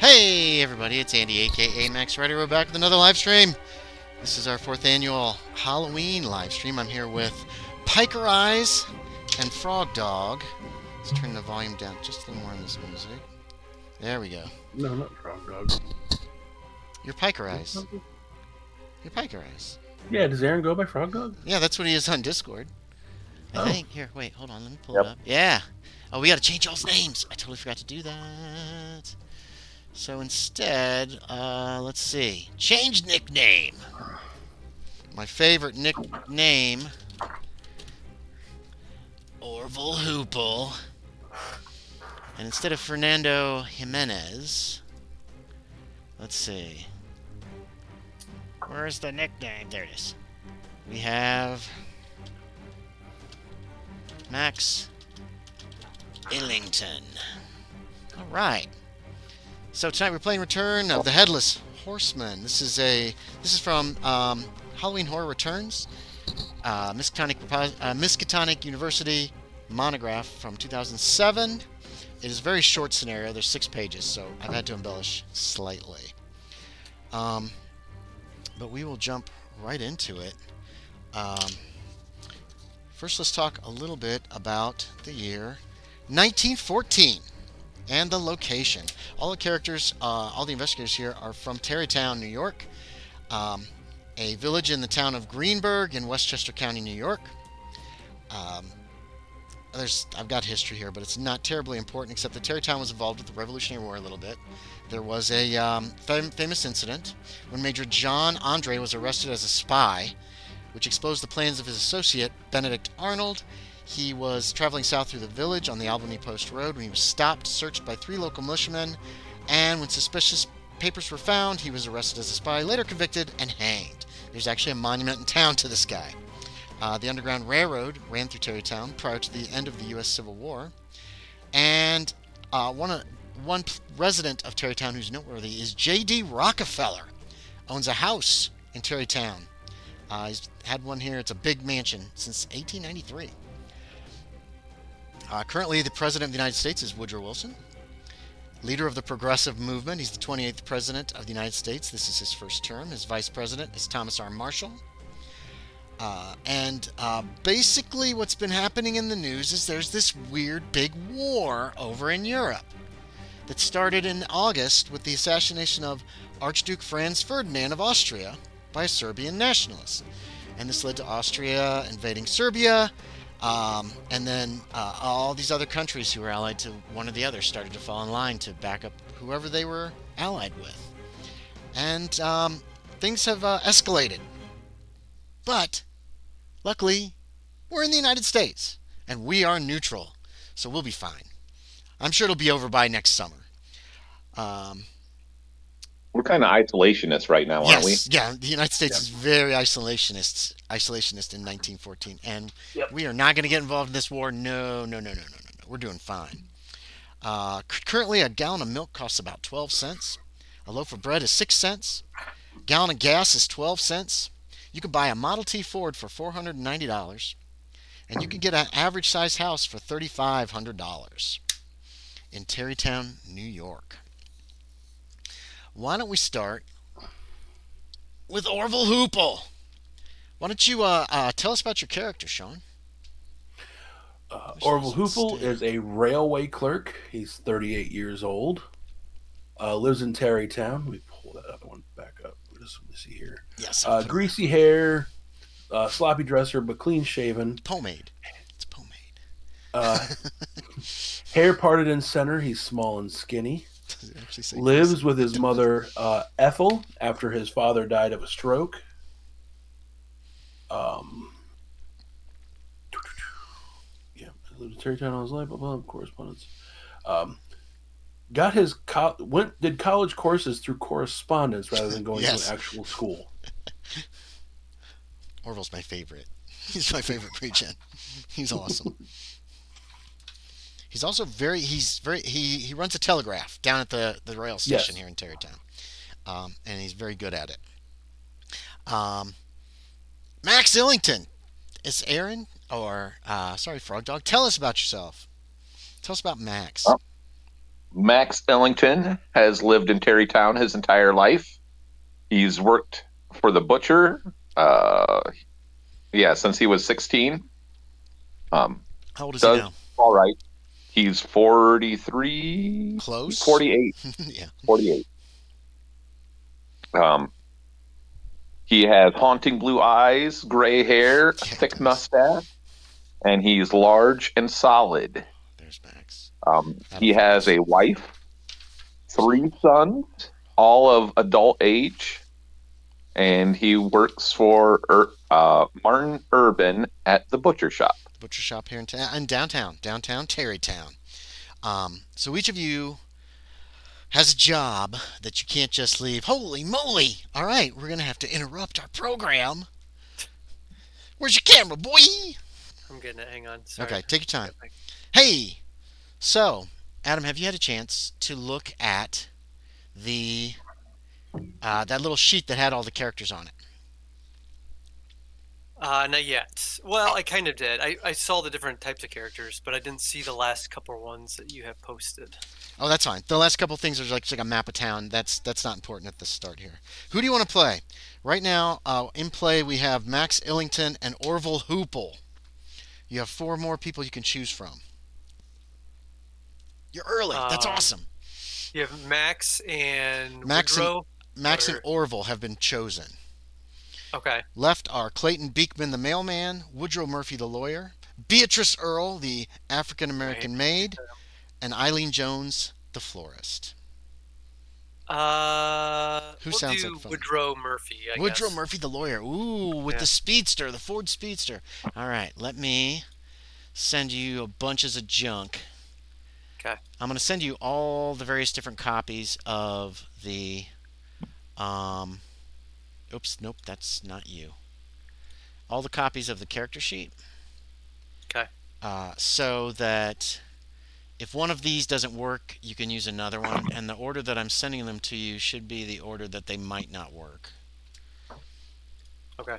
Hey everybody, it's Andy aka Max Rider. We're back with another live stream. This is our fourth annual Halloween live stream. I'm here with Piker Eyes and Frog Dog. Let's turn the volume down just a little more on this music. There we go. No, not Frog Dog. You're Piker Eyes. You're Piker Eyes. Yeah, does Aaron go by Frog Dog? Yeah, that's what he is on Discord. I Oh. think. Here, wait, hold on, let me pull it up. Yeah. Oh, we gotta change y'all's names. I totally forgot to do that. So instead, let's see. Change nickname. My favorite nickname, Orville Hoople. And instead of Fernando Jimenez, let's see. Where's the nickname? There it is. We have Max Illington. All right. So tonight we're playing Return of the Headless Horseman. This is from Halloween Horror Returns, Miskatonic University monograph from 2007. It is a very short scenario. There's 6 pages, so I've had to embellish slightly. But we will jump right into it. First, let's talk a little bit about the year 1914. And the location. All the characters, all the investigators here are from Tarrytown, New York, a village in the town of Greenburgh in Westchester County, New York. I've got history here, but it's not terribly important, except that Tarrytown was involved with the Revolutionary War a little bit. There was a famous incident when Major John Andre was arrested as a spy, which exposed the plans of his associate, Benedict Arnold. He was traveling south through the village on the Albany Post Road when he was stopped, searched by 3 local militiamen, and when suspicious papers were found, he was arrested as a spy, later convicted, and hanged. There's actually a monument in town to this guy. The Underground Railroad ran through Tarrytown prior to the end of the U.S. Civil War, and one resident of Tarrytown who's noteworthy is J.D. Rockefeller. Owns a house in Tarrytown. He's had one here. It's a big mansion since 1893. Currently, the President of the United States is Woodrow Wilson. Leader of the Progressive Movement, he's the 28th President of the United States. This is his first term. His Vice President is Thomas R. Marshall. Basically, what's been happening in the news is there's this weird big war over in Europe that started in August with the assassination of Archduke Franz Ferdinand of Austria by a Serbian nationalist. And this led to Austria invading Serbia. And then all these other countries who were allied to one or the other started to fall in line to back up whoever they were allied with. And things have escalated. But, luckily, we're in the United States, and we are neutral, so we'll be fine. I'm sure it'll be over by next summer. We're kind of isolationists right now, aren't we? Yeah, the United States is very isolationist in 1914, and we are not going to get involved in this war. No. We're doing fine. Currently, a gallon of milk costs about 12 cents. A loaf of bread is 6 cents. A gallon of gas is 12 cents. You could buy a Model T Ford for $490, and you could get an average-sized house for $3,500 in Tarrytown, New York. Why don't we start with Orville Hoople? Why don't you tell us about your character, Sean? Orville Hoople is a railway clerk. He's 38 years old. Lives in Tarrytown. Let me pull that other one back up. Let me see here. Yes. Greasy hair, sloppy dresser, but clean shaven. Pomade. It's pomade. Hair parted in center. He's small and skinny. Lives Greasy? with his mother, Ethel, after his father died of a stroke. Lived in Tarrytown all his life. Correspondence. Did college courses through correspondence rather than going to an actual school. Orville's my favorite. He's my favorite pre-gen. He's awesome. He's also he runs a telegraph down at the rail station here in Tarrytown, and he's very good at it. Max Illington is Aaron, or Frog Dog. Tell us about yourself. Tell us about Max. Max Illington has lived in Tarrytown his entire life. He's worked for the butcher, since he was 16. Um, How old is he does now? all right. He's 43, Close? 48, Yeah. 48. Um, he has haunting blue eyes, gray hair, a Yeah, he thick does. mustache, and he's large and solid. There's Max. Out of He has focus. a wife, 3 sons, all of adult age, and he works for Martin Urban at the butcher shop. Butcher shop here in downtown Tarrytown. So each of you has a job that you can't just leave. Holy moly! All right, we're gonna have to interrupt our program. Where's your camera, boy? I'm getting it. Hang on. Sorry. Okay, take your time. Hey, so Adam, have you had a chance to look at the that little sheet that had all the characters on it? Not yet. Well, I kind of did. I saw the different types of characters, but I didn't see the last couple ones that you have posted. Oh, that's fine. The last couple things are like a map of town. That's not important at the start here. Who do you want to play? Right now, in play we have Max Illington and Orville Hoople. You have 4 more people you can choose from. You're early. That's awesome. You have Max and Max Woodrow. And Orville have been chosen. Okay. Left are Clayton Beekman, the mailman, Woodrow Murphy, the lawyer, Beatrice Earle, the African American maid, and Eileen Jones, the florist. Who We'll sounds do like fun? Woodrow Murphy, I Woodrow guess. Murphy, the lawyer. Ooh, with Yeah. the speedster, the Ford Speedster. All right, let me send you a bunches of junk. Okay. I'm going to send you all the various different copies of the. Oops, nope, that's not you. All the copies of the character sheet. Okay. So that if one of these doesn't work, you can use another one, and the order that I'm sending them to you should be the order that they might not work. Okay.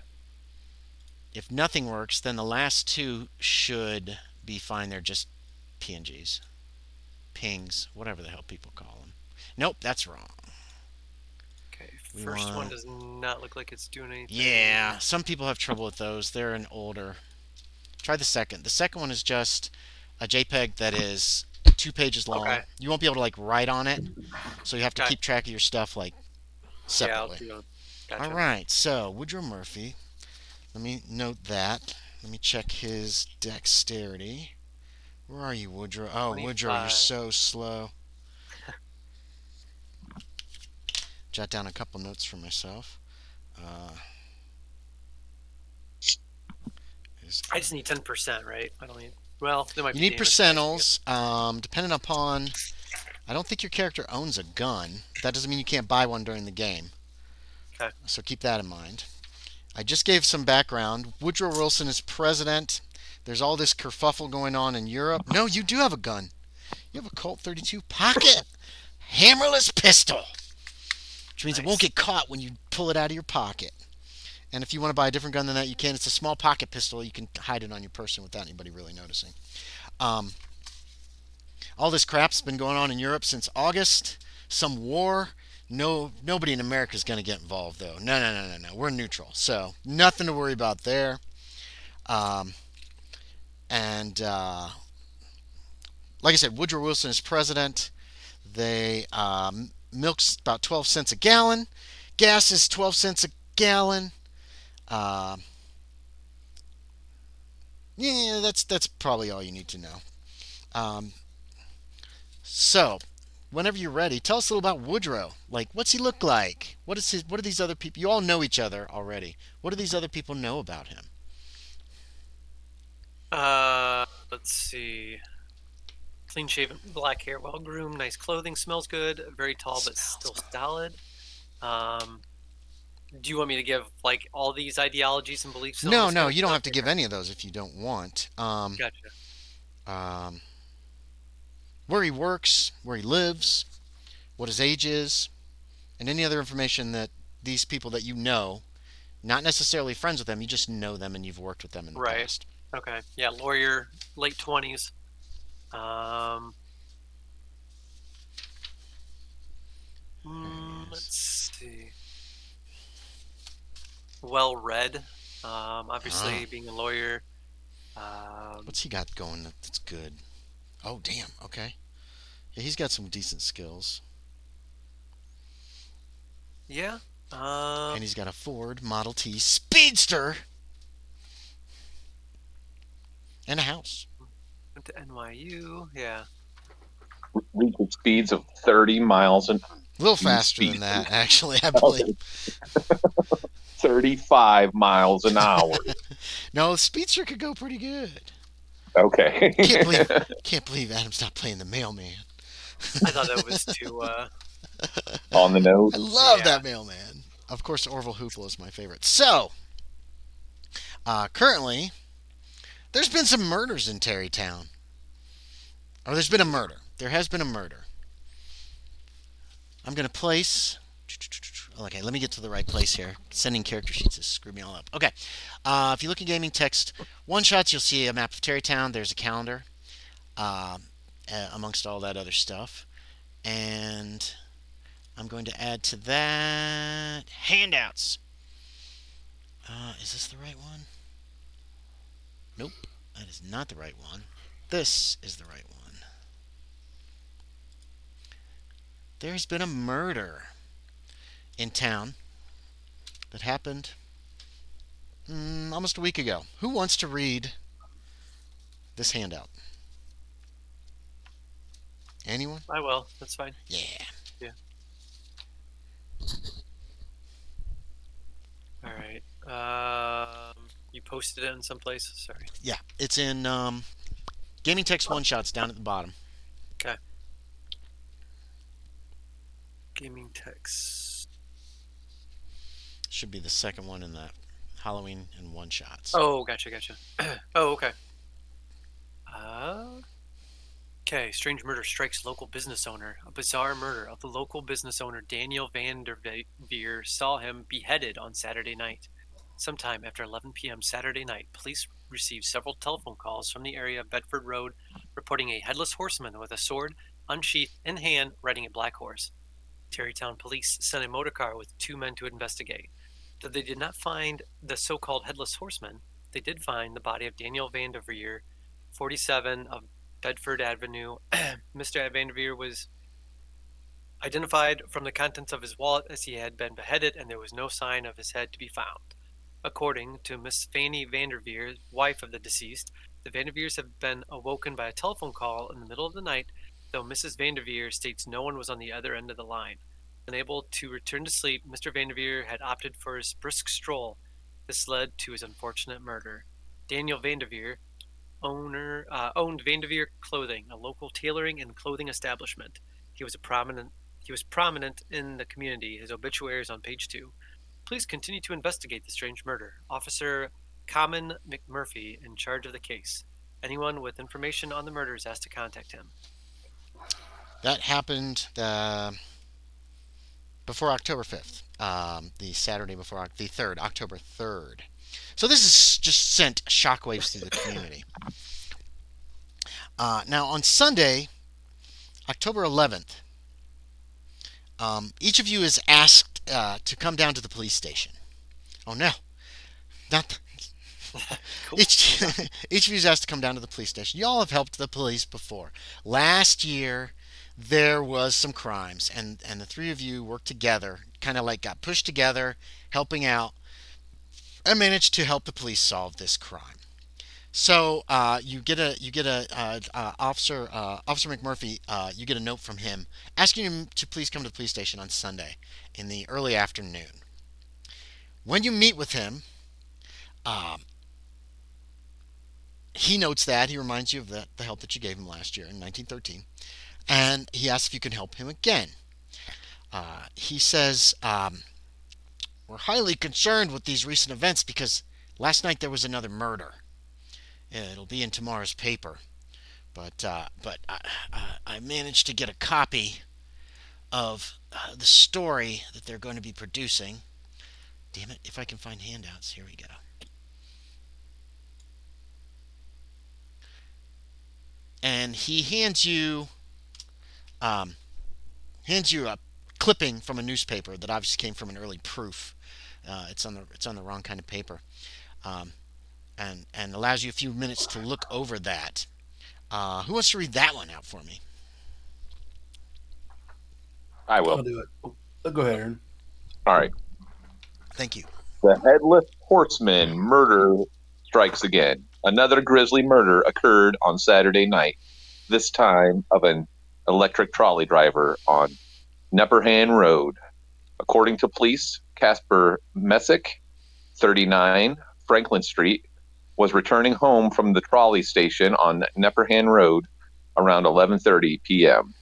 If nothing works, then the last 2 should be fine. They're just PNGs. Pings, whatever the hell people call them. Nope, that's wrong. Okay. First one does not look like it's doing anything. Yeah, some people have trouble with those. They're an older. Try the second. The second one is just a JPEG that is 2 pages long. Okay. You won't be able to like write on it, so you have to Okay. keep track of your stuff like separately. Yeah, I'll do that. Gotcha. All right, so Woodrow Murphy. Let me note that. Let me check his dexterity. Where are you, Woodrow? Oh, 25. Woodrow, you're so slow. Jot down a couple notes for myself. I just need 10%, right? I don't need. Well, there might You be need damage. percentals. Depending upon, I don't think your character owns a gun. That doesn't mean you can't buy one during the game. Okay. So keep that in mind. I just gave some background. Woodrow Wilson is president. There's all this kerfuffle going on in Europe. No, you do have a gun. You have a Colt 32 pocket hammerless pistol, which means it won't get caught when you pull it out of your pocket. And if you want to buy a different gun than that, you can. It's a small pocket pistol. You can hide it on your person without anybody really noticing. All this crap's been going on in Europe since August. Some war. No, nobody in America is going to get involved, though. No. We're neutral, so nothing to worry about there. Like I said, Woodrow Wilson is president. They milk's about 12 cents a gallon. Gas is 12 cents a gallon. Yeah, that's probably all you need to know. So, whenever you're ready, tell us a little about Woodrow. Like, what's he look like? What are these other people? You all know each other already. What do these other people know about him? Let's see. Clean shaven, black hair, well groomed, nice clothing, smells good, very tall but still solid. Do you want me to give like all these ideologies and beliefs? No, you don't have to give any of those if you don't want. Gotcha. Where he works, where he lives, what his age is, and any other information that these people that you know, not necessarily friends with them, you just know them and you've worked with them in the past. Okay. Yeah, lawyer, late 20s. Let's see. Well read. Obviously, being a lawyer. What's he got going that's good? Oh, damn. Okay. Yeah, he's got some decent skills. Yeah. And he's got a Ford Model T Speedster. And a house. Went to NYU. Yeah. Reaching speeds of 30 miles an hour. A little faster than that, actually, I believe. 35 miles an hour. No, the Speedster could go pretty good. Okay. Can't believe Adam's not playing the mailman. I thought that was too. On the nose. I love that mailman. Of course, Orville Hoople is my favorite. So, currently, there's been some murders in Tarrytown. Or there's been a murder. There has been a murder. I'm going to place... Okay, let me get to the right place here. Sending character sheets has screwed me all up. Okay, if you look at gaming text one-shots, you'll see a map of Tarrytown. There's a calendar amongst all that other stuff. And I'm going to add to that handouts. Is this the right one? Nope, that is not the right one. This is the right one. There's been a murder in town that happened almost a week ago. Who wants to read this handout? Anyone? I will. That's fine. Yeah. All right. You posted it in some place. Sorry. Yeah, it's in gaming text one-shots down at the bottom. Okay. Gaming text. Should be the second one in the Halloween and one-shots. Oh, gotcha. Oh, okay. Okay, strange murder strikes local business owner. A bizarre murder of the local business owner Daniel Vanderveer saw him beheaded on Saturday night. Sometime after 11 p.m. Saturday night, police received several telephone calls from the area of Bedford Road reporting a headless horseman with a sword, unsheathed in hand, riding a black horse. Tarrytown police sent a motorcar with 2 men to investigate. Though they did not find the so-called headless horseman, they did find the body of Daniel Vanderveer, 47 of Bedford Avenue. Mr. Vanderveer was identified from the contents of his wallet as he had been beheaded, and there was no sign of his head to be found. According to Miss Fanny Vanderveer, wife of the deceased, the Vanderveers have been awoken by a telephone call in the middle of the night, though Mrs. Vanderveer states no one was on the other end of the line. Unable to return to sleep, Mr. Vanderveer had opted for his brisk stroll. This led to his unfortunate murder. Daniel Vanderveer owned Vanderveer Clothing, a local tailoring and clothing establishment. He was prominent in the community. His obituary is on page 2. Please continue to investigate the strange murder. Officer Common McMurphy in charge of the case. Anyone with information on the murder is asked to contact him. That happened before October 5th, the Saturday before the 3rd, October 3rd. So this has just sent shockwaves through the community. Now on Sunday, October 11th, each of you is asked to come down to the police station. Oh no, not Cool. each of you is asked to come down to the police station. Y'all have helped the police before. Last year, there was some crimes, and the 3 of you worked together, kind of like got pushed together, helping out, and managed to help the police solve this crime. So you get a Officer McMurphy. You get a note from him asking him to please come to the police station on Sunday in the early afternoon. When you meet with him, he notes that he reminds you of the help that you gave him last year in 1913, and he asks if you can help him again. He says, we're highly concerned with these recent events because last night there was another murder. It'll be in tomorrow's paper, but I managed to get a copy of the story that they're going to be producing. Damn it, if I can find handouts. Here we go. And he hands you a clipping from a newspaper that obviously came from an early proof. It's on the wrong kind of paper, and allows you a few minutes to look over that. Who wants to read that one out for me? I will. I'll do it. Go ahead, Aaron. All right. Thank you. The Headless Horseman murder strikes again. Another grisly murder occurred on Saturday night, this time of an electric trolley driver on Nepperhan Road. According to police, Casper Messick, 39, Franklin Street, was returning home from the trolley station on Nepperhan Road around 11:30 p.m.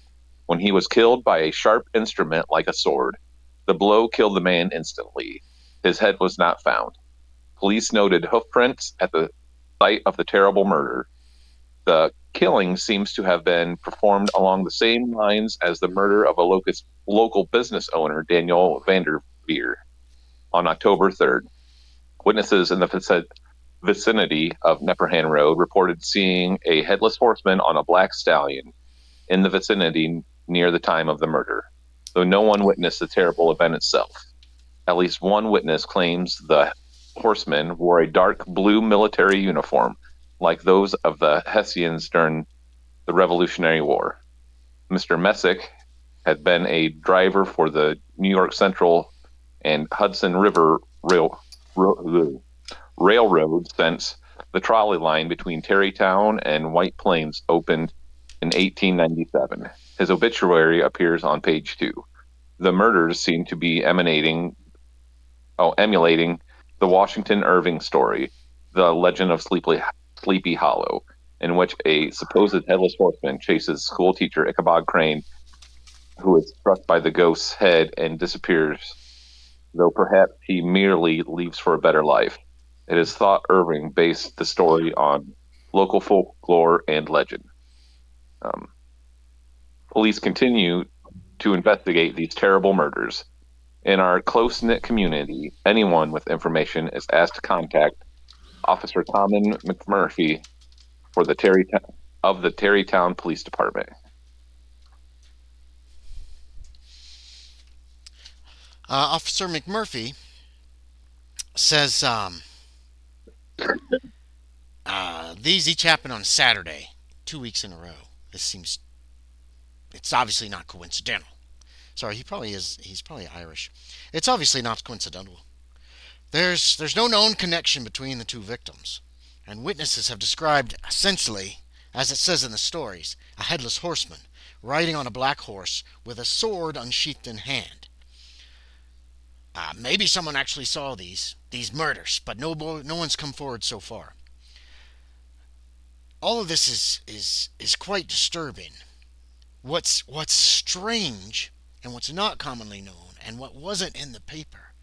when he was killed by a sharp instrument like a sword. The blow killed the man instantly. His head was not found. Police noted hoof prints at the site of the terrible murder. The killing seems to have been performed along the same lines as the murder of a local business owner, Daniel Vanderveer, on October 3rd. Witnesses in the vicinity of Nepperhan Road reported seeing a headless horseman on a black stallion in the vicinity near the time of the murder, though no one witnessed the terrible event itself. At least one witness claims the horseman wore a dark blue military uniform, like those of the Hessians during the Revolutionary War. Mr. Messick had been a driver for the New York Central and Hudson River Railroad since the trolley line between Tarrytown and White Plains opened in 1897. His obituary appears on page 2. The murders seem to be emulating the Washington Irving story, The Legend of Sleepy Hollow, in which a supposed headless horseman chases schoolteacher Ichabod Crane, who is struck by the ghost's head and disappears, though perhaps he merely leaves for a better life. It is thought Irving based the story on local folklore and legend. Police continue to investigate these terrible murders. In our close-knit community, anyone with information is asked to contact Officer Tommen McMurphy for the Tarrytown Police Department. Officer McMurphy says these each happened on Saturday, 2 weeks in a row. It's obviously not coincidental. Sorry, he probably is. He's probably Irish. It's obviously not coincidental. There's no known connection between the two victims, and witnesses have described essentially, as it says in the stories, a headless horseman riding on a black horse with a sword unsheathed in hand. Maybe someone actually saw these murders, but no one's come forward so far. All of this is quite disturbing. What's strange and what's not commonly known and what wasn't in the paper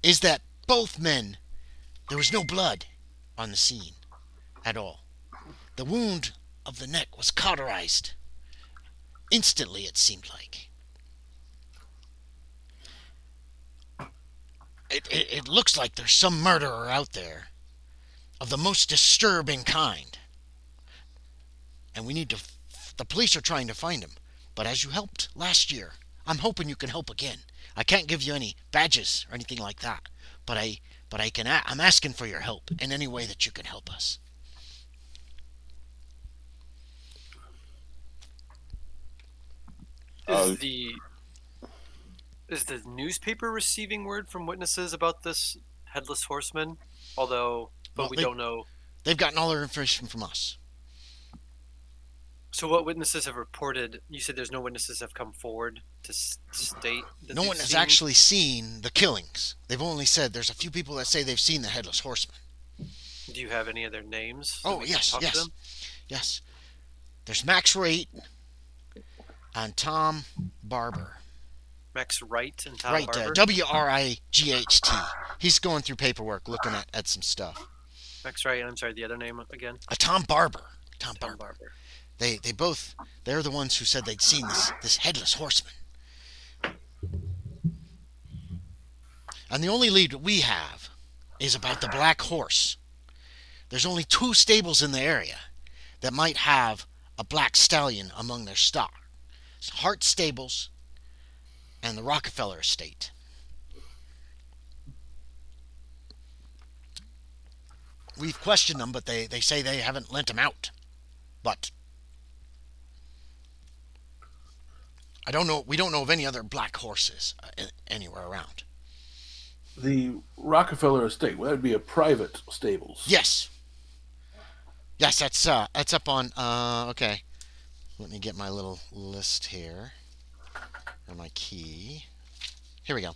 is that both men, there was no blood on the scene at all. The wound of the neck was cauterized instantly, it seemed like. It looks like there's some murderer out there of the most disturbing kind, and the police are trying to find him. But as you helped last year, I'm hoping you can help again. I can't give you any badges or anything like that, but I'm asking for your help in any way that you can help us. Is the newspaper receiving word from witnesses about this headless horseman? We don't know. They've gotten all their information from us. So what witnesses have reported? You said there's no witnesses have come forward to state that no one has actually seen the killings. They've only said there's a few people that say they've seen the headless horseman. Do you have any other names? Oh, yes. There's Max Wright and Tom Barber. Max Wright and Tom Barber? Wright. He's going through paperwork, looking at some stuff. Max Wright, and I'm sorry, the other name again? Tom Barber. Tom Barber. They're the ones who said they'd seen this headless horseman. And the only lead we have is about the black horse. There's only 2 stables in the area that might have a black stallion among their stock. Hart Stables and the Rockefeller estate. We've questioned them, but they say they haven't lent them out. But I don't know. We don't know of any other black horses anywhere around. The Rockefeller estate, well, that would be a private stables. Yes. Yes, that's up on. Okay, let me get my little list here, or my key. Here we go.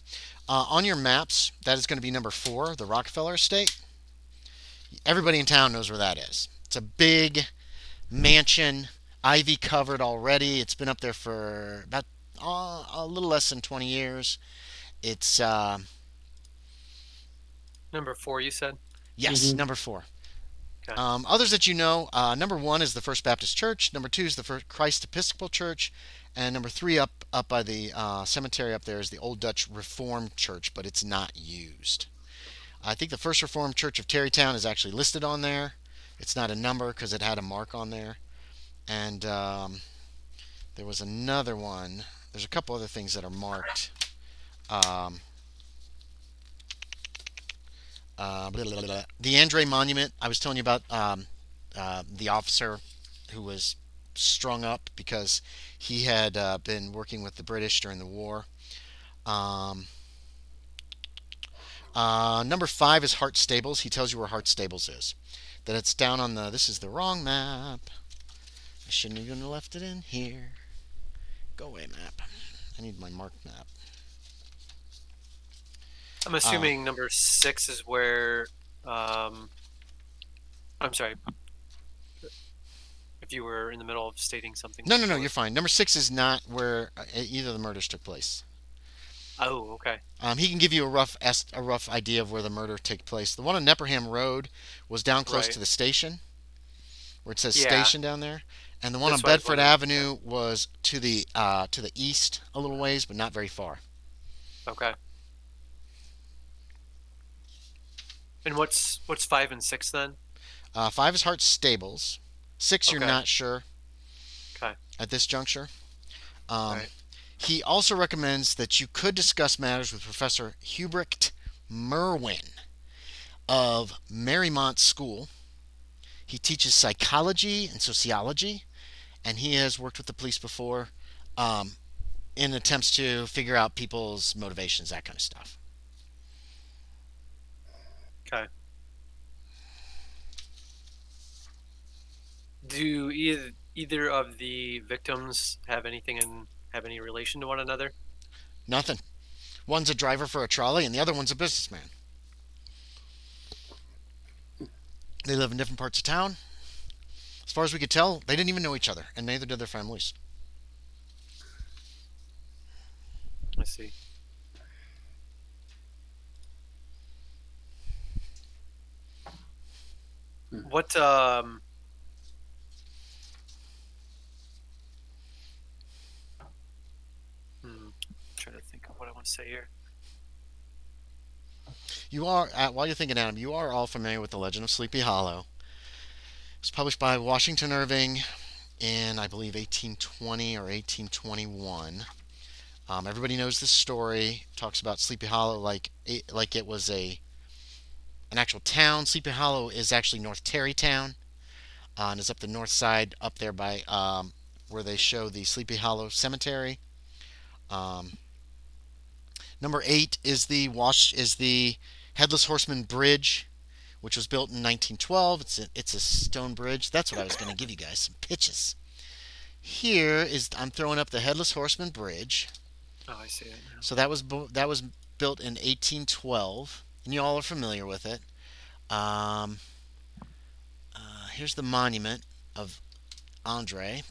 On your maps, that is going to be number 4, the Rockefeller estate. Everybody in town knows where that is. It's a big mansion, ivy covered already. It's been up there for about a little less than 20 years. It's Number 4, you said? yes, number 4. Okay. Others that you know, number 1 is the First Baptist Church. Number 2 is the First Christ Episcopal Church, and number 3 up by the cemetery up there is the Old Dutch Reformed Church, but it's not used. I think the First Reformed Church of Tarrytown is actually listed on there. It's not a number because it had a mark on there. And there was another one. There's a couple other things that are marked. The Andre Monument, I was telling you about the officer who was strung up because he had been working with the British during the war. Number 5 is Hart Stables. He tells you where Hart Stables is. That it's down on the. This is the wrong map. I shouldn't have even left it in here. Go away, map. I need my marked map. I'm assuming number 6 is where. I'm sorry. If you were in the middle of stating something. No, you're fine. Number 6 is not where either of the murders took place. Oh, okay. He can give you a rough idea of where the murder took place. The one on Nepperham Road was down close to the station, where it says station down there, and the one on Bedford Avenue was to the east a little ways, but not very far. Okay. And what's 5 and 6 then? 5 is Hart Stables. 6 you're not sure. Okay. At this juncture. Right. He also recommends that you could discuss matters with Professor Hubrecht Merwin of Marymount School. He teaches psychology and sociology, and he has worked with the police before in attempts to figure out people's motivations, that kind of stuff. Okay. Do either of the victims have any relation to one another? Nothing. One's a driver for a trolley, and the other one's a businessman. They live in different parts of town. As far as we could tell, they didn't even know each other, and neither did their families. I see. What trying to think of what I want to say here. You are, while you're thinking, Adam, you are all familiar with the Legend of Sleepy Hollow. It was published by Washington Irving in, I believe, 1820 or 1821. Everybody knows this story. It talks about Sleepy Hollow like it was an actual town. Sleepy Hollow is actually North Tarrytown, and is up the north side, up there by where they show the Sleepy Hollow Cemetery. Number 8 is the Headless Horseman Bridge, which was built in 1912. It's a stone bridge. That's what I was going to give you guys, some pitches. Here is, I'm throwing up the Headless Horseman Bridge. Oh, I see it now. So that was built in 1812, and you all are familiar with it. Here's the monument of Andre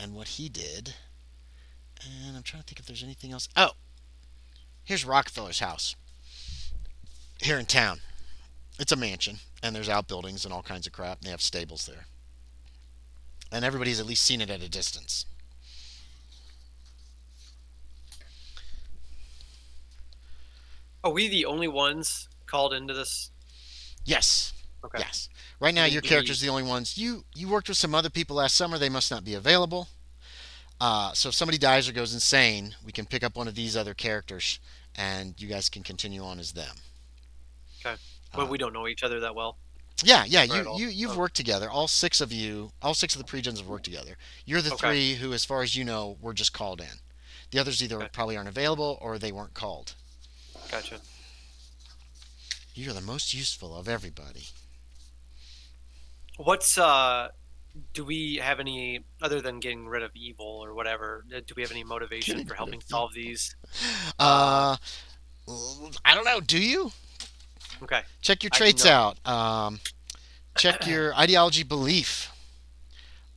and what he did. And I'm trying to think if there's anything else. Oh, here's Rockefeller's house here in town. It's a mansion, and there's outbuildings and all kinds of crap, and they have stables there. And everybody's at least seen it at a distance. Are we the only ones called into this? Yes. Okay. Yes. Right now, your character's the only ones. You worked with some other people last summer. They must not be available. So if somebody dies or goes insane, we can pick up one of these other characters, and you guys can continue on as them. Okay. But Uh, we don't know each other that well, yeah. or You at all. you you've Oh, worked together. All six of you, all six of the pre-gens have worked together. You're the okay. three who, as far as you know, were just called in. The others either Okay. probably aren't available or they weren't called. Gotcha. You're the most useful of everybody. What's do we have any, other than getting rid of evil or whatever, do we have any motivation Getting for rid helping of solve evil. these? Uh, Uh, I don't know. Do you okay. check your I traits know. out? Check your ideology, belief.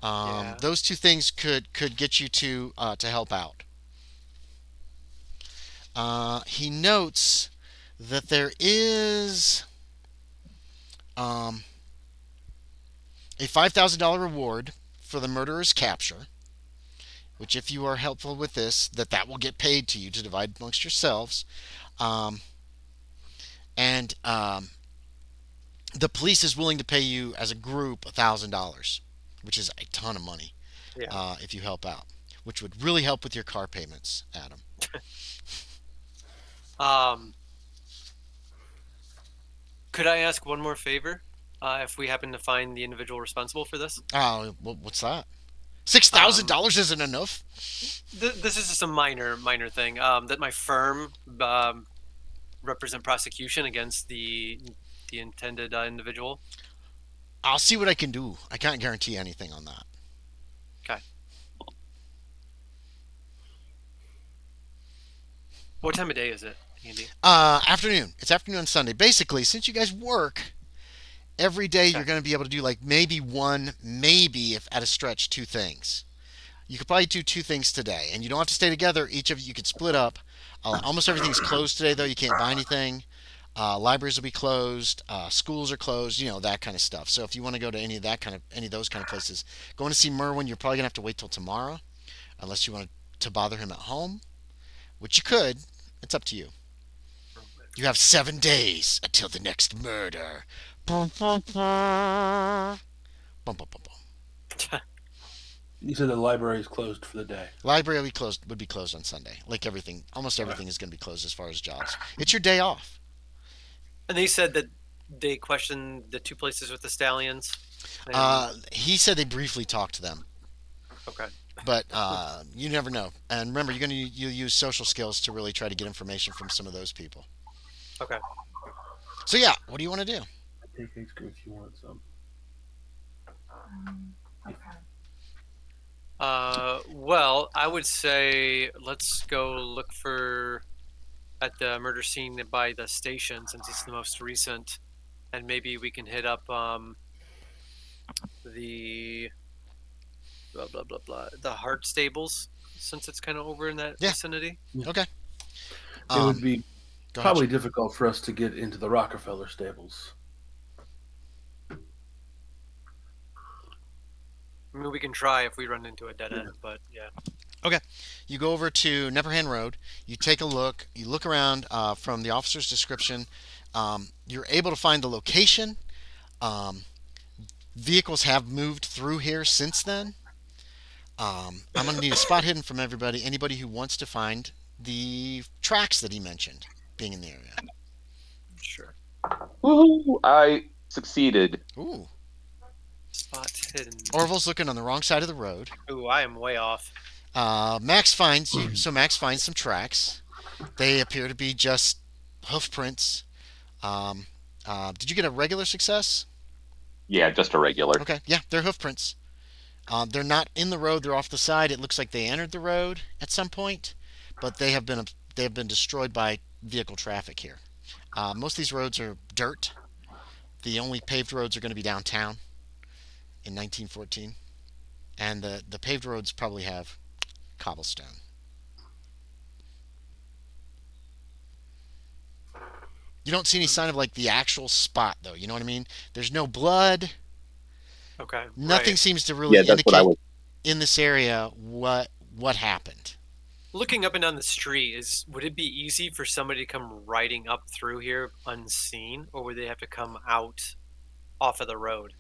Yeah. Those two things could get you to help out. He notes that there is um, a $5,000 reward for the murderer's capture. Which, if you are helpful with this, that will get paid to you to divide amongst yourselves. Um, and the police is willing to pay you as a group $1,000, which is a ton of money Yeah. if you help out, which would really help with your car payments, Adam. Um, could I ask one more favor? If we happen to find the individual responsible for this? What's that? Six thousand Um, dollars isn't enough. this is just a minor thing. That my firm represent prosecution against the intended individual. I'll see what I can do. I can't guarantee anything on that. Okay. What time of day is it, Andy? Afternoon. It's afternoon on Sunday. Basically, since you guys work every day, Okay. you're going to be able to do like maybe one, maybe if at a stretch, two things. You could probably do two things today, and you don't have to stay together. Each of you could split up. Almost everything's closed today, though. You can't buy anything. Libraries will be closed. Schools are closed. You know, that kind of stuff. So if you want to go to any of those kind of places, going to see Merwin, you're probably gonna have to wait till tomorrow, unless you want to bother him at home, which you could. It's up to you. You have 7 days until the next murder. Bum, bum, bum. Bum, bum, bum, bum. You said the library is closed for the day. Library would be closed on Sunday. Like everything, almost Okay. everything is going to be closed as far as jobs. It's your day off. And they said that they questioned the two places with the stallions. And, He said they briefly talked to them, okay. but you never know. And remember, you use social skills to really try to get information from some of those people. Okay. So yeah, what do you want to do? Take ice cream if you want some. Okay. Well, I would say let's go look at the murder scene by the station since it's the most recent, and maybe we can hit up the blah blah blah blah the Hart stables since it's kind of over in that Yeah. vicinity. Okay. It would be Go probably ahead. difficult for us to get into the Rockefeller stables. I mean, we can try if we run into a dead end, but yeah. Okay. You go over to Nepperhan Road. You take a look. You look around from the officer's description. You're able to find the location. Um, Vehicles have moved through here since then. I'm going to need a spot hidden from everybody. Anybody who wants to find the tracks that he mentioned being in the area. Sure. Woohoo! I succeeded. Ooh. Spot hidden. Orville's looking on the wrong side of the road. Ooh, I am way off. Max finds you. So Max finds some tracks. They appear to be just hoof prints. Um, did you get a regular success? Yeah, just a regular. Okay. Yeah, they're hoof prints. They're not in the road. They're off the side. It looks like they entered the road at some point, but they have been destroyed by vehicle traffic here. Most of these roads are dirt. The only paved roads are going to be downtown in 1914, and the paved roads probably have cobblestone. You don't see any sign of like the actual spot though. You know what I mean? There's no blood. Okay. Nothing Right. seems to Yeah, really that's what I indicate was. in this area what happened. Looking up and down the street, would it be easy for somebody to come riding up through here unseen, or would they have to come out off of the road?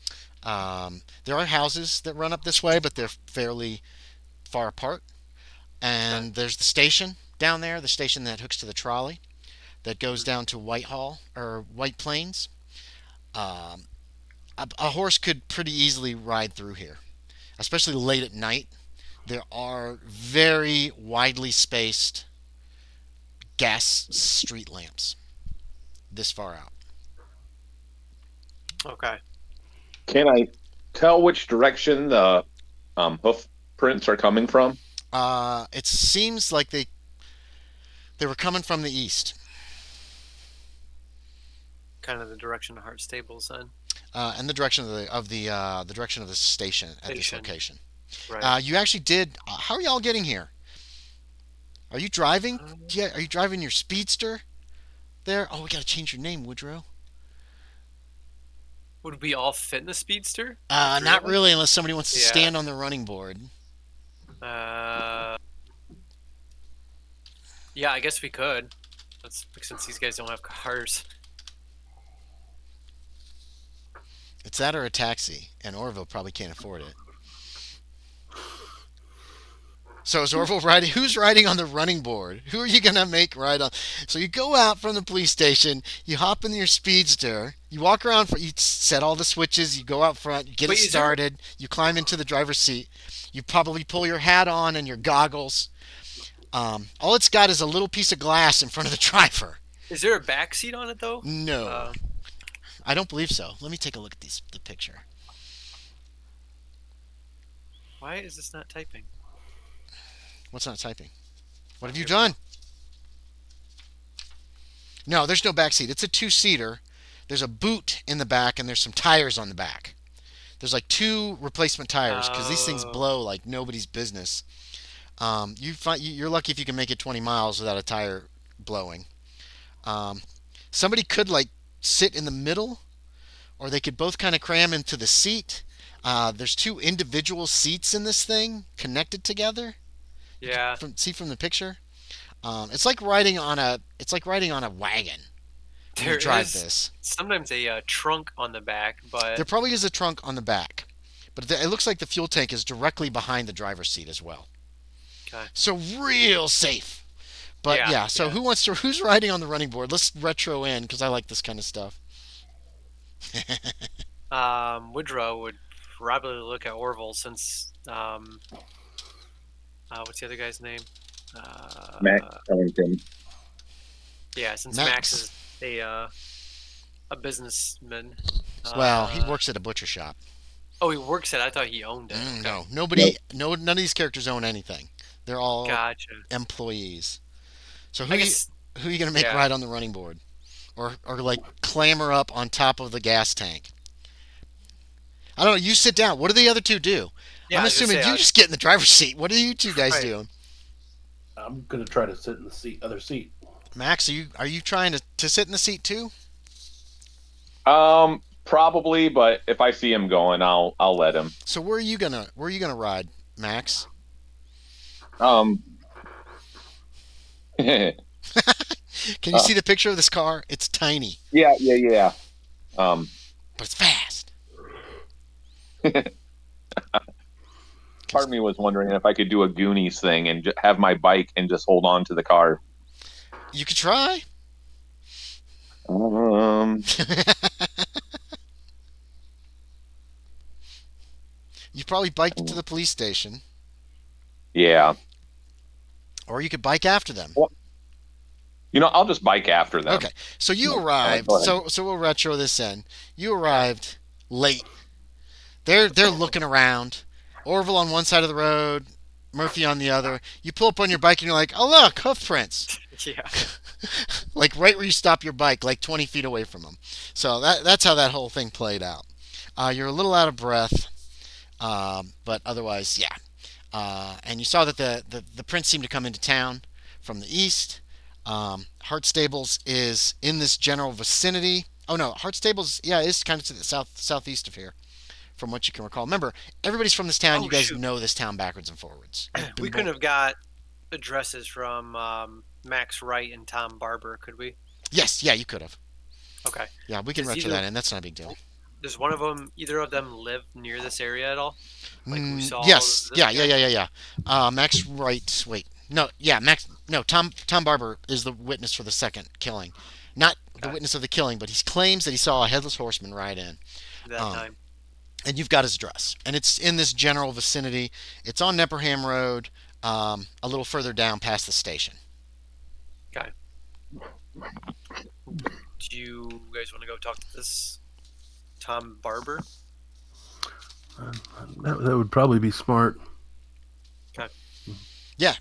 There are houses that run up this way, but they're far apart. And there's the station down there, the station that hooks to the trolley that goes down to Whitehall or White Plains. Um, a horse could pretty easily ride through here, especially late at night. There are very widely spaced gas street lamps this far out. Okay. Can I tell which direction the hoof prints are coming from? It seems like they were coming from the east, Kind of the direction of Hart Stables then. and the direction of the direction of the station at this Station. location. Right. You actually did. How are y'all getting here? Are you driving? Yeah, are you driving your speedster? There. Oh, we gotta change your name, Woodrow. Would we all fit in the speedster? Not really, unless somebody wants to Yeah. stand on the running board. Yeah, I guess we could. Since these guys don't have cars. It's that or a taxi, and Orville probably can't afford it. So is Orville riding? Who's riding on the running board? Who are you gonna make ride on? So you go out from the police station, you hop in your speedster, you walk around, you set all the switches, you go out front, you get it started, you climb into the driver's seat, you probably pull your hat on and your goggles. All it's got is a little piece of glass in front of the driver. Is there a back seat on it though? No, I don't believe so. Let me take a look at the picture. Why is this not typing? What's not typing? What have you done? No, there's no back seat. It's a two-seater. There's a boot in the back, and there's some tires on the back. There's like 2 replacement tires because these things blow like nobody's business. You're lucky if you can make it 20 miles without a tire blowing. Somebody could like sit in the middle, or they could both kind of cram into the seat. There's 2 individual seats in this thing connected together. Yeah. See from the picture, it's like riding on a wagon. When you drive this. Sometimes a trunk on the back, but There probably is a trunk on the back, but it looks like the fuel tank is directly behind the driver's seat as well. Okay. So real safe. But yeah, so who's riding on the running board? Let's retro in because I like this kind of stuff. Woodrow would probably look at Orville since what's the other guy's name? Max Illington. Yeah, since Max. Max is a businessman. Well, he works at a butcher shop. Oh, he works at. I thought he owned it. No, none of these characters own anything. They're all Gotcha. employees. So who I are guess you gonna make ride on the running board, or like clamber up on top of the gas tank? I don't know. You sit down. What do the other 2 do? Yeah, I'm assuming you just get in the driver's seat. What are you 2 guys Right. doing? I'm gonna try to sit in the other seat. Max, are you trying to sit in the seat too? Probably, but if I see him going, I'll let him. So where are you gonna ride, Max? Yeah. Can you see the picture of this car? It's tiny, But but it's fast. part of me was wondering if I could do a Goonies thing and have my bike and just hold on to the car. You could try. You probably biked to the police station, Yeah. or you could bike after them. Well, I'll just bike after them. Okay, so you arrived. go ahead. So we'll retro this in. You arrived late. They're looking around. Orville on one side of the road, Murphy on the other. You pull up on your bike and you're like, oh look, hoof prints. Yeah. Like right where you stop your bike, like 20 feet away from them. So that's how that whole thing played out. You're a little out of breath, but otherwise, yeah. And you saw that the prince seemed to come into town from the east. Hart Stables is in this general vicinity. Oh no, Hart Stables, yeah, is kind of to the southeast of here, from what you can recall. Remember, everybody's from this town. Oh, you guys shoot. know this town backwards and forwards. We couldn't have got addresses from Max Wright and Tom Barber, could we? Yes, yeah, you could have. Okay. Yeah, we can Is retro either- that in. That's not a big deal. Does one of them, either of them, live near this area at all? Like who saw Yes. this Yeah. guy? Yeah. Max Wright. Wait. No. Yeah. Max. No. Tom Barber is the witness for the second killing, not the Okay. witness of the killing, but he claims that he saw a headless horseman ride in. That Um, time. and you've got his address, and it's in this general vicinity. It's on Nepperham Road, a little further down past the station. Okay. Do you guys want to go talk to this Tom Barber? That would probably be smart. Yeah.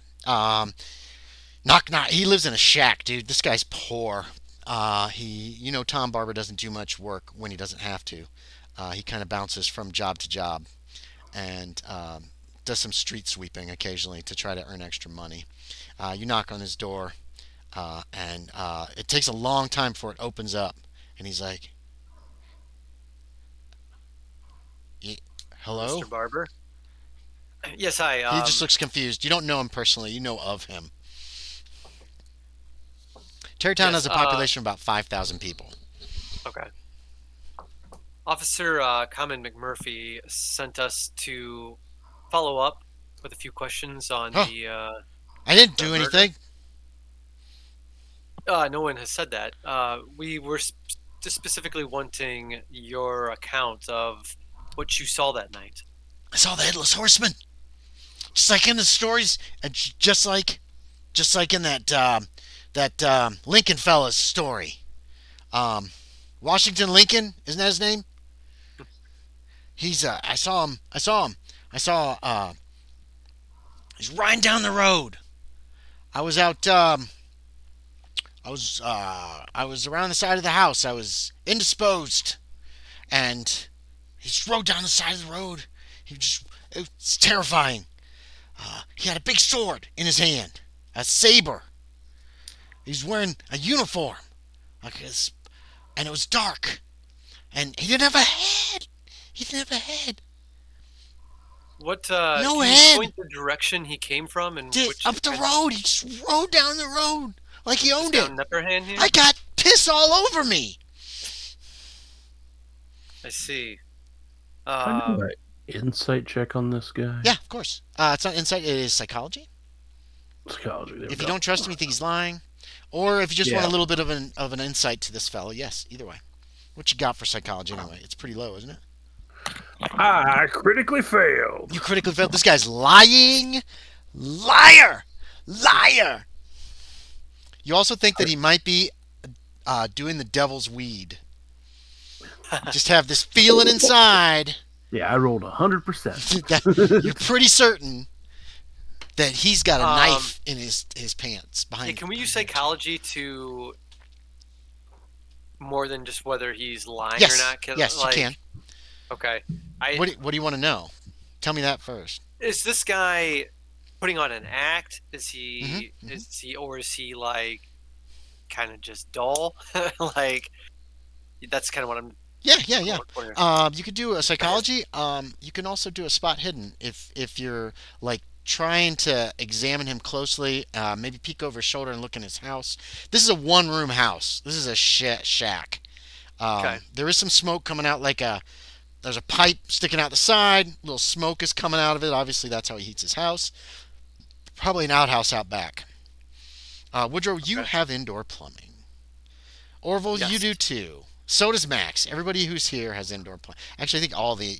Knock knock. He lives in a shack, dude. This guy's poor. Tom Barber doesn't do much work when he doesn't have to. He kind of bounces from job to job and does some street sweeping occasionally to try to earn extra money. You knock on his door, and it takes a long time before it opens up. And he's like, "Hello." Mr. Barber? Yes, hi. He just looks confused. You don't know him personally. You know of him. Tarrytown Yes, has a population of about 5,000 people. Okay. Officer Common McMurphy sent us to follow up with a few questions on Huh. the. I didn't The do murder? anything. No one has said that. We were just specifically wanting your account of what you saw that night. I saw the Headless Horseman. Just like in the stories, and just like in that Lincoln fella's story. Washington Lincoln, isn't that his name? He's I saw him. He's riding down the road. I was out. I was around the side of the house. I was indisposed, and he just rode down the side of the road. It's terrifying. He had a big sword in his hand, a saber. He's wearing a uniform, and it was dark, and he didn't have a head. He didn't have a head. What? No can head. you point the direction he came from and which? Up the road. He just rode down the road like he owned it. Down Nepperhand here. I got piss all over me. I see. Can I do an insight check on this guy? Yeah, of course. It's not insight. It is psychology. Psychology. There we If you go. don't trust him, you think he's lying, or if you just want Yeah. a little bit of an insight to this fellow, yes. Either way. What you got for psychology anyway? It's pretty low, isn't it? I critically failed. You critically failed. This guy's lying. Liar. Liar. You also think that he might be doing the devil's weed. Just have this feeling inside. Yeah, I rolled 100%. You're pretty certain that he's got a knife in his pants behind. Yeah, can we use psychology to more than just whether he's lying Yes. or not? 'Cause, Yes, you can. Okay. What do you want to know? Tell me that first. Is this guy putting on an act? Is he Mhm, is he or is he like kind of just dull? Like that's kind of what I'm. Yeah. wondering. You could do a psychology. You can also do a spot hidden if you're like trying to examine him closely. Maybe peek over his shoulder and look in his house. This is a one-room house. This is a shack. Okay. There is some smoke coming out there's a pipe sticking out the side. A little smoke is coming out of it. Obviously, that's how he heats his house. Probably an outhouse out back. Woodrow, you Okay. have indoor plumbing. Orville, you Yes. do too. So does Max. Everybody who's here has indoor plumbing. Actually, I think all the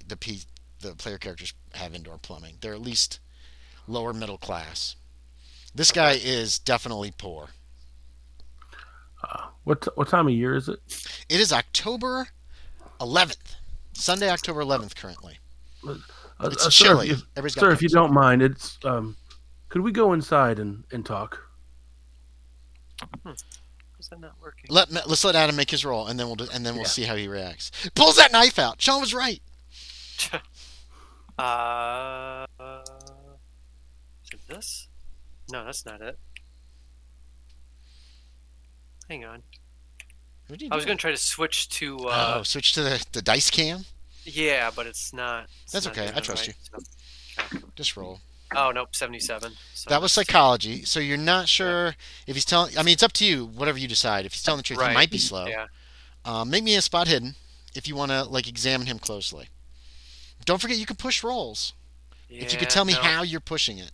player characters have indoor plumbing. They're at least lower middle class. This guy is definitely poor. What time of year is it? It is October 11th. Sunday, October 11th currently. It's Sir, chilly. If, Everybody's got sir, if you coats. don't mind, it's could we go inside and talk? Is that not working? Let's let Adam make his roll, and then we'll Yeah. see how he reacts. Pulls that knife out. Sean was right. Is it this? No, that's not it. Hang on. What did you I was do? going to try to switch to. Switch to the dice cam. Yeah, but it's not. That's not okay, doing I it trust right, so- Just roll. Oh nope, 77. So That was psychology. So you're not sure if he's telling. I mean, it's up to you. Whatever you decide. If he's telling the truth, right. he might be slow. Yeah. Make me a spot hidden. if you want to like examine him closely. Don't forget you can push rolls. If you could Yeah, tell me no, how you're pushing it.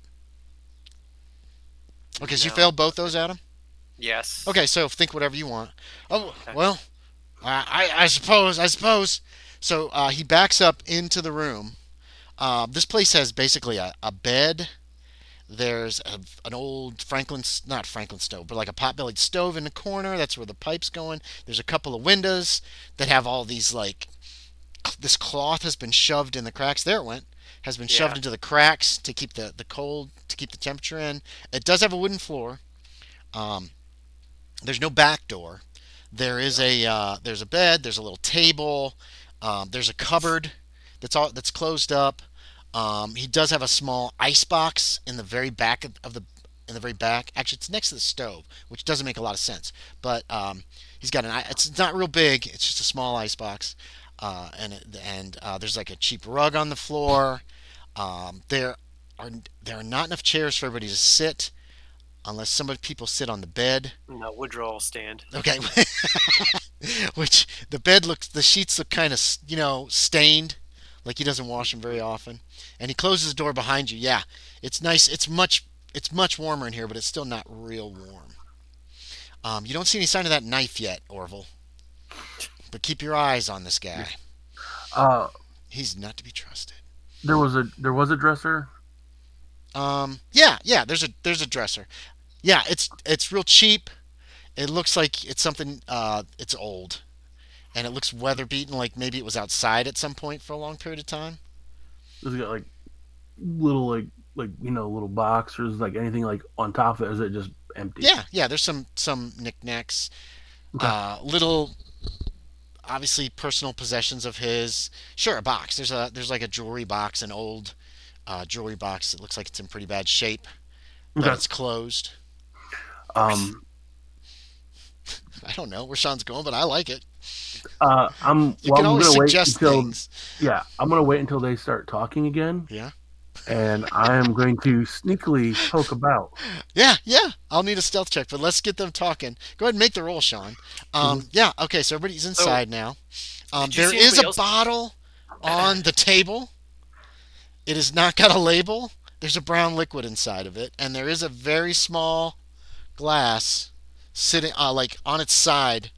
Okay, so you no. failed both those, Adam? Yes. Okay, so think whatever you want. Oh, Okay. well, I suppose. So he backs up into the room. This place has basically a bed. There's an old not Franklin stove, but like a pot-bellied stove in the corner. That's where the pipe's going. There's a couple of windows that have all these like this cloth has been shoved in the cracks. There it went. Has been shoved Yeah. into the cracks to keep the cold, to keep the temperature in. It does have a wooden floor. Um, there's no back door. There's a bed. There's a little table. There's a cupboard that's closed up. He does have a small ice box in the very back of the in the very back. Actually, it's next to the stove, which doesn't make a lot of sense. But he's got it's not real big. It's just a small ice box, and there's like a cheap rug on the floor. There are there are not enough chairs for everybody to sit unless people sit on the bed. No, Woodrow will stand. Okay, which the sheets look kind of stained, like he doesn't wash them very often. And he closes the door behind you. Yeah, it's nice. It's much warmer in here, but it's still not real warm. You don't see any sign of that knife yet, Orville. But keep your eyes on this guy. Uh, He's not to be trusted. there was a dresser. Yeah. There's a dresser. Yeah, it's real cheap. It looks like it's something. It's old, and it looks weather beaten. Like maybe it was outside at some point for a long period of time. Does it got like little little box, or is like anything like on top of it? Is it just empty? Yeah. There's some knickknacks. Okay. Little obviously personal possessions of his. Sure, a box. There's like a jewelry box, an old jewelry box. It looks like it's in pretty bad shape, but Okay. it's closed. Um. I don't know where Sean's going, but I like it. I'm You can I'm always gonna wait suggest until things. I'm gonna wait until they start talking again, Yeah. and I am going to sneakily poke about. Yeah. I'll need a stealth check, but let's get them talking. Go ahead and make the roll, Sean. Mhm. Yeah. Okay. So everybody's inside now. Did you There see is anybody a else? bottle on the table. It has not got a label. There's a brown liquid inside of it, and there is a very small glass sitting like on its side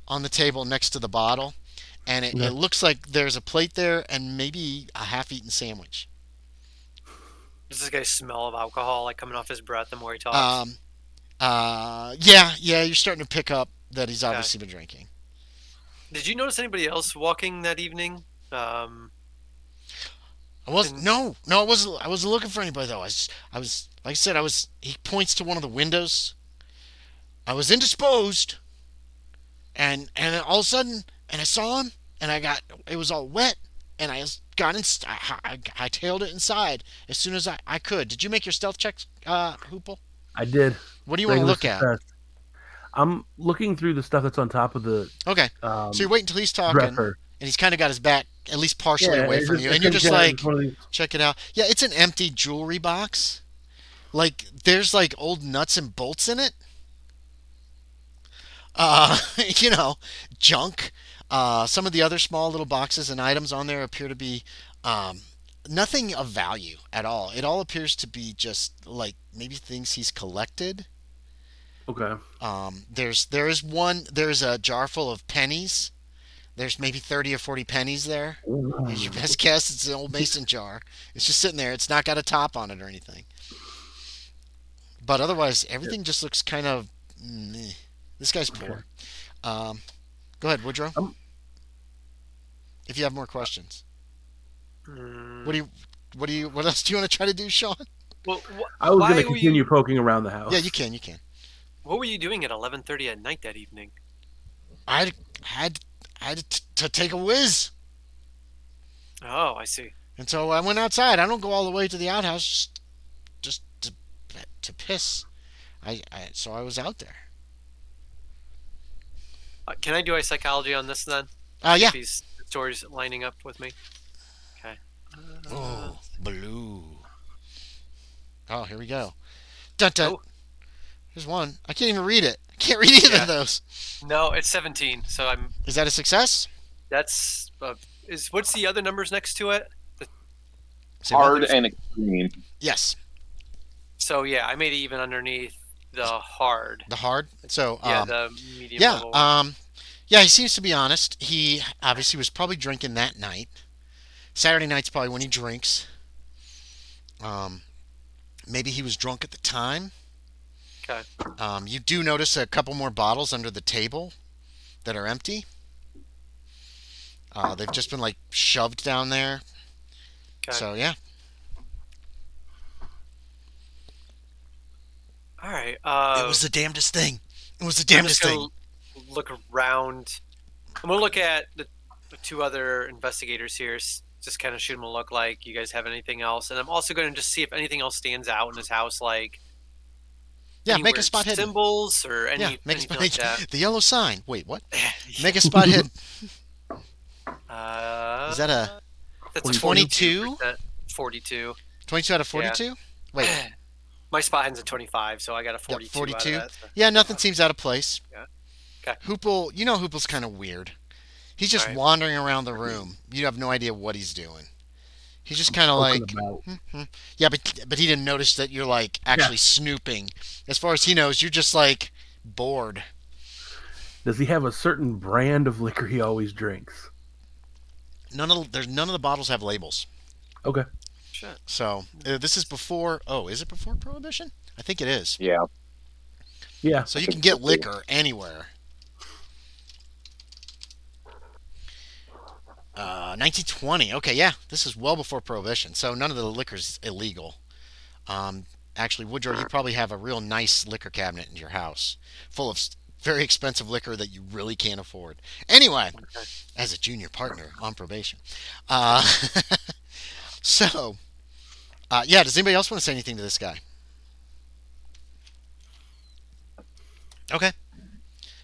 on the table next to the bottle, and it Okay. looks like there's a plate there and maybe a half-eaten sandwich. Does this guy smell of alcohol like coming off his breath the more he talks? Yeah. You're starting to pick up that he's Okay. obviously been drinking. Did you notice anybody else walking that evening? I was And- no, I wasn't. I wasn't looking for anybody though. I was like I said. I was. He points to one of the windows. I was indisposed, and then all of a sudden, and I saw him, and it was all wet, and I just got in. I tailed it inside as soon as I could. Did you make your stealth check, Hoople? I did. What do you want to Regular look at? success. I'm looking through the stuff that's on top of the Okay, so you wait until he's talking, dresser. and he's kind of got his back at least partially away it's from just- you, it's and you're just yeah, like, it's one of these- check it out. Yeah, it's an empty jewelry box. Like there's like old nuts and bolts in it. Uh, you know, junk. Some of the other small little boxes and items on there appear to be um, nothing of value at all. It all appears to be just like maybe things he's collected. Okay. There's a jar full of pennies. There's maybe 30 or 40 pennies there. Is your best guess? It's an old mason jar. It's just sitting there. It's not got a top on it or anything. But otherwise, everything just looks kind of meh. This guy's poor. Um, Go ahead, Woodrow. Um, If you have more questions, Hmm. what else do you want to try to do, Sean? Well, I was why going to were continue you? poking around the house. Yeah, you can. You can. What were you doing at 11:30 at night that evening? I had to take a whiz, Oh, I see. and so I went outside. I don't go all the way to the outhouse just to piss. So I was out there. Can I do a psychology on this then? Yeah. If these stories lining up with me. Okay. Oh, blue. Oh, here we go. Dun dun. Oh. Here's one. I can't even read it. I can't read either Yeah. of those. No, it's 17. So I'm. Is that a success? That's what's the other numbers next to it? Say what? Hard and extreme. Yes, So yeah, I made it even underneath the hard. the hard. So Yeah, the medium yeah, level. yeah. He seems to be honest. He obviously was probably drinking that night. Saturday night's probably when he drinks. Um, maybe he was drunk at the time. Okay. You do notice a couple more bottles under the table that are empty. They've just been like shoved down there. Okay. So yeah. All right. It was the damnedest thing. It was the I'm damnedest just gonna thing. look around. I'm gonna look at the two other investigators here. Just kind of shoot them a look like you guys have anything else, and I'm also gonna just see if anything else stands out in his house, like Yeah, any make a weird spot hidden. symbols or Yeah, make a anything spot. like that. The yellow sign. Wait, what? Make a spot hidden. Is that a that's 22? 42. 22 out of 42? Wait, My spot ends at 25, so I got a 42. yeah, 42. Out of that, so. Yeah, nothing seems out of place. Yeah. Okay. Hoople, you know Hoople's kind of weird. He's just Right. wandering around the room. You have no idea what he's doing. He's just kind of like, yeah, but he didn't notice that you're like actually snooping. As far as he knows, you're just like bored. Does he have a certain brand of liquor he always drinks? None of the bottles have labels. Okay. Shit. So this is before. Oh, is it before Prohibition? I think it is. Yeah. Yeah. So you can get liquor anywhere. 1920. Okay, yeah, this is well before Prohibition. So none of the liquor's illegal. Actually, Woodrow, you probably have a real nice liquor cabinet in your house, full of very expensive liquor that you really can't afford. Anyway, as a junior partner on probation. Uh, so, yeah, does anybody else want to say anything to this guy? Okay.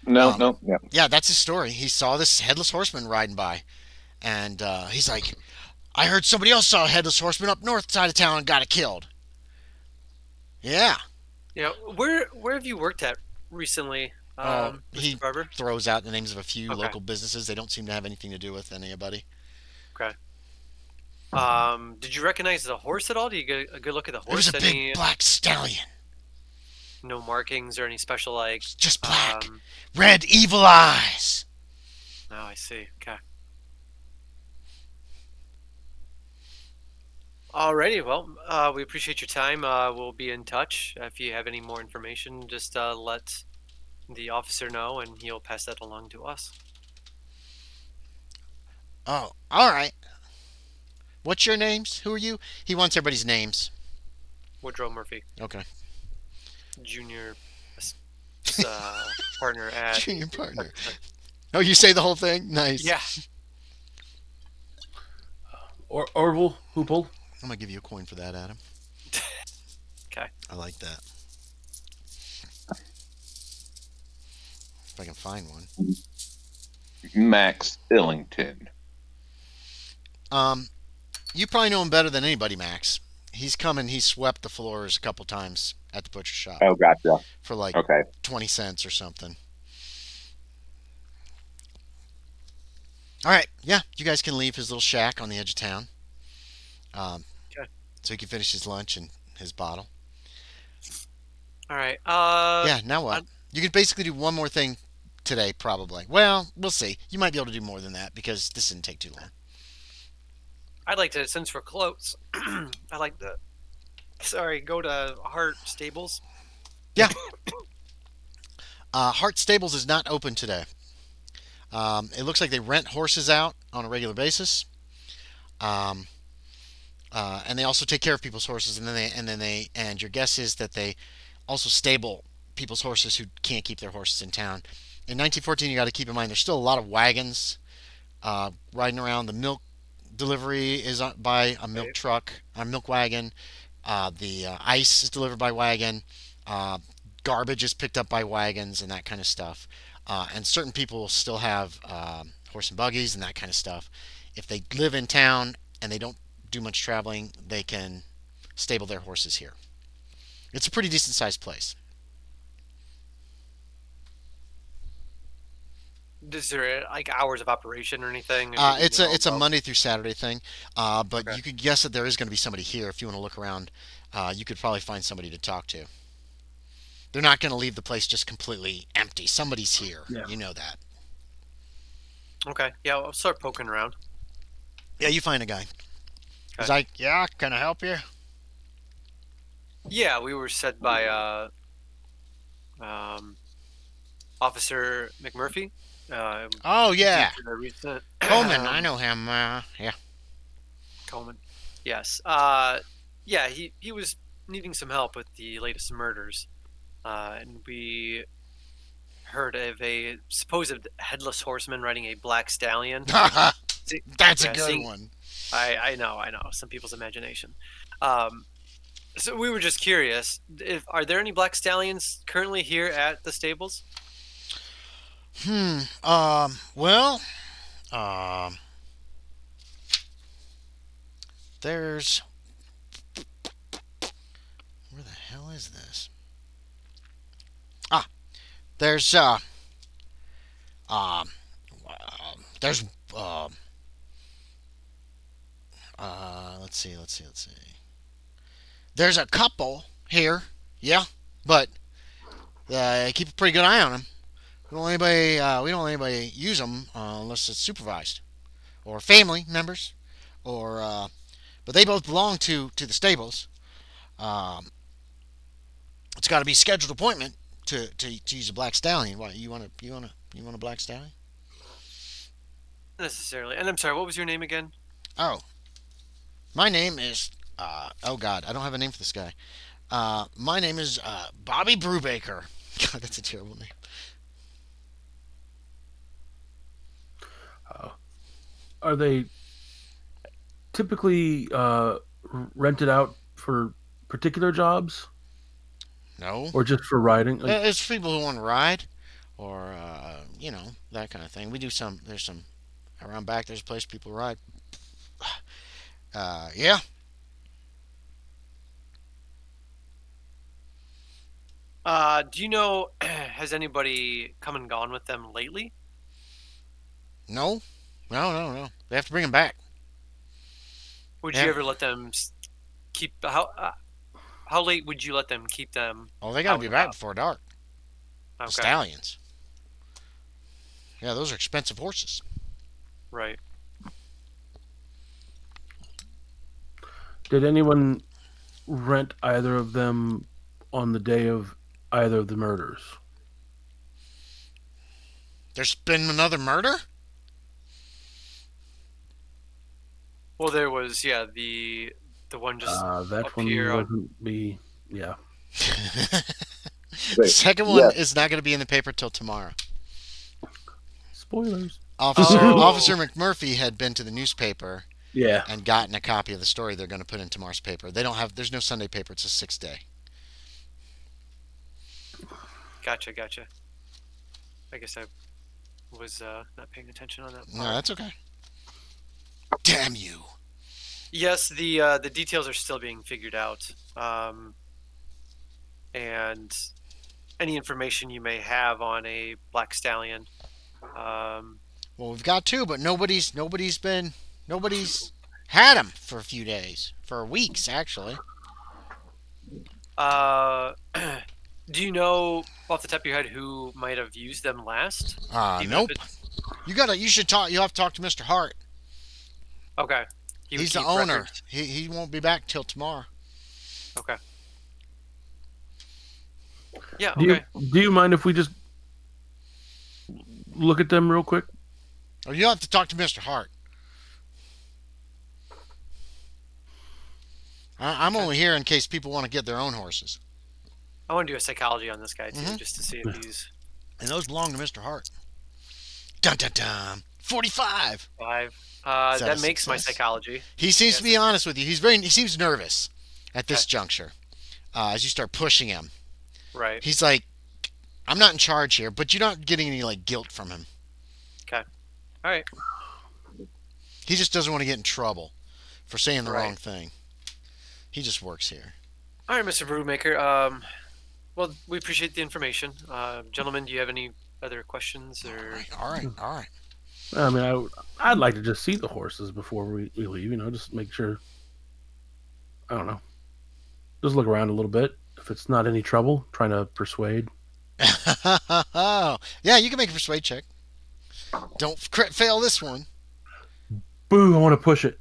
No. Yeah. Yeah, that's his story. He saw this headless horseman riding by, and he's like, I heard somebody else saw a headless horseman up north side of town and got it killed. Yeah. Yeah. Where have you worked at recently, He Mr. Barber? throws out the names of a few Okay. local businesses. They don't seem to have anything to do with anybody. Okay. Did you recognize the horse at all? Did you get a good look at the It was horse? a big black stallion. No markings or any special like? Just black. Red evil eyes. Oh, I see. Okay. Alrighty. Well, we appreciate your time. We'll be in touch. If you have any more information, just let the officer know, and he'll pass that along to us. Oh, all right. What's your names? Who are you? He wants everybody's names. Woodrow Murphy, Okay. junior partner at. Junior partner. Oh, you say the whole thing? Nice. Yeah. Orville Hoople. I'm going to give you a coin for that, Adam. Okay. I like that. If I can find one. Max Illington. You probably know him better than anybody, Max. He's swept the floors a couple times at the butcher shop. Oh, gotcha. For like Okay. 20 cents or something. All right, yeah, you guys can leave his little shack on the edge of town. Okay. So he can finish his lunch and his bottle. All right. Yeah, now what? You can basically do one more thing today, probably. Well, we'll see. You might be able to do more than that because this didn't take too long. I'd like to, since we're close, I like to, go to Hart Stables. Yeah. Hart Stables is not open today. It looks like they rent horses out on a regular basis, and they also take care of people's horses. And your guess is that they also stable people's horses who can't keep their horses in town. In 1914, you got to keep in mind there's still a lot of wagons riding around. The milk delivery is by a milk truck, a milk wagon. The ice is delivered by wagon. Garbage is picked up by wagons and that kind of stuff. And certain people will still have horse and buggies and that kind of stuff. If they live in town and they don't do much traveling, they can stable their horses here. It's a pretty decent sized place. Is there like hours of operation or anything? It's a Monday through Saturday thing, but Okay. you could guess that there is going to be somebody here if you want to look around. You could probably find somebody to talk to. They're not going to leave the place just completely empty. Somebody's here. Yeah. You know that. Okay. Yeah, I'll start poking around. Yeah, you find a guy. He's Okay. like, yeah, can I help you? Yeah, we were said by Officer McMurphy. Oh, yeah. due to the recent Coleman, I know him. Yeah. Coleman. Yes. Yeah, he was needing some help with the latest murders, and we heard of a supposed headless horseman riding a black stallion. That's Yeah, a good one. I know. Some people's imagination. So we were just curious. Are there any black stallions currently here at the stables? Well, um, there's. Where the hell is this? There's, um, there's, let's see. There's a couple here, yeah, but keep a pretty good eye on them. We don't let anybody use them unless it's supervised or family members, or but they both belong to the stables. Um, it's got to be scheduled appointment to use a black stallion. What you want a black stallion? Not necessarily. And I'm sorry, what was your name again? Oh, my name is oh God, I don't have a name for this guy. My name is Bobby Brubaker. God, that's a terrible name. Are they typically rented out for particular jobs No, or just for riding? it's people who want to ride, or that kind of thing. We do some. There's some around back. There's a place people ride. Yeah. Do you know, has anybody come and gone with them lately? No. No. They have to bring them back. Would Yeah. you ever let them keep how late would you let them keep them? Oh, they got to out be and back about? before dark. The Okay, stallions. Yeah, those are expensive horses. right. Did anyone rent either of them on the day of either of the murders? There's been another murder. Well, there was the one just That up one here on. wouldn't be. Yeah. The second one yeah. is not going to be in the paper till tomorrow. Spoilers. Officer McMurphy had been to the newspaper Yeah. and gotten a copy of the story they're going to put in tomorrow's paper. They don't have. There's no Sunday paper. It's a 6-day. Gotcha. I guess I was not paying attention on that part. No, that's okay. Damn you. Yes, the details are still being figured out, and any information you may have on a black stallion. Well, we've got two, but nobody's had them for a few days, for weeks actually. Do you know off the top of your head who might have used them last? Even if Nope. it's- You should talk. You have to talk to Mr. Hart. Okay. He would He's the keep owner. records. He won't be back till tomorrow. Okay. Yeah. Do Okay. you mind if we just look at them real quick? Or you have to talk to Mr. Hart. I'm only here in case people want to get their own horses, I want to do a psychology on this guy too, Mhm. just to see if he's and those belong to Mr. Hart. Dun dun dun. 45. 5. Is that That a makes my success? psychology. He seems to Yes. be honest with you. He seems nervous at this Okay. juncture. As you start pushing him, Right. he's like, "I'm not in charge here," but you're not getting any like guilt from him. All right. He just doesn't want to get in trouble for saying the Right. wrong thing. He just works here. All right, Mr. Brewmaker. Well, we appreciate the information. Gentlemen, do you have any other questions or? All right. I mean, I'd like to just see the horses before we leave. Just make sure. I don't know. Just look around a little bit. If it's not any trouble, trying to persuade. Yeah, you can make a persuade check. Don't crit fail this one. Boo! I want to push it.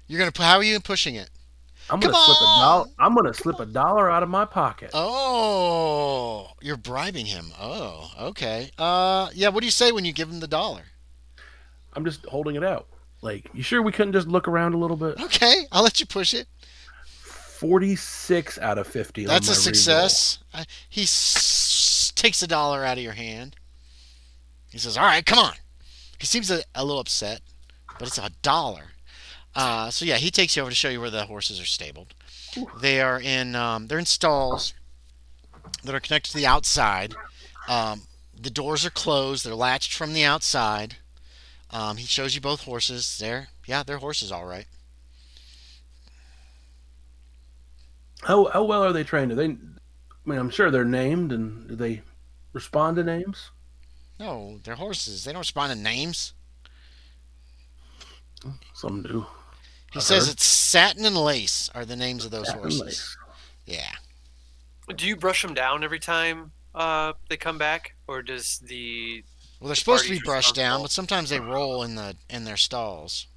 You're gonna. How are you pushing it? I'm Come gonna slip a dollar. on. I'm gonna slip a dollar out of my pocket. Oh, you're bribing him. Oh, okay. Yeah. What do you say when you give him the dollar? I'm just holding it out. Like, you sure we couldn't just look around a little bit? Okay, I'll let you push it. 46 out of 50. That's on a my success. He takes a dollar out of your hand. He says, "All right, come on." He seems a little upset, but it's a dollar. So yeah, he takes you over to show you where the horses are stabled. They are they're in stalls that are connected to the outside. The doors are closed. They're latched from the outside. He shows you both horses. They're horses, all right. How well are they trained? I'm sure they're named, and do they respond to names? No, they're horses. They don't respond to names. Some do. He says it's Satin and Lace are the names of those horses. Lace. Yeah. Do you brush them down every time they come back, or does the? Well, they're supposed to be party's brushed down, responsible? but sometimes they roll in their stalls.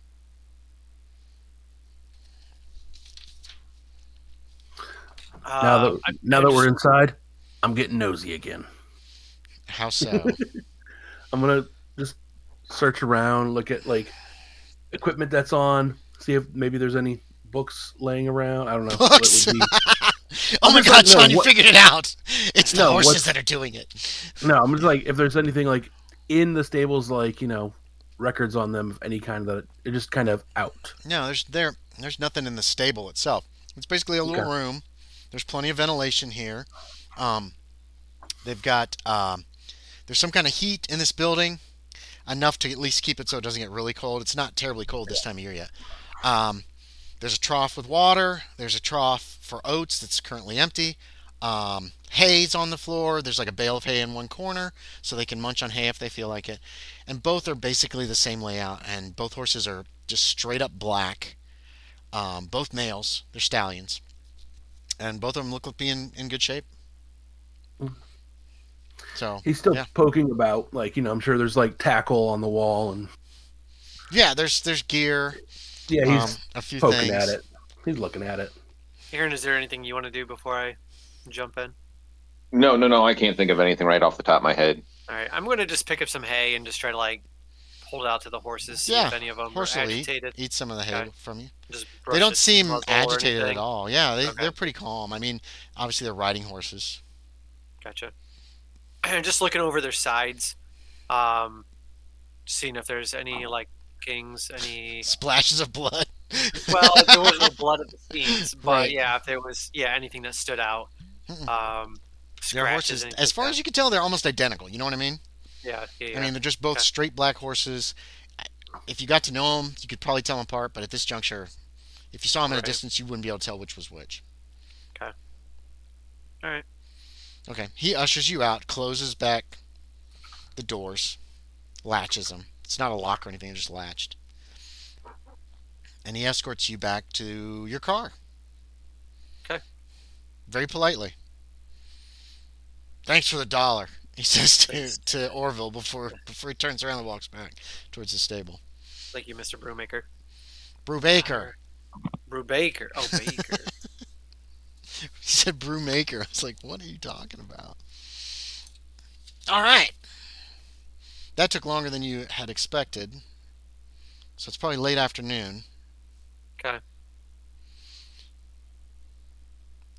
Now that we're inside, I'm getting nosy again. How so? I'm gonna just search around, look at like equipment that's on, see if maybe there's any books laying around. I don't know. Books? What would be... Oh my God, Sean, you figured it out. It's the horses what's... that are doing it. No, I'm just like, if there's anything like in the stables, like, records on them of any kind that are just kind of out. No, there's nothing in the stable itself. It's basically a little room. There's plenty of ventilation here. They've got there's some kind of heat in this building, enough to at least keep it so it doesn't get really cold. It's not terribly cold this time of year yet. There's a trough with water. There's a trough for oats that's currently empty. Hay's on the floor. There's like a bale of hay in one corner, so they can munch on hay if they feel like it. And both are basically the same layout, and both horses are just straight up black. Both males. They're stallions. And both of them look like being in good shape. So he's still poking about, like, I'm sure there's like tackle on the wall, and there's gear. Yeah, he's a few poking things. at it. He's looking at it. Aaron, is there anything you want to do before I jump in? No. I can't think of anything right off the top of my head. All right, I'm going to just pick up some hay and just try to hold it out to the horses, see if any of them are agitated. Eat some of the hay from you. They don't seem agitated at all. Yeah, they're pretty calm. I mean, obviously they're riding horses. Gotcha. And just looking over their sides, seeing if there's any kings, any splashes of blood. Well, there was no blood at the scenes, but if there was anything that stood out. Their horses, as far as you can tell, they're almost identical. You know what I mean? Yeah. I mean, they're just both straight black horses. If you got to know them, you could probably tell them apart. But at this juncture, if you saw them at a distance, you wouldn't be able to tell which was which. Okay. All right. Okay. He ushers you out, closes back the doors, latches them. It's not a lock or anything; they're just latched. And he escorts you back to your car. Okay. Very politely. Thanks for the dollar, he says to Orville before he turns around and walks back towards the stable. Thank you, Mr. Brewmaker. Brewbaker. Brewbaker. Oh, Baker. He said Brewmaker. I was like, what are you talking about? All right. That took longer than you had expected. So it's probably late afternoon. Okay.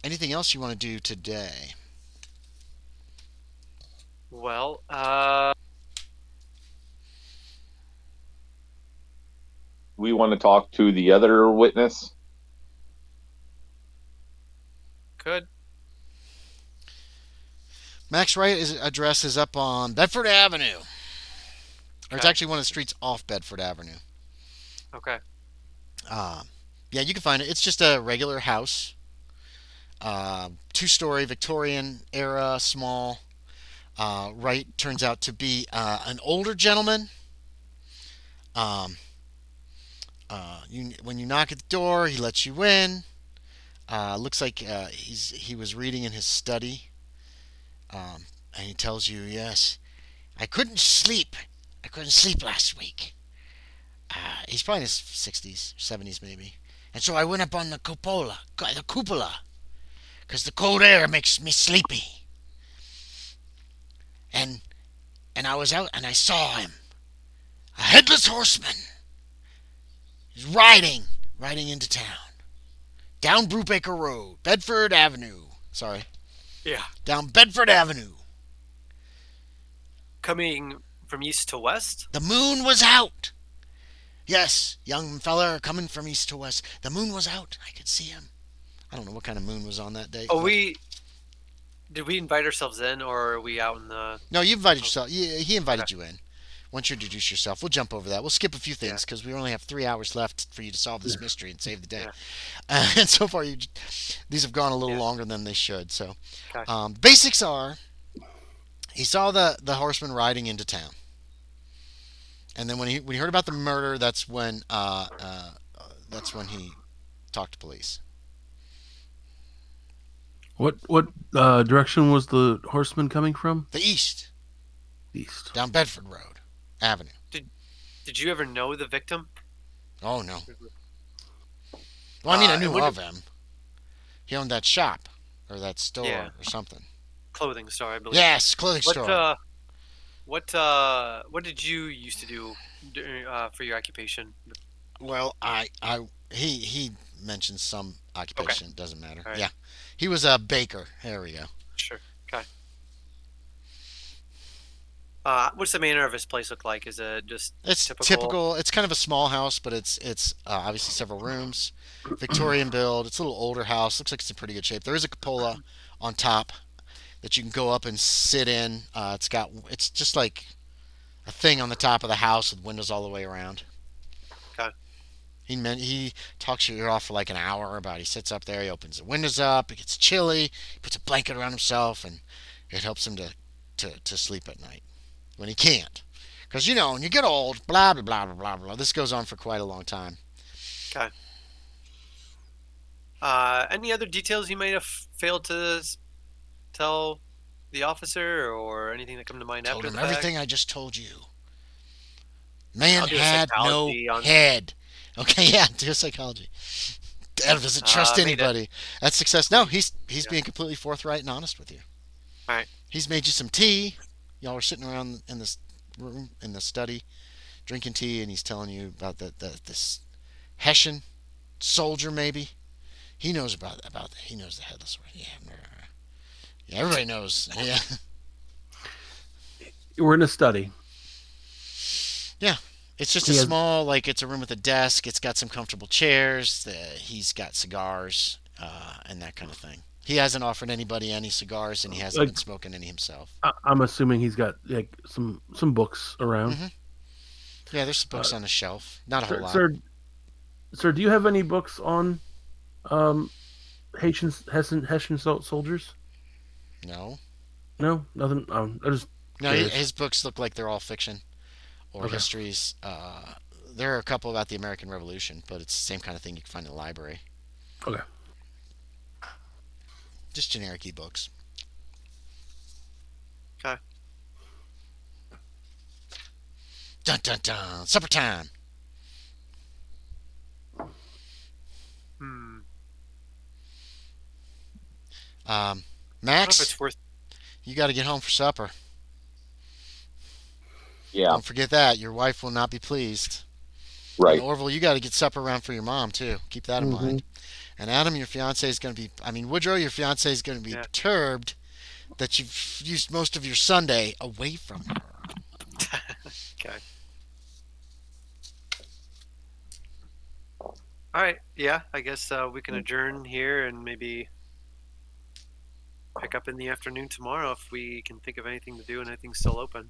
Anything else you want to do today? Well, We want to talk to the other witness. Good. Max Wright's address is up on Bedford Avenue. Or it's actually one of the streets off Bedford Avenue. Okay. Yeah, you can find it. It's just a regular house. 2-story Victorian era, small. Wright turns out to be an older gentleman. Um, when you knock at the door, he lets you in. Looks like he was reading in his study, and he tells you, "Yes, I couldn't sleep. I couldn't sleep last week." He's probably in his 60s, 70s maybe. And so I went up on the cupola, because the cold air makes me sleepy. And I was out and I saw him, a headless horseman. He's riding into town, down Brubaker Road, Bedford Avenue. Sorry, Yeah. down Bedford Avenue. Coming from east to west? The moon was out. Yes, young feller coming from east to west. The moon was out. I could see him. I don't know what kind of moon was on that day. Oh, did we invite ourselves in, or are we out in the? No, you invited yourself. He invited you in. Once you introduce yourself, we'll jump over that. We'll skip a few things because we only have 3 hours left for you to solve this mystery and save the day. Yeah. And so far, these have gone a little longer than they should. So, Okay. basics are: he saw the horseman riding into town, and then when he heard about the murder, that's when he talked to police. What direction was the horseman coming from? The east, East. down Bedford Avenue. Did you ever know the victim? Oh no. Well, I mean, I knew what of him. He owned that shop or that store Yeah. or something. Clothing store, I believe. Yes, clothing store. What did you used to do for your occupation? Well, he mentioned some occupation. Doesn't matter. All right. Yeah, he was a baker. There we go. Sure. Okay. What's the manner of his place look like? Is it just It's typical. It's kind of a small house, but it's obviously several rooms, Victorian build. It's a little older house. Looks like it's in pretty good shape. There is a cupola on top that you can go up and sit in. It's just like a thing on the top of the house with windows all the way around. Okay. He talks your ear off for like an hour about. He sits up there. He opens the windows up. It gets chilly. He puts a blanket around himself, and it helps him to sleep at night when he can't. Because, when you get old, blah, blah, blah, blah, blah, blah. This goes on for quite a long time. Okay. Any other details you might have failed to tell the officer, or anything that come to mind Told after him the fact? everything I just told you. Man I'll do a had no psychology on- head. Okay, yeah, do a psychology. Dad doesn't trust made it. anybody. That's success. No, he's being completely forthright and honest with you. All right. He's made you some tea. Y'all are sitting around in this room in the study, drinking tea, and he's telling you about this Hessian soldier. Maybe he knows about that. He knows the headless horseman. Yeah, everybody knows. Yeah, We're in a study. yeah. It's just it's a room with a desk. It's got some comfortable chairs. He's got cigars and that kind of thing. He hasn't offered anybody any cigars, and he hasn't been smoking any himself. I'm assuming he's got some books around. Mm-hmm. Yeah, there's some books on the shelf. Not a whole lot. Sir, do you have any books on Hessian soldiers? No. No, nothing. I just No, curious. his books look like they're all fiction or histories. There are a couple about the American Revolution, but it's the same kind of thing you can find in the library. Okay. Just generic e-books. Okay. Dun dun dun! Supper time. I don't know if Max, it's worth. you got to get home for supper. Yeah, Don't forget that. Your wife will not be pleased. right. And Orville, you got to get supper around for your mom too. Keep that in mind. And Adam, your fiance is going to be. Woodrow, your fiance is going to be perturbed that you've used most of your Sunday away from her. Okay. All right. Yeah, I guess we can adjourn here and maybe pick up in the afternoon tomorrow if we can think of anything to do and anything's still open.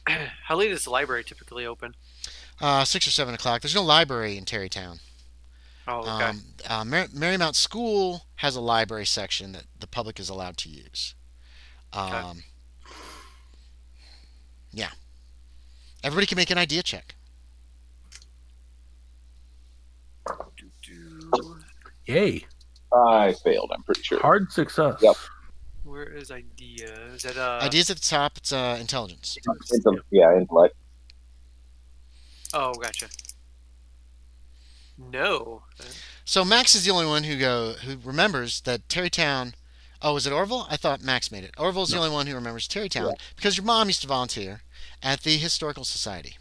How late is the library typically open? 6 or 7 o'clock. There's no library in Tarrytown. Oh, okay. Marymount School has a library section that the public is allowed to use. Okay. Yeah. Everybody can make an idea check. Yay. I failed, I'm pretty sure. Hard success. Yep. Where is idea? Is that Ideas at the top. It's intelligence. Yeah, intellect. Oh, gotcha. No. So Max is the only one who remembers that Tarrytown. Oh, is it Orville? I thought Max made it. Orville's the only one who remembers Tarrytown because your mom used to volunteer at the Historical Society,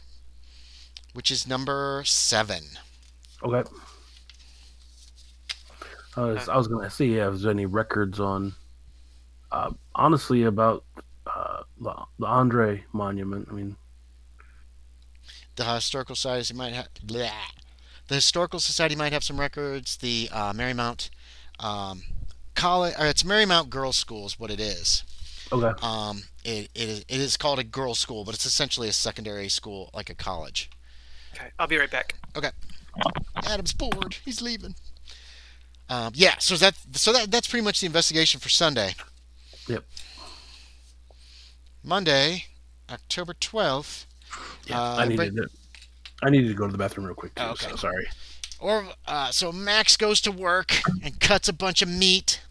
which is number 7. Okay. I was going to see if there's any records on, honestly, about the Andre Monument. I mean, The Historical Society might have. Blah. The Historical Society might have some records. The Marymount College, or it's Marymount Girls' School, is what it is. okay. It is called a girls' school, but it's essentially a secondary school, like a college. Okay, I'll be right back. Okay. Adam's bored. He's leaving. Yeah. So that's pretty much the investigation for Sunday. Yep. Monday, October 12th. Yeah, I needed to go to the bathroom real quick too. Okay. So sorry. So Max goes to work and cuts a bunch of meat.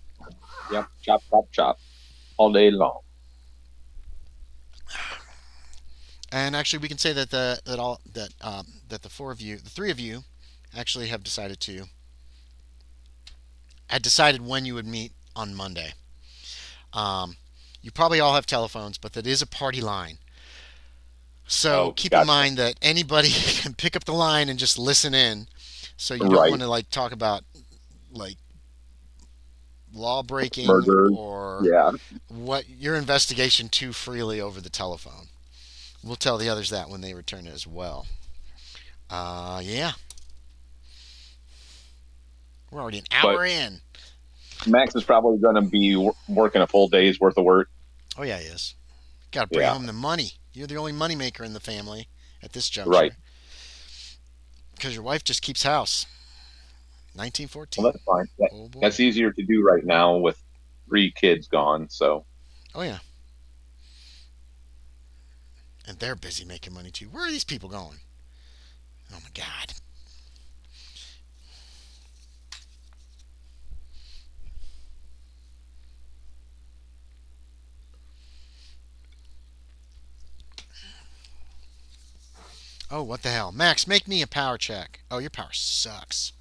Yep. Chop, chop, chop. All day long. And actually, we can say that the three of you, actually had decided when you would meet on Monday. You probably all have telephones, but that is a party line. So keep in mind that anybody can pick up the line and just listen in. So you don't want to talk about law breaking or what your investigation too freely over the telephone. We'll tell the others that when they return as well. Yeah. We're already an hour in. Max is probably going to be working a full day's worth of work. Oh, yeah, he is. Got to bring home the money. You're the only money maker in the family at this juncture. Right. Because your wife just keeps house. 1914. Well, that's fine. That's easier to do right now with 3 kids gone, so. Oh, yeah. And they're busy making money, too. Where are these people going? Oh, my God. Oh, what the hell. Max, make me a power check. Oh, your power sucks.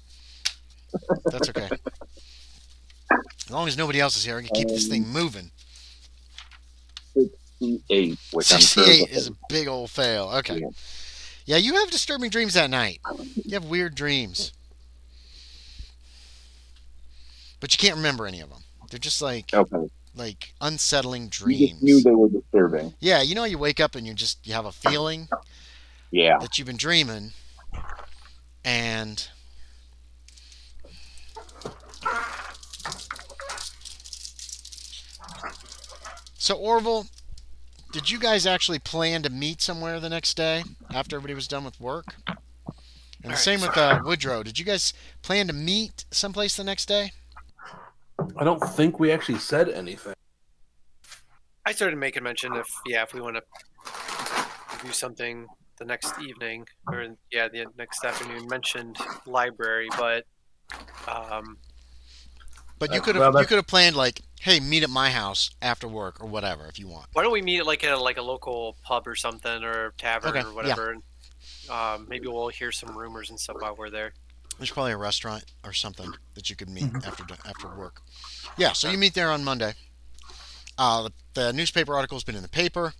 That's okay. As long as nobody else is here, I can keep this thing moving. 68, which 68 is a big old fail. Okay. Yeah, you have disturbing dreams that night. You have weird dreams. But you can't remember any of them. They're just like unsettling dreams. You just knew they were disturbing. Yeah, you wake up and you have a feeling that you've been dreaming, and so Orville, did you guys actually plan to meet somewhere the next day after everybody was done with work? And the same with Woodrow. Did you guys plan to meet someplace the next day? I don't think we actually said anything. I started making mention if we want to do something the next evening or the next afternoon. Mentioned library, but you could have planned hey, meet at my house after work or whatever if you want. Why don't we meet at a local pub or something or tavern or whatever, and maybe we'll hear some rumors and stuff while we're there. There's probably a restaurant or something that you could meet after work. Yeah, so you meet there on Monday. The newspaper article's been in the paper.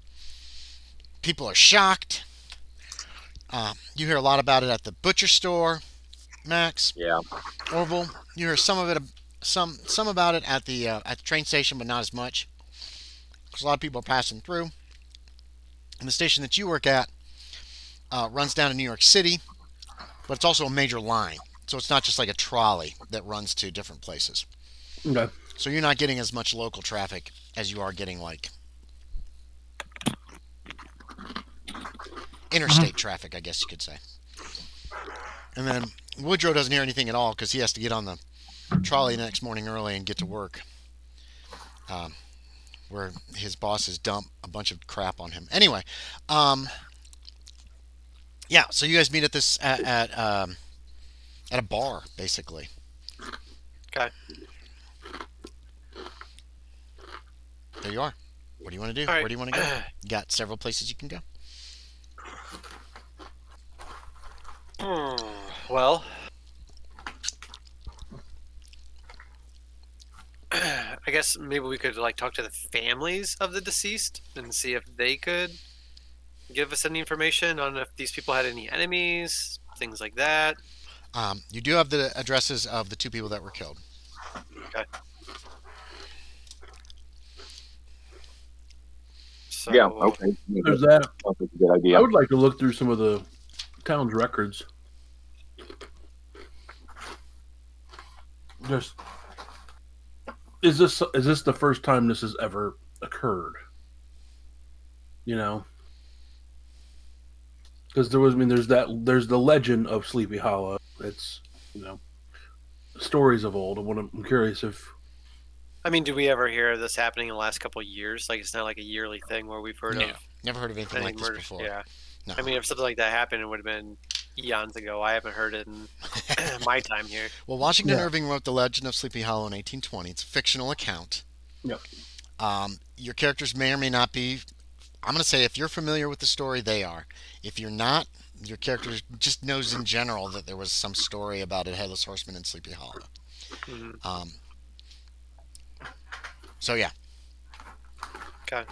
People are shocked. You hear a lot about it at the butcher store, Max. Yeah. Orville, you hear some of it, some about it at the train station, but not as much. Because a lot of people are passing through. And the station that you work at runs down to New York City, but it's also a major line. So it's not just like a trolley that runs to different places. Okay. So you're not getting as much local traffic as you are getting interstate traffic, I guess you could say. And then Woodrow doesn't hear anything at all because he has to get on the trolley next morning early and get to work. where his bosses dump a bunch of crap on him. Anyway, um, yeah. So you guys meet at a bar, basically. Okay. There you are. What do you want to do? All right. Where do you want to go? You got several places you can go. Well, I guess maybe we could like talk to the families of the deceased and see if they could give us any information on if these people had any enemies, things like that. You do have the addresses of the two people that were killed. Okay. So, Yeah, okay. There's that. Sounds like a good idea. I would like to look through some of the town's records. Just is this the first time this has ever occurred? You know, because there's the legend of Sleepy Hollow. It's stories of old. I'm curious if I mean, do we ever hear this happening in the last couple of years? Like, it's not like a yearly thing where we've heard No, of never heard of anything any like this murders. before. Yeah. No. I mean, if something like that happened, it would have been eons ago. I haven't heard it in my time here. Well, Washington Yeah. Irving wrote The Legend of Sleepy Hollow in 1820. It's a fictional account. Yep. Your characters may or may not be. I'm going to say if you're familiar with the story, they are. If you're not, your character just knows in general that there was some story about a Headless Horseman in Sleepy Hollow. Mhm. So, yeah. Okay.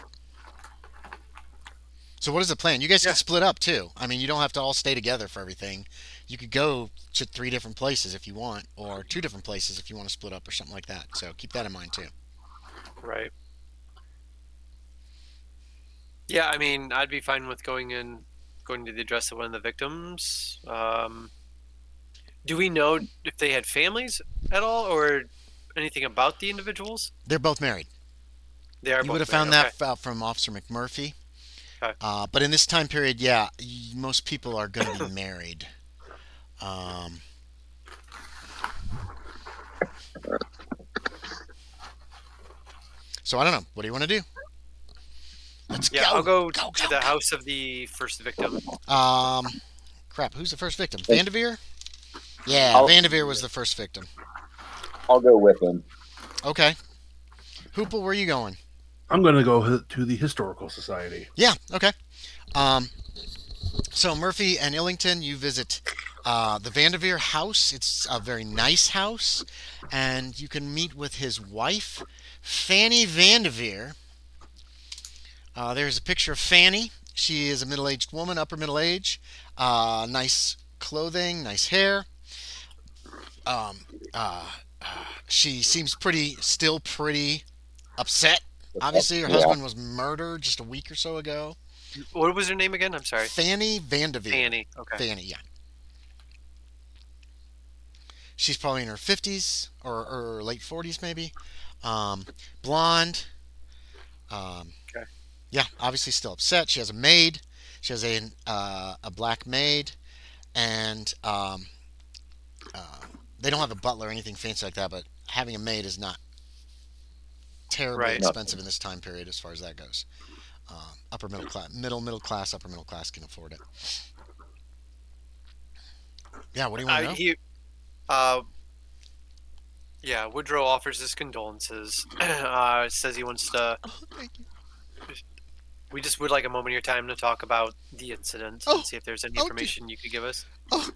So what is the plan? You guys Yeah. can split up too. I mean, you don't have to all stay together for everything. You could go to 3 different places if you want, or 2 different places if you want to split up or something like that. So keep that in mind too. Right. Yeah, I mean, I'd be fine with going to the address of one of the victims. Do we know if they had families at all, or anything about the individuals? They're both married. They are You both would have married, found okay. that out from Officer McMurphy. Okay. But in this time period, yeah, most people are going to be married. So I don't know. What do you want to do? Let's Yeah, go. I'll go Go, to go, the go. house of the first victim. Crap. Who's the first victim? Vanderveer? Yeah, I'll- Vanderveer was the first victim. I'll go with him. Okay. Hoople, where are you going? I'm going to go to the Historical Society. Yeah. Okay. So Murphy and Illington, you visit the Vanderveer house. It's a very nice house, and you can meet with his wife, Fanny Vanderveer. There's a picture of Fanny. She is a middle-aged woman, upper middle age. Nice clothing, nice hair. She seems still pretty upset. Obviously, her Yeah. husband was murdered just a week or so ago. What was her name again? I'm sorry. Fanny Vanderveer. Fanny. Okay. Fanny, yeah. She's probably in her 50s or late 40s, maybe. Blonde. Okay. Yeah, obviously still upset. She has a maid. She has a black maid, and they don't have a butler or anything fancy like that. But having a maid is not terribly Right. expensive in this time period, as far as that goes. Upper middle class, middle class, upper middle class can afford it. Yeah, what do you want to know? Yeah, Woodrow offers his condolences. Says he wants to. Oh, thank you. We just would like a moment of your time to talk about the incident Oh. and see if there's any Oh, information you could give us. Oh.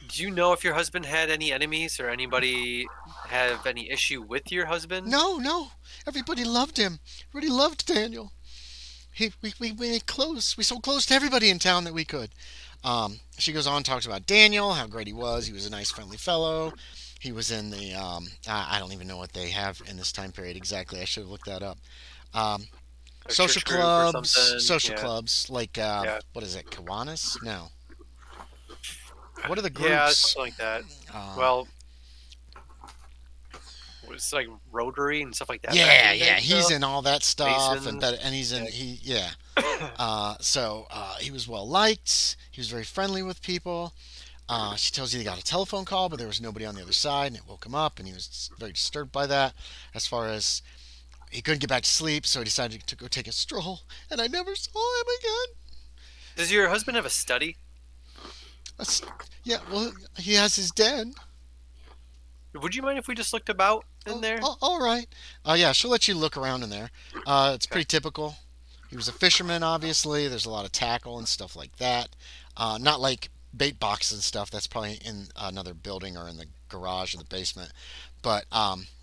Do you know if your husband had any enemies or anybody have any issue with your husband? No. Everybody loved him. Everybody loved Daniel. We made clothes. We sold clothes to everybody in town that we could. She goes on, talks about Daniel, how great he was. He was a nice, friendly fellow. He was in the I don't even know what they have in this time period exactly. I should have looked that up. A Social church group or clubs, something? Yeah. clubs like what is it? Kiwanis? No. What are the groups? Yeah, something like that. Well, It's like Rotary and stuff like that. yeah. He's in all that stuff, Masons. and he's in So he was well liked. He was very friendly with people. She tells you they got a telephone call, but there was nobody on the other side, and it woke him up, and he was very disturbed by that. As far as he couldn't get back to sleep, so he decided to go take a stroll, and I never saw him again. Does your husband have a study? Yeah, well, he has his den. Would you mind if we just looked about in there? All right. Yeah, she'll let you look around in there. It's pretty typical. He was a fisherman, obviously. There's a lot of tackle and stuff like that. Not like bait boxes and stuff. That's probably in another building or in the garage or the basement. But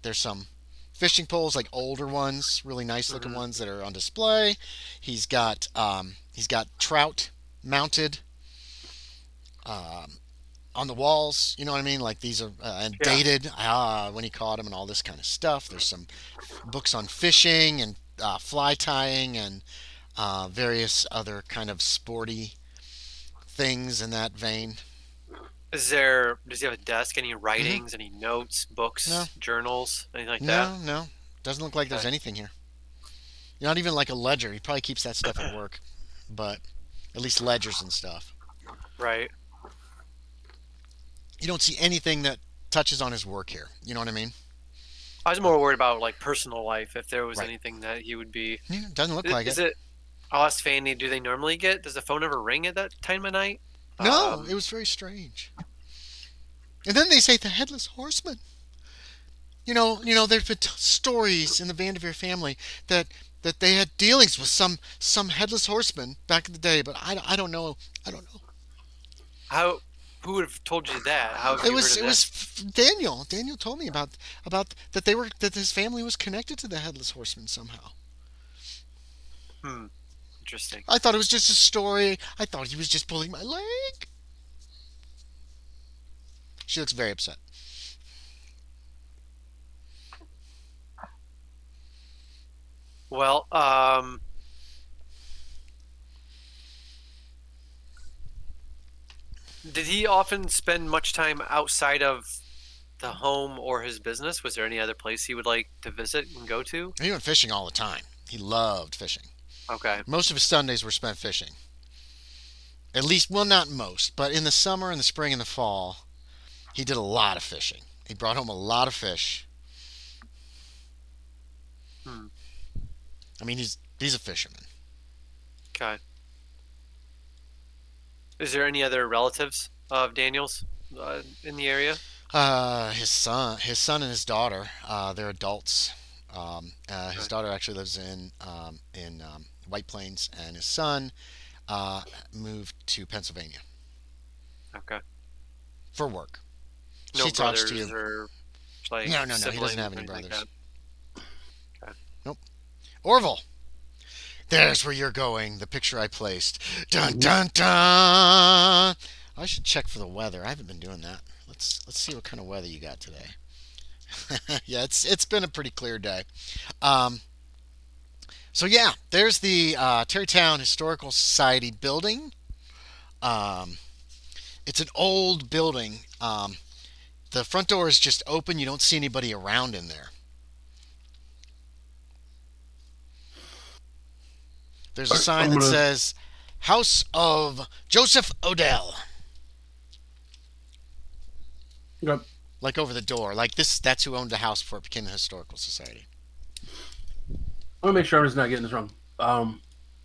there's some fishing poles, like older ones, really nice looking ones that are on display. He's got trout mounted on the walls. You know what I mean? Like these are and dated when he caught them and all this kind of stuff. There's some books on fishing and fly tying and various other kind of sporty things in that vein. Does he have a desk? Any writings? Any notes? Books? Journals? Anything like that? No. Doesn't look like there's anything here. Not even like a ledger. He probably keeps that stuff at work, but at least ledgers and stuff. Right. You don't see anything that touches on his work here. You know what I mean? I was more worried about like personal life. If there was anything that he would be. Yeah, doesn't look like it. I'll ask Fanny. Do they normally get? Does the phone ever ring at that time of night? No, it was very strange. And then they say the Headless Horseman. You know, there's been stories in the Vanderveer family that they had dealings with some Headless Horseman back in the day, but I don't know. Who would have told you that? How have It you was heard of it was Daniel. Daniel told me about that his family was connected to the Headless Horseman somehow. Interesting. I thought it was just a story. I thought he was just pulling my leg. She looks very upset. Well, did he often spend much time outside of the home or his business? Was there any other place he would like to visit and go to? He went fishing all the time. He loved fishing. Okay. Most of his Sundays were spent fishing. At least, well, not most, but in the summer and the spring and the fall, he did a lot of fishing. He brought home a lot of fish. I mean, he's a fisherman. Okay. Is there any other relatives of Daniel's in the area? His son and his daughter, they're adults. His daughter actually lives in White Plains, and his son moved to Pennsylvania. Okay. For work. No she talks to brothers you. or like No. He siblings doesn't have or any anything like brothers. that? Okay. Nope. Orville. There's where you're going. The picture I placed. Dun dun dun. I should check for the weather. I haven't been doing that. Let's see what kind of weather you got today. Yeah, it's been a pretty clear day. So yeah, there's the Tarrytown Historical Society building. It's an old building. The front door is just open. You don't see anybody around in there. There's a sign that says House of Joseph Odell. Yep. Like over the door. Like that's who owned the house before it became the Historical Society. I want to make sure I'm just not getting this wrong.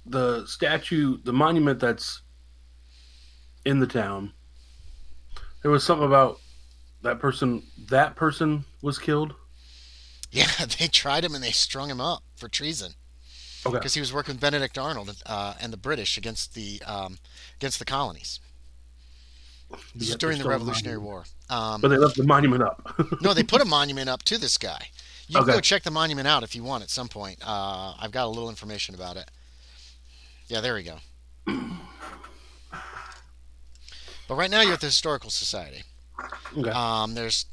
The statue, the monument that's in the town, there was something about that person was killed? Yeah, they tried him and they strung him up for treason. Okay. Because he was working with Benedict Arnold and the British against the colonies. This is during the Revolutionary War. But they left the monument up. No, they put a monument up to this guy. You can go check the monument out if you want at some point. I've got a little information about it. Yeah, there we go. But right now you're at the Historical Society. Okay. There's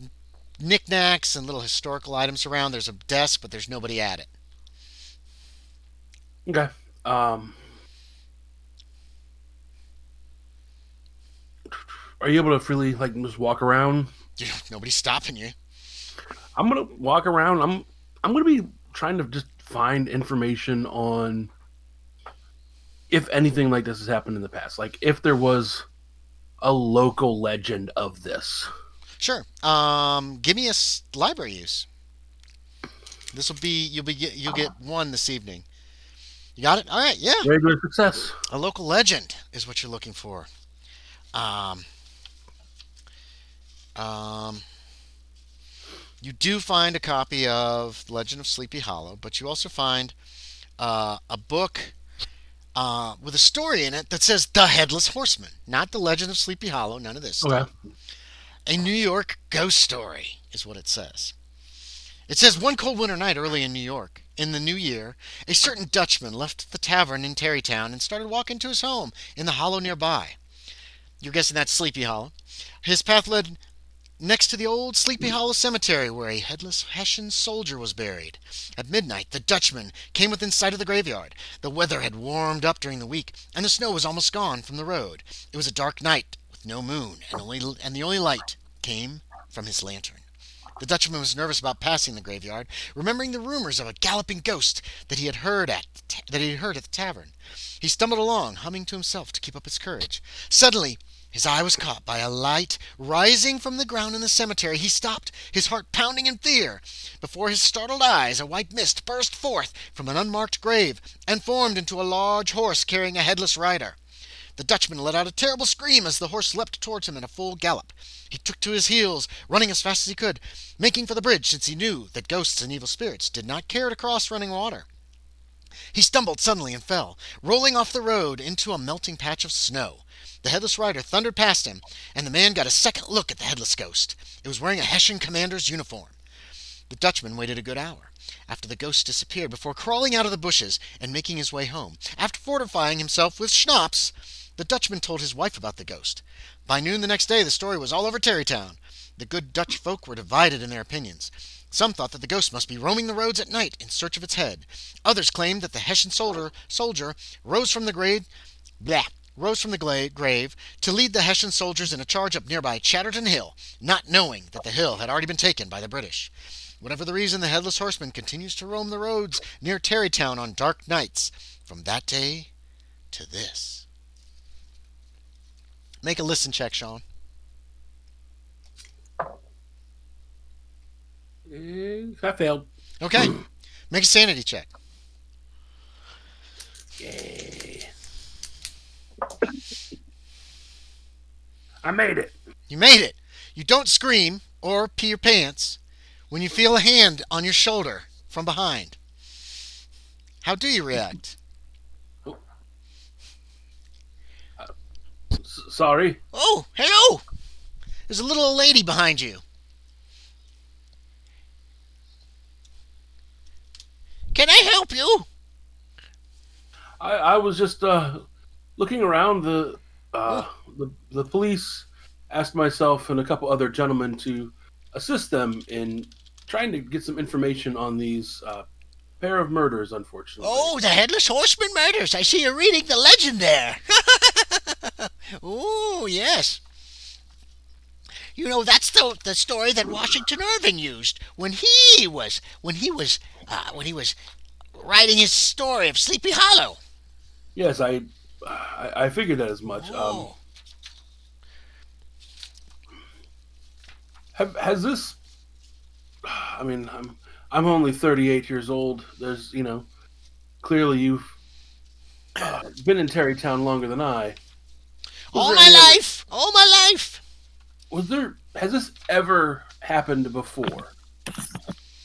knickknacks and little historical items around. There's a desk, but there's nobody at it. Okay. Are you able to freely just walk around? Nobody's stopping you. I'm gonna walk around. I'm gonna be trying to just find information on if anything like this has happened in the past. Like if there was a local legend of this? Sure. Give me a library use. This will be you'll get one this evening. You got it. All right. Yeah. Regular success. A local legend is what you're looking for. Um, um, you do find a copy of Legend of Sleepy Hollow, but you also find a book with a story in it that says The Headless Horseman, not The Legend of Sleepy Hollow, none of this stuff. A New York ghost story is what it says. It says one cold winter night early in New York, in the new year, a certain Dutchman left the tavern in Tarrytown and started walking to his home in the hollow nearby. You're guessing that's Sleepy Hollow. His path led next to the old Sleepy Hollow cemetery where a headless Hessian soldier was buried. At midnight, the Dutchman came within sight of the graveyard. The weather had warmed up during the week, and the snow was almost gone from the road. It was a dark night with no moon, and the only light came from his lantern. The Dutchman was nervous about passing the graveyard, remembering the rumors of a galloping ghost that he had heard at the tavern. He stumbled along, humming to himself to keep up his courage. Suddenly, his eye was caught by a light rising from the ground in the cemetery. He stopped, his heart pounding in fear. Before his startled eyes, a white mist burst forth from an unmarked grave and formed into a large horse carrying a headless rider. The Dutchman let out a terrible scream as the horse leapt towards him in a full gallop. He took to his heels, running as fast as he could, making for the bridge since he knew that ghosts and evil spirits did not care to cross running water. He stumbled suddenly and fell, rolling off the road into a melting patch of snow. The headless rider thundered past him, and the man got a second look at the headless ghost. It was wearing a Hessian commander's uniform. The Dutchman waited a good hour after the ghost disappeared before crawling out of the bushes and making his way home. After fortifying himself with schnapps, the Dutchman told his wife about the ghost. By noon the next day, the story was all over Tarrytown. The good Dutch folk were divided in their opinions. Some thought that the ghost must be roaming the roads at night in search of its head. Others claimed that the Hessian soldier rose from the grave to lead the Hessian soldiers in a charge up nearby Chatterton Hill, not knowing that the hill had already been taken by the British. Whatever the reason, the Headless Horseman continues to roam the roads near Tarrytown on dark nights, from that day to this. Make a listen check, Sean. I failed. Okay. Make a sanity check. Yay. I made it. You made it. You don't scream or pee your pants when you feel a hand on your shoulder from behind. How do you react? Sorry. Oh, hello! There's a little lady behind you. Can I help you? I was just looking around. The police asked myself and a couple other gentlemen to assist them in trying to get some information on these pair of murders, unfortunately. Oh, the Headless Horseman murders. I see you're reading the legend there. Oh, yes. You know, that's the story that Washington Irving used when he was writing his story of Sleepy Hollow. Yes, I figured that as much. Oh. Has this? I mean, I'm only 38 years old. There's, clearly you've been in Tarrytown longer than I. All my life. Has this ever happened before?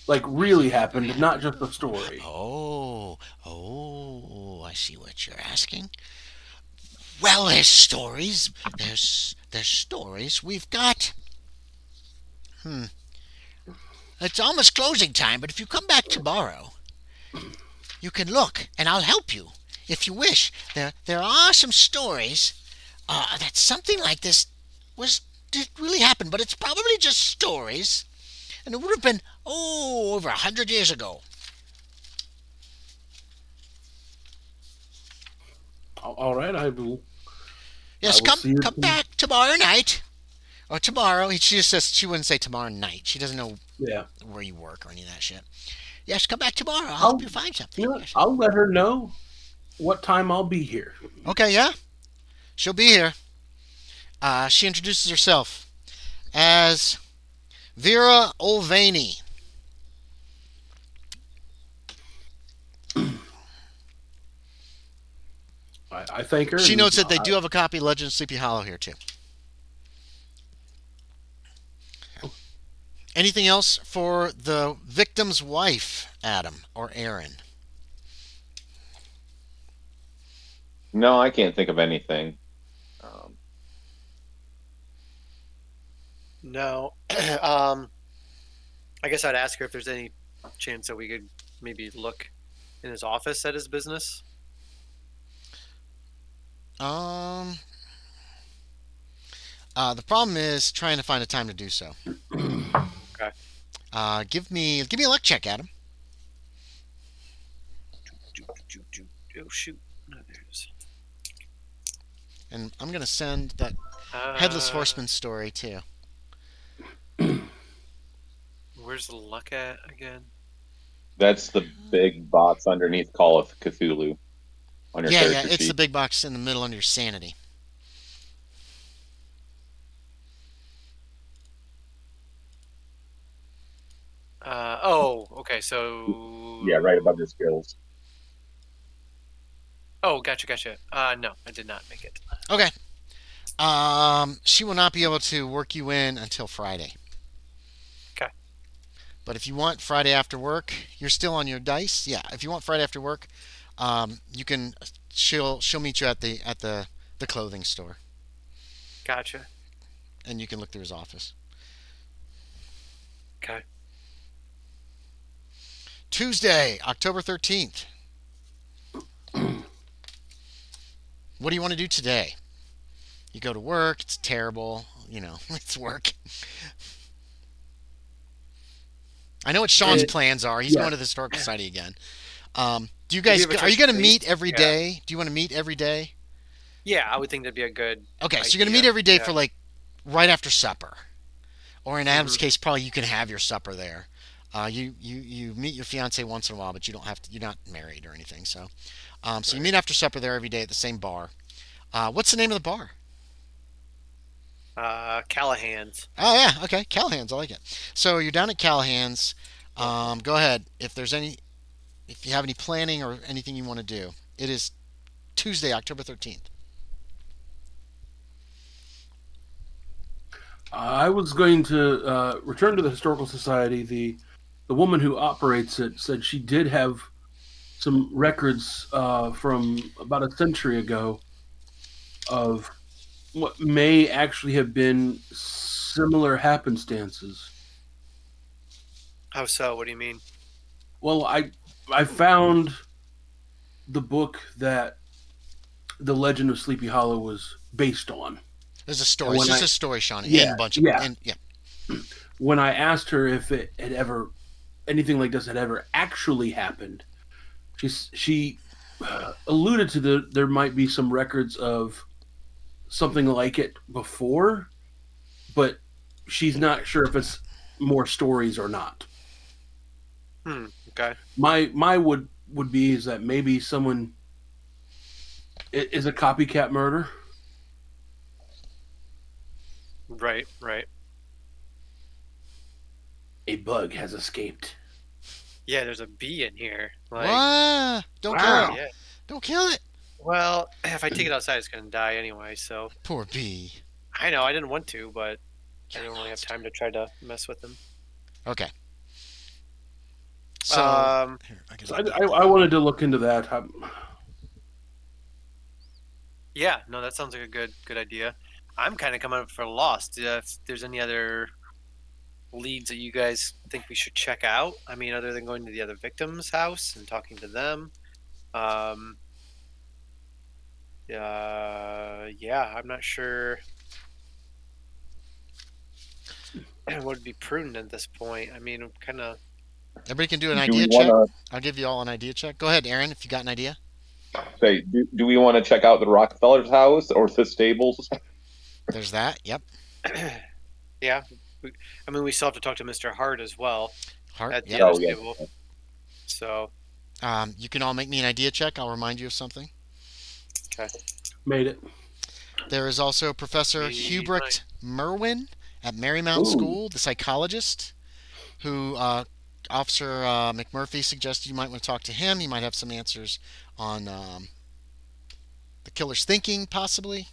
Like, really happened, not just a story. Oh, I see what you're asking. Well, there's stories. There's stories. We've got... It's almost closing time, but if you come back tomorrow, you can look, and I'll help you, if you wish. There are some stories that something like this did really happen, but it's probably just stories, and it would have been, over 100 years ago. All right, I will. Yes, come back tomorrow night. Or tomorrow. She just says she wouldn't say tomorrow night. She doesn't know where you work or any of that shit. Yes, come back tomorrow. I'll help you find something. You know, I'll let her know what time I'll be here. Okay, yeah. She'll be here. She introduces herself as Vera Olvany. I thank her. She and, notes that they do have a copy of Legend of Sleepy Hollow here, too. Anything else for the victim's wife, Adam or Aaron? No, I can't think of anything. No. I guess I'd ask her if there's any chance that we could maybe look in his office at his business. The problem is trying to find a time to do so. Okay. Give me a luck check, Adam. Oh shoot! No, there it is. And I'm gonna send that Headless Horseman story too. Where's the luck at again? That's the big box underneath Call of Cthulhu on your character It's sheet. the big box in the middle under your sanity. Okay. So. Yeah, right above your skills. Oh, gotcha. No, I did not make it. Okay. She will not be able to work you in until Friday. Okay. But if you want Friday after work, you're still on your dice. Yeah. If you want Friday after work, you can. She'll meet you at the clothing store, Gotcha. and you can look through his office. Okay. Tuesday, October 13th. What do you want to do today? You go to work, it's terrible, it's work. I know what Sean's plans are. He's going to the Historical Society again. Do you guys, are you going to meet every day? Do you want to meet every day? Yeah, I would think that'd be a good Okay, so idea. you're going to meet every day for like right after supper. Or in Adam's case, probably you can have your supper there. You meet your fiance once in a while, but you don't have to. You're not married or anything, so you meet after supper there every day at the same bar. What's the name of the bar? Callahan's. Oh yeah, okay, Callahan's. I like it. So you're down at Callahan's. Go ahead. If you have any planning or anything you want to do, it is Tuesday, October 13th. I was going to return to the Historical Society. The woman who operates it said she did have some records from about a century ago of what may actually have been similar happenstances. How so? What do you mean? Well, I found the book that the Legend of Sleepy Hollow was based on. There's a story. It's just a story, Sean. Yeah, In a bunch of yeah. When I asked her if it had ever anything like this had ever actually happened, she alluded to there might be some records of something like it before, but she's not sure if it's more stories or not. Okay. My would be is that maybe someone is a copycat murder. Right. A bug has escaped. Yeah, there's a bee in here. Like, what? Don't kill it. Yeah. Don't kill it. Well, if I take it outside, it's gonna die anyway. So poor bee. I know I didn't want to, but I didn't really have time to try to mess with him. Okay. So I wanted to look into that. Yeah, no, that sounds like a good idea. I'm kind of coming up for lost. If there's any other leads that you guys think we should check out, I mean, other than going to the other victim's house and talking to them. Yeah, I'm not sure what would be prudent at this point. I mean, kind of. Everybody can do an idea check. I'll give you all an idea check. Go ahead, Aaron, if you got an idea. Say, do we want to check out the Rockefeller's house or the stables? There's that. Yep. Yeah. I mean, we still have to talk to Mr. Hart as well. Hart. At the Yep. other stable. So. You can all make me an idea check. I'll remind you of something. Okay. Made it. There is also Professor Hubert Merwin at Marymount School, the psychologist, who Officer McMurphy suggested you might want to talk to him. He might have some answers on the killer's thinking, possibly.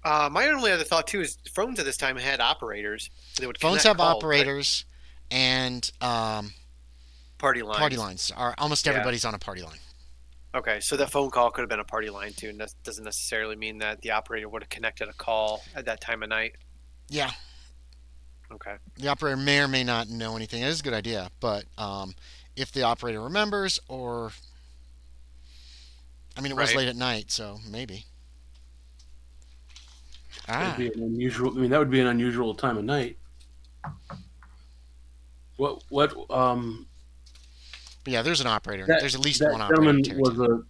My only other thought too is phones at this time had operators. They would Phones connect have calls, operators, and party lines. party lines are almost everybody's on a party line. Okay, so that phone call could have been a party line too, and that doesn't necessarily mean that the operator would have connected a call at that time of night. Yeah. Okay. The operator may or may not know anything. It is a good idea, but if the operator remembers, or it was late at night, so maybe. That would be an unusual. That would be an unusual time of night. What? But yeah, there's an operator. There's at least that one operator. Gentleman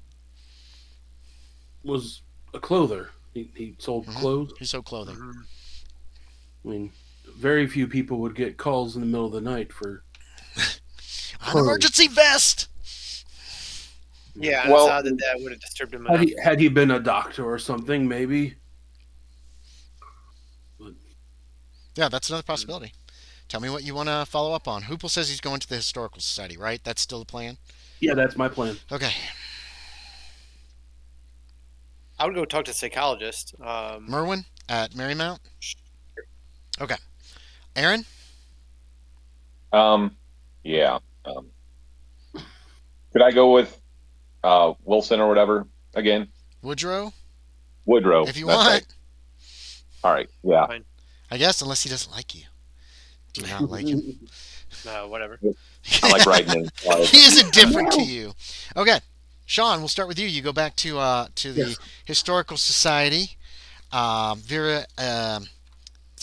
was a clother. He sold clothes. He sold clothing. Mm-hmm. Very few people would get calls in the middle of the night for an emergency vest. Yeah, I thought that would have disturbed him. Had he been a doctor or something, maybe. Yeah, that's another possibility. Tell me what you want to follow up on. Hoople says he's going to the Historical Society, right? That's still the plan? Yeah, that's my plan. Okay. I would go talk to the psychologist. Merwin at Marymount? Okay. Aaron? Yeah. Could I go with Wilson or whatever again? Woodrow? Woodrow. If you want. Right. All right. Yeah. Fine. I guess, unless he doesn't like you. Do you not like him? Whatever. I like writing names. He is indifferent to you. Okay. Sean, we'll start with you. You go back to the Historical Society. Vera, is that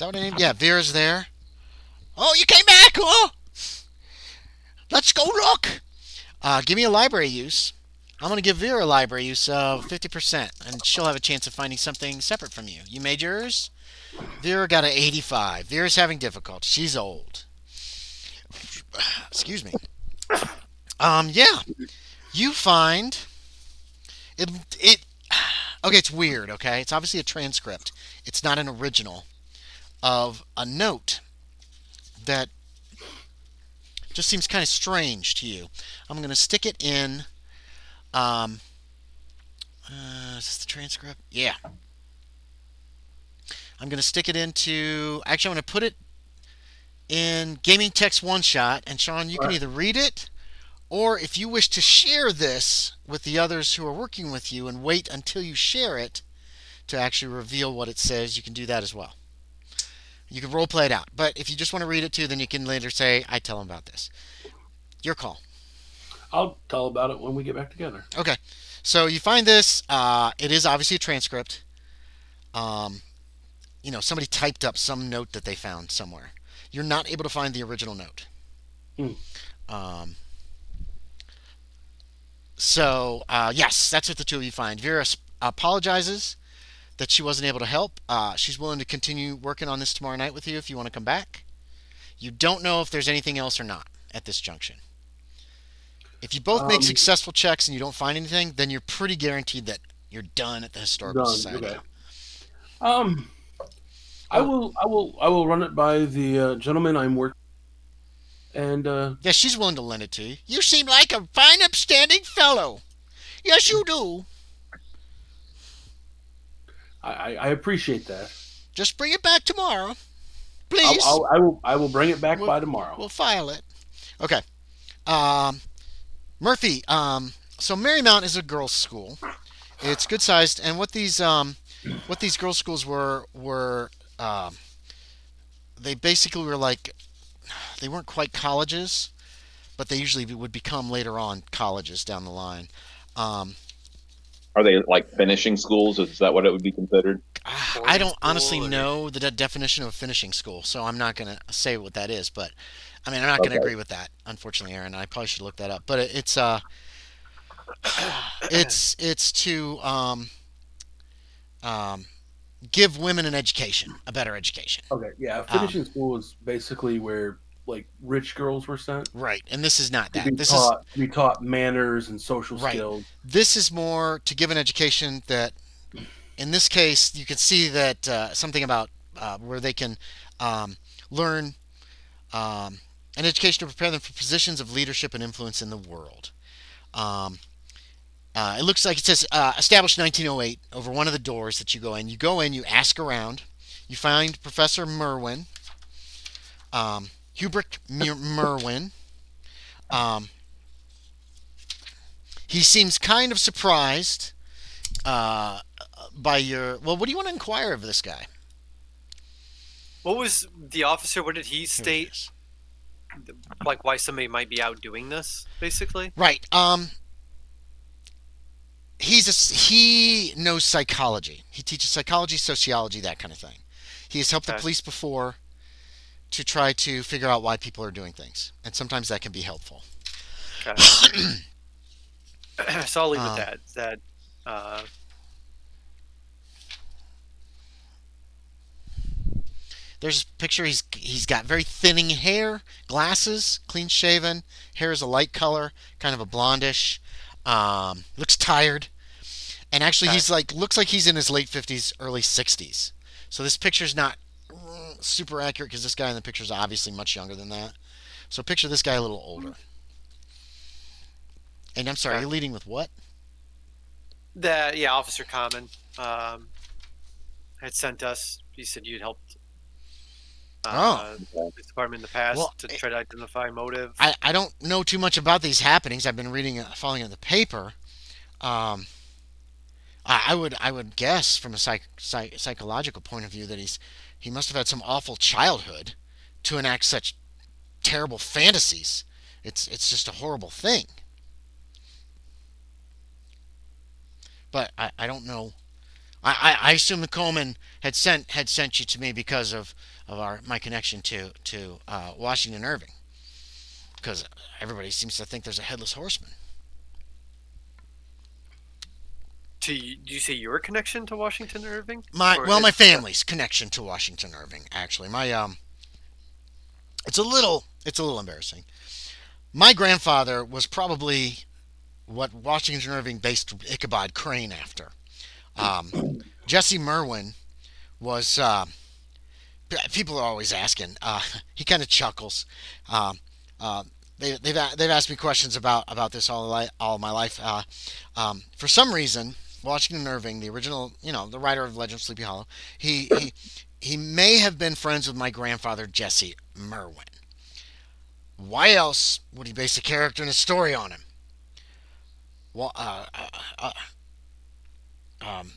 what her name? Yeah, Vera's there. Oh, you came back, huh? Let's go look. Give me a library use. I'm going to give Vera a library use of 50%, and she'll have a chance of finding something separate from you. You made yours? Vera got an 85. Vera's having difficulty. She's old. Excuse me. Yeah. You find it. Okay, it's weird. Okay, it's obviously a transcript. It's not an original of a note that just seems kind of strange to you. I'm going to stick it in. Is this the transcript? Yeah. I'm going to stick it into. Actually, I'm going to put it in Gaming Text One Shot, and Sean, you can either read it, or if you wish to share this with the others who are working with you and wait until you share it to actually reveal what it says, you can do that as well. You can role play it out. But if you just want to read it too, then you can later say, I tell them about this. Your call. I'll tell about it when we get back together. Okay. So you find this. It is obviously a transcript. Somebody typed up some note that they found somewhere. You're not able to find the original note. So, yes, that's what the two of you find. Vera apologizes that she wasn't able to help. She's willing to continue working on this tomorrow night with you if you want to come back. You don't know if there's anything else or not at this junction. If you both make successful checks and you don't find anything, then you're pretty guaranteed that you're done at the Historical Society. Okay. I will run it by the gentleman I'm working. And yeah, she's willing to lend it to you. You seem like a fine, upstanding fellow. Yes, you do. I appreciate that. Just bring it back tomorrow, please. I will bring it back by tomorrow. We'll file it. Okay. Murphy. So Marymount is a girls' school. It's good sized, and what these girls' schools were they basically were like, they weren't quite colleges, but they usually would become later on colleges down the line. Are they like finishing schools? Is that what it would be considered? I don't honestly know the definition of a finishing school, so I'm not going to say what that is. But I'm not going to agree with that, unfortunately, Aaron. I probably should look that up. But it's to give women an education, a better education. Okay, yeah. Finishing school is basically where like rich girls were sent. Right, and this is not that. To be taught manners and social skills. This is more to give an education that in this case, you can see that something about where they can learn um, an education to prepare them for positions of leadership and influence in the world. Um, it looks like it says established 1908 over one of the doors that you go in. You go in, you ask around, you find Professor Merwin, Hubert Merwin. Um, he seems kind of surprised by your. Well, what do you want to inquire of this guy? What was the officer? What did he Here it state? is. Like why somebody might be out doing this, basically? Right. He knows psychology. He teaches psychology, sociology, that kind of thing. He has helped the Okay. police before to try to figure out why people are doing things, and sometimes that can be helpful. Okay. So I'll leave with Um, that. That There's a picture. He's got very thinning hair, glasses, clean shaven. Hair is a light color, kind of a blondish. Looks tired, and actually Okay. he's like looks like he's in his late 50s, early 60s. So this picture's not super accurate because this guy in the picture is obviously much younger than that. So picture this guy a little older. And I'm sorry, Okay. you're leading with what? that yeah, Officer Common had sent us. He said you'd helped the police department in the past Well, to try to identify motive. I don't know too much about these happenings. I've been reading, following in the paper. Um, I would guess from a psychological point of view that he must have had some awful childhood to enact such terrible fantasies. It's just a horrible thing. But I don't know. I assume the Coleman had sent you to me because of my connection to Washington Irving, because everybody seems to think there's a headless horseman. Do you say your connection to Washington Irving? My Or well, my it's- family's connection to Washington Irving. Actually, my it's a little embarrassing. My grandfather was probably what Washington Irving based Ichabod Crane after. Jesse Merwin was. People are always asking. He kind of chuckles. Um, they've asked me questions about this all my life. For some reason, Washington Irving, the original, the writer of Legend of Sleepy Hollow, he may have been friends with my grandfather Jesse Merwin. Why else would he base a character and a story on him? Well, um,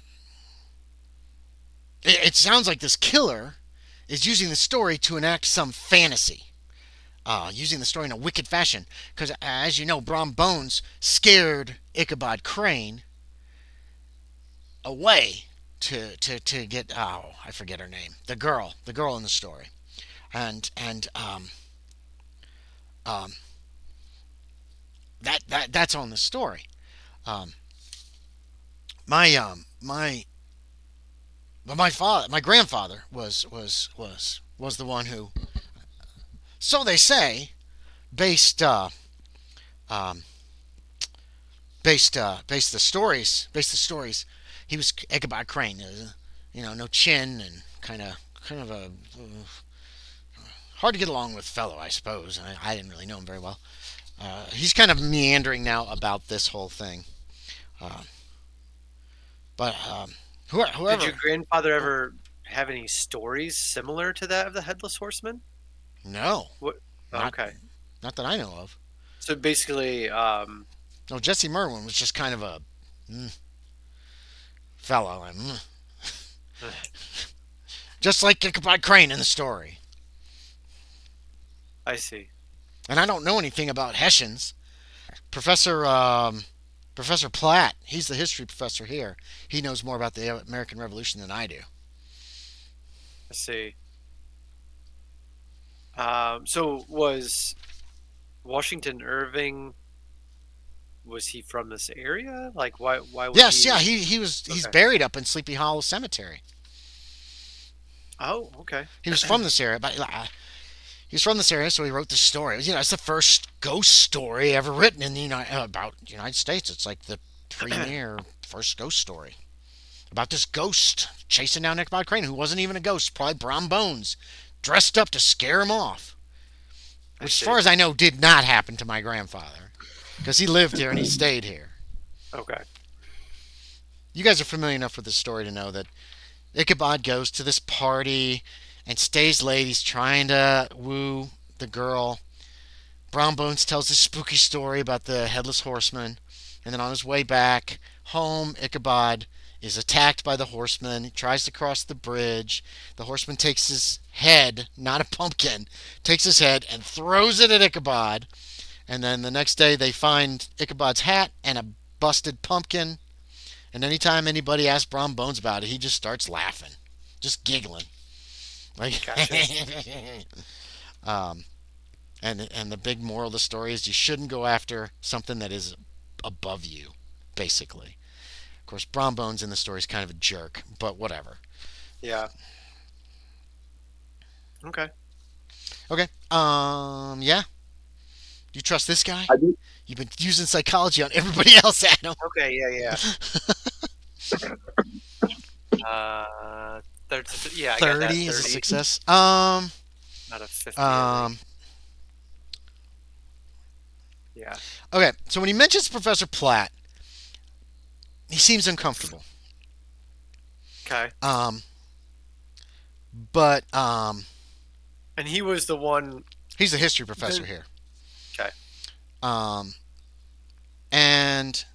it sounds like this killer is using the story to enact some fantasy. Using the story in a wicked fashion. Because, as you know, Brom Bones scared Ichabod Crane away to get, oh, I forget her name, the girl in the story, and um, that's on the story. Um, my but my grandfather was the one who, so they say, based um, based the stories. He was Ichabod Crane, no chin and kind of a hard to get along with fellow, I suppose. I didn't really know him very well. He's kind of meandering now about this whole thing, uh, but Did whoever, your grandfather ever have any stories similar to that of the Headless Horseman? no, What? not Okay. not that I know of. So basically, No, Jesse Merwin was just kind of a mm, fellow, and just like Ichabod Crane in the story. I see. And I don't know anything about Hessians. Professor Professor Platt, he's the history professor here. He knows more about the American Revolution than I do. I see. So was Washington Irving? Was he from this area? Like, why? Why would Yes, he? yeah, he's Okay. buried up in Sleepy Hollow Cemetery. Oh, okay. He was from this area, but he's from this area, so he wrote this story. It's the first ghost story ever written in the about the United States. It's like the premier first ghost story. about this ghost chasing down Ichabod Crane, who wasn't even a ghost, probably Brom Bones, dressed up to scare him off. Which, as far as I know, did not happen to my grandfather, because he lived here and he stayed here. Okay. You guys are familiar enough with this story to know that Ichabod goes to this party and stays late. He's trying to woo the girl. Brom Bones tells this spooky story about the Headless Horseman. And then on his way back home, Ichabod is attacked by the horseman. He tries to cross the bridge. The horseman takes his head, not a pumpkin, takes his head and throws it at Ichabod. And then the next day they find Ichabod's hat and a busted pumpkin. And anytime anybody asks Brom Bones about it, he just starts laughing, just giggling. Like, Gotcha. and the big moral of the story is you shouldn't go after something that is above you, basically. Of course, Brom Bones in the story is kind of a jerk, but whatever. Yeah. Okay. Okay. Yeah. Do you trust this guy? I do. You've been using psychology on everybody else, Adam. Okay. Yeah. Yeah. I got that. 30 is a 30. success. Not a 50. Yeah. Okay, so when he mentions Professor Platt, he seems uncomfortable. Okay. But And he was the one. he's a history professor here. Okay. And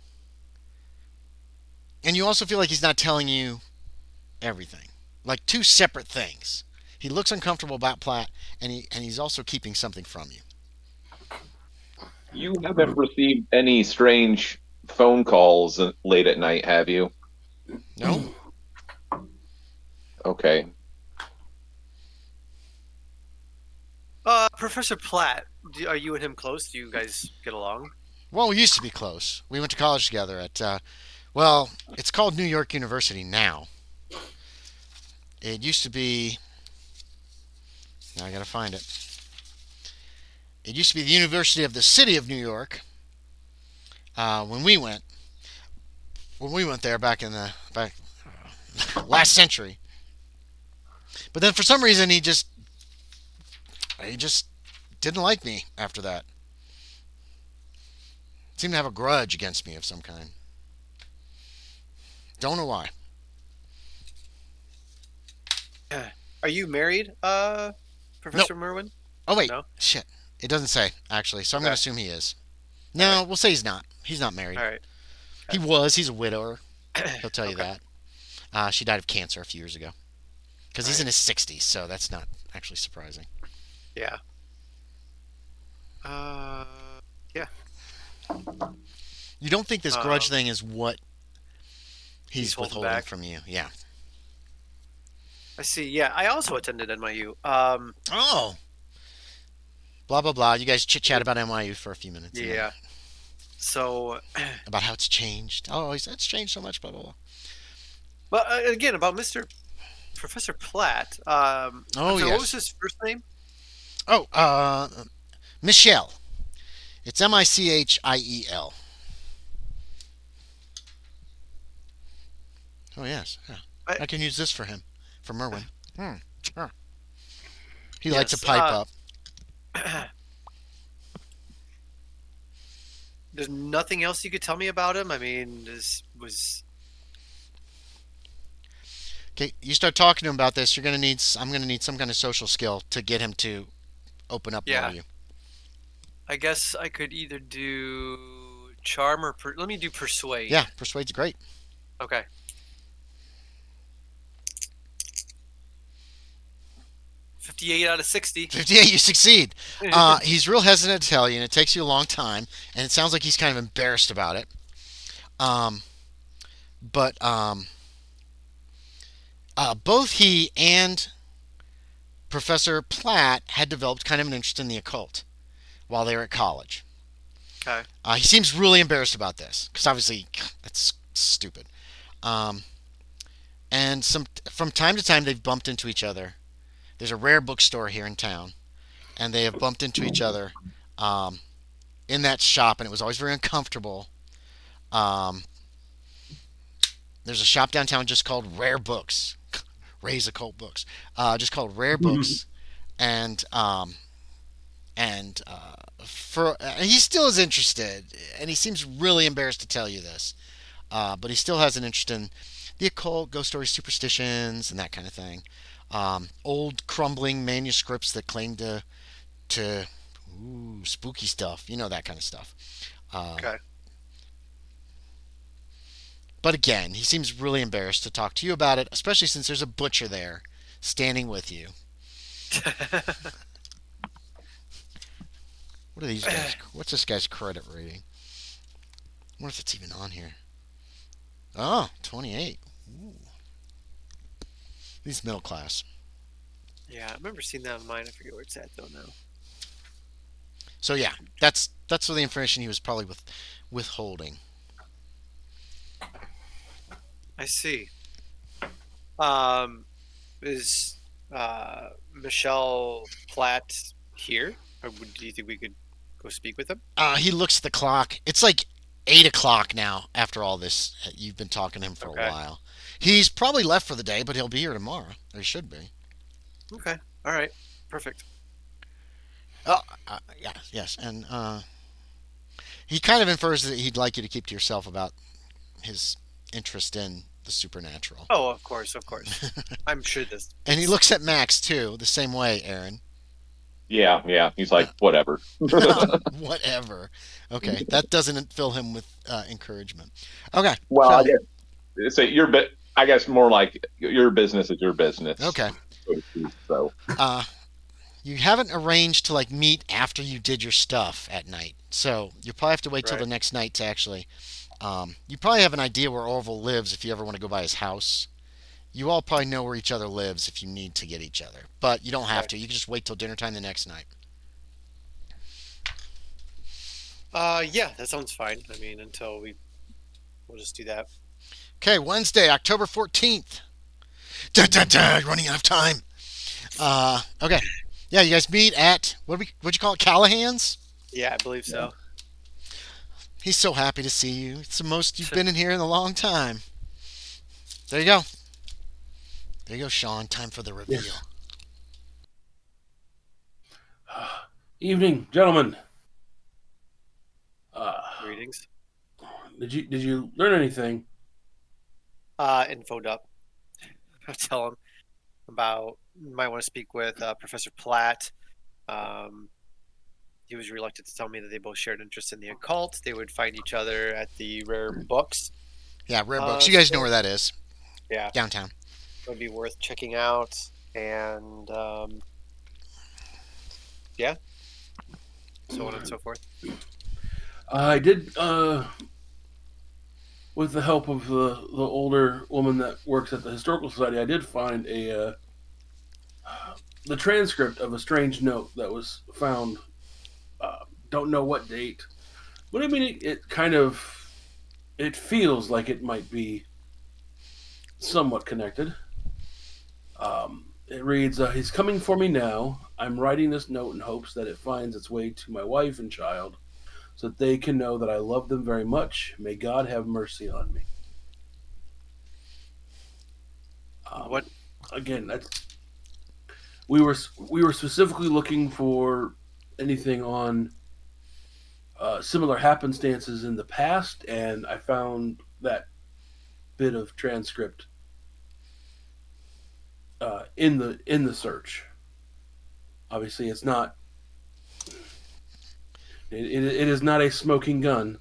you also feel like he's not telling you everything. Like two separate things. He looks uncomfortable about Platt, and he's also keeping something from you. You haven't received any strange phone calls late at night, have you? No? Okay. Professor Platt, are you and him close? Do you guys get along? Well, we used to be close. We went to college together at, well, it's called New York University now. It used to be, now I gotta find it. It used to be the University of the City of New York. When we went there back last century. But then for some reason he just didn't like me after that. Seemed to have a grudge against me of some kind. Don't know why. Are you married, Professor Merwin? Oh wait, No? shit. It doesn't say actually, so I'm Okay. gonna assume he is. No, we'll say he's not. He's not married. All right. He was. He's a widower. He'll tell you Okay. that. She died of cancer a few years ago. Because he's Right. in his 60s, so that's not actually surprising. Yeah. Yeah. You don't think this grudge Um, thing is what He's he's holding withholding back. from you? Yeah. I see. Yeah, I also attended NYU. Oh. Blah blah blah. You guys chit chat about NYU for a few minutes. and then Yeah. So, About how it's changed. Oh, it's changed so much. Blah blah blah. but again, about Mr. Professor Platt. Oh so yes. what was his first name? Oh, Michelle. It's Michiel. Oh yes. Yeah. I can use this for him, for Merwin. Sure. He likes to Yes, pipe up. There's nothing else you could tell me about him. I mean, this was. Okay, you start talking to him about this. I'm gonna need some kind of social skill to get him to open up more Yeah. to you. I guess I could either do charm or let me do persuade. Yeah, persuade's great. Okay. 58 out of 60. 58, you succeed. He's real hesitant to tell you, and it takes you a long time, and it sounds like he's kind of embarrassed about it. But both he and Professor Platt had developed kind of an interest in the occult while they were at college. Okay. He seems really embarrassed about this because obviously that's stupid. And from time to time they've bumped into each other. There's a rare bookstore here in town, and they have bumped into each other in that shop, and it was always very uncomfortable. There's a shop downtown just called Rare Books. Ray's Occult Books. Just called Rare Books. And for he still is interested, and he seems really embarrassed to tell you this, but he still has an interest in the occult, ghost stories, superstitions, and that kind of thing. Old crumbling manuscripts that claim to spooky stuff, that kind of stuff. Okay. But again, he seems really embarrassed to talk to you about it, especially since there's a butcher there standing with you. What are these guys? What's this guy's credit rating? I wonder if it's even on here. Oh, 28. Ooh. He's middle class. Yeah, I remember seeing that on mine. I forget where it's at though now. So yeah, that's all the information he was probably withholding. I see. Is Michelle Platt here? Or do you think we could go speak with him? He looks at the clock. It's like 8 o'clock now. After all this, you've been talking to him for a while. He's probably left for the day, but he'll be here tomorrow. Or he should be. Okay. All right. Perfect. Oh, yeah, yes, and he kind of infers that he'd like you to keep to yourself about his interest in the supernatural. Oh, of course. I'm sure this. And he looks at Max too, the same way, Aaron. Yeah. He's like, whatever. Whatever. Okay, that doesn't fill him with encouragement. Okay. Well, so I guess more like your business is your business. Okay. So. You haven't arranged to meet after you did your stuff at night, so you'll probably have to wait till the next night to actually. You probably have an idea where Orville lives if you ever want to go by his house. You all probably know where each other lives if you need to get each other, but you don't have to. You can just wait till dinner time the next night. Yeah, that sounds fine. I mean, we'll just do that. Okay, Wednesday, October 14th. Dun, dun, dun, running out of time. Okay. Yeah, you guys meet at, what'd you call it, Callahan's? Yeah, I believe so. He's so happy to see you. It's the most you've been in here in a long time. There you go. There you go, Sean. Time for the reveal. Yes. Evening, gentlemen. Greetings. Did you learn anything? Infoed up. I'll tell him about. Might want to speak with Professor Platt. He was reluctant to tell me that they both shared interest in the occult. They would find each other at the Rare Books. Yeah, Rare Books. You guys know where that is. Yeah. Downtown. It would be worth checking out. And, yeah. So on and so forth. I did, with the help of the older woman that works at the Historical Society, I did find the transcript of a strange note that was found. Don't know what date, but I mean, it feels like it might be somewhat connected. It reads, he's coming for me now. I'm writing this note in hopes that it finds its way to my wife and child so that they can know that I love them very much. May God have mercy on me. What? Again, we were specifically looking for anything on similar happenstances in the past, and I found that bit of transcript in the search. Obviously, it's not. It is not a smoking gun.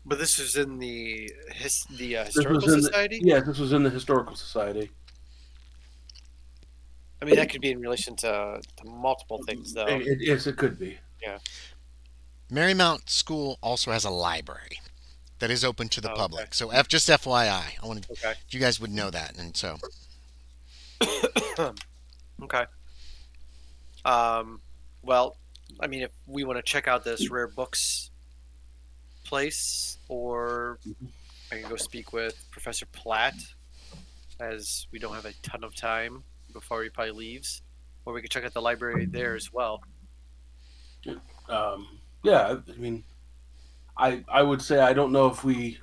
But this was in the Historical Society? This was in the Historical Society. I mean, that could be in relation to multiple things, though. Yes, it could be. Yeah. Marymount School also has a library that is open to the public. Okay. So just FYI, I wanted Okay. you guys would know that, and so. Okay. Well, I mean, if we want to check out this Rare Books place, or I can go speak with Professor Platt, as we don't have a ton of time before he probably leaves, or we could check out the library there as well. Yeah, I mean, I would say I don't know if we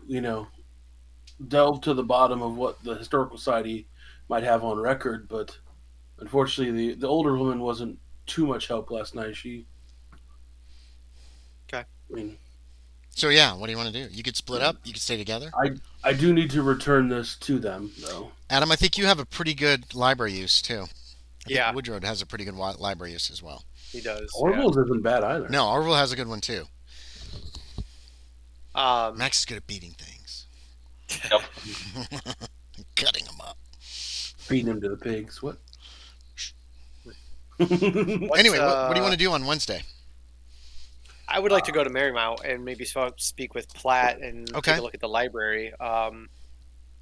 delve to the bottom of what the historical society might have on record, but unfortunately the older woman wasn't too much help last night. Okay. I mean, So yeah, what do you want to do? You could split up. You could stay together. I do need to return this to them though. Adam, I think you have a pretty good library use too. I Yeah. think Woodrow has a pretty good library use as well. He does. Orville's isn't bad either. No, Orville has a good one too. Yeah. Max is good at beating things. Yep. Cutting them up. Feeding him to the pigs. What? Anyway, what do you want to do on Wednesday? I would like to go to Marymount and maybe speak with Platt and Okay. take a look at the library.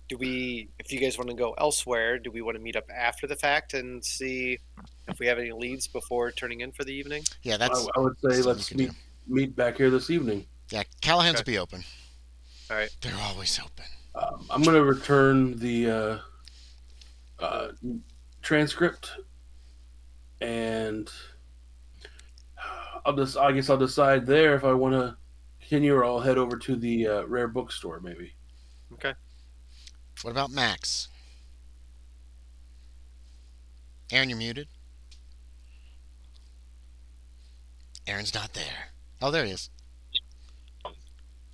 If you guys want to go elsewhere, do we want to meet up after the fact and see if we have any leads before turning in for the evening? Yeah, that's. I would say something let's you could meet back here this evening. Yeah, Callahan's Okay. will be open. All right. They're always open. I'm going to return the transcript, and I guess I'll decide there if I want to continue or I'll head over to the rare bookstore maybe. Okay. What about Max? Aaron, you're muted. Aaron's not there. Oh, there he is.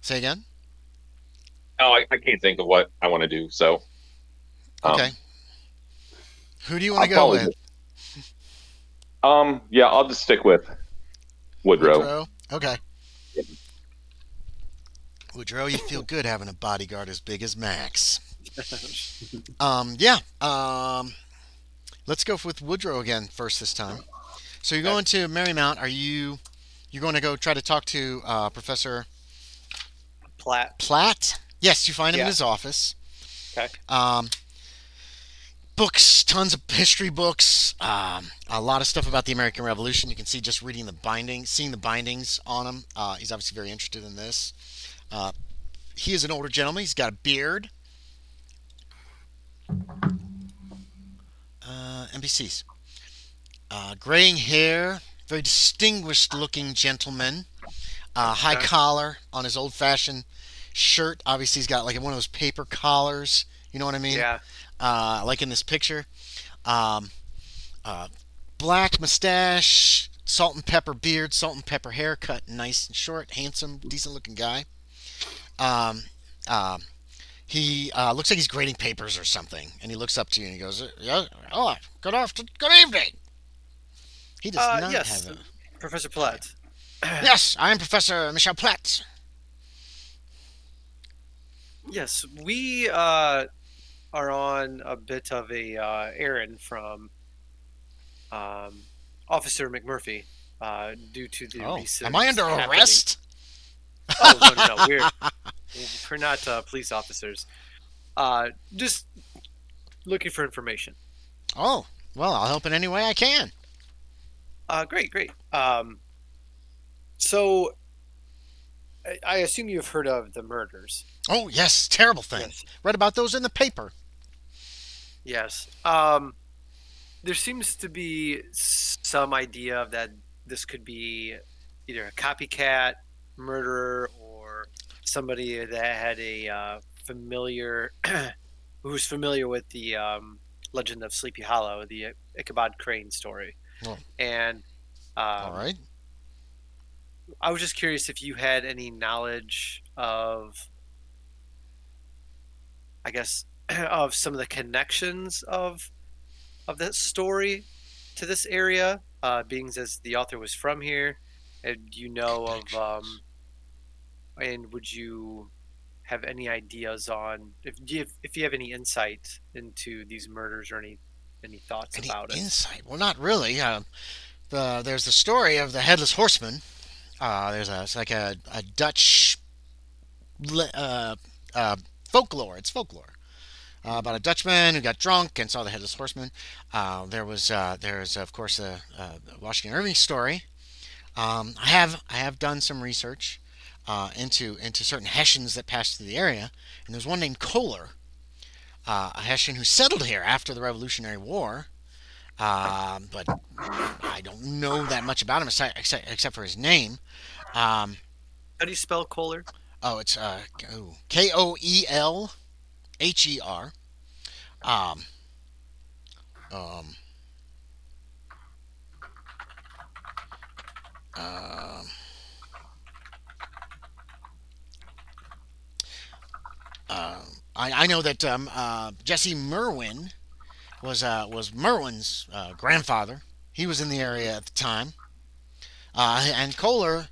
Say again? Oh, I can't think of what I want to do. So, Okay. Who do you want to I'll go probably with? yeah, I'll just stick with Woodrow. Okay. Woodrow, you feel good having a bodyguard as big as Max. Yeah. Let's go with Woodrow again first this time. So you're going to Marymount. You're going to go try to talk to Professor Platt. Yes, you find him in Yeah. his office. Okay. Books, tons of history books, a lot of stuff about the American Revolution. You can see just reading seeing the bindings on him. He's obviously very interested in this. He is an older gentleman. He's got a beard. NPCs. Graying hair, very distinguished looking gentleman. High collar on his old fashioned shirt. Obviously, he's got like one of those paper collars. You know what I mean? Yeah. Like in this picture. Black mustache, salt and pepper beard, salt and pepper haircut, nice and short, handsome, decent looking guy. He looks like he's grading papers or something, and he looks up to you and he goes, "Yeah, oh, good evening." He does not Yes, have a. Professor Platt. Yes, I am Professor Michel Platt. Yes, we are on a bit of a errand from Officer McMurphy due to the recent. Am I under happening. arrest? Oh no, we're not police officers. Just looking for information. Oh, well, I'll help in any way I can. Great. So, I assume you've heard of the murders. Oh, yes, terrible thing. Yes. Read about those in the paper. Yes. There seems to be some idea that this could be either a copycat murderer or somebody that had a familiar, who's familiar with the Legend of Sleepy Hollow, the Ichabod Crane story. Oh. And All right. I was just curious if you had any knowledge of, I guess, of some of the connections of that story to this area, being as the author was from here, and and would you have any ideas on if you have any insight into these murders or any thoughts Any about it? insight? Well, not really. There's the story of the Headless Horseman. It's like a Dutch folklore. It's folklore about a Dutchman who got drunk and saw the Headless Horseman. There's of course the Washington Irving story. I have done some research into certain Hessians that passed through the area, and there's one named Kohler, a Hessian who settled here after the Revolutionary War. But I don't know that much about him except for his name. How do you spell Kohler? Oh, it's Koelher. Um, um, um, I know that Jesse Merwin was Merwin's grandfather. He was in the area at the time, and Kohler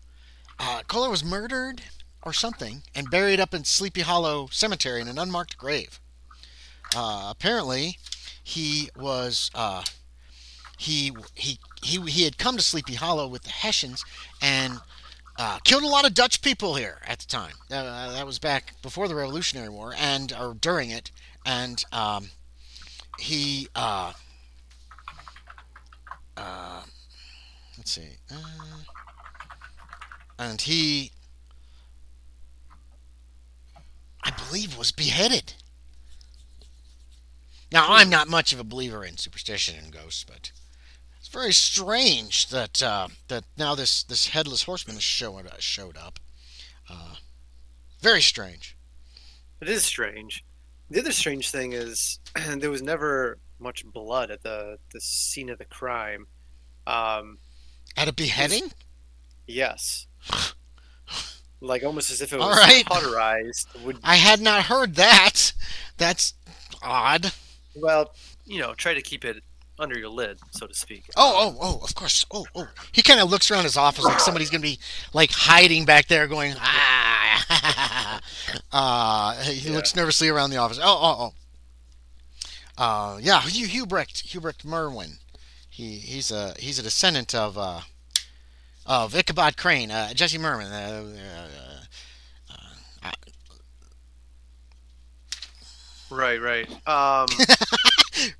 was murdered or something and buried up in Sleepy Hollow Cemetery in an unmarked grave. Apparently, he was he had come to Sleepy Hollow with the Hessians and killed a lot of Dutch people here at the time. That was back before the Revolutionary War and or during it, and he uh, let's see, and he I believe was beheaded. Now I'm not much of a believer in superstition and ghosts, but it's very strange that that now this headless horseman has showed up. Uh, Very strange. It is strange. The other strange thing is there was never much blood at the scene of the crime. Um, At a beheading? yes, like almost as if it All was right. cauterized. I had not heard that. That's odd. Well, try to keep it under your lid, so to speak. Oh, of course. Oh. He kind of looks around his office like somebody's going to be like hiding back there going, ah. He looks nervously around the office. Yeah, Hubrecht Merwin. He's a descendant of Ichabod Crane, Jesse Merwin.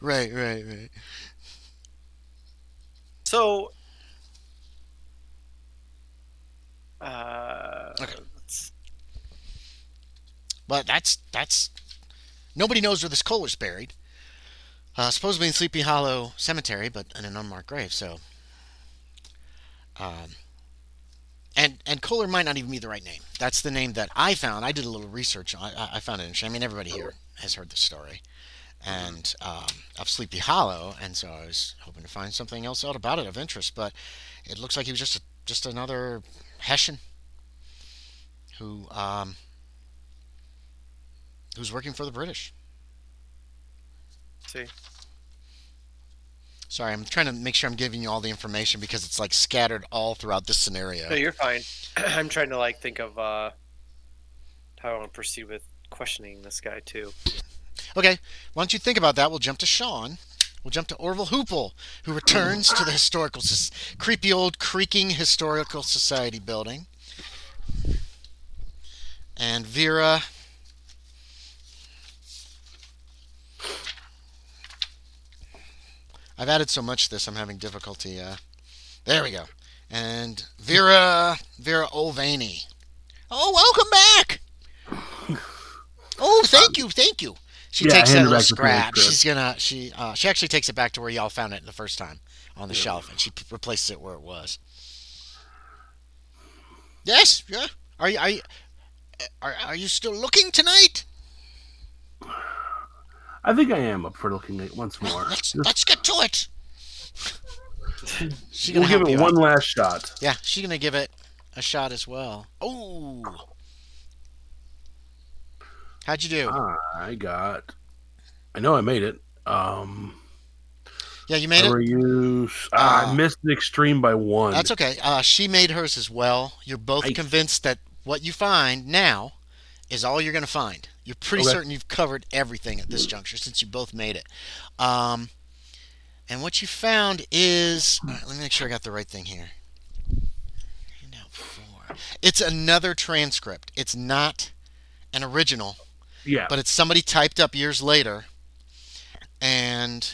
Right. Right. So, Okay. But that's nobody knows where this Kohler's buried. Supposedly in Sleepy Hollow Cemetery, but in an unmarked grave. So, and Kohler might not even be the right name. That's the name that I found. I did a little research. I found it interesting. I mean, everybody here has heard the story, and of Sleepy Hollow, and so I was hoping to find something else out about it of interest. But it looks like he was just another Hessian who who's working for the British. see. Sorry, I'm trying to make sure I'm giving you all the information because it's like scattered all throughout this scenario. No, you're fine. I'm trying to think of how I want to proceed with questioning this guy too. Okay, why don't you think about that? We'll jump to Sean. We'll jump to Orville Hoople, who returns to the creepy old creaking historical society building. And Vera. I've added so much to this, I'm having difficulty. There we go. And Vera Olvaney. Oh, welcome back. Oh, thank you. She takes that little scrap. She actually takes it back to where y'all found it the first time on the shelf, and she replaces it where it was. Yes, yeah. Are you still looking tonight? I think I am up for looking at it once more. Let's get to it. We'll give it one last shot. Yeah, she's gonna give it a shot as well. Oh, how'd you do? I know I made it. Yeah, you made it. I missed the extreme by one. That's okay. She made hers as well. You're both convinced that what you find now is all you're going to find. You're pretty certain you've covered everything at this juncture since you both made it. And what you found is... let me make sure I got the right thing here. It's another transcript. It's not an original. Yeah. But it's somebody typed up years later. And...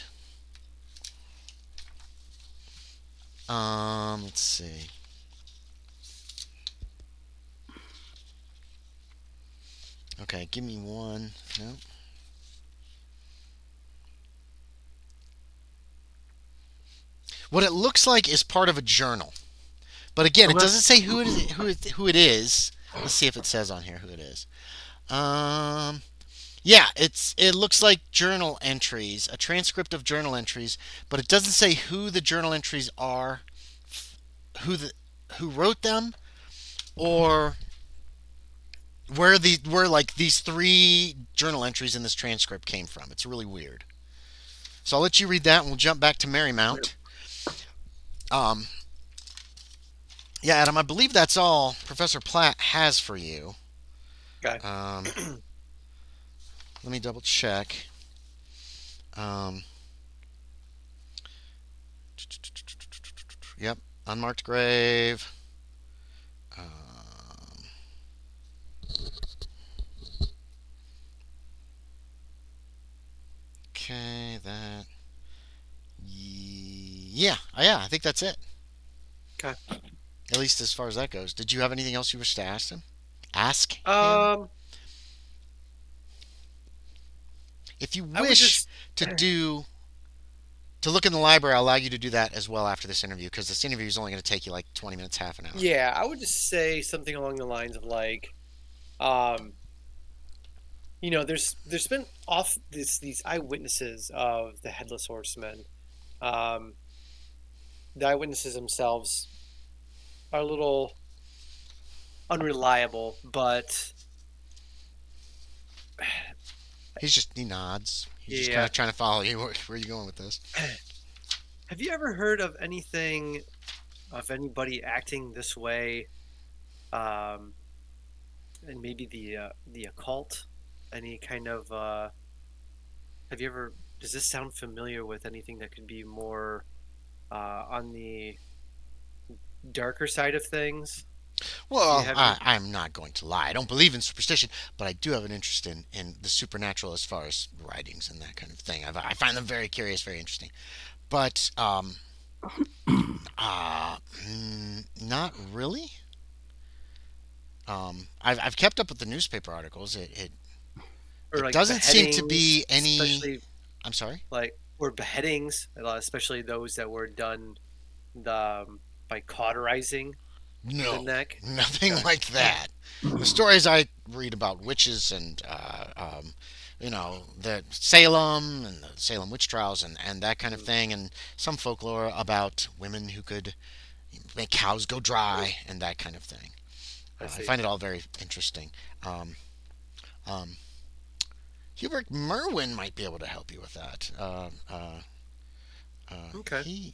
let's see. Okay, give me one. No. What it looks like is part of a journal, but again, it doesn't say who it is. Let's see if it says on here who it is. Yeah, it looks like journal entries, a transcript of journal entries, but it doesn't say who the journal entries are, who the who wrote them, or where like these three journal entries in this transcript came from. It's really weird. So I'll let you read that, and we'll jump back to Marymount. Um, yeah, Adam, I believe that's all Professor Platt has for you. Okay. Let me double check. Um, yep, unmarked grave. Okay, that. Yeah, I think that's it. Okay. At least as far as that goes. Did you have anything else you wish to ask him? Ask him? If you wish to look in the library, I'll allow you to do that as well after this interview, because this interview is only going to take you like 20 minutes, half an hour. Yeah, I would just say something along the lines of like, there's been these eyewitnesses of the Headless Horseman. The eyewitnesses themselves are a little unreliable, but He nods. He's just kind of trying to follow you. Where are you going with this? Have you ever heard of anything of anybody acting this way, and maybe the occult? Any kind of have you ever? Does this sound familiar with anything that could be more on the darker side of things? Well, I'm not going to lie. I don't believe in superstition, but I do have an interest in the supernatural as far as writings and that kind of thing. I find them very curious, very interesting. But not really. I've kept up with the newspaper articles. It Or doesn't seem to be any. I'm sorry. Or beheadings, especially those that were done by cauterizing the neck. Nothing like that. The stories I read about witches and the Salem and the Salem witch trials and that kind of thing, and some folklore about women who could make cows go dry and that kind of thing. I find it all very interesting. Hubert Merwin might be able to help you with that. Okay.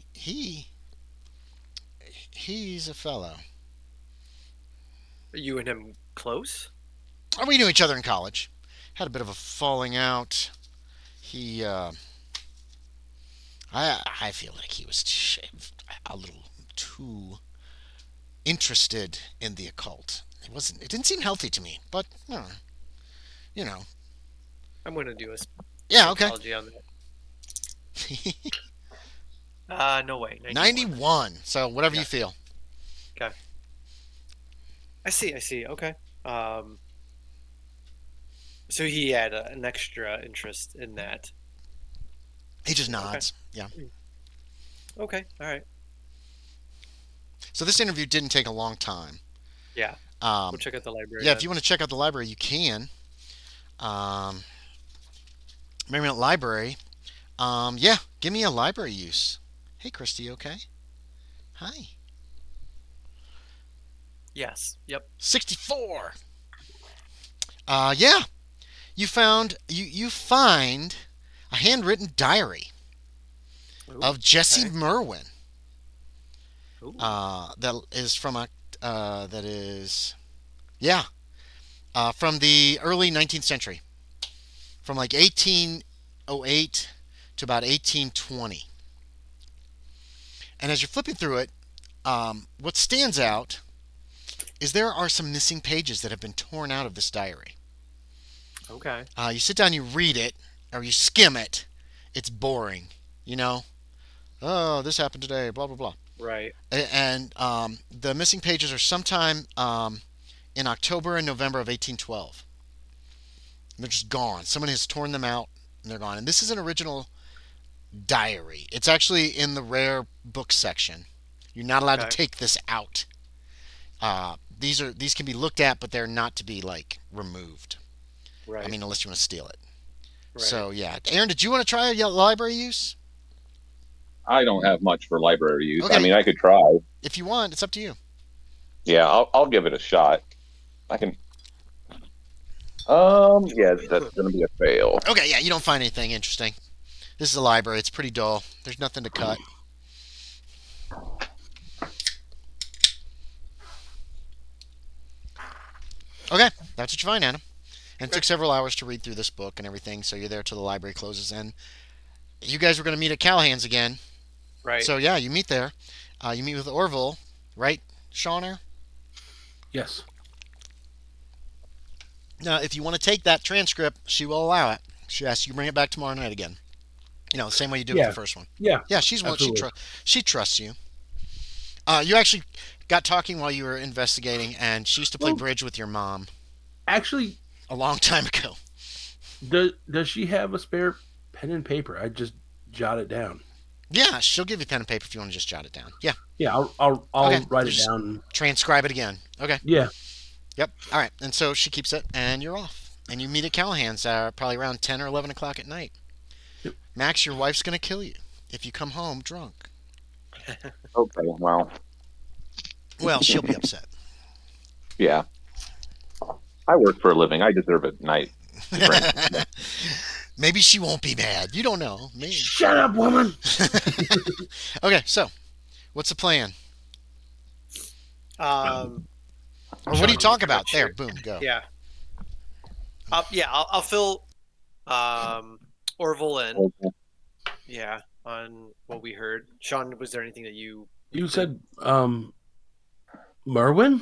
He's a fellow. Are you and him close? We knew each other in college. Had a bit of a falling out. He, I feel like he was a little too interested in the occult. It didn't seem healthy to me, but you know. I'm going to do a psychology on that. No way. 91. So whatever you feel. Okay. I see. Okay. So he had an extra interest in that. He just nods. Okay. Yeah. Okay. All right. So this interview didn't take a long time. Yeah. We'll check out the library. Yeah, if you want to check out the library, you can. Marymount Library. Yeah, give me a library use. Hey, Christy, okay? Hi. Yes. Yep. 64. Yeah. You find a handwritten diary of Jesse Merwin. That is from from the early 19th century, from like 1808 to about 1820. And as you're flipping through it, what stands out is there are some missing pages that have been torn out of this diary. Okay. You sit down, you read it, or you skim it. It's boring, Oh, this happened today, blah, blah, blah. Right. And the missing pages are sometime in October and November of 1812. And they're just gone. Someone has torn them out, and they're gone. And this is an original diary. It's actually in the rare book section. You're not allowed to take this out. these can be looked at, but they're not to be like removed. Right. I mean, unless you want to steal it. Right. So yeah, Aaron, did you want to try a library use? I don't have much for library use. Okay. I mean, I could try. If you want, it's up to you. Yeah, I'll give it a shot. I can. Yeah, that's gonna be a fail. Okay, yeah, you don't find anything interesting. This is a library. It's pretty dull. There's nothing to cut. Okay, that's what you find, Adam. And it took several hours to read through this book and everything, so you're there till the library closes. And you guys were going to meet at Callahan's again. Right. So yeah, you meet there. You meet with Orville, right, Shawner? Yes. Now, if you want to take that transcript, she will allow it. She asks you to bring it back tomorrow night again. You know, the same way you did with the first one. Yeah. Yeah, she's one. She trusts you. You actually got talking while you were investigating, and she used to play bridge with your mom. Actually, a long time ago. Does she have a spare pen and paper? I just jot it down. Yeah, she'll give you pen and paper if you want to just jot it down. Yeah. Yeah, I'll Okay, write it down. Transcribe it again. Okay. Yeah. Yep. All right. And so she keeps it, and you're off. And you meet at Callahan's probably around 10 or 11 o'clock at night. Yep. Max, your wife's going to kill you if you come home drunk. Okay, well. Well, she'll be upset. Yeah. I work for a living. I deserve it night. Maybe she won't be mad. You don't know. Maybe. Shut up, woman! Okay, so what's the plan? Or what do you talk about? There, boom, go. Yeah. I'll fill Orville in. Okay. Yeah, on what we heard. Sean, was there anything that you... You said, Merwin?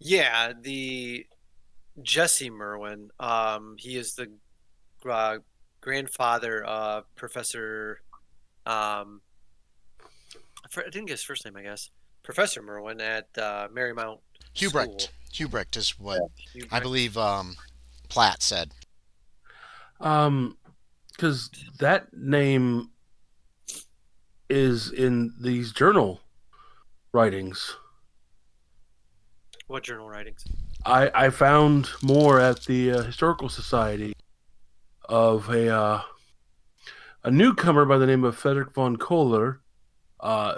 Yeah, the Jesse Merwin. He is the grandfather of Professor... I didn't get his first name, I guess. Professor Merwin at Marymount Hubrecht. School. Hubrecht is what Hubrecht. I believe Platt said. Because that name is in these journal writings. What journal writings? I found more at the Historical Society of a newcomer by the name of Frederick von Kohler,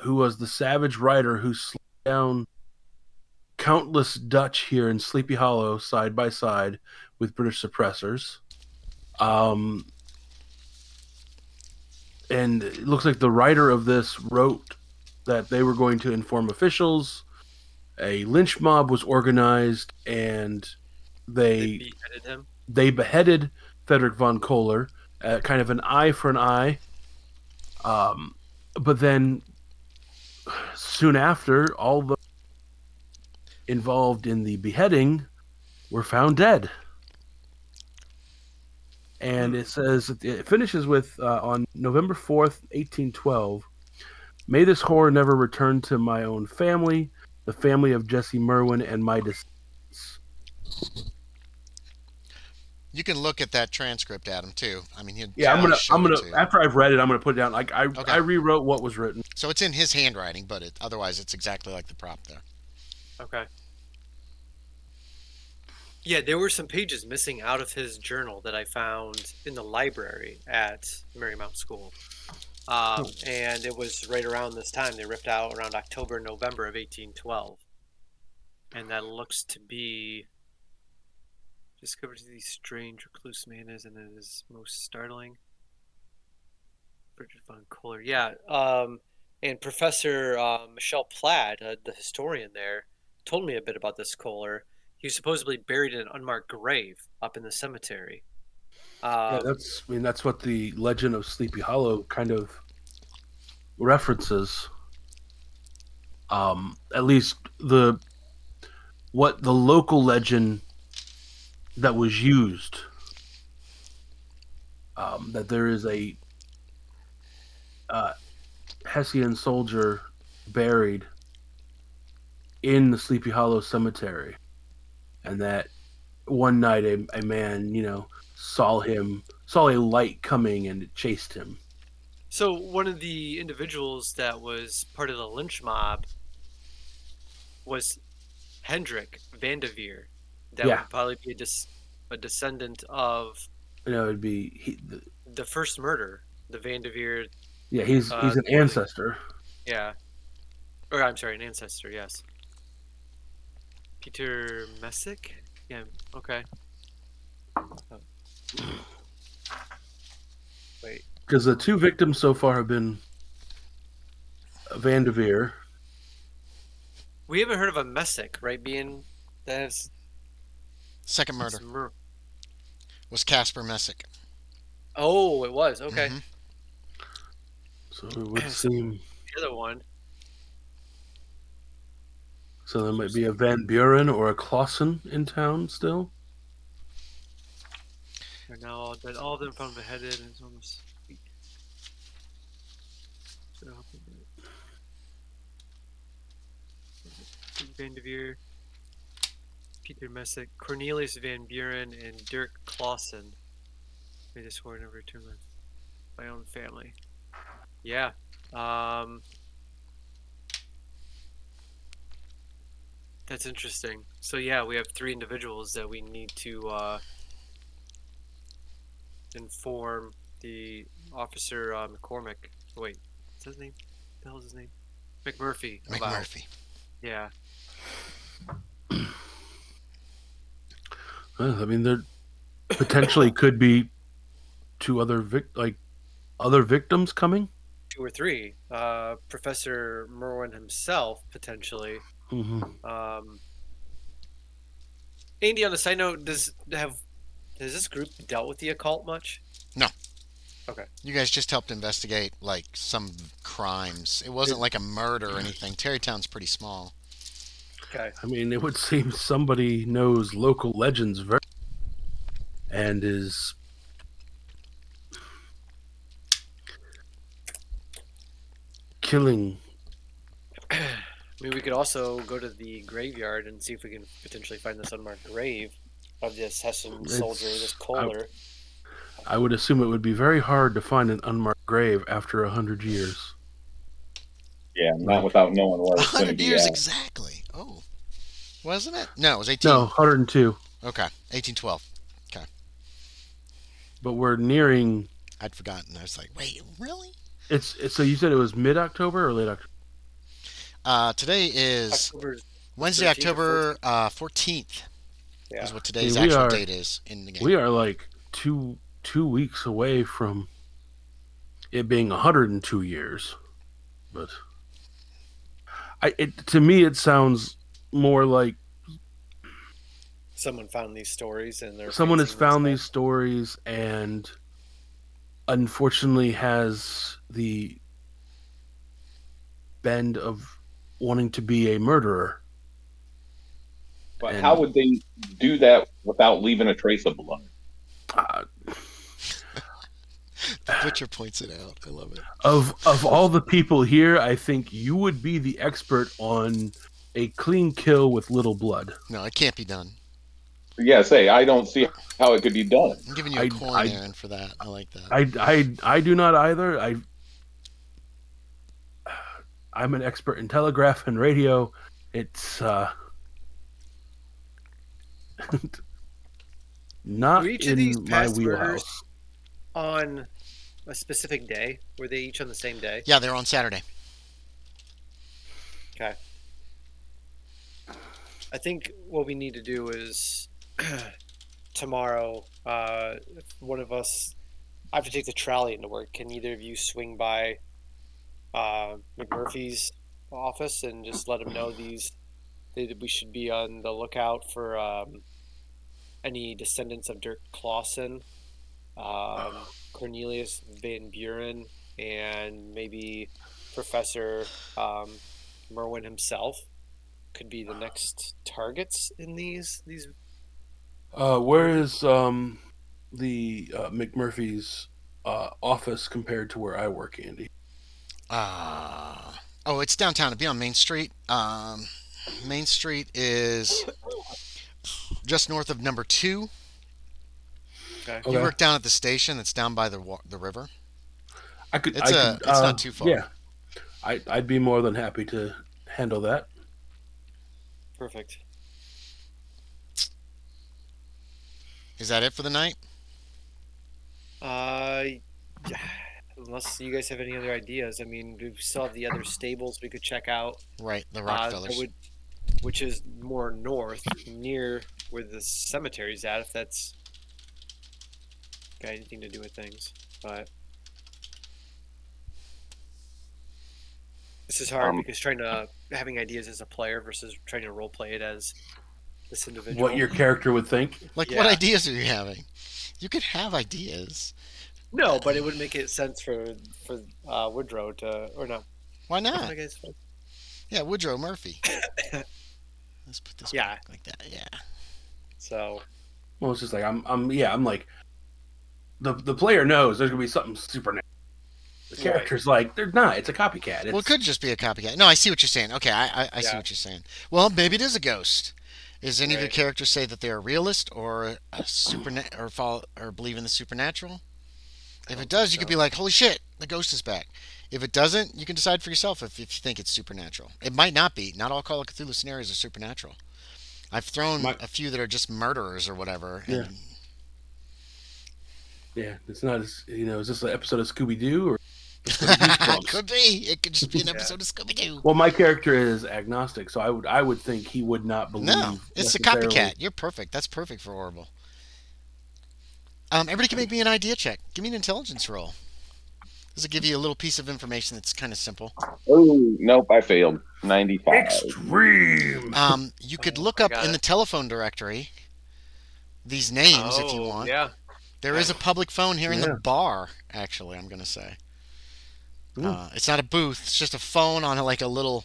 who was the savage writer who slayed down countless Dutch here in Sleepy Hollow side by side with British suppressors. And it looks like the writer of this wrote that they were going to inform officials. A lynch mob was organized, and they beheaded him. They beheaded Frederick von Kohler, kind of an eye for an eye. But then, soon after, all the involved in the beheading were found dead. And it says, it finishes with, on November 4th, 1812, "May this horror never return to my own family, the family of Jesse Merwin, and my descendants." You can look at that transcript, Adam, too. I mean, I'm gonna after I've read it, I'm gonna put it down. Like I rewrote what was written. So it's in his handwriting, but otherwise it's exactly like the prop there. Okay. Yeah, there were some pages missing out of his journal that I found in the library at Marymount School. And it was right around this time. They ripped out around October, November of 1812. And that looks to be... Discovered to these strange recluse man is, and it is most startling. Bridget von Kohler. Yeah. And Professor Michelle Platt, the historian there, told me a bit about this Kohler. He was supposedly buried in an unmarked grave up in the cemetery. That's what the legend of Sleepy Hollow kind of references. At least what the local legend that was used. That there is a Hessian soldier buried in the Sleepy Hollow cemetery. And that one night a man, saw a light coming and it chased him. So one of the individuals that was part of the lynch mob was Hendrik Vanderveer. That Yeah. would probably be a descendant of It'd be the first murder, the Vanderveer. he's an the one that- ancestor. Yeah. Or I'm sorry, an ancestor. Yes. Peter Messick. Yeah. Okay. Wait. Because the two victims so far have been Vanderveer. We haven't heard of a Messick, right? Being that's Second murder was Casper Messick. Oh, it was okay. Mhm. So it would seem. The other one. So there might be a Van Buren or a Clausen in town still. They're now all dead. All of them found beheaded and it's almost. Vanderveer, Peter Messick, Cornelius Van Buren, and Dirk Clausen made a sworn never return my own family. Yeah. That's interesting. So yeah, we have 3 individuals that we need to inform the officer McCormick. Wait, what's his name? What the hell's his name? McMurphy. About. McMurphy. Yeah. I mean, there potentially could be 2 other other victims coming. 2 or 3. Professor Merwin himself potentially. Mm-hmm. Andy, on a side note, has this group dealt with the occult much? No. Okay. You guys just helped investigate like some crimes. It wasn't like a murder or anything. Tarrytown's pretty small. Okay. I mean, it would seem somebody knows local legends very and is killing. I mean, we could also go to the graveyard and see if we can potentially find this unmarked grave of this Hessian soldier, this Kohler. I would assume it would be very hard to find an unmarked grave after 100 years. Yeah, not without knowing where it's going to 100 be years at. exactly. Oh. Wasn't it? No, it was 18. No, 102. Okay. 1812. Okay. But we're nearing. I'd forgotten. I was like, wait, really? It's so you said it was mid-October or late October? Today is Wednesday, 13th or October 14th. Yeah. Is what today's I mean, actual date is in the game. We are like two weeks away from it being 102 years. But to me, it sounds more like Someone found these stories and they're someone has fancying found these themselves. stories and unfortunately has the bend of wanting to be a murderer. But And- how would they do that without leaving a trace of blood? The butcher points it out. I love it. Of all the people here, I think you would be the expert on a clean kill with little blood. No, it can't be done. Yeah, I don't see how it could be done. I'm giving you a coin, Aaron, for that. I like that. I do not either. I'm an expert in telegraph and radio. It's not Were each of these in my past murders wheelhouse. on a specific day? Were they each on the same day? Yeah, they're on Saturday. Okay. I think what we need to do is tomorrow, if one of us, I have to take the trolley into work. Can either of you swing by McMurphy's office and just let him know that we should be on the lookout for any descendants of Dirk Clausen, Cornelius Van Buren, and maybe Professor Merwin himself could be the next targets in these. Where is the McMurphy's office compared to where I work, Andy? Oh, it's downtown. It'd be on Main Street. Main Street is just north of number 2. Okay. You work down at the station that's down by the river. It's not too far. Yeah, I'd be more than happy to handle that. Perfect. Is that it for the night? Yeah, unless you guys have any other ideas. I mean, we still have the other stables we could check out. Right, the that Rockefellers. which is more north, near where the cemetery's at. If that's got anything to do with things, but this is hard because having ideas as a player versus trying to role play it as this individual. What your character would think. Like, Yeah. what ideas are you having? You could have ideas. No, but it would make it sense for Woodrow to, or no. Why I not? guess, Yeah, Woodrow Murphy. Let's put this Yeah. back like that. Yeah. so Well, it's just like I'm like the player knows there's gonna be something supernatural. The Right. character's like they're not. It's a copycat. Well, it could just be a copycat. No, I see what you're saying. Okay, I see Yeah. what you're saying. Well, maybe it is a ghost. Is any of your Right. characters say that they're a realist or a or believe in the supernatural? If it does, you could be like, "Holy shit, the ghost is back." If it doesn't, you can decide for yourself if you think it's supernatural. It might not be. Not all Call of Cthulhu scenarios are supernatural. I've thrown a few that are just murderers or whatever. Yeah. Yeah, it's not as is this an episode of Scooby Doo or It could be. It could just be an Yeah. episode of Scooby Doo. Well, my character is agnostic, so I would think he would not believe. No, it's a necessarily- copycat. You're perfect. That's perfect for Orville. Everybody can make me an idea check. Give me an intelligence roll. This will give you a little piece of information that's kind of simple. Oh, nope, I failed. 95. Extreme. You could Oh, look I up got in it. the telephone directory these names if you Oh, want. yeah. There is a public phone here in the Yeah. bar, actually, I'm going to say. Ooh. It's not a booth. It's just a phone on like a little...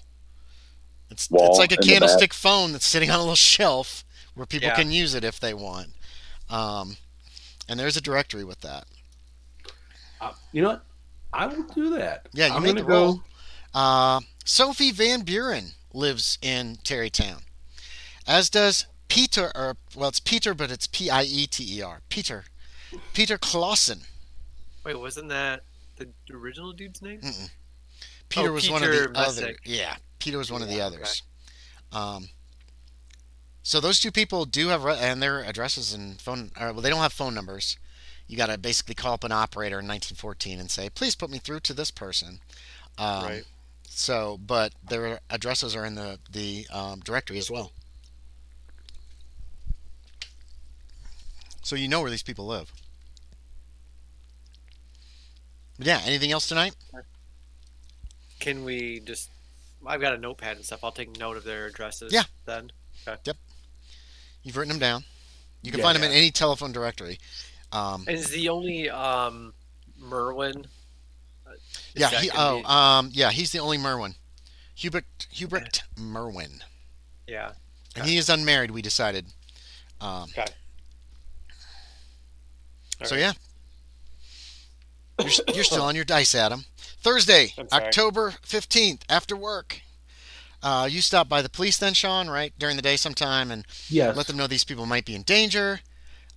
It's Wall like a in the candlestick phone that's sitting on a little shelf where people Yeah. can use it if they want. And there's a directory with that. You know what? I will do that. Yeah, you I'm made gonna the roll. Sophie Van Buren lives in Tarrytown, as does Peter, it's Peter, but it's Pieter. Peter Clausen. Wait, wasn't that the original dude's name? Mm-mm. Peter was one of Peter the other. Messick. Yeah, Peter was one of the Yeah, others. So those two people do have and their addresses and phone. Well, they don't have phone numbers. You got to basically call up an operator in 1914 and say, "Please put me through to this person." Right. So, but their addresses are in the directory as well. So you know where these people live. But yeah, anything else tonight? Can we just? I've got a notepad and stuff. I'll take note of their addresses. Yeah. Then. You've written them down. You can Yeah, find them yeah. in any telephone directory. Is the only Merwin? Yeah, that he's the only Merwin. Hubert Merwin. Yeah. And he is unmarried, we decided. Okay. So All right. yeah. You're still on your dice, Adam. Thursday, I'm sorry. October 15th, after work. You stop by the police then, Sean, right? During the day sometime and Yes. let them know these people might be in danger.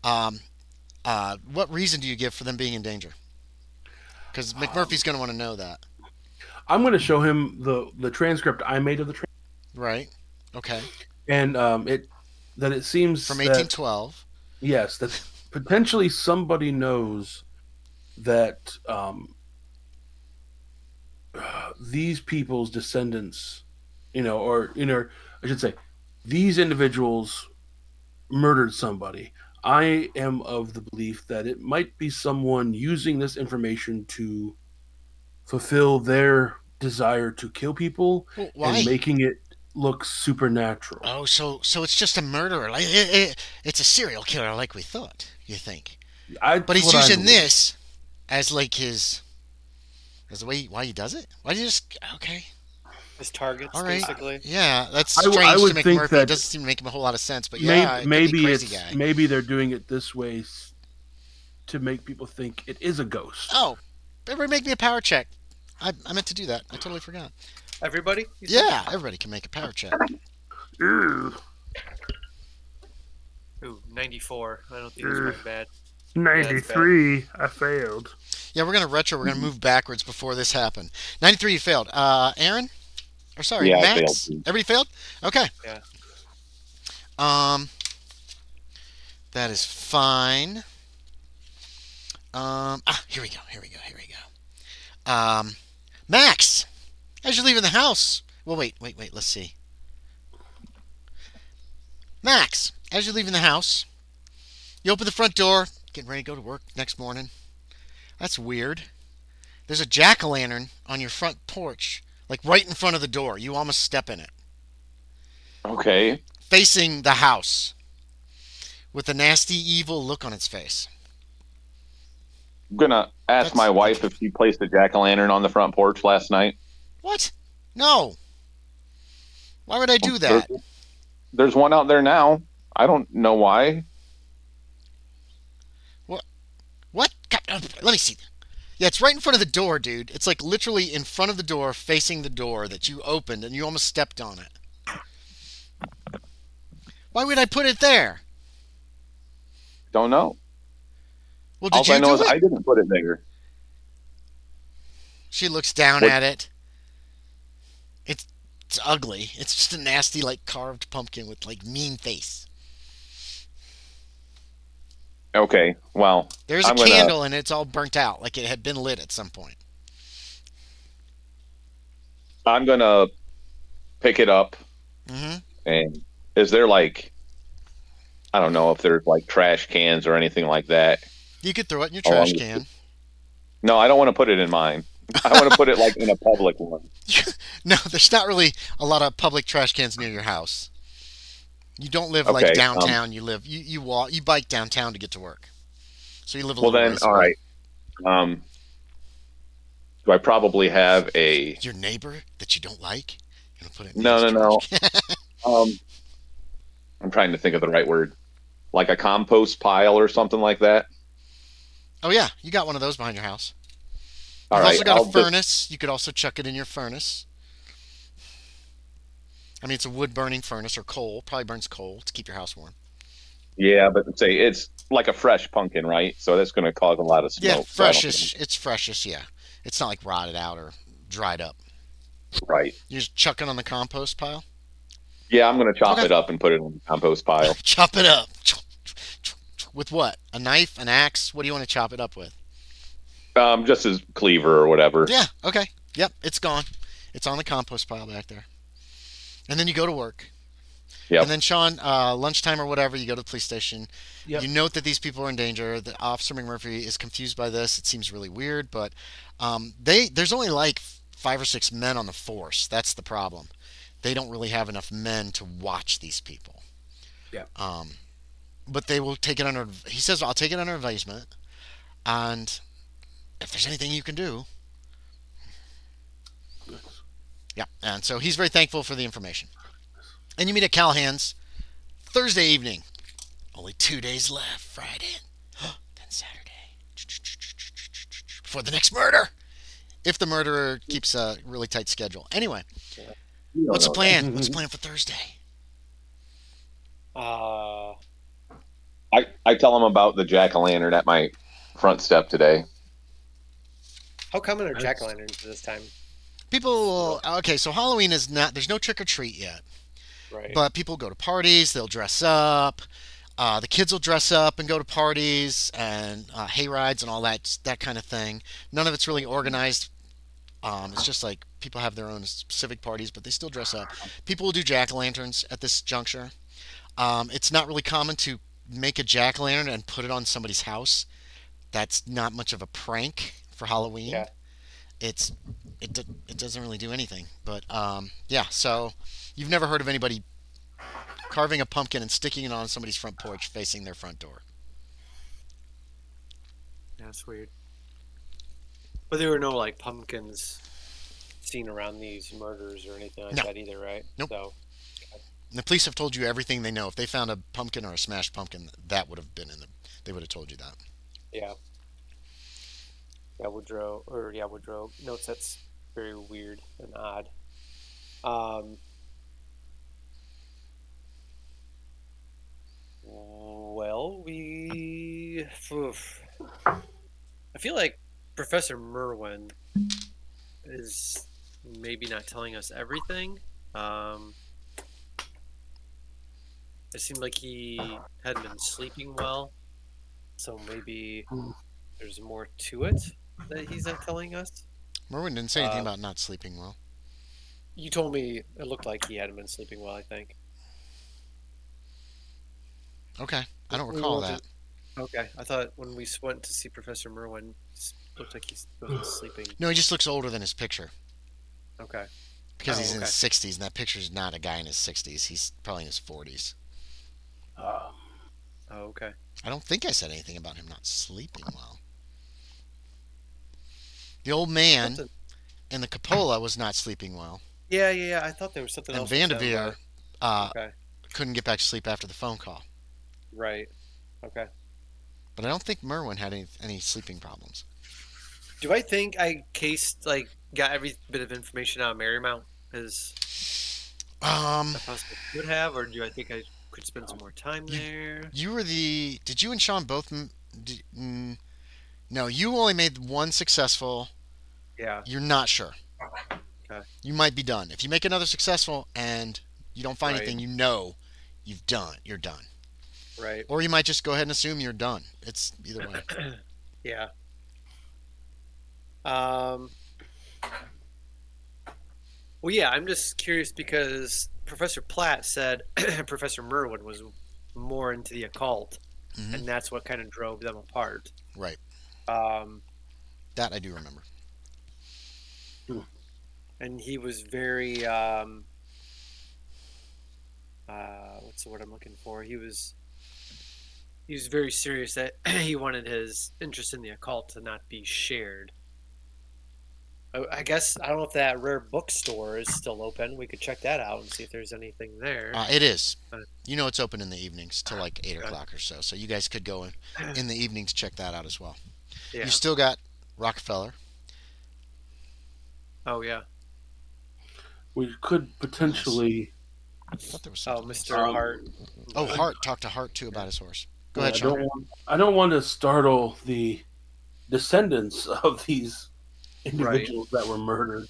What reason do you give for them being in danger? Because McMurphy's going to want to know that. I'm going to show him the transcript I made of the Right. Okay. and it seems From that- 1812. yes, that potentially somebody knows that these people's descendants, or I should say, these individuals murdered somebody. I am of the belief that it might be someone using this information to fulfill their desire to kill people Well, why? and making it look supernatural. Oh, so it's just a murderer. Like it's a serial killer, like we thought. You think? But he's using this as like as the way why he does it. Why do you just okay? His targets, All right. basically. Yeah, that's I strange would to think McMurphy. that- It doesn't seem to make him a whole lot of sense. But yeah, it could be maybe crazy it's guy. maybe they're doing it this way to make people think it is a ghost. Oh, everybody make me a power check. I meant to do that. I totally forgot. Everybody? You said? Yeah, everybody can make a power check. Ooh, Ooh, 94. I don't think it's very bad. 93. I failed. Yeah, we're gonna retro. We're gonna move backwards before this happened. 93, you failed. Aaron, or sorry, Yeah, I Max. failed. Everybody failed. Okay. Yeah. That is fine. Here we go. Max, as you're leaving the house. Well, wait. Let's see. Max, as you're leaving the house, you open the front door, getting ready to go to work next morning. That's weird. There's a jack-o'-lantern on your front porch, like right in front of the door. You almost step in it. Okay. Facing the house, with a nasty, evil look on its face. I'm gonna ask That's- my wife if she placed a jack-o'-lantern on the front porch last night. What? No. Why would I do that? There's one out there now. I don't know why. What? God, let me see. Yeah, it's right in front of the door, dude. It's like literally in front of the door, facing the door that you opened, and you almost stepped on it. Why would I put it there? Don't know. Well, All did you I know do is it? I didn't put it there. She looks down What? at it. It's ugly. It's just a nasty, like, carved pumpkin with, like, mean face. Okay, well, There's a I'm gonna- candle, and it's all burnt out, like it had been lit at some point. I'm gonna pick it up. Mm-hmm. And is there like, I don't know if there's like trash cans or anything like that. You could throw it in your Oh, trash I'm- can. No, I don't want to put it in mine. I want to put it like in a public one. No, there's not really a lot of public trash cans near your house. You don't live like Okay, downtown. You walk, you bike downtown to get to work. So you live a Well little then, ways all away. right. Do I probably have a? Your neighbor that you don't like, you're gonna put it in No, his no, trash no. can. I'm trying to think of the right word. Like a compost pile or something like that. Oh yeah, you got one of those behind your house. All You've right. also got I'll a just- furnace. You could also chuck it in your furnace. I mean, it's a wood-burning furnace or coal. Probably burns coal to keep your house warm. Yeah, but say it's like a fresh pumpkin, right? So that's going to cause a lot of smoke. Yeah, so I don't freshish. It's freshish. Yeah, it's not like rotted out or dried up. think- Right. You just chuck it on the compost pile. Yeah, I'm going to chop Okay. it up and put it in the compost pile. Chop it up. With what? A knife? An axe? What do you want to chop it up with? Just as cleaver or whatever. Yeah. Okay. Yep. It's gone. It's on the compost pile back there. And then you go to work. Yep. And then Sean, lunchtime or whatever, you go to the police station. Yep. You note that these people are in danger. The Officer McMurphy is confused by this. It seems really weird, but there's only like 5 or 6 men on the force. That's the problem. They don't really have enough men to watch these people. Yeah. But they will take it under. He says, "I'll take it under advisement, and if there's anything you can do." Yeah, and so he's very thankful for the information. And you meet at Callahan's Thursday evening. Only 2 days left. Friday, then Saturday. Before the next murder. If the murderer keeps a really tight schedule. Anyway, You don't what's the know plan? What's the plan for Thursday? I tell them about the jack-o'-lantern at my front step today. How common are jack-o'-lanterns this time? People, okay, so Halloween is not, there's no trick or treat yet. Right. But people go to parties, they'll dress up. The kids will dress up and go to parties and hay rides and all that kind of thing. None of it's really organized. It's just like people have their own specific parties, but they still dress up. People will do jack-o'-lanterns at this juncture. It's not really common to make a jack-o'-lantern and put it on somebody's house. That's not much of a prank for Halloween. Yeah. It doesn't really do anything. But yeah, so you've never heard of anybody carving a pumpkin and sticking it on somebody's front porch facing their front door. That's weird. But there were no like pumpkins seen around these murders or anything like No. that either, right? Nope. So And the police have told you everything they know. If they found a pumpkin or a smashed pumpkin, that would have been in the. They would have told you that. yeah. Woodrow notes that's very weird and odd. Well, I feel like Professor Merwin is maybe not telling us everything. It seemed like he hadn't been sleeping well, so maybe there's more to it that he's not telling us. Merwin didn't say anything Uh, about not sleeping well. You told me it looked like he hadn't been sleeping well, I think. Okay, I don't We recall went to- that. Okay, I thought when we went to see Professor Merwin, it looked like he wasn't sleeping. No, he just looks older than his picture Okay. because Oh, he's in okay. his 60s, and that picture's not a guy in his 60s. He's probably in his 40s. Oh, okay. I don't think I said anything about him not sleeping well. The old man Something. in the cupola was not sleeping well, Yeah. I thought there was something and else. you said Vanderveer about- Okay. couldn't get back to sleep after the phone call. Right. Okay. But I don't think Merwin had any sleeping problems. Do I think I got every bit of information out of Marymount as Um, I possibly could have, or do I think I could spend some more time there? Did you and Sean both? No, you only made one successful. Yeah. You're not sure. Okay. You might be done. If you make another successful and you don't find Right. anything, you're done. Right. Or you might just go ahead and assume you're done. It's either way. Yeah. Well, yeah, I'm just curious because Professor Platt said Professor Merwin was more into the occult, Mhm. and that's what kind of drove them apart. Right. Um, That I do remember. and he was very what's the word I'm looking for? He was very serious that he wanted his interest in the occult to not be shared. I guess I don't know if that rare bookstore is still open. We could check that out and see if there's anything there. It is. Uh, You know it's open in the evenings till like 8 Okay. o'clock or so. So you guys could go in the evening to check that out as well. Yeah. You still got Rockefeller. Oh yeah. We could potentially. I thought there was Oh, something else. Mr. Hart. Oh, Hart. Talk to Hart too about his horse. Go ahead, I Sean. I don't want to startle the descendants of these individuals that were murdered,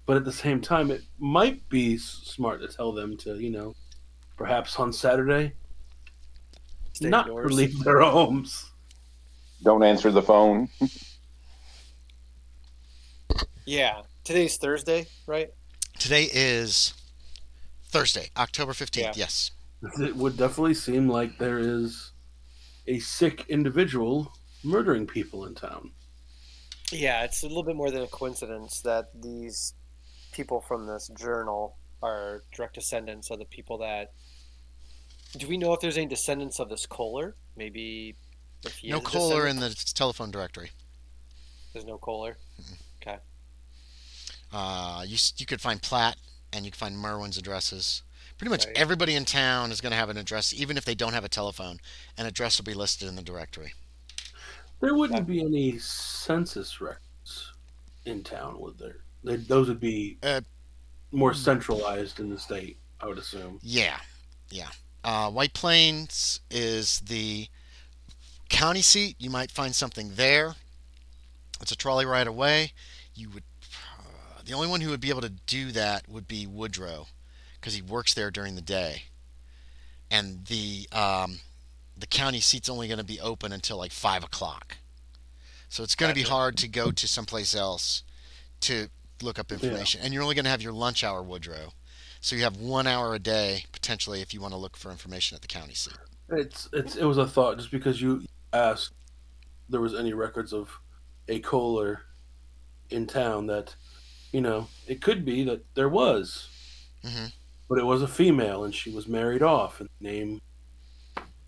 but at the same time, it might be smart to tell them to, perhaps on Saturday, Stay not indoors. leave their homes. Don't answer the phone. Yeah. Today's Thursday, right? Today is Thursday, October 15th. Yeah. Yes. It would definitely seem like there is a sick individual murdering people in town. Yeah, it's a little bit more than a coincidence that these people from this journal are direct descendants of the people that. Do we know if there's any descendants of this Kohler? Maybe if he No is a Kohler in descendant? the telephone directory. There's no Kohler. Okay. You could find Platt and you could find Merwin's addresses. Pretty much Right. everybody in town is going to have an address, even if they don't have a telephone. An address will be listed in the directory. There wouldn't be any census records in town, would there? Those would be more centralized in the state, I would assume. Yeah. White Plains is the county seat. You might find something there. It's a trolley ride away. The only one who would be able to do that would be Woodrow, because he works there during the day, and the county seat's only going to be open until like 5 o'clock. So it's going to be hard to go to someplace else to look up information, and you're only going to have your lunch hour, Woodrow. So you have 1 hour a day potentially if you want to look for information at the county seat. It was a thought just because you asked if there was any records of a Kohler in town that, it could be that there was, but it was a female and she was married off and the name.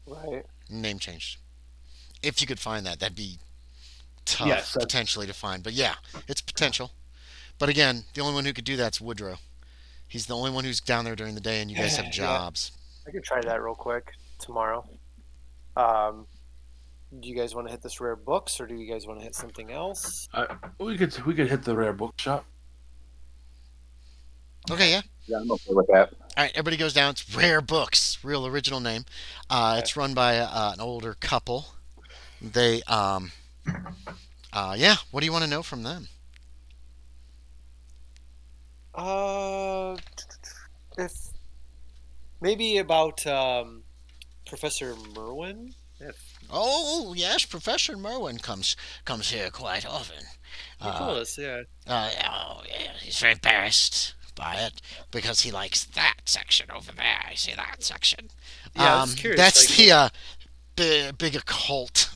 Right. Name changed. If you could find that, that'd be tough potentially to find. But yeah, it's potential. But again, the only one who could do that's Woodrow. He's the only one who's down there during the day, and you guys have jobs. I could try that real quick tomorrow. Do you guys want to hit this rare books, or do you guys want to hit something else? We could hit the rare bookshop. Okay, yeah. Yeah, I'm okay with that. All right, everybody goes down. It's Rare Books, real original name. It's run by an older couple. They, yeah. What do you want to know from them? If Maybe about Professor Merwin. Oh yes, Professor Merwin comes here quite often. He told Uh, us, yeah. oh yeah, he's very embarrassed by it because he likes that section over there. You see that section? Yeah, I was just curious. That's Like, the big occult.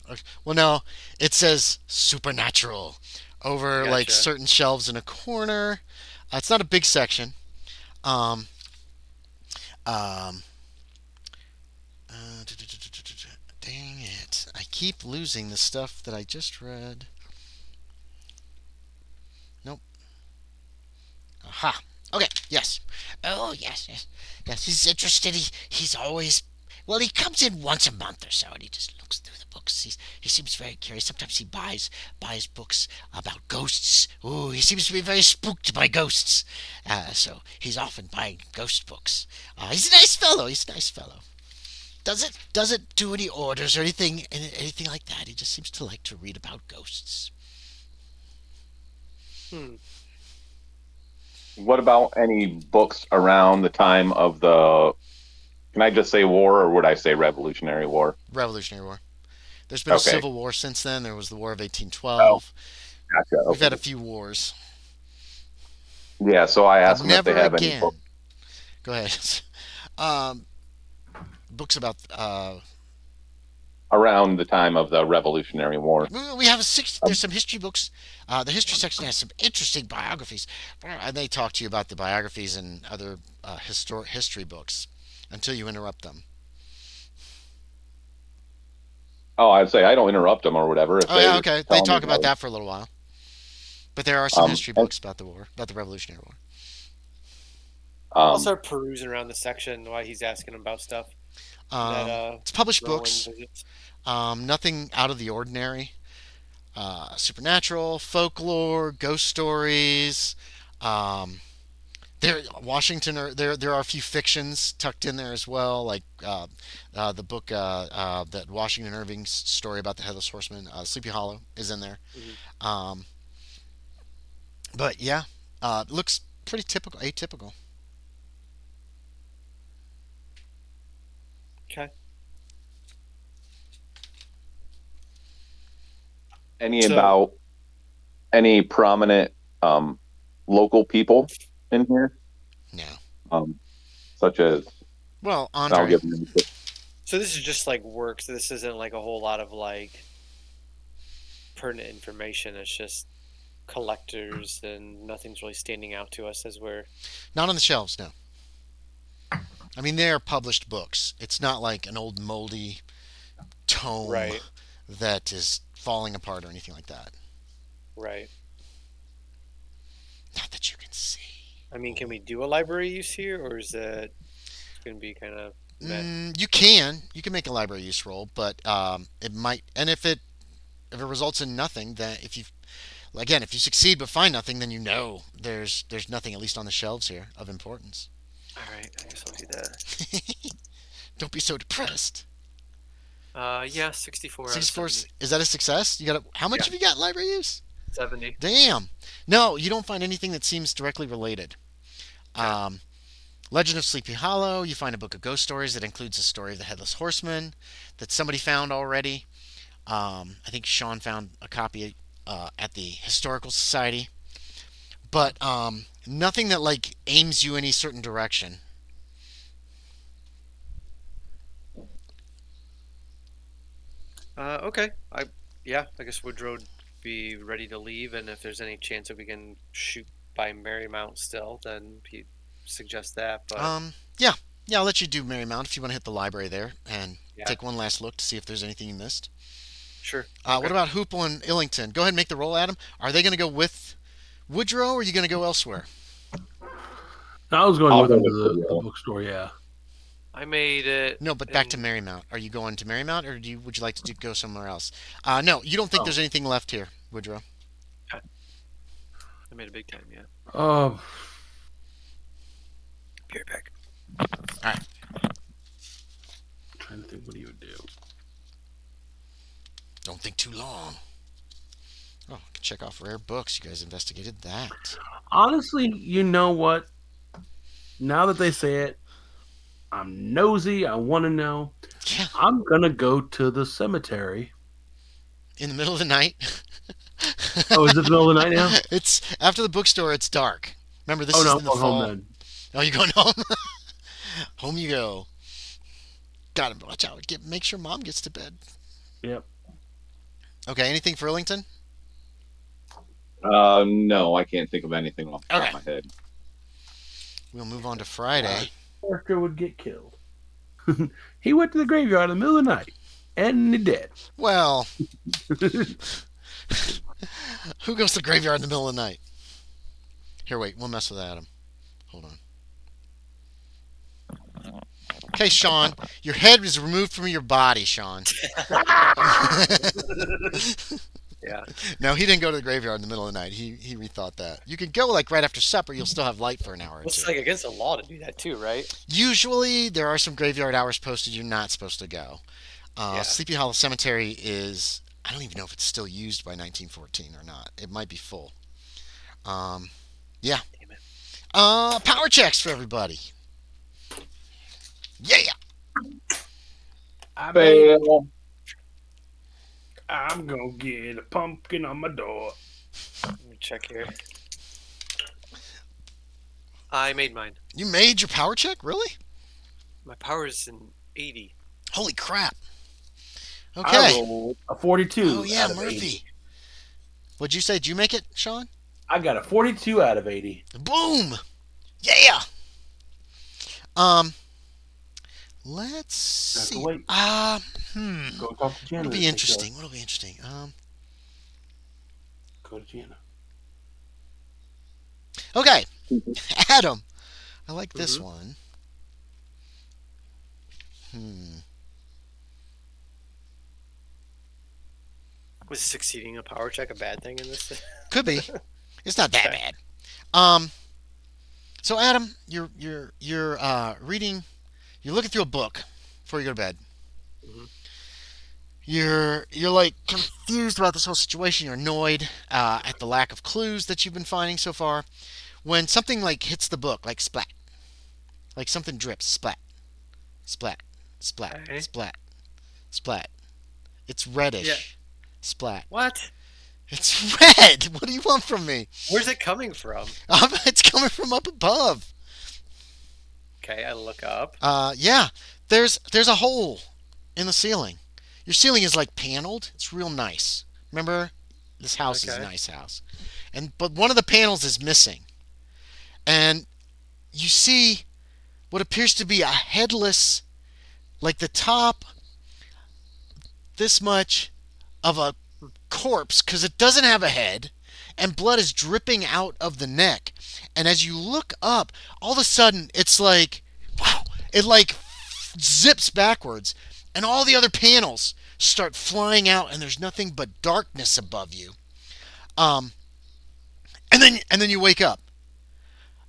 Well, no, it says supernatural over like gotcha. certain shelves in a corner. It's not a big section. Um, um, dang it! I keep losing the stuff that I just read. Nope. Aha. Okay. Yes. Oh yes, yes, yes. He's interested. He's always. Well, he comes in once a month or so, and he just looks through the books. He seems very curious. Sometimes he buys books about ghosts. Ooh, he seems to be very spooked by ghosts. So he's often buying ghost books. He's a nice fellow. He's a nice fellow. Doesn't do any orders or anything like that. He just seems to like to read about ghosts. Hmm. What about any books around the time of the? Can I just say war, or would I say Revolutionary War? Revolutionary War. There's been a Okay. civil war since then. There was the War of Oh, 1812. gotcha. We've had Okay. a few wars, Yeah. So I but asked them if they never have any books again. Go ahead. um, books about. around the time of the Revolutionary War. We have there's some history books. The history section has some interesting biographies, and they talk to you about the biographies and other history books until you interrupt them. Oh, I'd say I don't interrupt them or whatever if Oh yeah, they're okay. They telling me talk about about it. that for a little while, but there are some history And books about the war, about the Revolutionary War. I'll um, start perusing around the section while he's asking about stuff that It's published Merwin books. visits. Nothing out of the ordinary. Supernatural, folklore, ghost stories. Um, Washington. There are a few fictions tucked in there as well, like the book that Washington Irving's story about the Headless Horseman, Sleepy Hollow, is in there. Mhm. Um, but yeah, it looks pretty typical, atypical. Okay. any So, about any prominent local people in here, No. um, such as Well, I'll Andre. give them. so this is just like work. So this isn't like a whole lot of like pertinent information. It's just collectors, and nothing's really standing out to us as we're Not on the shelves, no. I mean, they're published books. It's not like an old moldy tome right. that is falling apart or anything like that. Right. Not that you can see. I mean, can we do a library use here, or is it going to be kind of meh? You can make a library use roll, but it might. And if it results in nothing, then if you succeed but find nothing, then there's nothing at least on the shelves here of importance. All right, I guess I'll do that. Don't be so depressed. Yeah, 64 out of 64 70. is that a success? How much Yeah. have you got in library use? 70. Damn. No, you don't find anything that seems directly related. Okay. Legend of Sleepy Hollow, you find a book of ghost stories that includes a story of the Headless Horseman that somebody found already. I think Sean found a copy at the Historical Society, but nothing that like aims you any certain direction. Okay. I guess Woodrow would be ready to leave, and if there's any chance that we can shoot by Marymount still, then he suggests that. But Yeah, yeah, I'll let you do Marymount if you want to hit the library there and yeah, take one last look to see if there's anything you missed. sure. What Okay. about Hoople and Illington? Go ahead and make the roll, Adam. Are they going to go with Woodrow, or are you going to go elsewhere? I was going I'll with go him to with the Woodrow. bookstore. Yeah. I made it. No, but back to Marymount. Are you going to Marymount, or would you like to go somewhere else? No, you don't think Oh. there's anything left here, Woodrow? I made a big time. Yeah. Uh, Be right back. All right. trying to think what he would do. Don't think too long. Oh, I can check off rare books. You guys investigated that. Honestly, you know what? Now that they say it, I'm nosy. I want to know. Yeah. I'm gonna go to the cemetery. In the middle of the night. Oh, is it the middle of the night now? It's after the bookstore. It's dark. Remember, this Oh is no, in I'm the going fall. home then. Oh, you going home? Home you go. Gotta watch out. Make sure Mom gets to bed. Yep. Okay. Anything for Illington? No, I can't think of anything off the top Okay. of my head. We'll move on to Friday. Character would get killed. He went to the graveyard in the middle of the night, and he dead. Well, who goes to the graveyard in the middle of the night? Here, wait. We'll mess with Adam. Hold on. Okay, Sean. Your head was removed from your body, Sean. Yeah. No, he didn't go to the graveyard in the middle of the night. He rethought that. You could go like right after supper. You'll still have light for an hour or It's two. like against the law to do that too, right? Usually, there are some graveyard hours posted you're not supposed to go. Yeah. Sleepy Hollow Cemetery is, I don't even know if it's still used by 1914 or not. It might be full. Yeah. Damn it. Power checks for everybody. Yeah. Fail. I'm gonna get a pumpkin on my door. Let me check here. I made mine. You made your power check? Really? My power is in 80. Holy crap. I Okay. rolled a 42. Oh, yeah, out of Murphy. 80. What'd you say? Did you make it, Sean? I got a 42 out of 80. Boom! Yeah! Let's Have to see. wait. Go talk to Jenna. What'll be interesting? What'll be interesting? Go to Jenna. Okay. Adam. I like this one. Was succeeding a power check a bad thing in this? Could be. It's not that Okay. bad. So Adam, you're reading. You're looking through a book before you go to bed. Mhm. You're like confused about this whole situation. You're annoyed at the lack of clues that you've been finding so far. When something like hits the book, like splat, like something drips, splat, splat, splat, Okay. splat, splat. It's reddish. Yeah. Splat. What? It's red. What do you want from me? Where's it coming from? It's coming from up above. Okay, I look up. Yeah. There's a hole in the ceiling. Your ceiling is like paneled. It's real nice. Remember, this house is a Okay. nice house, but one of the panels is missing, and you see what appears to be a headless, like the top, this much of a corpse, because it doesn't have a head, and blood is dripping out of the neck. And as you look up, all of a sudden it's like, wow, it like zips backwards, and all the other panels start flying out, and there's nothing but darkness above you. And then you wake up.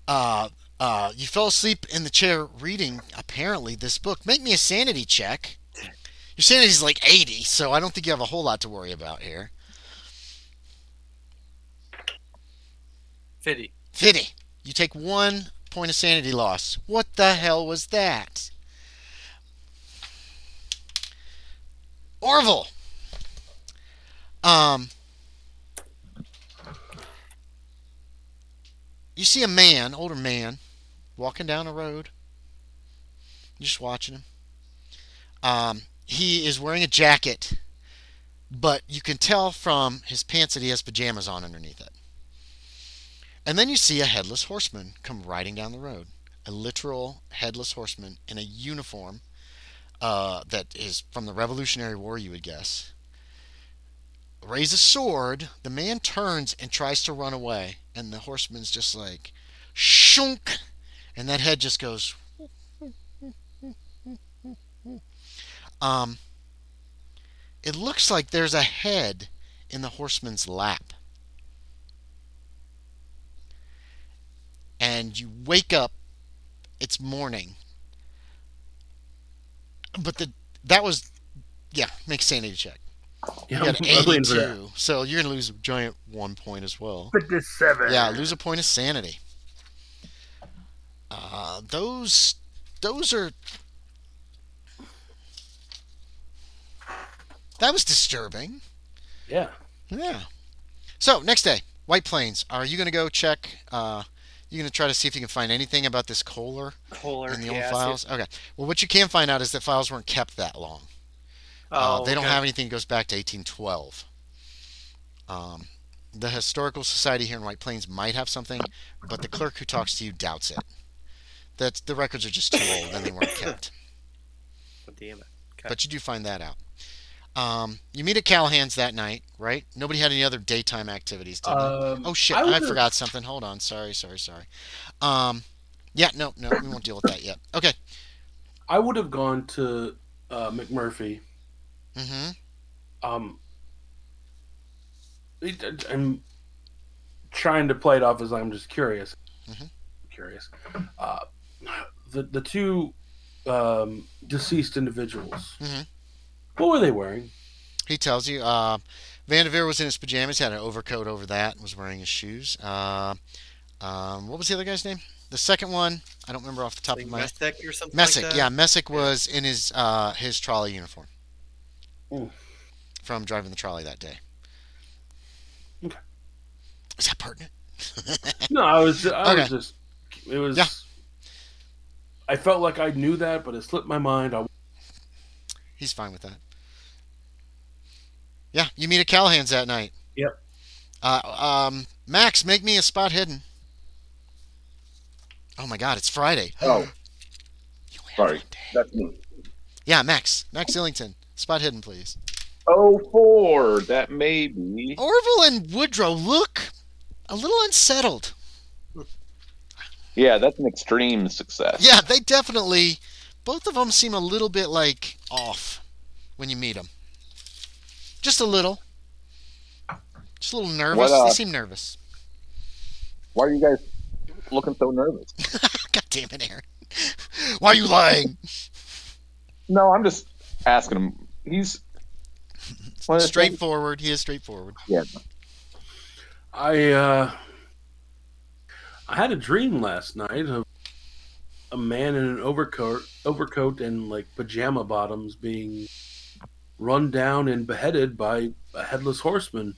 You fell asleep in the chair reading, apparently, this book. Make me a sanity check. Your sanity's like 80, so I don't think you have a whole lot to worry about here. 50. 50. You take 1 point of sanity loss. What the hell was that? Orville. You see a man, older man, walking down a road. You're just watching him. He is wearing a jacket, but you can tell from his pants that he has pajamas on underneath it. And then you see a headless horseman come riding down the road. A literal headless horseman in a uniform that is from the Revolutionary War, you would guess. Raise a sword. The man turns and tries to run away, and the horseman's just like, shunk, and that head just goes. It looks like there's a head in the horseman's lap. And you wake up, it's morning. But make sanity check. You Yeah, got I'm waiting for that. 82, so you're going to lose a giant 1 point as well. 57. Yeah, lose a point of sanity. Those those are... That was disturbing. Yeah. Yeah. So, next day, White Plains. Are you going to go check... you going to try to see if you can find anything about this Kohler in the old files? Okay. Well, what you can find out is that files weren't kept that long. They don't have anything that goes back to 1812. The Historical Society here in White Plains might have something, but the clerk who talks to you doubts it. That the records are just too old and they weren't kept. Oh, damn it. Okay. But you do find that out. You meet at Callahan's that night, right? Nobody had any other daytime activities, did they? Oh shit! I forgot something. Hold on. Sorry. Yeah, no, we won't deal with that yet. Okay. I would have gone to McMurphy. Mm-hmm. I'm trying to play it off as I'm just curious. Mm-hmm. Curious. The two deceased individuals. Mm-hmm. What were they wearing? He tells you. Vanderveer was in his pajamas, had an overcoat over that, and was wearing his shoes. What was the other guy's name? The second one, I don't remember off the top of my head. Messick or something Messick, like that? yeah. Messick was in his trolley uniform. Ooh. From driving the trolley that day. Okay. Is that pertinent? No, I was just. It was. Yeah. I felt like I knew that, but it slipped my mind. He's fine with that. Yeah, you meet at Callahan's that night. Yep. Max, make me a spot hidden. Oh my God, it's Friday. Oh, You only have sorry. one day. That's me. Yeah, Max Illington, spot hidden, please. 04. That may be. Orville and Woodrow look a little unsettled. Yeah, that's an extreme success. Yeah, they definitely. Both of them seem a little bit like off when you meet them. Just a little. Just a little nervous. They seem nervous. Why are you guys looking so nervous? God damn it, Aaron. Why are you lying? No, I'm just asking him. He's straightforward. He is straightforward. Yeah. I had a dream last night of a man in an overcoat and like pajama bottoms being run down and beheaded by a headless horseman.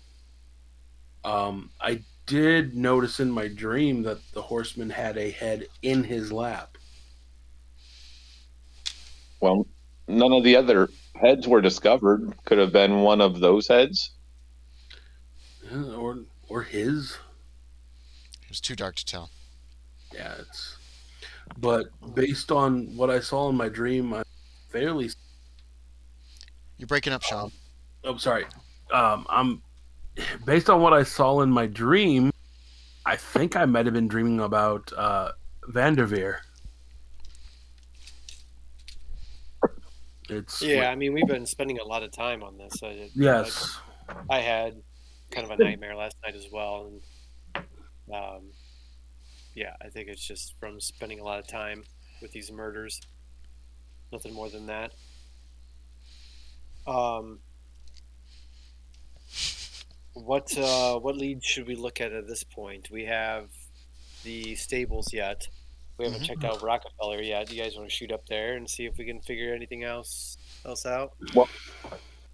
I did notice in my dream that the horseman had a head in his lap. Well, none of the other heads were discovered. Could have been one of those heads. Or his. It was too dark to tell. Yeah, but based on what I saw in my dream, I'm fairly... You're breaking up, Sean. Sorry. I'm based on what I saw in my dream, I think I might have been dreaming about Vanderveer. I mean, we've been spending a lot of time on this. Yes. I had kind of a nightmare last night as well, and I think it's just from spending a lot of time with these murders. Nothing more than that. What lead should we look at this point? We have the stables yet. We haven't checked out Rockefeller yet. Do you guys want to shoot up there and see if we can figure anything else out? Well,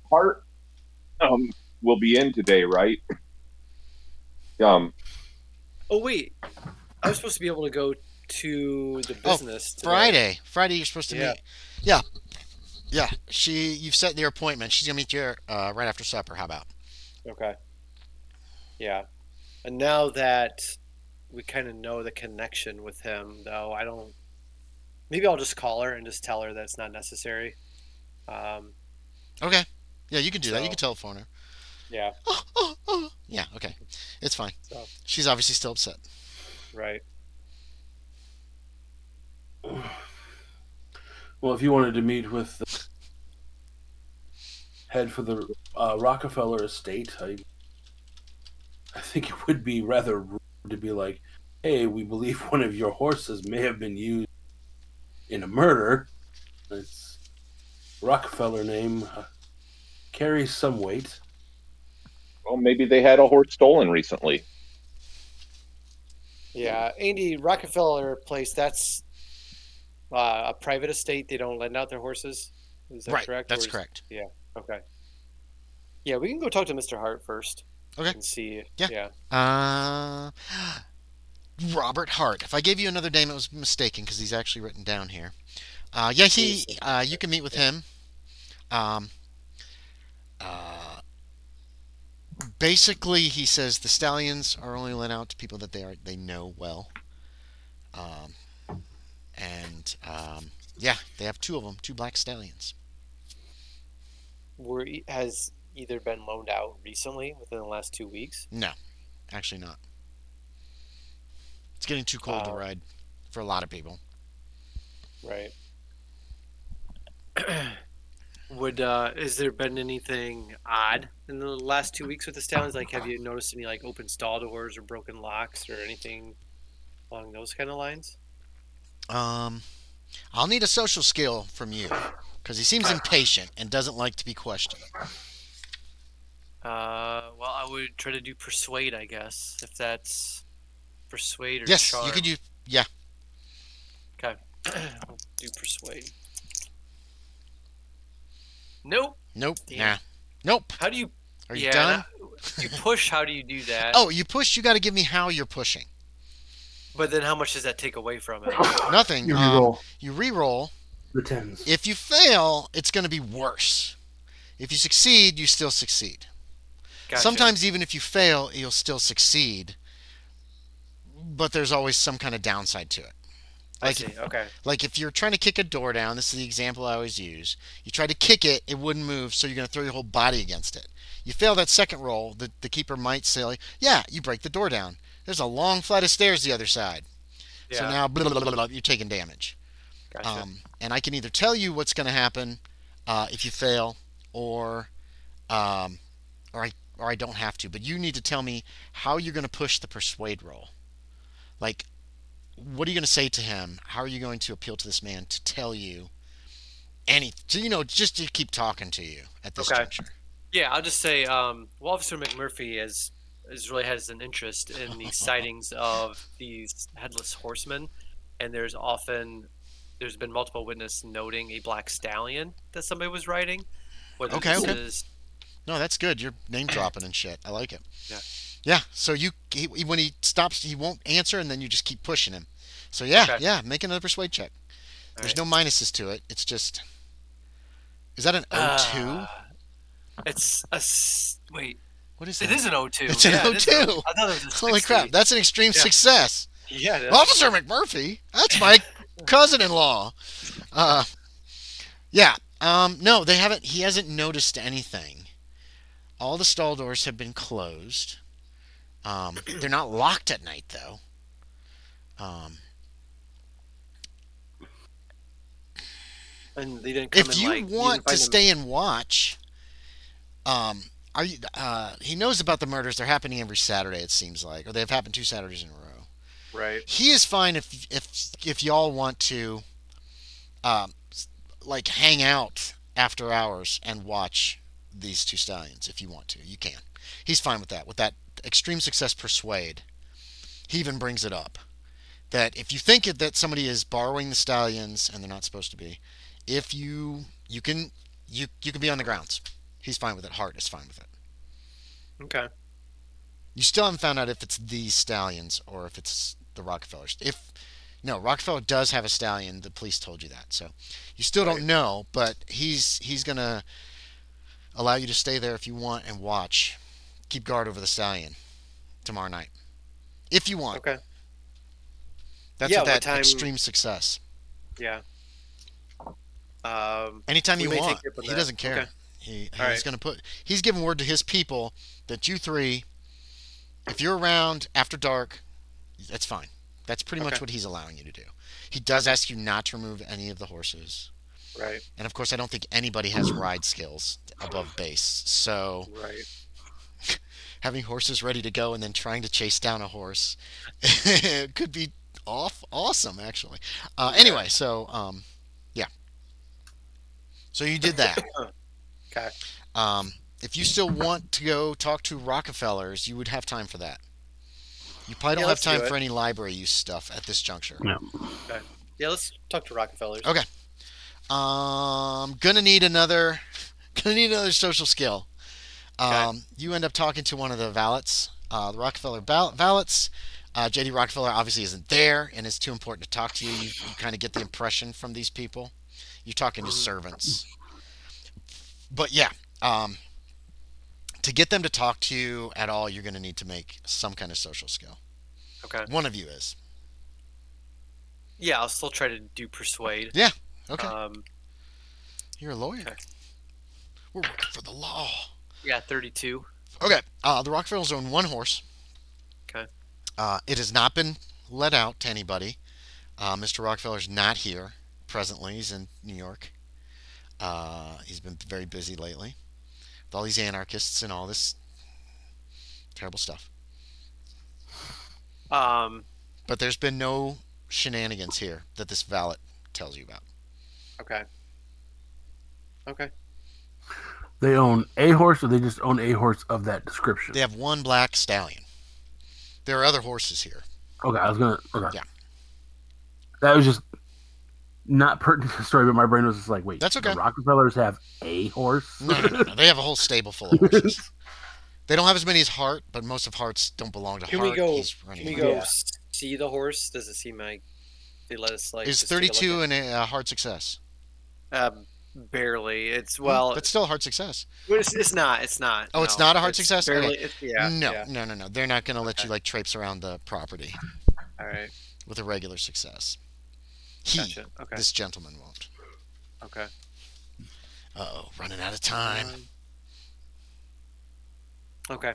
Hart will be in today, right? Oh wait, I was supposed to be able to go to the business today. Friday you're supposed to meet. Yeah. You've set their appointment. She's gonna meet you right after supper. How about? Okay. Yeah, and now that we kind of know the connection with him, though, maybe I'll just call her and just tell her that it's not necessary. Okay. Yeah, you can do that. You can telephone her. Yeah. Yeah. Okay. It's fine. So, she's obviously still upset. Right. Well, if you wanted to meet with the head for the Rockefeller estate, I think it would be rather rude to be like, hey, we believe one of your horses may have been used in a murder. It's Rockefeller name carries some weight. Well, maybe they had a horse stolen recently. Yeah, Andy, Rockefeller Place, that's A private estate, they don't lend out their horses. Is that Right, correct? that's correct. Yeah. Okay. Yeah, we can go talk to Mr. Hart first. Okay. And see. Yeah. Yeah. Robert Hart. If I gave you another name, it was mistaken because he's actually written down here. Yeah, you can meet with him. Um, uh, Basically, he says the stallions are only lent out to people that they know well. Um, yeah, they have two of them, two black stallions. Has either been loaned out recently within the last 2 weeks? No, actually not. It's getting too cold to ride for a lot of people. Right. Has there been anything odd in the last 2 weeks with the stallions? Like, have you noticed any like open stall doors or broken locks or anything along those kind of lines? I'll need a social skill from you because he seems impatient and doesn't like to be questioned. Well, I would try to do persuade, I guess, if that's persuade or Yes, charm. you could use. Yeah. Okay, I'll do persuade. Nope. Nope. Damn. Nah. Nope. How do you? Are you done? You push. How do you do that? Oh, you push. You got to give me how you're pushing. But then, how much does that take away from it? Nothing. You re-roll. You re-roll. The 10s. If you fail, it's going to be worse. If you succeed, you still succeed. Gotcha. Sometimes even if you fail, you'll still succeed. But there's always some kind of downside to it. I see. Okay. Like if you're trying to kick a door down, this is the example I always use. You try to kick it, it wouldn't move, so you're going to throw your whole body against it. You fail that second roll, the keeper might say, yeah, you break the door down. There's a long flight of stairs the other side. Yeah. So now blah, blah, blah, blah, you're taking damage. Gotcha. And I can either tell you what's going to happen if you fail, or I don't have to. But you need to tell me how you're going to push the persuade roll. Like, what are you going to say to him? How are you going to appeal to this man to tell you just to keep talking to you at this juncture? Yeah, I'll just say, Officer McMurphy has really has an interest in the sightings of these headless horsemen, and there's been multiple witnesses noting a black stallion that somebody was riding. Okay. No, that's good. You're name dropping and shit. I like it. Yeah. Yeah. So when he stops, he won't answer, and then you just keep pushing him. So yeah, make another persuade check. There's no minuses to it. It's just. Is that an O2? It's a wait. What is that? It is an O2. It's an O2. I thought it was a 60. Holy crap! That's an extreme success. Yeah. Officer McMurphy. That's my cousin-in-law. Yeah. No, they haven't. He hasn't noticed anything. All the stall doors have been closed. They're not locked at night though. And they didn't come If in, you like, want to didn't stay and watch, are you? He knows about the murders. They're happening every Saturday. It seems like, or they've happened 2 Saturdays in a row. Right. He is fine if y'all want to, like hang out after hours and watch these two stallions. If you want to, you can. He's fine with that. With that extreme success persuade, he even brings it up that if you think that somebody is borrowing the stallions and they're not supposed to be, if you can be on the grounds. He's fine with it. Hart is fine with it. Okay. You still haven't found out if it's these stallions or if it's the Rockefellers. No, Rockefeller does have a stallion. The police told you that, so you still don't know. But he's gonna allow you to stay there if you want and watch, keep guard over the stallion tomorrow night, if you want. Okay. That's Yeah, with what that time- extreme success. Yeah. Anytime We you may want. take you up on He that. doesn't care. Okay. He's right. gonna he's giving word to his people that you three, if you're around after dark, that's fine. That's pretty much Okay. what he's allowing you to do. He does ask you not to remove any of the horses. Right. And of course, I don't think anybody has ride skills above base. So Right. having horses ready to go and then trying to chase down a horse could be awesome, actually. Anyway, so yeah. So you did that. Okay. If you still want to go talk to Rockefellers, you would have time for that. You probably don't have let's do time it. for any library use stuff at this juncture. No. Yeah, let's talk to Rockefellers. Okay. Gonna need another social skill. You end up talking to one of the valets, the Rockefeller valets. JD Rockefeller obviously isn't there, and it's too important to talk to you. You kind of get the impression from these people. You're talking to servants. But yeah, to get them to talk to you at all, you're going to need to make some kind of social skill. Okay. One of you is. Yeah, I'll still try to do persuade. Yeah. Okay. Um, You're a lawyer. okay. We're working for the law. Yeah, 32. Okay. The Rockefellers own one horse. Okay. It has not been let out to anybody. Mr. Rockefeller's not here presently. He's in New York. He's been very busy lately with all these anarchists and all this terrible stuff. But there's been no shenanigans here that this valet tells you about. Okay. Okay. They own a horse, or they just own a horse of that description? They have one black stallion. There are other horses here. Okay, I was gonna. Okay. Yeah. That was just not pertinent to the story, but my brain was just like, wait. That's okay. The Rockefellers have a horse? No. They have a whole stable full of horses. They don't have as many as Hart, but most of Hart's don't belong to Can Hart. we go? He's running Can we around. go see the horse? Does it seem like they let us like? Is just take a look 32 at and a hard success? barely. It's well. But still a hard success. It's not. It's not. Oh, it's not a hard success? Barely. Okay. Yeah. No, Yeah. no. They're not going to let you like traipse around the property All right. with a regular success. He, Gotcha. Okay. this gentleman won't. Okay. Uh-oh, running out of time. Okay,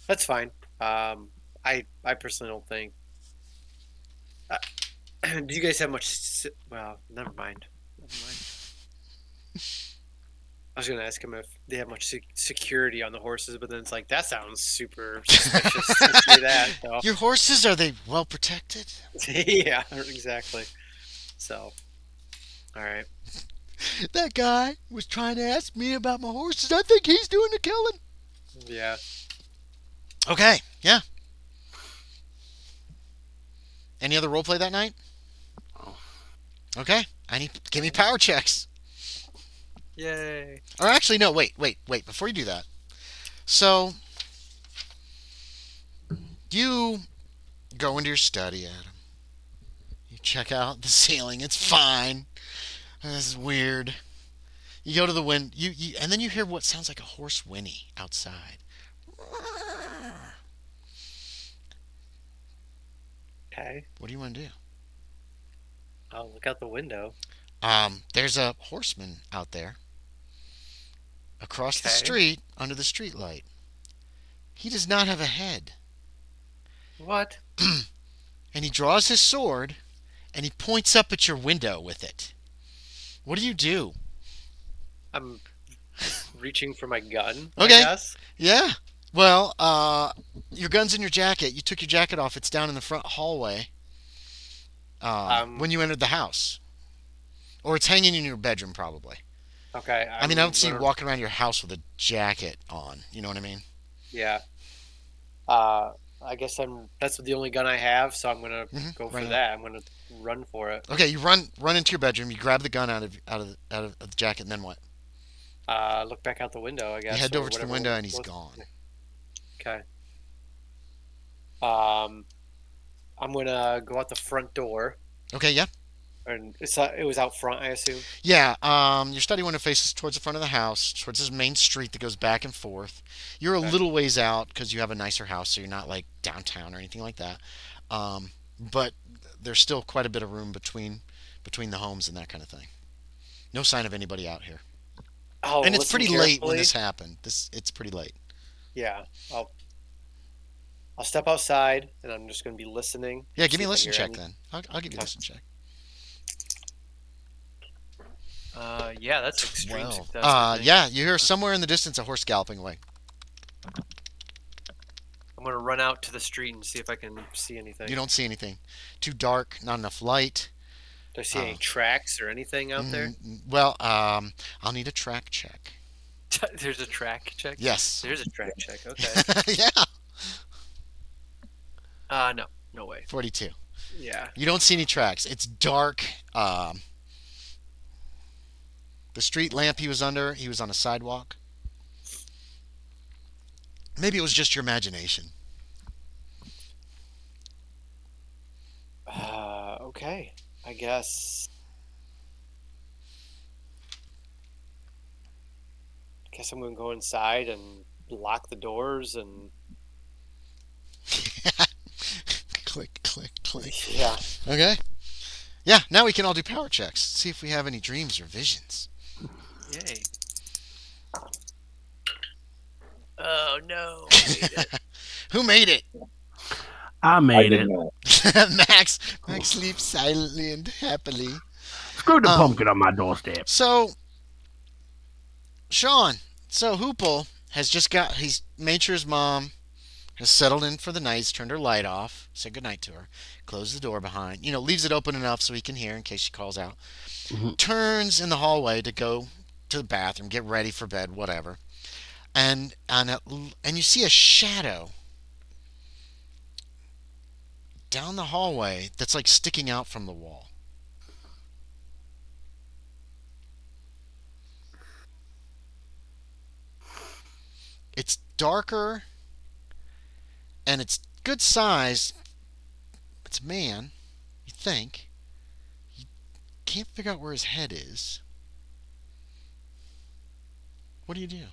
that's fine. I personally don't think. Do you guys have much? Well, never mind. I was gonna ask him if they have much security on the horses, but then it's like that sounds super suspicious to say that. So. Your horses, are they well protected? Yeah, exactly. So, all right. That guy was trying to ask me about my horses. I think he's doing the killing. Yeah. Okay, yeah. Any other roleplay that night? Okay, give me power checks. Yay. Or actually, no, wait. Before you do that. So, you go into your study, Adam. You check out the ceiling. It's fine. This is weird. You go to the wind, and then you hear what sounds like a horse whinny outside. Okay. What do you want to do? I'll look out the window. There's a horseman out there across the Okay. street under the street light. He does not have a head. What? And he draws his sword and he points up at your window with it. What do you do? I'm reaching for my gun. Okay. I guess. Yeah. Well, your gun's in your jacket. You took your jacket off. It's down in the front hallway when you entered the house. Or it's hanging in your bedroom, probably. Okay. I mean, I don't see you walking around your house with a jacket on. You know what I mean? Yeah. I guess that's the only gun I have, so I'm gonna go for right that. I'm gonna run for it. Okay, you run into your bedroom. You grab the gun out of the jacket, and then what? Look back out the window, I guess. You head or over to the whatever window, we're and he's supposed to gone. do. Okay. I'm gonna go out the front door, Okay, yeah. and it was out front, I assume. Yeah, your study window faces towards the front of the house, towards this main street that goes back and forth. You're a little ways out because you have a nicer house, so you're not like downtown or anything like that. But there's still quite a bit of room between the homes and that kind of thing. No sign of anybody out here. Oh, And it's listen pretty late when carefully. this happened. It's pretty late. Yeah, I'll step outside, and I'm just gonna be listening. Yeah, give me a see listen if I hear check then. I'll give you a listen check. Yeah, that's extreme 12. success. I think. Yeah, you hear somewhere in the distance a horse galloping away. I'm gonna run out to the street and see if I can see anything. You don't see anything. Too dark, not enough light. Do I see any tracks or anything out there? Well, I'll need a track check. There's a track check. Yes. There's a track check. Okay. Yeah. No way. 42. Yeah. You don't see any tracks. It's dark. The street lamp he was under, he was on a sidewalk. Maybe it was just your imagination. Okay. I guess I'm gonna go inside and lock the doors and Click, click, click. yeah. Okay. Yeah, now we can all do power checks. See if we have any dreams or visions. Yay. Oh no. Who made it? I I made did it. not. Max. Max sleeps silently and happily. Screw the pumpkin on my doorstep. So, Sean, Hoople has he's made sure his mom has settled in for the night. He's turned her light off, said goodnight to her, closed the door behind, leaves it open enough so he can hear in case she calls out. Mhm. Turns in the hallway to go to the bathroom, get ready for bed, whatever. And you see a shadow down the hallway that's like sticking out from the wall. It's darker and it's good size. It's a man, you think. You can't figure out where his head is. What do you do?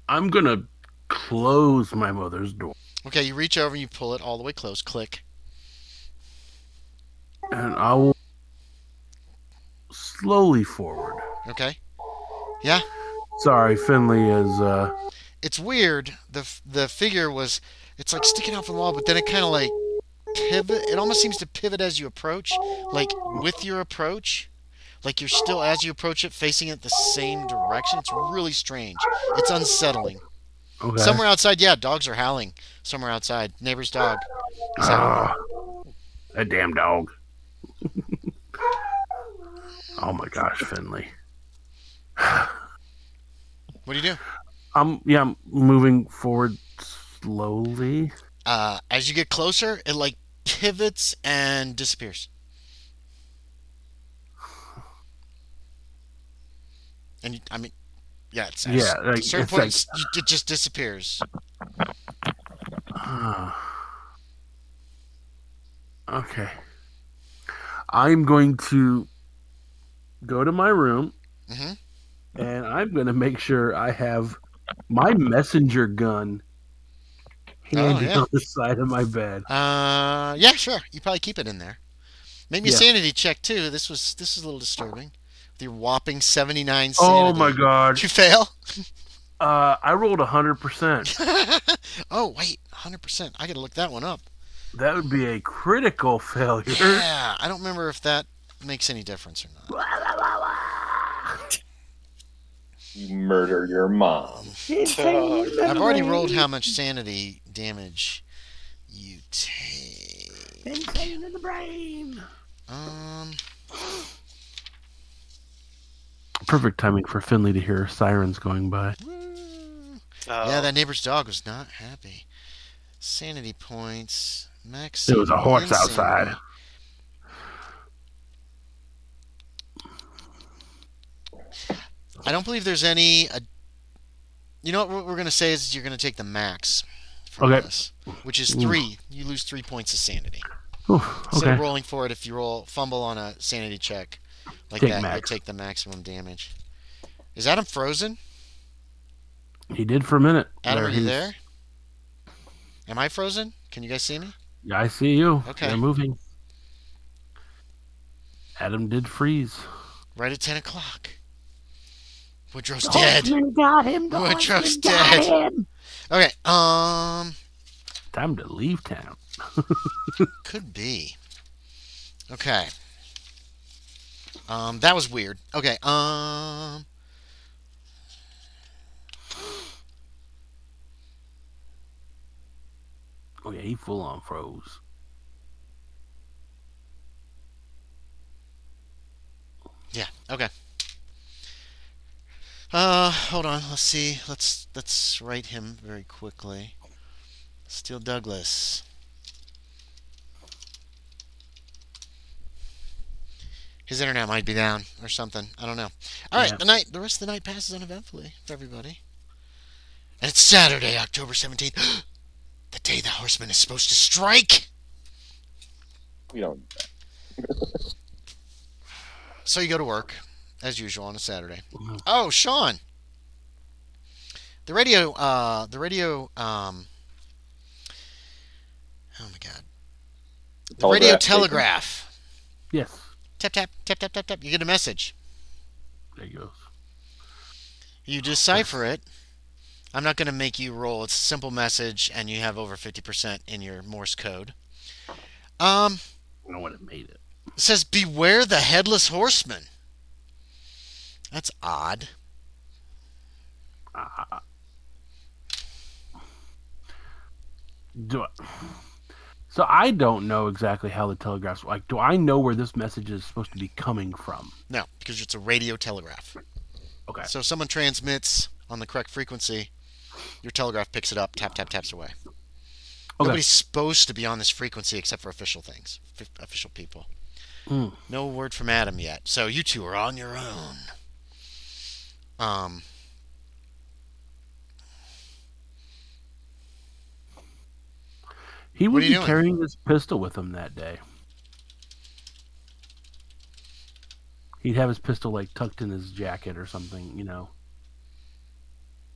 I'm gonna close my mother's door, Okay, you reach over and you pull it all the way close. Click. and I will slowly forward. Okay. Yeah. Sorry, Finley is. It's weird. The figure was. It's like sticking out from the wall, but then it kind of like pivot. It almost seems to pivot as you approach, like with your approach. Like you're still, as you approach it, facing it the same direction. It's really strange. It's unsettling. Okay. Somewhere outside, yeah, dogs are howling. Somewhere outside, neighbor's dog is howling. That damn dog. Oh my gosh, Finley. What do you do? I'm moving forward slowly. As you get closer, it like pivots and disappears. And yeah, it's Yeah, at like, a certain it's point, like- it just disappears. Okay. I'm going to go to my room, Mhm. and I'm going to make sure I have my messenger gun handy yeah. on the side of my bed. Yeah, sure. You probably keep it in there. Make me a Yeah. sanity check too. This is a little disturbing. With your whopping 79 sanity. Oh my god. Did you fail? I rolled 100%. Oh wait, 100%. I gotta look that one up. That would be a critical failure. Yeah, I don't remember if that makes any difference or not. You murder your mom. I've already rolled how much sanity damage you take. Insane in the brain. Perfect timing for Finley to hear sirens going by. Yeah, that neighbor's dog was not happy. Sanity points. Max. There was a horse insanity. outside. I don't believe there's any. You know what we're going to say is you're going to take the max from Okay. this, which is 3. You lose 3 points of sanity. Oof, Instead okay. of rolling for it, if you fumble on a sanity check like Take that, max. you'll take the maximum damage. Is Adam frozen? He did for a minute. Adam, are you He's- there? Am I frozen? Can you guys see me? Yeah, I see you. Okay. You're moving. Adam did freeze. Right at 10 o'clock. Woodrow's dead. Got him. Woodrow's dead. Okay, Time to leave town. could be. Okay. That was weird. Okay, Oh yeah, he full on froze. yeah, okay. Hold on, let's see. Let's write him very quickly. Steele Douglas. His internet might be down or something. I don't know. All right, Yeah. the rest of the night passes uneventfully for everybody. And it's Saturday, October 17th, the day the horseman is supposed to strike. We don't. So you go to work, as usual, on a Saturday. Mhm. Oh, Sean. The radio, oh my God. The radio telegraph. Yes. Tap, tap, tap, tap, tap, tap. You get a message. There you go. You decipher it. I'm not going to make you roll. It's a simple message, and you have over 50% in your Morse code. I don't know what it made it. It says, "Beware the Headless Horseman." That's odd. Do I, so I don't know exactly how the telegraphs like. Do I know where this message is supposed to be coming from? No, because it's a radio telegraph. Okay. So if someone transmits on the correct frequency, your telegraph picks it up, tap, tap, taps away. Okay. Nobody's supposed to be on this frequency except for official things, official people. No word from Adam yet. So you two are on your own. He What would are be you doing? carrying his pistol with him that day. He'd have his pistol like tucked in his jacket or something, you know.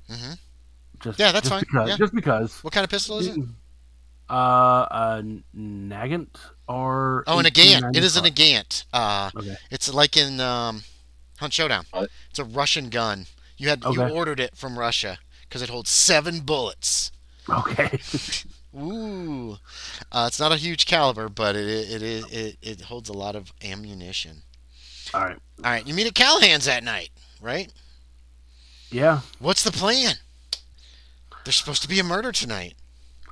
Mm-hmm. Yeah, that's fine. Because, Yeah. Just because. What kind of pistol is it? A Nagant or Oh, an Agant. It is an 1895. Agant. Okay. It's like in Hunt Showdown. It's a Russian gun. You ordered it from Russia because it holds 7 bullets. Okay. Ooh, it's not a huge caliber, but it holds a lot of ammunition. All right. You meet at Callahan's that night, right? Yeah. What's the plan? There's supposed to be a murder tonight.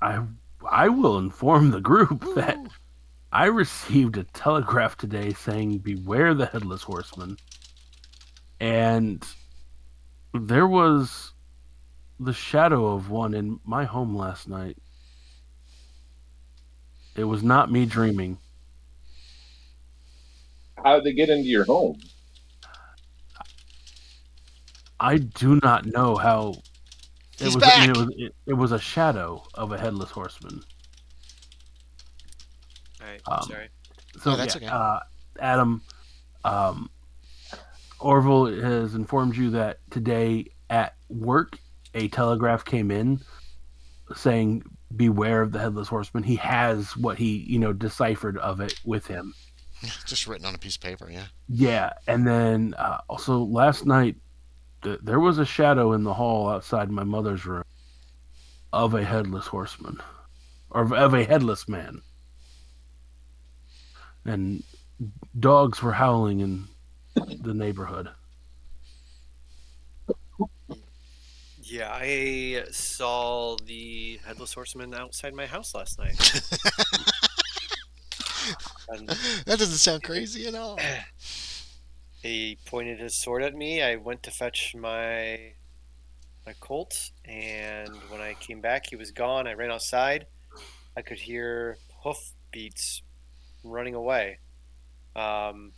I will inform the group that I received a telegraph today saying beware the Headless Horseman. And there was the shadow of one in my home last night. It was not me dreaming. How did they get into your home? I do not know how. He's back. It was a shadow of a Headless Horseman. All right. Sorry. So that's okay. Adam, Orville has informed you that today at work a telegraph came in saying beware of the Headless Horseman. He has what he deciphered of it with him. Just written on a piece of paper, yeah. Yeah, and then also last night there was a shadow in the hall outside my mother's room of a Headless Horseman, or of a headless man. And dogs were howling in the neighborhood. Yeah, I saw the Headless Horseman outside my house last night. And That doesn't sound crazy at all. he pointed his sword at me. I went to fetch my Colt, and when I came back, he was gone. I ran outside. I could hear hoof beats running away. And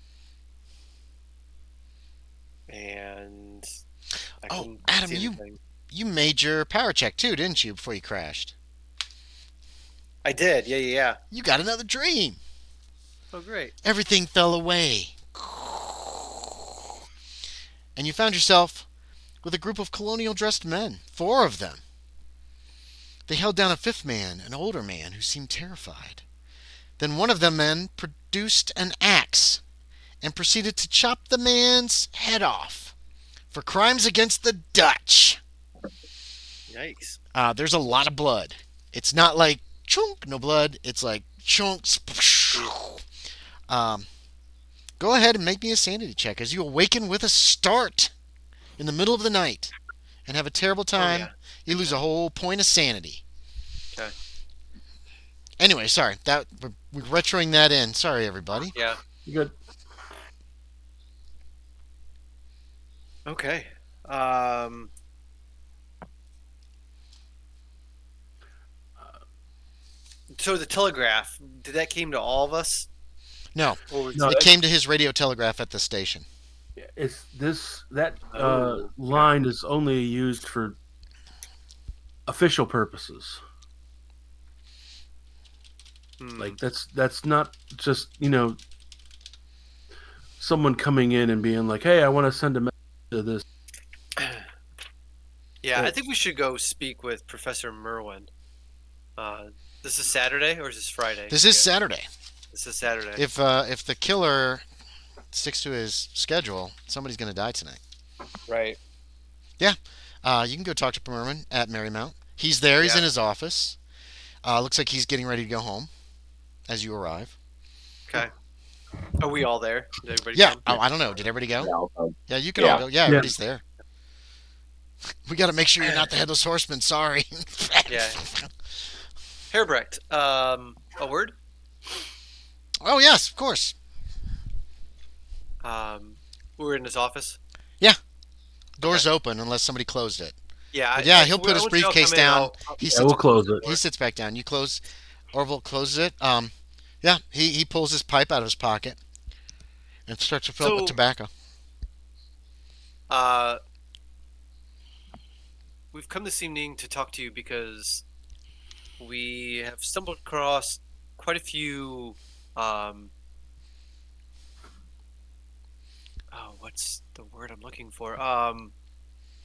I couldn't Adam, see anything. you made your power check too, didn't you, before you crashed? I did. Yeah. You got another dream. Oh, great. Everything fell away. And you found yourself with a group of colonial dressed men, 4 of them. They held down a 5th man, an older man who seemed terrified. Then one of the men produced an axe and proceeded to chop the man's head off for crimes against the Dutch. Yikes. There's a lot of blood. It's not like chunk, no blood. It's like chunks. Go ahead and make me a sanity check as you awaken with a start in the middle of the night and have a terrible time. Oh, yeah. You lose a whole point of sanity. Okay. Anyway, sorry. We're retroing that in. Sorry, everybody. Yeah. You good? Okay. So the telegraph, did that came to all of us? No, Or was No, it came to his radio telegraph at the station. It's that Oh, line is only used for official purposes. Like that's not just someone coming in and being like, "Hey, I want to send a message to this." Yeah, I think we should go speak with Professor Merwin. This is Saturday or is this Friday? This is Saturday. This is Saturday. If the killer sticks to his schedule, somebody's going to die tonight. Right. Yeah. You can go talk to Merman at Marymount. He's there. He's in his office. Looks like he's getting ready to go home as you arrive. Okay. Are we all there? Did everybody Yeah. come? Oh, I don't know. Did everybody go? Yeah, I'll come. Yeah, you can all go. Yeah, everybody's there. We got to make sure you're not the Headless Horseman. Sorry. Yeah. Hairbrecht, a word? Oh, yes, of course. We're in his office. Door's open unless somebody closed it. Yeah. But yeah, he'll put his briefcase down. We'll close it. He sits back down. You close. Orville closes it. Yeah, he pulls his pipe out of his pocket and starts to fill it with tobacco. We've come this evening to talk to you because we have stumbled across quite a few. What's the word I'm looking for?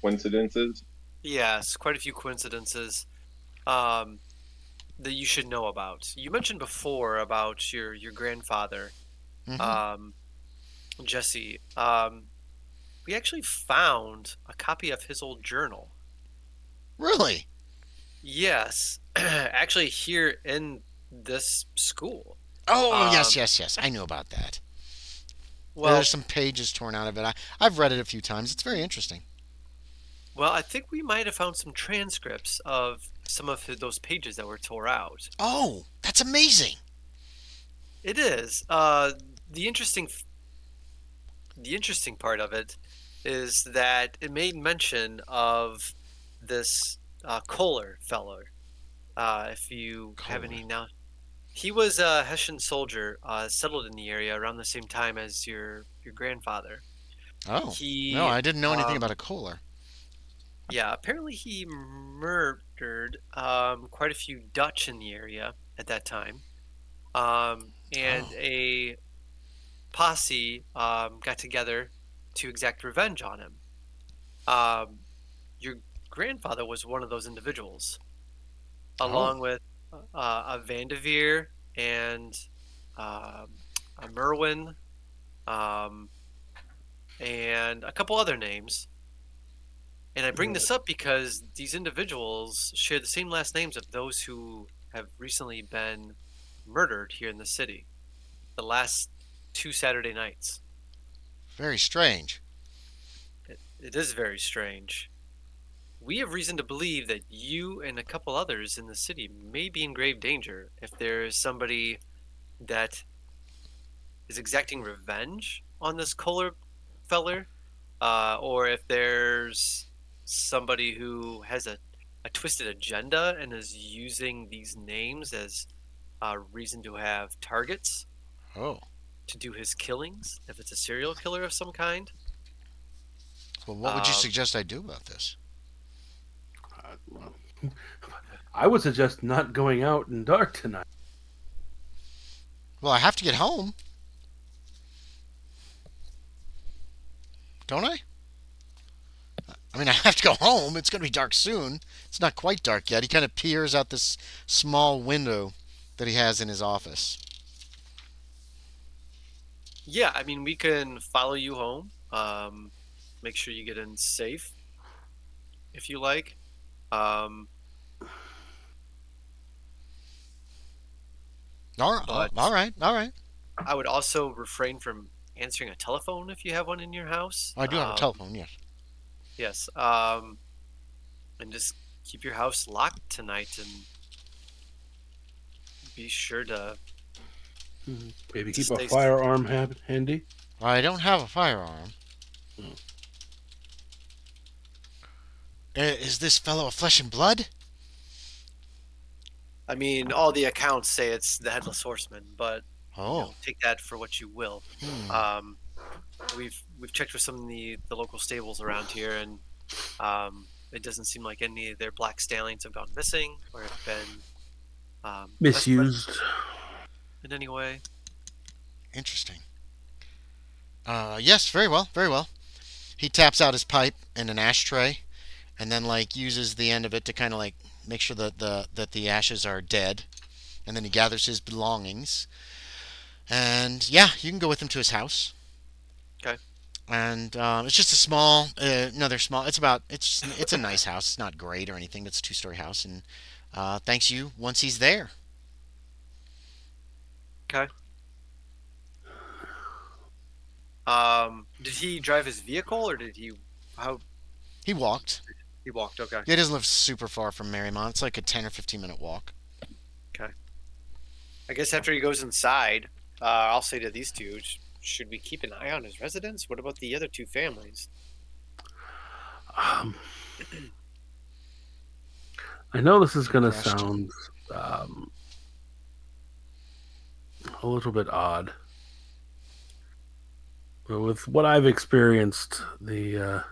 Coincidences? Yes, quite a few coincidences that you should know about. You mentioned before about your grandfather, Mhm. Jesse. We actually found a copy of his old journal. Really? Yes, actually here in this school. Oh, yes. I knew about that. Well, There's some pages torn out of it. I've read it a few times. It's very interesting. well, I think we might have found some transcripts of some of those pages that were tore out. Oh, that's amazing. It is. The interesting part of it is that it made mention of this Kohler fellow. If you have any now, he was a Hessian soldier settled in the area around the same time as your grandfather. Oh, no, I didn't know anything about a Kohler. Yeah, apparently he murdered quite a few Dutch in the area at that time, and a posse got together to exact revenge on him. Your grandfather was one of those individuals, along with a Vanderveer and a Merwin, and a couple other names. And I bring this up because these individuals share the same last names of those who have recently been murdered here in the city. The last 2 Saturday nights. Very strange. It is very strange. We have reason to believe that you and a couple others in the city may be in grave danger if there is somebody that is exacting revenge on this Kohler feller, or if there's somebody who has a twisted agenda and is using these names as a reason to have targets to do his killings, if it's a serial killer of some kind. Well, what would you suggest I do about this? I would suggest not going out in dark tonight. Well, I have to get home. Don't I? I mean, I have to go home. It's going to be dark soon. It's not quite dark yet. He kind of peers out this small window that he has in his office. Yeah, I mean, we can follow you home. Make sure you get in safe, if you like. All right. I would also refrain from answering a telephone if you have one in your house. I do have a telephone, yes. Yes. And just keep your house locked tonight and be sure to Maybe keep a firearm handy. I don't have a firearm. Is this fellow a flesh and blood? I mean, all the accounts say it's the Headless Horseman, but Oh. take that for what you will. Hmm. We've checked with some of the local stables around here, and it doesn't seem like any of their black stallions have gone missing or have been Misused. in any way. Interesting. Yes, very well, very well. He taps out his pipe in an ashtray, and then like uses the end of it to kind of like make sure that the ashes are dead, and then he gathers his belongings, and yeah, you can go with him to his house. Okay. And it's just a small, another small. It's a nice house. It's not great or anything, but it's a two-story house, and thanks you once he's there. Okay. Did he drive his vehicle, or did he? How He walked. he walked? Okay. He doesn't live super far from Marymount. It's like a 10 or 15 minute walk. I guess after he goes inside, I'll say to these two, should we keep an eye on his residence? What about the other two families? I know this is going to Question. sound a little bit odd. But with what I've experienced the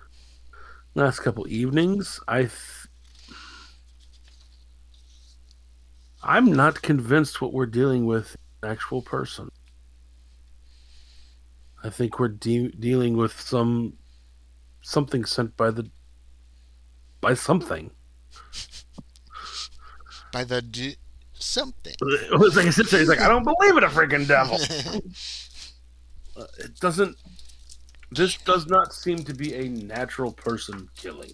last couple evenings, I'm not convinced what we're dealing with is an actual person. I think we're dealing with something sent by something. By something. It was like his sister. He's like, I don't believe in a freaking devil. It doesn't. This does not seem to be a natural person killing.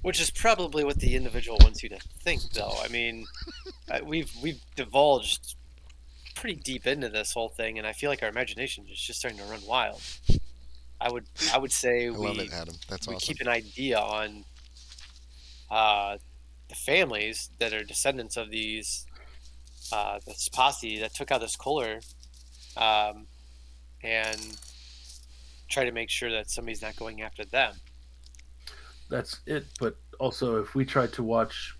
Which is probably what the individual wants you to think, though. I mean, we've divulged pretty deep into this whole thing, and I feel like our imagination is just starting to run wild. I would say I love it, Adam. That's we awesome. keep an idea on the families that are descendants of these this posse that took out this Kohler, and try to make sure that somebody's not going after them. That's it. But also, if we try to watch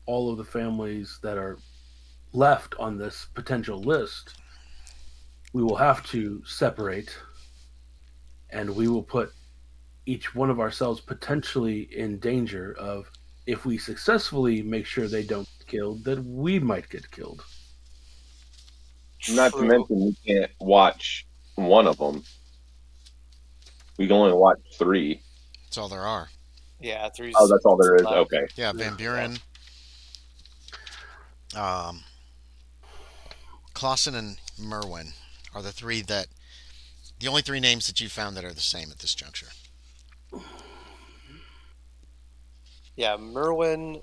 all of the families that are left on this potential list, we will have to separate, and we will put each one of ourselves potentially in danger of, if we successfully make sure they don't get killed, that we might get killed. Not to mention, we can't watch one of them. We can only watch 3. That's all there are. Yeah, 3. Oh, that's all there is. Okay. Yeah, Van Buren, Clausen, and Merwin are the only 3 names that you found that are the same at this juncture. Yeah, Merwin.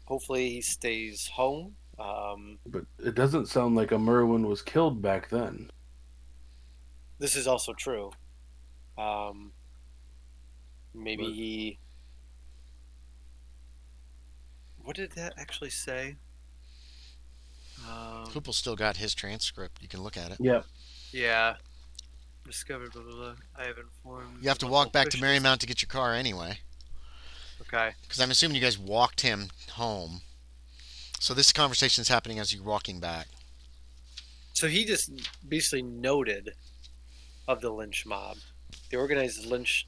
Hopefully, he stays home. But it doesn't sound like a Merwin was killed back then. This is also true. Maybe he. What did that actually say? Hoople still got his transcript. You can look at it. Yep. Yeah. Discovered, blah, blah, blah. I have informed. You have to walk back to Marymount to get your car anyway. Okay. Because I'm assuming you guys walked him home. So this conversation is happening as you're walking back. So he just basically noted of the lynch mob. The organized lynch.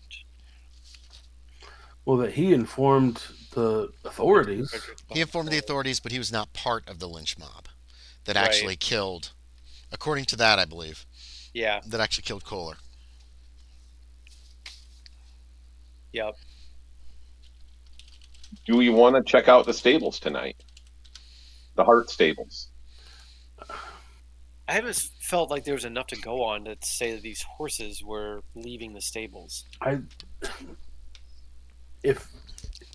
Well, that he informed the authorities. He informed the authorities, but he was not part of the lynch mob that Right. actually killed, according to that, I believe, Yeah. that actually killed Kohler. Yep. Do we want to check out the stables tonight? The Hart stables. I haven't felt like there was enough to go on to say that these horses were leaving the stables. If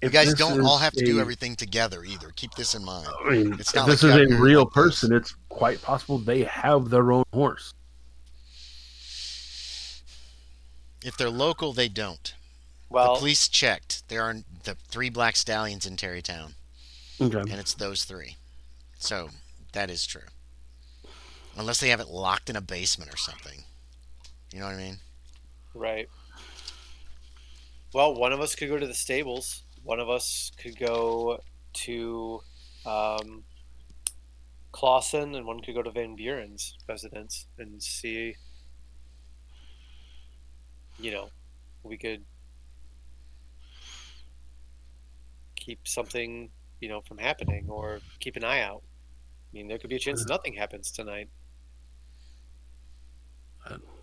You guys this don't is all have to do everything together either. Keep this in mind. I mean, It's if not this like you is have a real like this. person, it's quite possible they have their own horse. If they're local, they don't. Well, The police checked. There are the 3 black stallions in Tarrytown, Okay. and it's those 3. So that is true. Unless they have it locked in a basement or something. You know what I mean? right. Well, one of us could go to the stables. One of us could go to Clausen, and one could go to Van Buren's residence and see. We could keep something, from happening, or keep an eye out. I mean, there could be a chance nothing happens tonight.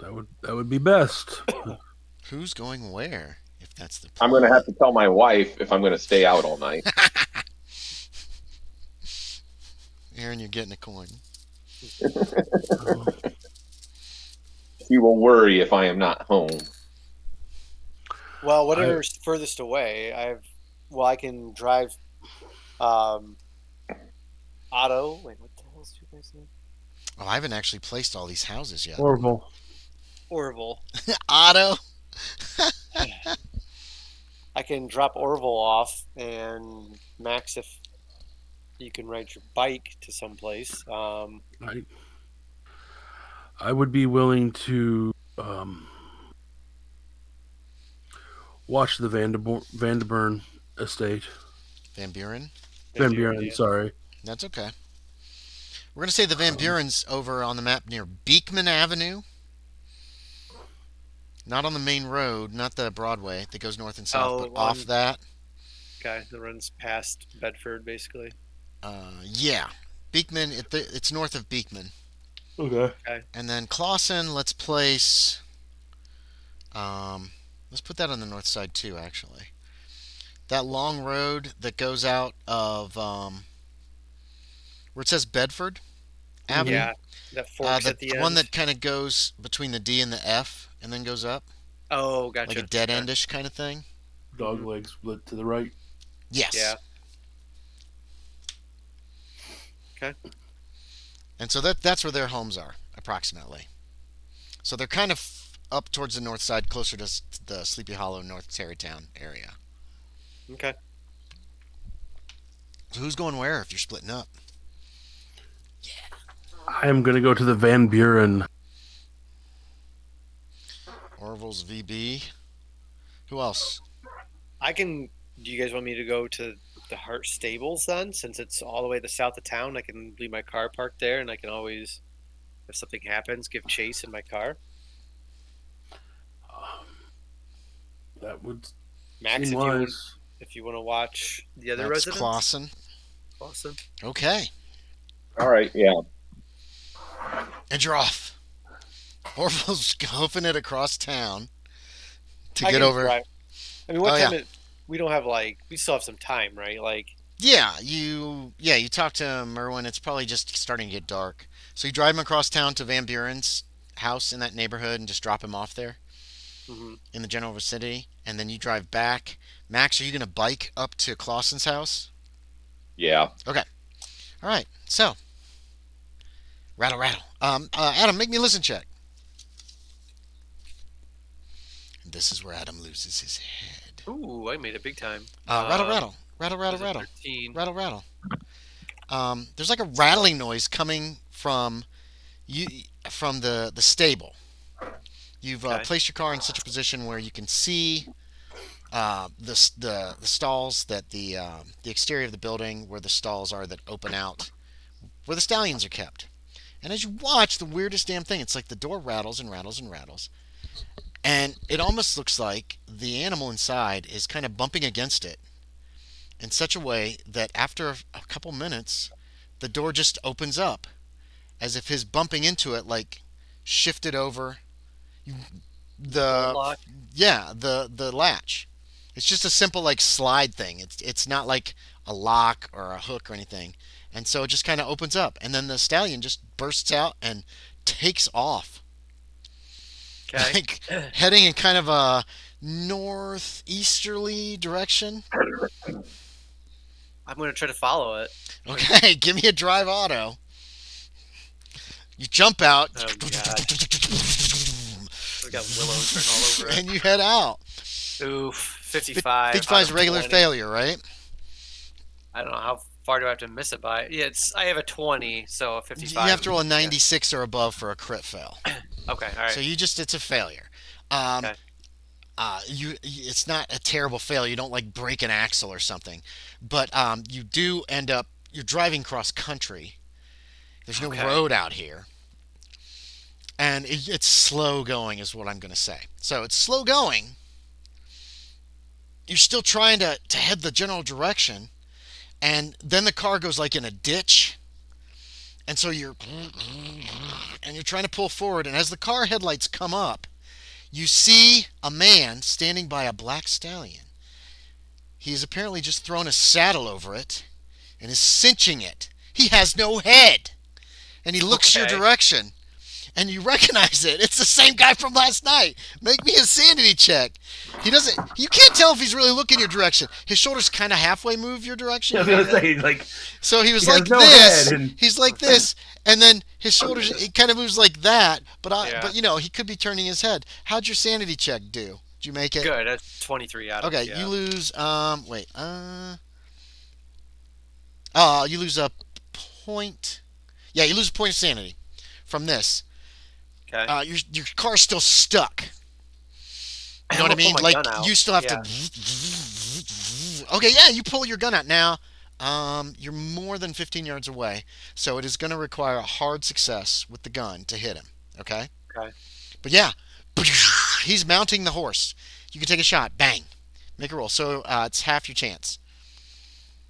That would be best. Who's going where? If that's the I'm going to have to tell my wife if I'm going to stay out all night. Aaron, you're getting a coin. She will worry if I am not home. Well, whatever's furthest away, I can drive Otto. Wait, what the hell is your guys' name? Oh, I haven't actually placed all these houses yet. Orville. Otto. I can drop Orville off, and Max, if you can ride your bike to someplace. I would be willing to watch the Vanderburn estate. Van Buren? Van Buren, sorry. That's okay. We're going to say the Van Buren's over on the map near Beekman Avenue. Not on the main road, not the Broadway that goes north and south, but off that. Okay, that runs past Bedford, basically. Yeah. Beekman, it's north of Beekman. Okay. And then Clausen, let's place... let's put that on the north side too, actually. That long road that goes out of... where it says Bedford Avenue. Yeah, that forks at the end. One that kind of goes between the D and the F and then goes up. Oh, gotcha. Like a dead-endish kind of thing. Dog leg split to the right. Yes. Yeah. Okay. And so that's where their homes are, approximately. So they're kind of up towards the north side, closer to the Sleepy Hollow, North Tarrytown area. Okay. So who's going where if you're splitting up? I am going to go to the Van Buren. Orville's VB. Who else? Do you guys want me to go to the Hart Stables then? Since it's all the way to the south of town, I can leave my car parked there, and I can always, if something happens, give chase in my car. That would Max, if you want to watch the other residents. Clausen. Okay. All right, yeah. And you're off. Orville's hoofing it across town to get over. Drive. I mean, what time? We don't have we still have some time, right? You talk to Merwin. It's probably just starting to get dark. So you drive him across town to Van Buren's house in that neighborhood and just drop him off there in the general vicinity, and then you drive back. Max, are you going to bike up to Clausen's house? Yeah. Okay. All right. So, rattle. Adam, make me a listen check. This is where Adam loses his head. Ooh, I made it big time. Rattle. 13. Rattle. There's like a rattling noise coming from the stable. You've placed your car in such a position where you can see the stalls that the exterior of the building, where the stalls are that open out, where the stallions are kept. And as you watch, the weirdest damn thing, it's like the door rattles and rattles and rattles. And it almost looks like the animal inside is kind of bumping against it in such a way that after a couple minutes, the door just opens up, as if his bumping into it shifted over the latch. It's just a simple slide thing. It's not like a lock or a hook or anything. And so it just kind of opens up, and then the stallion just bursts out and takes off. Okay. Heading in kind of a northeasterly direction. I'm going to try to follow it. Okay, give me a drive auto. You jump out. Oh, God. We got willows written all over it. And you head out. Oof, 55. 55 is regular 20. failure, right? I don't know how far do I have to miss it by. Yeah, I have a 20, so a 55. You have to roll a 96 or above for a crit fail. Okay, all right. So it's a failure. Okay. it's not a terrible fail. You don't like break an axle or something, but you do end up you're driving cross country. There's no Okay. road out here, and it's slow going, is what I'm going to say. So it's slow going. You're still trying to head the general direction, and then the car goes like in a ditch, and so you're trying to pull forward, and as the car headlights come up, you see a man standing by a black stallion. He has apparently just thrown a saddle over it and is cinching it. He has no head, and he looks your Okay. direction, and you recognize it. It's the same guy from last night. Make me a sanity check. He doesn't. You can't tell if he's really looking your direction. His shoulders kind of halfway move your direction. I was gonna say, like, So he was he has like no this. head and- He's like this, and then his shoulders. It kind of moves like that. But Yeah. but he could be turning his head. How'd your sanity check do? Did you make it? Good. That's 23 out of Okay, yeah. you lose. Wait. You lose a point. Yeah, you lose a point of sanity from this. Okay. Your car's still stuck. You know what I I'm gonna mean? pull my Like gun out. you still have Yeah. to. Okay, yeah, you pull your gun out now. You're more than 15 yards away, so it is going to require a hard success with the gun to hit him. Okay. Okay. But yeah, he's mounting the horse. You can take a shot. Bang. Make a roll. So it's half your chance.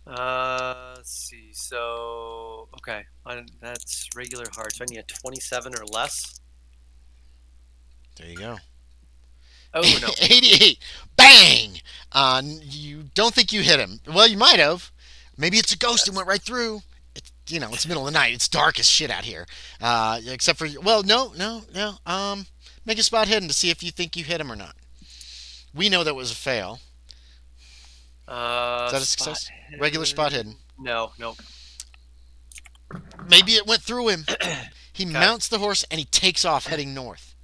Let's see. So okay, that's regular hard. So I need a 27 or less. There you go. Oh no. 88. Bang. You don't think you hit him. Well, you might have. Maybe it's a ghost and went right through. It's it's the middle of the night. It's dark as shit out here. Except for no. Make a spot hidden to see if you think you hit him or not. We know that was a fail. Is that a success? Regular spot hidden. No. Maybe it went through him. He mounts the horse and he takes off heading north,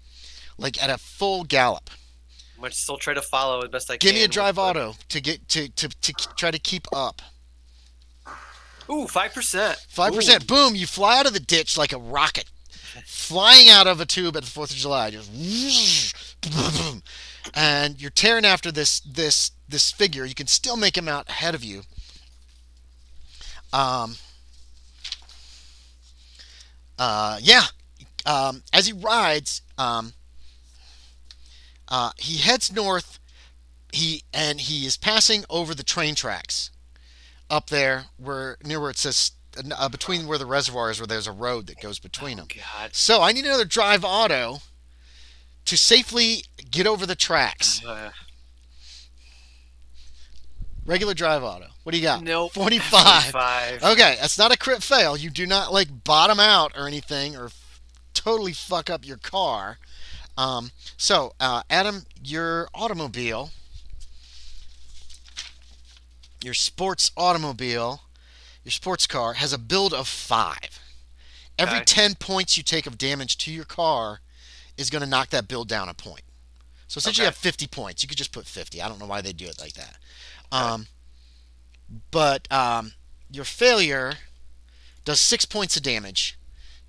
like at a full gallop. I'm gonna still try to follow as best I can. Give me a drive with auto to get to try to keep up. Ooh, 5%. 5%. Boom! You fly out of the ditch like a rocket, flying out of a tube at the 4th of July. Just boom, and you're tearing after this figure. You can still make him out ahead of you. As he rides, he heads north. He is passing over the train tracks up there, near where it says between where the reservoir is, where there's a road that goes between them. God. So I need another drive auto to safely get over the tracks. Regular drive auto. What do you got? Nope. 45. 45. Okay, that's not a crit fail. You do not bottom out or anything or totally fuck up your car. Adam, your automobile, your sports car has a build of 5. Every Okay. 10 points you take of damage to your car is going to knock that build down a point. So essentially you have 50 points. You could just put 50. I don't know why they do it like that. But your failure does 6 points of damage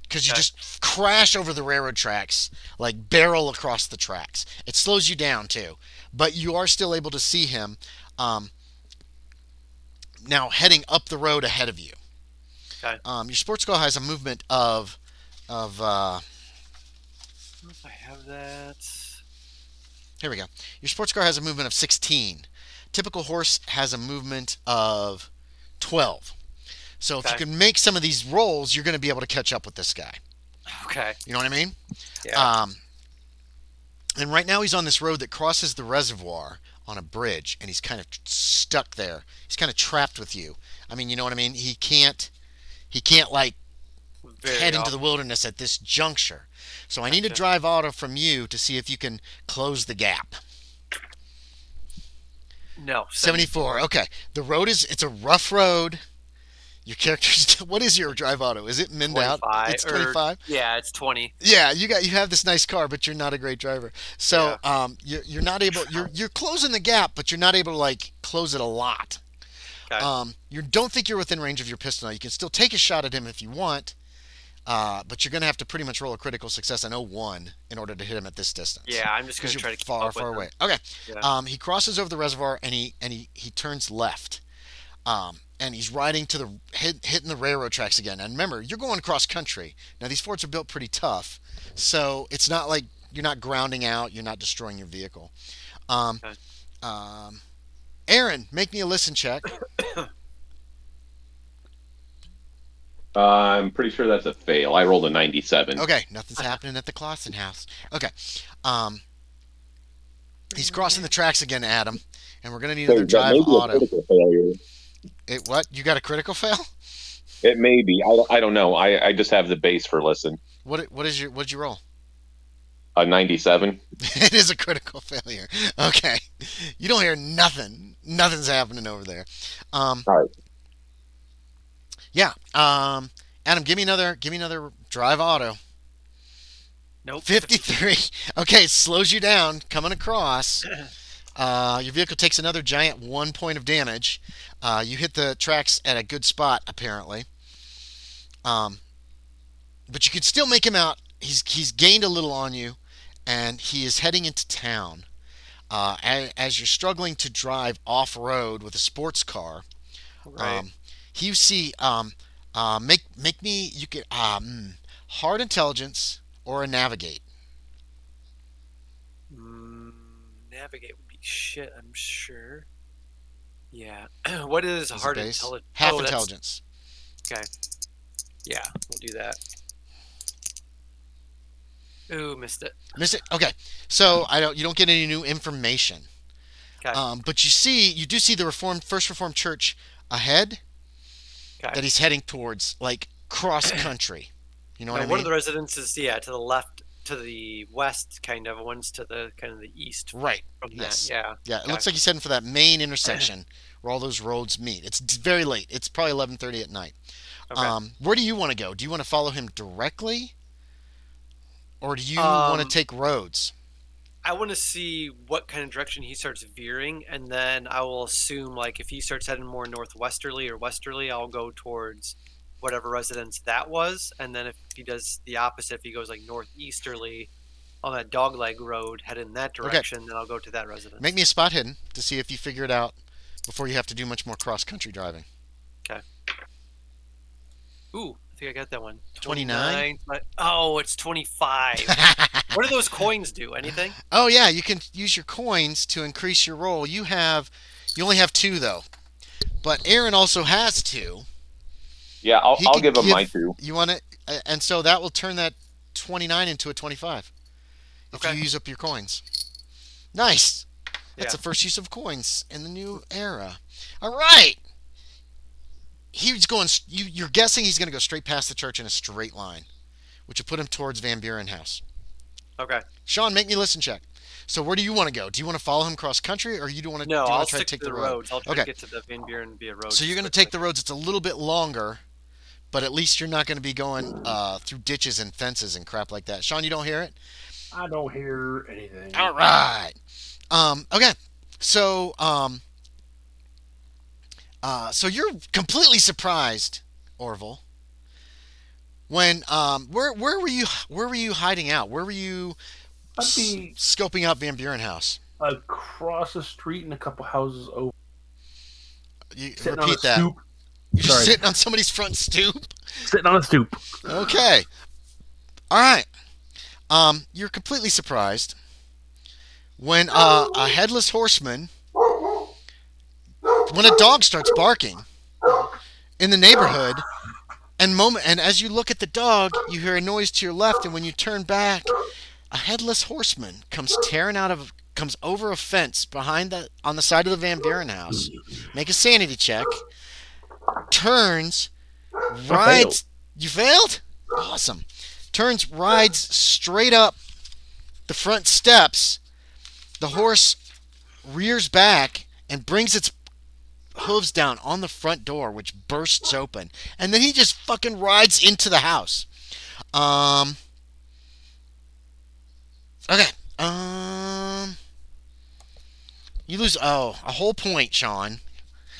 because you just crash over the railroad tracks, like barrel across the tracks. It slows you down too, but you are still able to see him now heading up the road ahead of you. Okay. Your sports car has a movement of I don't know if I have that. here we go. Your sports car has a movement of 16. Typical horse has a movement of 12. So if you can make some of these rolls, you're going to be able to catch up with this guy. Okay. You know what I mean? Yeah. And right now he's on this road that crosses the reservoir on a bridge, and he's kind of stuck there. He's kind of trapped with you. I mean, you know what I mean? He can't head into the wilderness at this juncture. So I need a drive auto from you to see if you can close the gap. No. 74. Okay. The road it's a rough road. Your character's what is your drive auto? Is it minned out? It's 25. Yeah, it's 20. Yeah, you have this nice car, but you're not a great driver. So you're not able. You're closing the gap, but you're not able to close it a lot. Okay. You don't think you're within range of your pistol. You can still take a shot at him if you want. But you're going to have to pretty much roll a critical success on 01 in order to hit him at this distance. Yeah, I'm just going to Because try you're to keep far, up with far him. away. Okay. Yeah. He crosses over the reservoir and he turns left. And he's riding to hitting the railroad tracks again. And remember, you're going cross country. Now these forts are built pretty tough, so it's not like you're not grounding out. You're not destroying your vehicle. Okay. Aaron, make me a listen check. I'm pretty sure that's a fail. I rolled a 97. Okay, nothing's happening at the Clausen house. Okay. He's crossing the tracks again, Adam, and we're gonna need another That drive may be a auto. critical failure. What? You got a critical fail? It may be. I don't know. I just have the base for listen. What'd you roll? A 97. It is a critical failure. Okay. You don't hear nothing. Nothing's happening over there. All right. Yeah. Adam, give me another drive auto. Nope. 53. Okay, it slows you down coming across. Your vehicle takes another giant 1 point of damage. You hit the tracks at a good spot, apparently. But you can still make him out. He's gained a little on you, and he is heading into town. As you're struggling to drive off-road with a sports car, Right. you see, make me, you could, hard intelligence or a navigate. Navigate would be shit, I'm sure. Yeah. What is As a hard base. intelligence? Half Oh, that's- intelligence. Okay. Yeah, we'll do that. Ooh, missed it. Miss it. Okay, so you don't get any new information. Okay. But you do see the First Reformed Church ahead Okay. that he's heading towards, like cross country. You know what I Now, mean? one of the residences, to the left, to the west, kind of. One's to the kind of the east. Right. From Yes. that. Yeah. Yeah. It Okay. looks like he's heading for that main intersection where all those roads meet. It's very late. It's probably 11:30 at night. Okay. Where do you want to go? Do you want to follow him directly, or do you want to take roads? I want to see what kind of direction he starts veering, and then I will assume, like, if he starts heading more northwesterly or westerly, I'll go towards whatever residence that was, and then if he does the opposite, if he goes like northeasterly on that dogleg road, head in that direction, then I'll go to that residence. Make me a spot hidden to see if you figure it out before you have to do much more cross country driving. Okay. Ooh, I think I got that one. 29? Oh, it's 25. What do those coins do? Anything? Oh yeah, you can use your coins to increase your roll. You only have 2 though, but Aaron also has 2. Yeah, I'll He could give him my 2. You want it, and so that will turn that 29 into a 25 if Okay. you use up your coins. Nice. That's Yeah. the first use of coins in the new era. All right. He's going. You're guessing he's going to go straight past the church in a straight line, which will put him towards Van Buren House. Okay. Sean, make me a listen check. So where do you want to go? Do you want to follow him cross country, or you do want to? No, do you I'll want to try stick to take to the road? roads. I'll try Okay. to get to the Van Buren via road. So you're going to take the roads. It's a little bit longer, but at least you're not going to be going through ditches and fences and crap like that. Sean, you don't hear it? I don't hear anything. All right. Okay. So so you're completely surprised, Orville. When where were you hiding out? Where were you I'd be scoping out Van Buren House? across the street and a couple houses over. You Sitting on a repeat that. stoop. You're just Sorry. sitting on somebody's front stoop. Sitting on a stoop. Okay. All right. You're completely surprised when a headless horseman, when a dog starts barking in the neighborhood, and as you look at the dog, you hear a noise to your left, and when you turn back, a headless horseman comes over a fence on the side of the Van Buren house. Make a sanity check. Turns, rides. You failed? Awesome. Turns, rides straight up the front steps. The horse rears back and brings its hooves down on the front door, which bursts open, and then he just fucking rides into the house. Okay. You lose a whole point, Sean.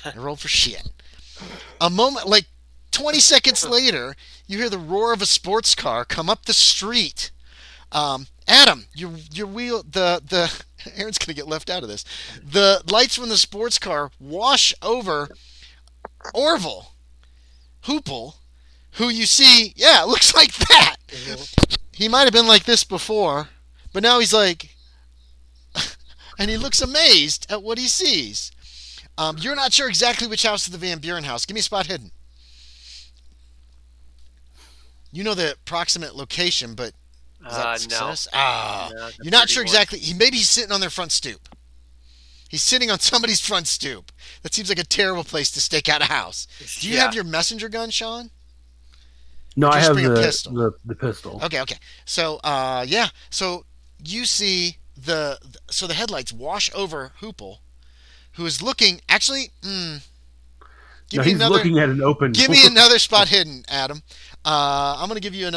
I rolled for shit. A moment, like 20 seconds later, you hear the roar of a sports car come up the street. Adam, your wheel, the Aaron's gonna get left out of this. The lights from the sports car wash over Orville Hoople, who you see, yeah, it looks like that. He might have been like this before, but now he's like, and he looks amazed at what he sees. You're not sure exactly which house is the Van Buren house. Give me a spot hidden. You know the approximate location, but is that success? No, you're not sure 31. exactly. Maybe he's sitting on their front stoop. He's sitting on somebody's front stoop. That seems like a terrible place to stake out a house. Do you have your messenger gun, Sean? No, I have pistol? the pistol. Okay. So, yeah. So you see the headlights wash over Hoople, who is looking. Actually, he's looking at an open. Give me another spot hidden, Adam. I'm going to give you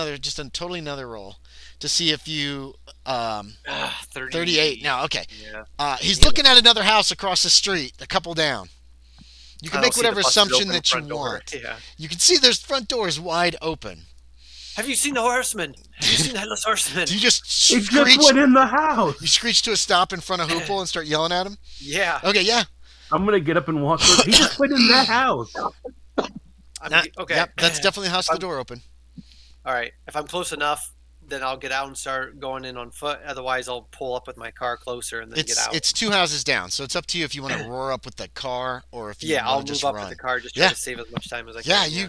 totally another roll to see if you 38. Now, okay. Yeah. He's looking at another house across the street, a couple down. You can make whatever assumption that you want. Yeah. You can see their front door is wide open. Have you seen the horseman? Have you seen the Headless Horseman? Do you just He screech? just went in the house. You screech to a stop in front of Hoople and start yelling at him? Yeah. Okay, yeah. I'm gonna get up and walk. He just went in that house. Okay. Yep, that's definitely the house with the door open. All right. If I'm close enough, then I'll get out and start going in on foot. Otherwise, I'll pull up with my car closer and then get out. It's 2 houses down, so it's up to you if you want to roar up with the car or if you I'll want to move just up run. with the car, just try to save as much time as I can. Yeah,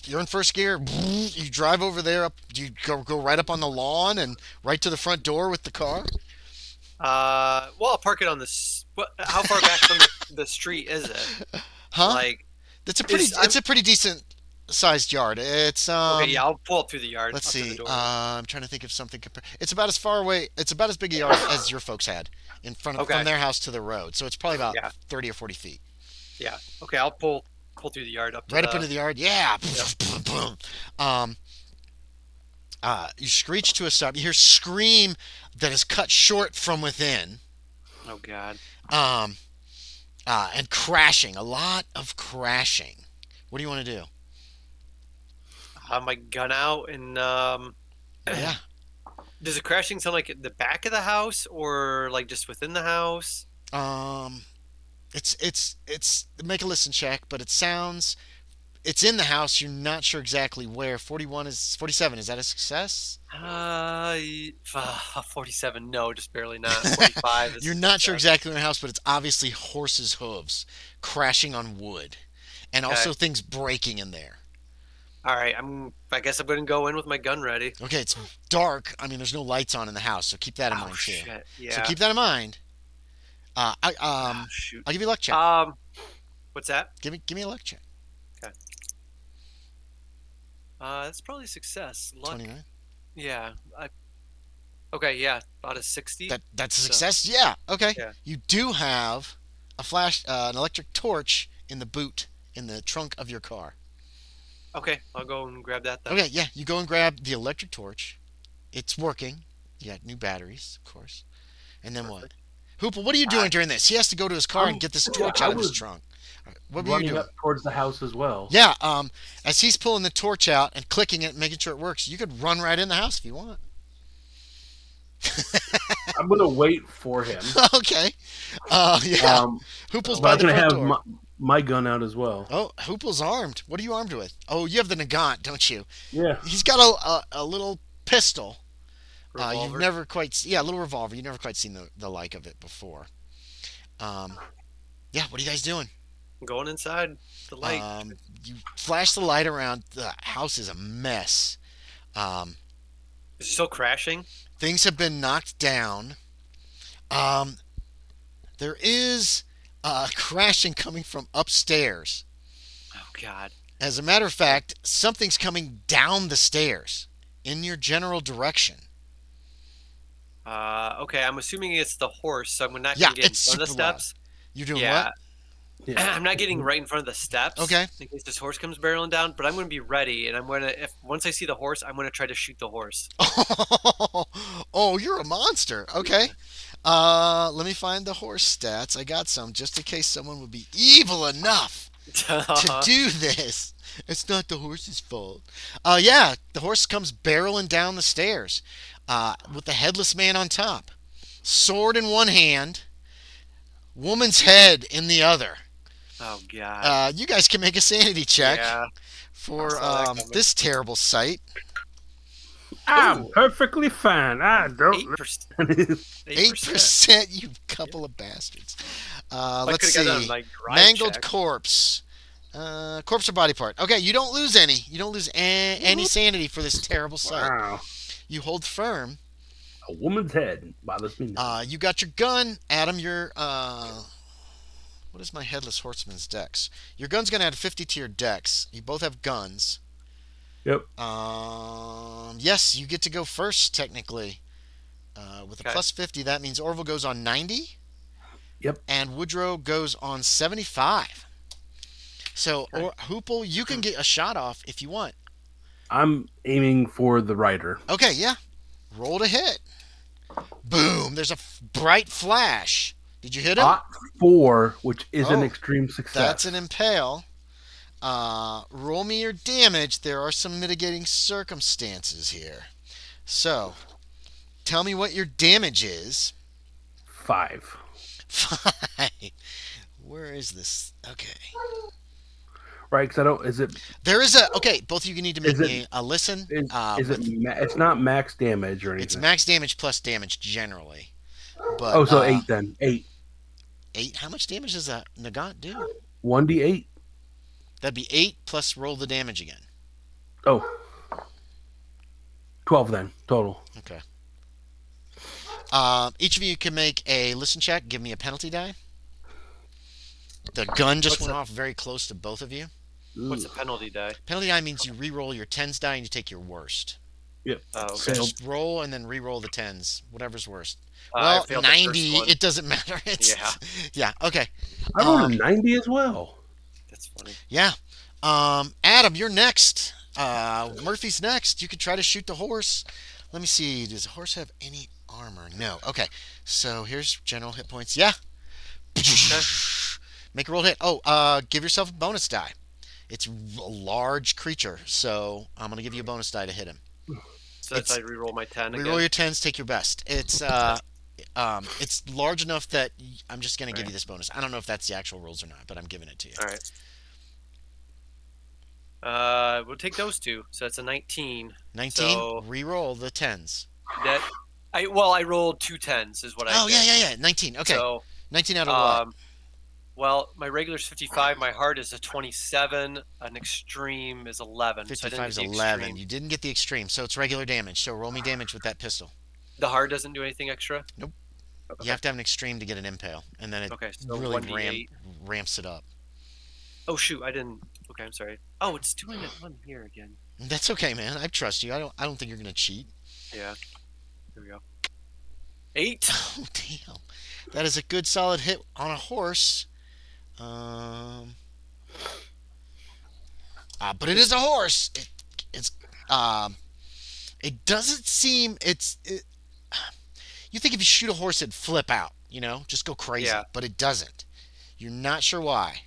you're in first gear. You drive over there. You go right up on the lawn and right to the front door with the car. Well, I'll park it on this. How far back from the street is it? Huh? Like, it's a pretty decent sized yard. It's okay, yeah, I'll pull up through the yard. Let's up to the see. door. I'm trying to think of something. It's about as far away. It's about as big a yard as your folks had in front of from their house to the road. So it's probably about 30 or 40 feet. Yeah. Okay, I'll pull through the yard up to right up into the yard. Yeah. You screech to a stop. You hear scream that is cut short from within. Oh God. And crashing. A lot of crashing. What do you want to do? Have my gun out and Yeah. Does the crashing sound like at the back of the house or like just within the house? It's make a listen check, but it sounds it's in the house. You're not sure exactly where. 47. Is that a success? 47. No, just barely not. 45. You're not sure exactly in the house, but it's obviously horses' hooves crashing on wood, and also things breaking in there. All right, I guess I'm going to go in with my gun ready. Okay, it's dark. I mean, there's no lights on in the house, so keep that in mind too. Shit. Yeah. So keep that in mind. Shoot. I'll give you a luck check. What's that? Give me a luck check. Okay. That's probably a success. Luck. 29. Yeah. Okay. Yeah. About a 60. That's a success. Yeah. Okay. Yeah. You do have an electric torch in the boot in the trunk of your car. Okay, I'll go and grab that then. Okay. Yeah. You go and grab the electric torch. It's working. You got new batteries, of course. And then what? Hoople, what are you doing during this? He has to go to his car and get this torch out of his trunk. Right, what were you doing? Running up towards the house as well. Yeah. As he's pulling the torch out and clicking it, making sure it works, you could run right in the house if you want. I'm gonna wait for him. Okay. Yeah. Hoople's by the front door. My gun out as well. Oh, Hoople's armed. What are you armed with? Oh, you have the Nagant, don't you? Yeah. He's got a little pistol. You've never quite... Yeah, a little revolver. You've never quite seen the like of it before. Yeah, what are you guys doing? I'm going inside the light. You flash the light around. The house is a mess. Is it still crashing? Things have been knocked down. There is crashing coming from upstairs. Oh, God. As a matter of fact, something's coming down the stairs in your general direction. Okay, I'm assuming it's the horse, so I'm not going to get in front of the steps. You're doing what? Yeah. I'm not getting right in front of the steps. Okay. In case this horse comes barreling down, but I'm going to be ready, and I'm going to, once I see the horse, I'm going to try to shoot the horse. Oh, you're a monster. Okay. Let me find the horse stats. I got some just in case someone would be evil enough to do this. It's not the horse's fault. Yeah, the horse comes barreling down the stairs with the headless man on top. Sword in one hand, woman's head in the other. Oh God. You guys can make a sanity check Yeah. for I saw that coming. this terrible sight. I'm perfectly fine. I don't. 8%. 8%, you couple of bastards. Let's could've got that on see. my drive Mangled check. corpse. Corpse or body part. Okay, you don't lose any. You don't lose any sanity for this terrible sight. Wow. You hold firm. A woman's head bothers me. You got your gun. Adam, your... what is my Headless Horseman's dex? Your gun's going to add 50 to your dex. You both have guns. Yep. Yes, you get to go first, technically. With a Okay. plus 50, that means Orville goes on 90. Yep. And Woodrow goes on 75. So, Okay. Hoople, you can get a shot off if you want. I'm aiming for the rider. Okay, yeah. Roll to hit. Boom. There's a bright flash. Did you hit him? 4, which is an Oh, extreme success. That's an impale. Roll me your damage. There are some mitigating circumstances here. So, tell me what your damage is. 5. 5. Where is this? Okay. Right, because I don't. Is it? There is a... Okay, both of you need to make Is it- me a listen. Is it? It's not max damage or anything. It's max damage plus damage generally. But, Oh, so 8 then. 8. 8? How much damage does a Nagant do? 1d8. That'd be 8 plus roll the damage again. Oh. 12 then total. Okay. Each of you can make a listen check. Give me a penalty die. The gun just went off very close to both of you. What's the penalty die? Penalty die means you re-roll your 10s die and you take your worst. Yep. Oh, okay. So just roll and then re-roll the 10s, whatever's worst. I Well, failed the first 90, one. it doesn't matter. It's, yeah, okay. I rolled a 90 as well. That's funny. Yeah. Adam, you're next. Murphy's next. You could try to shoot the horse. Let me see. Does the horse have any armor? No. Okay. So here's general hit points. Yeah. Make a roll to hit. Oh, give yourself a bonus die. It's a large creature, so I'm going to give you a bonus die to hit him. So that's I re-roll my 10 again. Reroll your 10s, take your best. It's large enough that I'm just going to give you this bonus. I don't know if that's the actual rules or not, but I'm giving it to you. All right. We'll take those two. So that's a 19. 19, So reroll the 10s. I rolled 2 10s is what I Oh, did. yeah. 19. Okay. So 19 out of what? well, my regular's 55, my hard is a 27, an extreme is 11. 55 is so I didn't get the 11. extreme. You didn't get the extreme, so it's regular damage. So roll me damage with that pistol. The hard doesn't do anything extra? Nope. Okay. You have to have an extreme to get an impale, and then it Okay, so really 1d8. ramps it up. Oh shoot, I didn't. Okay, I'm sorry. Oh, it's doing it on here again. That's okay, man. I trust you. I don't think you're gonna cheat. Yeah. Here we go. 8. Oh damn, that is a good solid hit on a horse. But it is a horse. It doesn't seem you think if you shoot a horse it'd flip out, just go crazy, Yeah. but it doesn't. You're not sure why.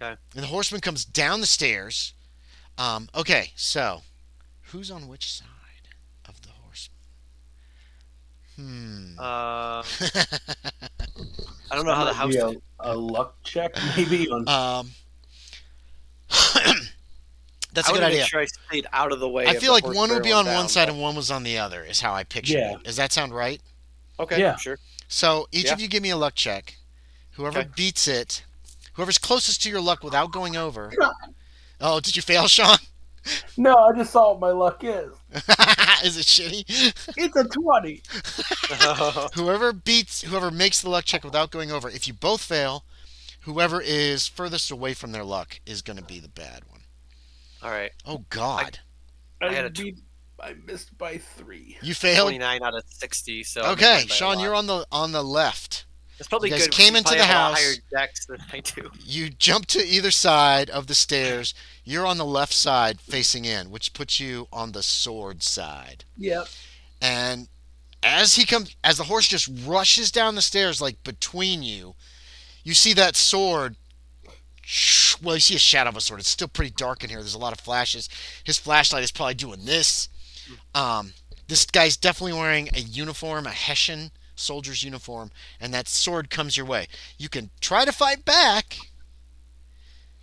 Okay. And the horseman comes down the stairs. Okay, so who's on which side of the horseman? I don't know how the house. Be a luck check maybe on. That's I a good wanna idea. make sure I stayed out of the way. I of feel the like horse one would be barreling on one down, side but- and one was on the other, is how I picture Yeah. it. Does that sound right? Okay. Yeah. Sure. So each Yeah. of you give me a luck check. Whoever Okay. beats it, whoever's closest to your luck without going over. Oh, did you fail, Sean? No, I just saw what my luck is. Is it shitty? It's a 20. Whoever makes the luck check without going over, if you both fail, whoever is furthest away from their luck is going to be the bad one. All right. Oh, God. I had a I missed by 3. You failed? 29 out of 60. So I'm Okay, behind by a Sean, lot. you're on the left. It's probably you guys good. came we into probably the have a lot house. higher decks than I do. You jump to either side of the stairs. You're on the left side facing in, which puts you on the sword side. Yep. And as the horse just rushes down the stairs, like between you, you see that sword well, you see a shadow of a sword. It's still pretty dark in here. There's a lot of flashes. His flashlight is probably doing this. This guy's definitely wearing a uniform, a Hessian soldier's uniform, and that sword comes your way. You can try to fight back,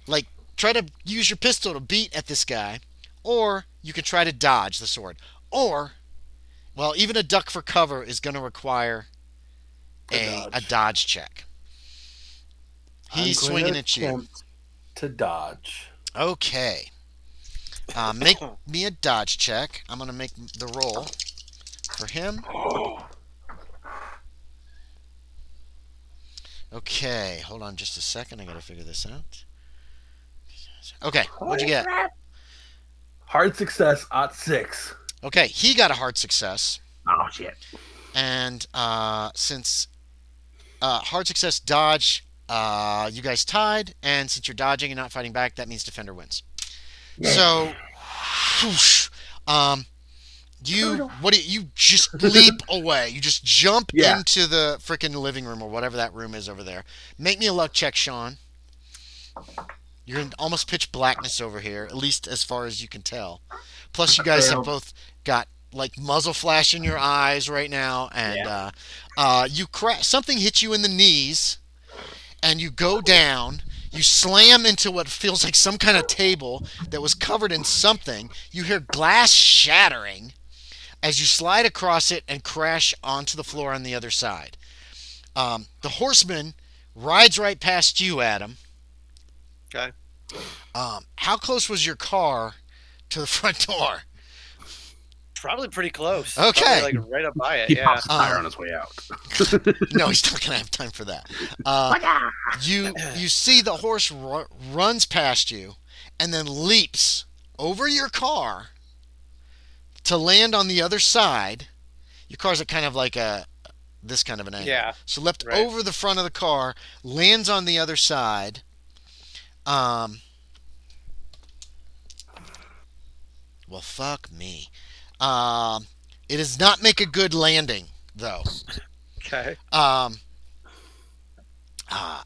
like try to use your pistol to beat at this guy, or you can try to dodge the sword. Or, well, even a duck for cover is going to require a dodge check. He's swinging at you. To dodge. Okay. Make me a dodge check. I'm going to make the roll for him. Okay, hold on just a second. I got to figure this out. Okay, what'd you get? Hard success at 6. Okay, he got a hard success. Oh, shit. And since hard success dodge, you guys tied, and since you're dodging and not fighting back, that means defender wins. So, whoosh, you just leap away. You just jump into the freaking living room or whatever that room is over there. Make me a luck check, Sean. You're in almost pitch blackness over here, at least as far as you can tell. Plus, you guys have both got like muzzle flash in your eyes right now, and something hits you in the knees, and you go down. You slam into what feels like some kind of table that was covered in something. You hear glass shattering as you slide across it and crash onto the floor on the other side. The horseman rides right past you, Adam. Okay. How close was your car to the front door? Probably pretty close. Okay. Probably, like right up by it. He pops tire on his way out. No, he's not gonna have time for that. You see the horse runs past you, and then leaps over your car to land on the other side. Your car's at kind of like this kind of an angle. Yeah. So leapt over the front of the car, lands on the other side. Well, fuck me. It does not make a good landing, though. Okay.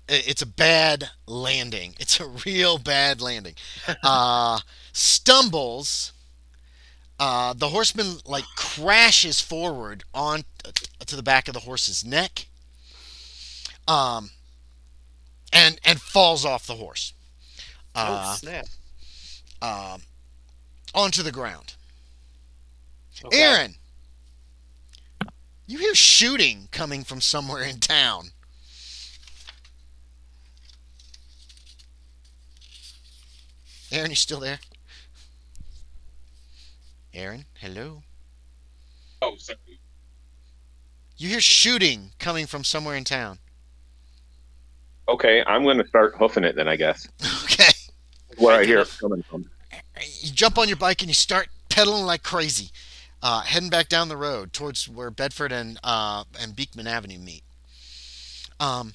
It's a bad landing. It's a real bad landing. Stumbles. The horseman like crashes forward on to the back of the horse's neck. And falls off the horse. Snap. Onto the ground. Okay. Aaron, you hear shooting coming from somewhere in town. Aaron, you still there? Aaron, hello? Oh, sorry. You hear shooting coming from somewhere in town. Okay, I'm going to start hoofing it then, I guess. Okay. Where I hear it coming from. You jump on your bike and you start pedaling like crazy, heading back down the road towards where Bedford and Beekman Avenue meet. All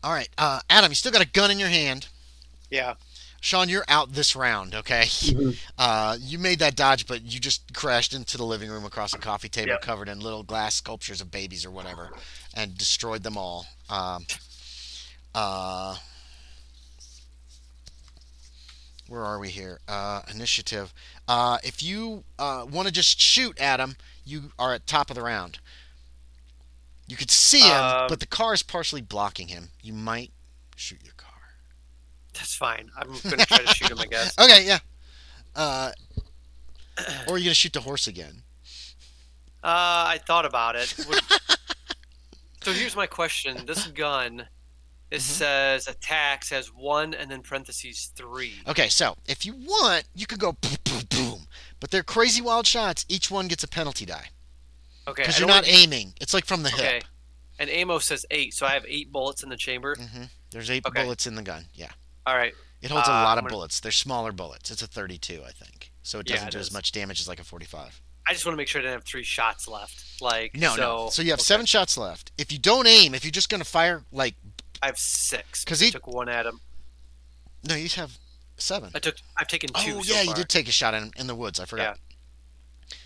right, Adam, you still got a gun in your hand. Yeah. Sean, you're out this round, okay? Mm-hmm. You made that dodge, but you just crashed into the living room across a coffee table covered in little glass sculptures of babies or whatever, and destroyed them all. Where are we here? Initiative. If you want to just shoot Adam, you are at top of the round. You could see him, but the car is partially blocking him. You might shoot your car. That's fine. I'm going to try to shoot him, I guess. Okay, yeah. Or are you going to shoot the horse again? I thought about it. So here's my question. This gun, it says attacks has 1 and then parentheses 3. Okay, so if you want, you could go boom, boom, boom. But they're crazy wild shots. Each one gets a penalty die. Okay. Because you're not aiming. It's like from the hip. Okay. And ammo says 8, so I have 8 bullets in the chamber. There's 8 bullets in the gun. Yeah. All right. It holds a lot of bullets. They're smaller bullets. It's a 32, I think. So it doesn't do as much damage as like a 45. I just want to make sure I didn't have 3 shots left. No. So you have 7 shots left. If you don't aim, if you're just going to fire, like... I have 6. Because I took 1 at him. No, you have 7. I've taken 2 Oh, so yeah, far. you did take a shot in the woods. I forgot. Yeah.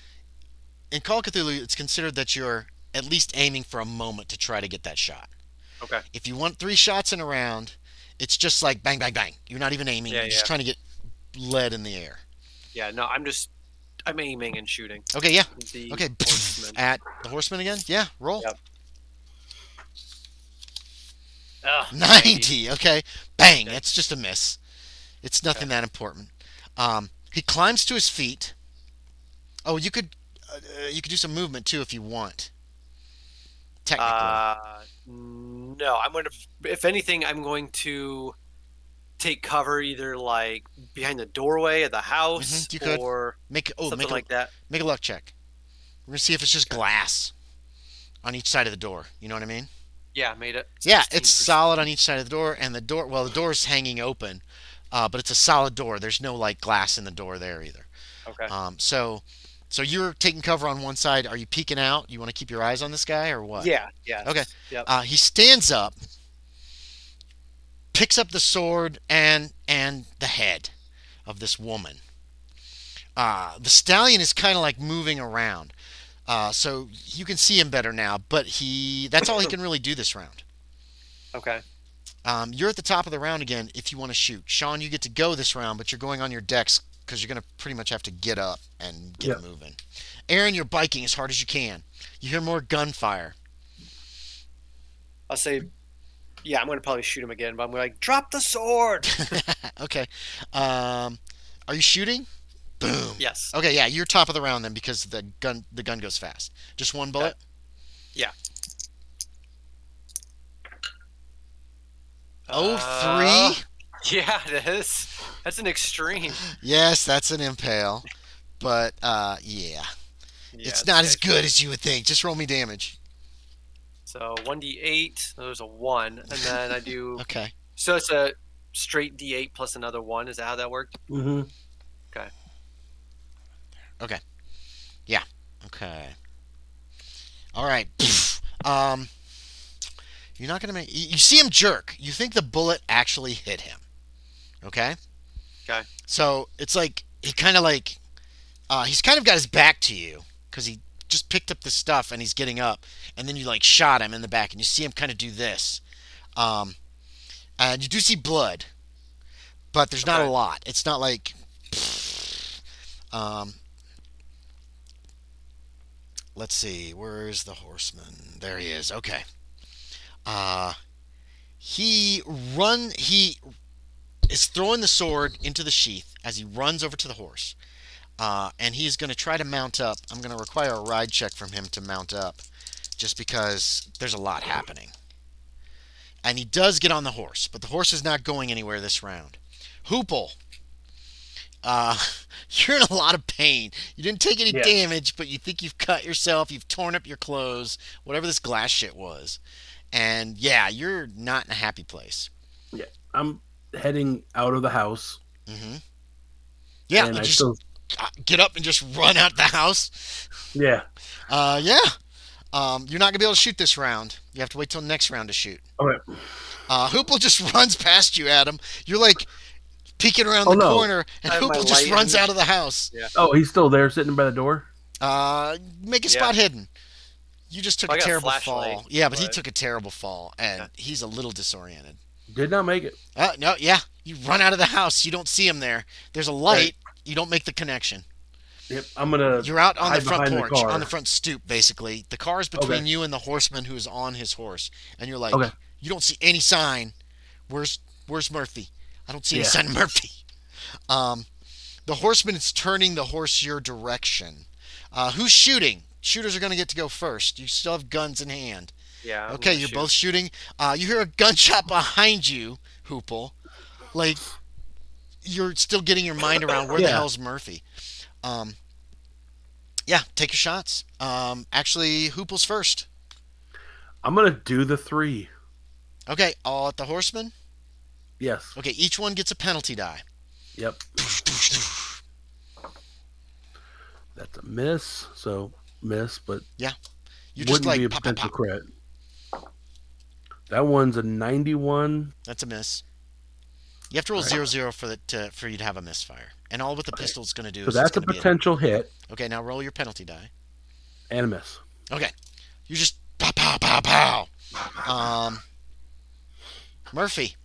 In Call of Cthulhu, it's considered that you're at least aiming for a moment to try to get that shot. Okay. If you want 3 shots in a round, it's just like bang, bang, bang. You're not even aiming. You're just trying to get lead in the air. Yeah, no, I'm aiming and shooting. Okay, yeah. The Okay, horseman. at the horseman again? Yeah, roll. Yep. Ugh, 90. Okay, bang. That's just a miss. It's nothing that important. He climbs to his feet. Oh, you could do some movement too if you want. Technically. No, I'm going to. If anything, I'm going to take cover either like behind the doorway of the house You could. or something like that. Make a luck check. We're gonna see if it's just glass on each side of the door. You know what I mean? Yeah, made it. Yeah, it's 16%. solid on each side of the door, and the door's hanging open, but it's a solid door. There's no like glass in the door there either. Okay. So you're taking cover on one side. Are you peeking out? You want to keep your eyes on this guy or what? Yeah. Okay. Yep. He stands up, picks up the sword and the head of this woman. The stallion is kind of like moving around, so you can see him better now. But that's all he can really do this round. Okay. You're at the top of the round again if you want to shoot. Sean, you get to go this round, but you're going on your decks because you're going to pretty much have to get up and get moving. Aaron, you're biking as hard as you can. You hear more gunfire. I'll say, yeah, I'm going to probably shoot him again, but I'm going to drop the sword. Okay. Are you shooting? Boom. Yes. Okay, yeah, you're top of the round then because the gun goes fast. Just one bullet? Yeah. 3? Yeah, it is. That's an extreme. Yes, that's an impale. But, yeah. It's not as good as you would think. Just roll me damage. So 1d8, there's a 1, and then I do... Okay. So it's a straight d8 plus another 1. Is that how that worked? Mm-hmm. Okay. Okay. Yeah. Okay. All right. You're not gonna make. You see him jerk. You think the bullet actually hit him. Okay. Okay. So it's like he kind of like he's kind of got his back to you because he just picked up the stuff and he's getting up, and then you like shot him in the back, and you see him kind of do this, and you do see blood, but there's not a lot. It's not like. Let's see, where's the horseman? There he is. Okay. He is throwing the sword into the sheath as he runs over to the horse. And he's going to try to mount up. I'm going to require a ride check from him to mount up just because there's a lot happening. And he does get on the horse, but the horse is not going anywhere this round. Hoople. You're in a lot of pain. You didn't take any damage, but you think you've cut yourself, you've torn up your clothes, whatever this glass shit was. And yeah, you're not in a happy place. Yeah, I'm heading out of the house. Mm-hmm. Yeah, and I just get up and just run out the house. Yeah. Yeah. You're not gonna be able to shoot this round. You have to wait till next round to shoot. All right. Hoople just runs past you, Adam. You're like peeking around the corner, and Hoople just runs out of the house. Yeah. Oh, he's still there, sitting by the door. Make a spot hidden. You just took a terrible fall. Yeah, but he took a terrible fall, and he's a little disoriented. Did not make it. No, yeah. You run out of the house. You don't see him there. There's a light. Right. You don't make the connection. Yep, I'm gonna. You're out on the front porch, on the front stoop, basically. The car is between you and the horseman who is on his horse, and you're like, you don't see any sign. Where's Murphy? I don't see any sign of Murphy. The horseman is turning the horse your direction. Who's shooting? Shooters are going to get to go first. You still have guns in hand. Yeah. Okay, you're both shooting. You hear a gunshot behind you, Hoople. Like, you're still getting your mind around where the hell's Murphy. Yeah, take your shots. Actually, Hoople's first. I'm going to do the 3. Okay, all at the horseman? Yes. Okay, each one gets a penalty die. Yep. That's a miss, so miss, but yeah, you just wouldn't be a potential crit. That one's a 91. That's a miss. You have to roll 0-0 for you to have a misfire, and all what the pistol is going to do. So that's a potential hit. Okay, now roll your penalty die. And a miss. Okay, you just pow pow pow pow. Murphy.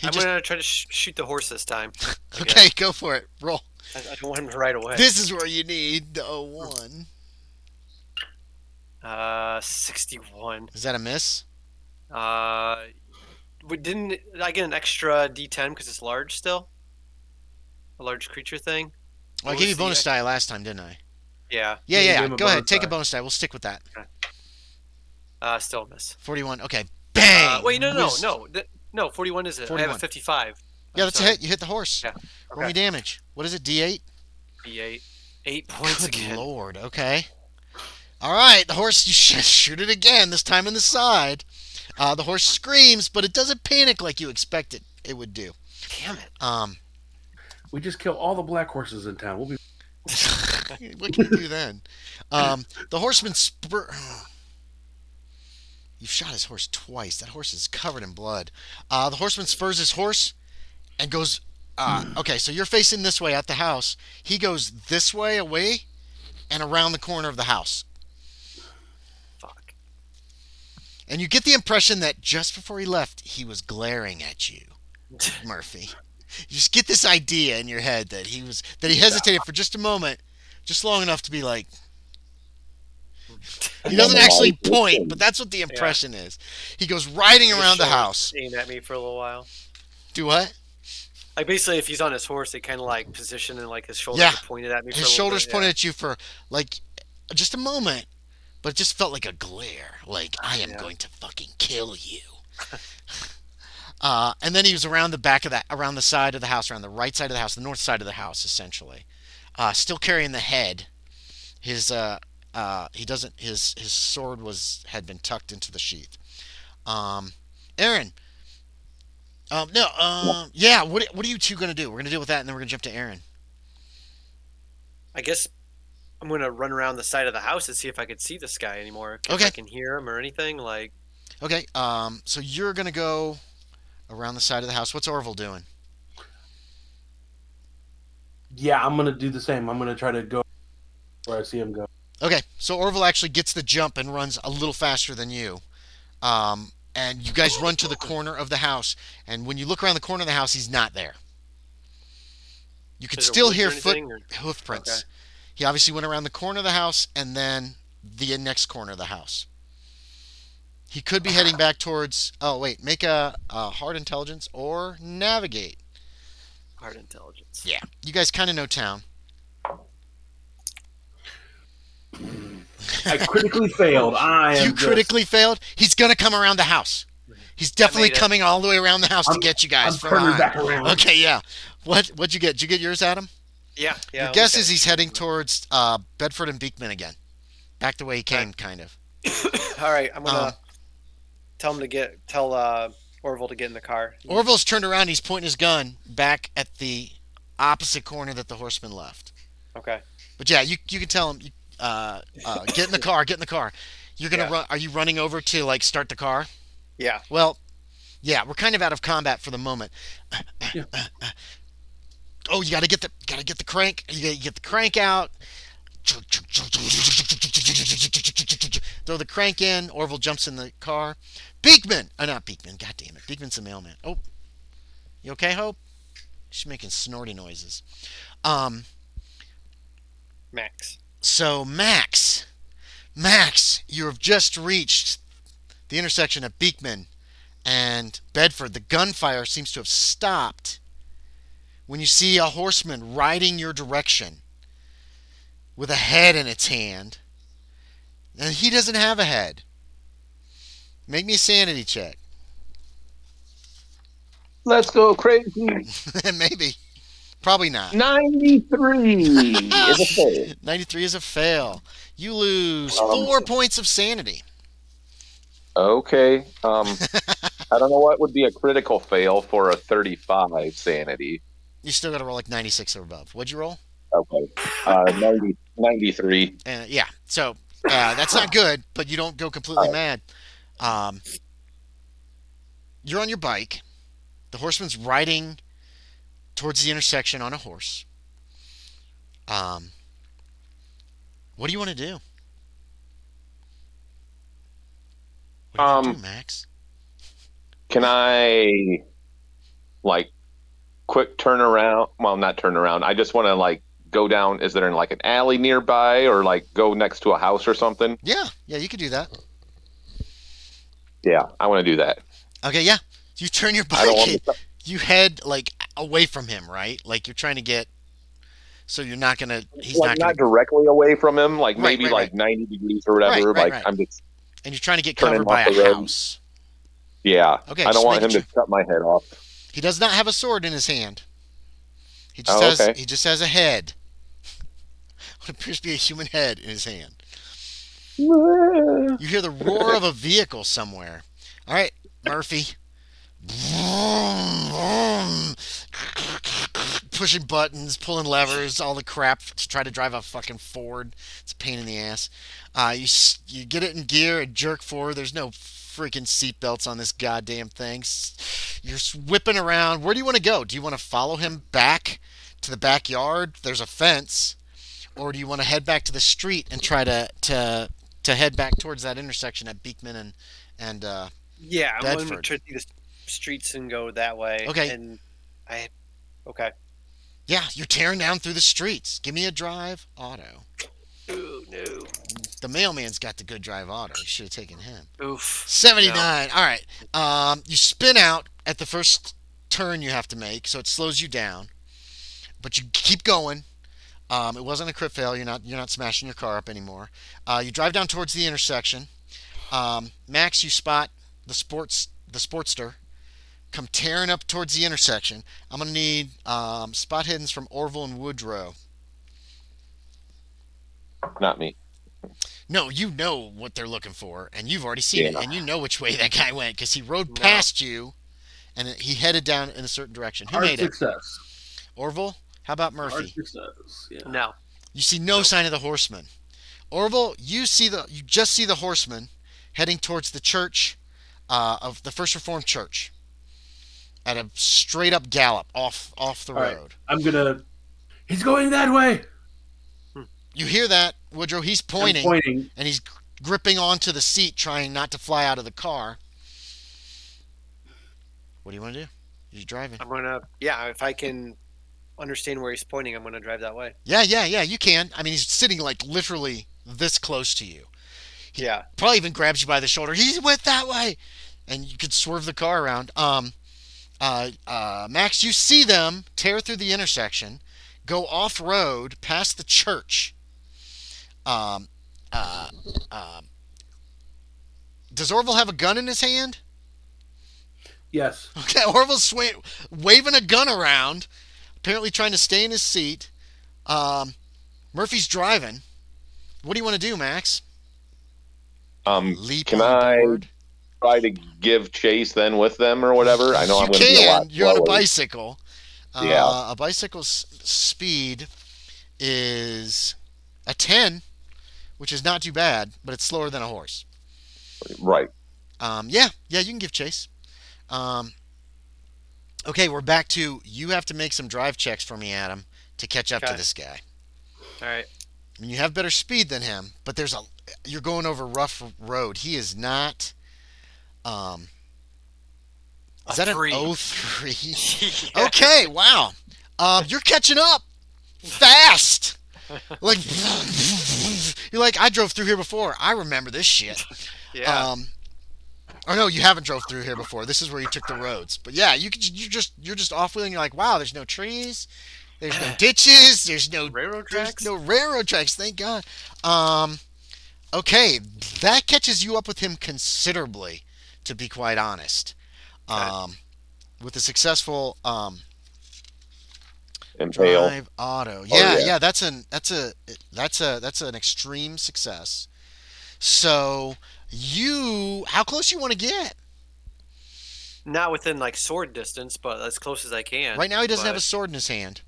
I'm gonna try to shoot the horse this time. Okay, go for it. Roll. I don't want him right away. This is where you need the 01. 61. Is that a miss? Didn't I get an extra D10 because it's large still? A large creature thing? Well, I gave you bonus die last time, didn't I? Yeah. Yeah. Go ahead. Take a bonus die. We'll stick with that. Still a miss. 41. Okay. Bang! Wait, no. 41 is it? 41. I have a 55. Yeah, that's a hit. You hit the horse. Yeah. Roll me damage. What is it, D8? D8. 8 points Good again. lord. Okay. All right. The horse, you shoot it again, this time in the side. The horse screams, but it doesn't panic like you expected it would do. Damn it. We just kill all the black horses in town. We'll be. What can you do then? The horseman You've shot his horse twice. That horse is covered in blood. The horseman spurs his horse and goes. Okay, so you're facing this way at the house. He goes this way away and around the corner of the house. Fuck. And you get the impression that just before he left, he was glaring at you, Murphy. You just get this idea in your head that he hesitated for just a moment, just long enough to be like. He doesn't actually point, but that's what the impression is. He goes riding around the house. Aim at me for a little while. Do what? Like basically, if he's on his horse, they kind of like position and like his shoulders are pointed at me. His shoulders pointed at you for like just a moment, but it just felt like a glare. Like I am going to fucking kill you. And then he was around around the side of the house, around the right side of the house, the north side of the house, essentially, still carrying the head. His sword had been tucked into the sheath. Aaron. Yeah. What are you two gonna do? We're gonna deal with that, and then we're gonna jump to Aaron. I guess I'm gonna run around the side of the house and see if I can see this guy anymore. If I can hear him or anything. Like. Okay. So you're gonna go around the side of the house. What's Orville doing? Yeah, I'm gonna do the same. I'm gonna try to go where I see him go. Okay, so Orville actually gets the jump and runs a little faster than you. And you guys run to the corner of the house. And when you look around the corner of the house, he's not there. You can still hear hoof prints. Okay. He obviously went around the corner of the house and then the next corner of the house. He could be heading back towards... Oh, wait. Make a hard intelligence or navigate. Hard intelligence. Yeah. You guys kind of know town. I critically failed. Critically failed? He's going to come around the house. He's definitely coming all the way around the house to get you guys. I'm turning back around. Okay, yeah. What'd you get? Did you get yours, Adam? Yeah. Your guess is he's heading towards Bedford and Beekman again. Back the way he came, kind of. All right, I'm going to tell Orville to get in the car. Orville's turned around. He's pointing his gun back at the opposite corner that the horseman left. Okay. But yeah, you can tell him... get in the car. Get in the car. You're gonna run. Are you running over to like start the car? Yeah. Well, yeah. We're kind of out of combat for the moment. Oh, you gotta get the crank. You gotta get the crank out. Throw the crank in. Orville jumps in the car. Beekman. Not Beekman. God damn it. Beekman's the mailman. Oh, you okay, Hope? She's making snorty noises. Max. So, Max, you have just reached the intersection of Beekman and Bedford. The gunfire seems to have stopped when you see a horseman riding your direction with a head in its hand. And he doesn't have a head. Make me a sanity check. Let's go crazy. Maybe. Probably not. 93 is a fail. 93 is a fail. You lose 4 points of sanity. Okay. I don't know what would be a critical fail for a 35 sanity. You still got to roll like 96 or above. What'd you roll? Okay. 93. Yeah. So that's not good, but you don't go completely mad. You're on your bike. The horseman's riding towards the intersection on a horse. What do you want to do? What do you want to do, Max? Can I, like, quick turn around? Well, not turn around. I just want to, like, go down. Is there, like, an alley nearby or, like, go next to a house or something? Yeah, you could do that. Yeah, I want to do that. Okay, yeah. You turn your I don't bike, want to... you head, like, away from him, right? Like, you're trying to get, so you're not going to, he's Like, not going not to, directly away from him, like, Right, maybe, right, like, right. 90 degrees or whatever. Right, Like, right. I'm just... and you're trying to get turning covered by off a the road. house. Yeah. Okay, I don't just want him making to cut my head off. He does not have a sword in his hand. He just Okay. he just has a head. What appears to be a human head in his hand. You hear the roar of a vehicle somewhere. All right, Murphy. Pushing buttons, pulling levers, all the crap to try to drive a fucking Ford. It's a pain in the ass. You get it in gear and jerk forward. There's no freaking seatbelts on this goddamn thing. You're whipping around. Where do you want to go? Do you want to follow him back to the backyard? There's a fence. Or do you want to head back to the street and try to head back towards that intersection at Beekman and Yeah, I'm going to Bedford? try to see the streets and go that way. Okay. And okay. Yeah, you're tearing down through the streets. Give me a drive auto. Ooh, no. The mailman's got the good drive auto. You should have taken him. Oof. 79. All right. You spin out at the first turn you have to make, so it slows you down. But you keep going. It wasn't a crit fail. You're not smashing your car up anymore. You drive down towards the intersection. Max, you spot the Sportster come tearing up towards the intersection. I'm gonna need spot hiddens from Orville and Woodrow. Not me. No, you know what they're looking for, and you've already seen it, Yeah. and you know which way that guy went because he rode past you, and he headed down in a certain direction. Who Hard made it? success. Orville? How about Hard Murphy? success. Yeah. No. You see no sign of the horseman. Orville, you just see the horseman heading towards the church of the First Reformed Church at a straight up gallop off the All right. road. He's going that way. You hear that, Woodrow? He's I'm pointing. and he's gripping onto the seat, trying not to fly out of the car. What do you want to do? You're driving. I'm going to, yeah, if I can understand where he's pointing, I'm going to drive that way. Yeah, you can. I mean, he's sitting like literally this close to you. Yeah. Probably even grabs you by the shoulder. He went that way, and you could swerve the car around. Max, you see them tear through the intersection, go off road past the church. Does Orville have a gun in his hand? Yes. Okay, Orville's waving a gun around, apparently trying to stay in his seat. Murphy's driving. What do you want to do, Max? Leap Can on I board? try to give chase then with them or whatever? I know I'm going to be a lot You're on a slower. bicycle. Yeah. A bicycle's speed is a 10, which is not too bad, but it's slower than a horse. Right. Yeah, you can give chase. Okay, we're back to you have to make some drive checks for me, Adam, to catch up to Okay. this guy. All right. I mean, you have better speed than him, but you're going over rough road. He is not. Is that three. an 03? Yeah. Okay, wow. You're catching up fast. Like you're like, I drove through here before. I remember this shit. Yeah. Or no, you haven't drove through here before. This is where you took the roads. But yeah, you're just off wheeling. You're like, wow, there's no trees, there's no ditches, there's no Railroad there's tracks? no railroad tracks. Thank God. Okay, that catches you up with him considerably, to be quite honest. Okay. With a successful Impale. drive auto. Oh, Yeah, yeah. that's an extreme success. So how close you want to get? Not within like sword distance, but as close as I can. Right now he doesn't have a But sword in his hand.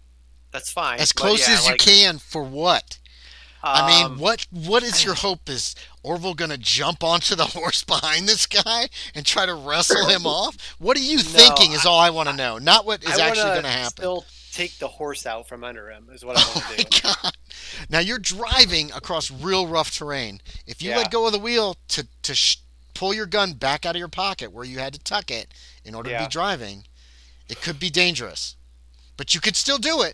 That's fine. As but close yeah, as you like, can for what? I mean, um, what is your hope? Is Orville going to jump onto the horse behind this guy and try to wrestle him off? What are you thinking is all I want to know. Not what is I actually wanna going to happen. Still take the horse out from under him is what I Oh want my to do. God. Now you're driving across real rough terrain. If you Yeah. let go of the wheel to pull your gun back out of your pocket where you had to tuck it in order to be driving, it could be dangerous. But you could still do it.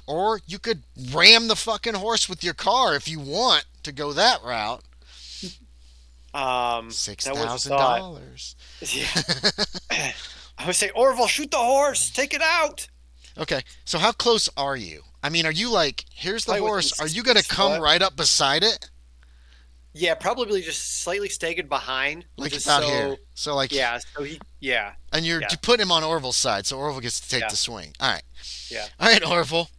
Or you could ram the fucking horse with your car if you want to go that route. $6,000. Yeah. I would say, Orville, shoot the horse. Take it out. Okay, so how close are you? I mean, are you like, here's the Probably horse. within Are you going to 6 come foot. right up beside it? Yeah, probably just slightly staggered behind. Like just about here. So like, Yeah, so and you're putting him on Orville's side, so Orville gets to take the swing. All right. Yeah. All right, Orville.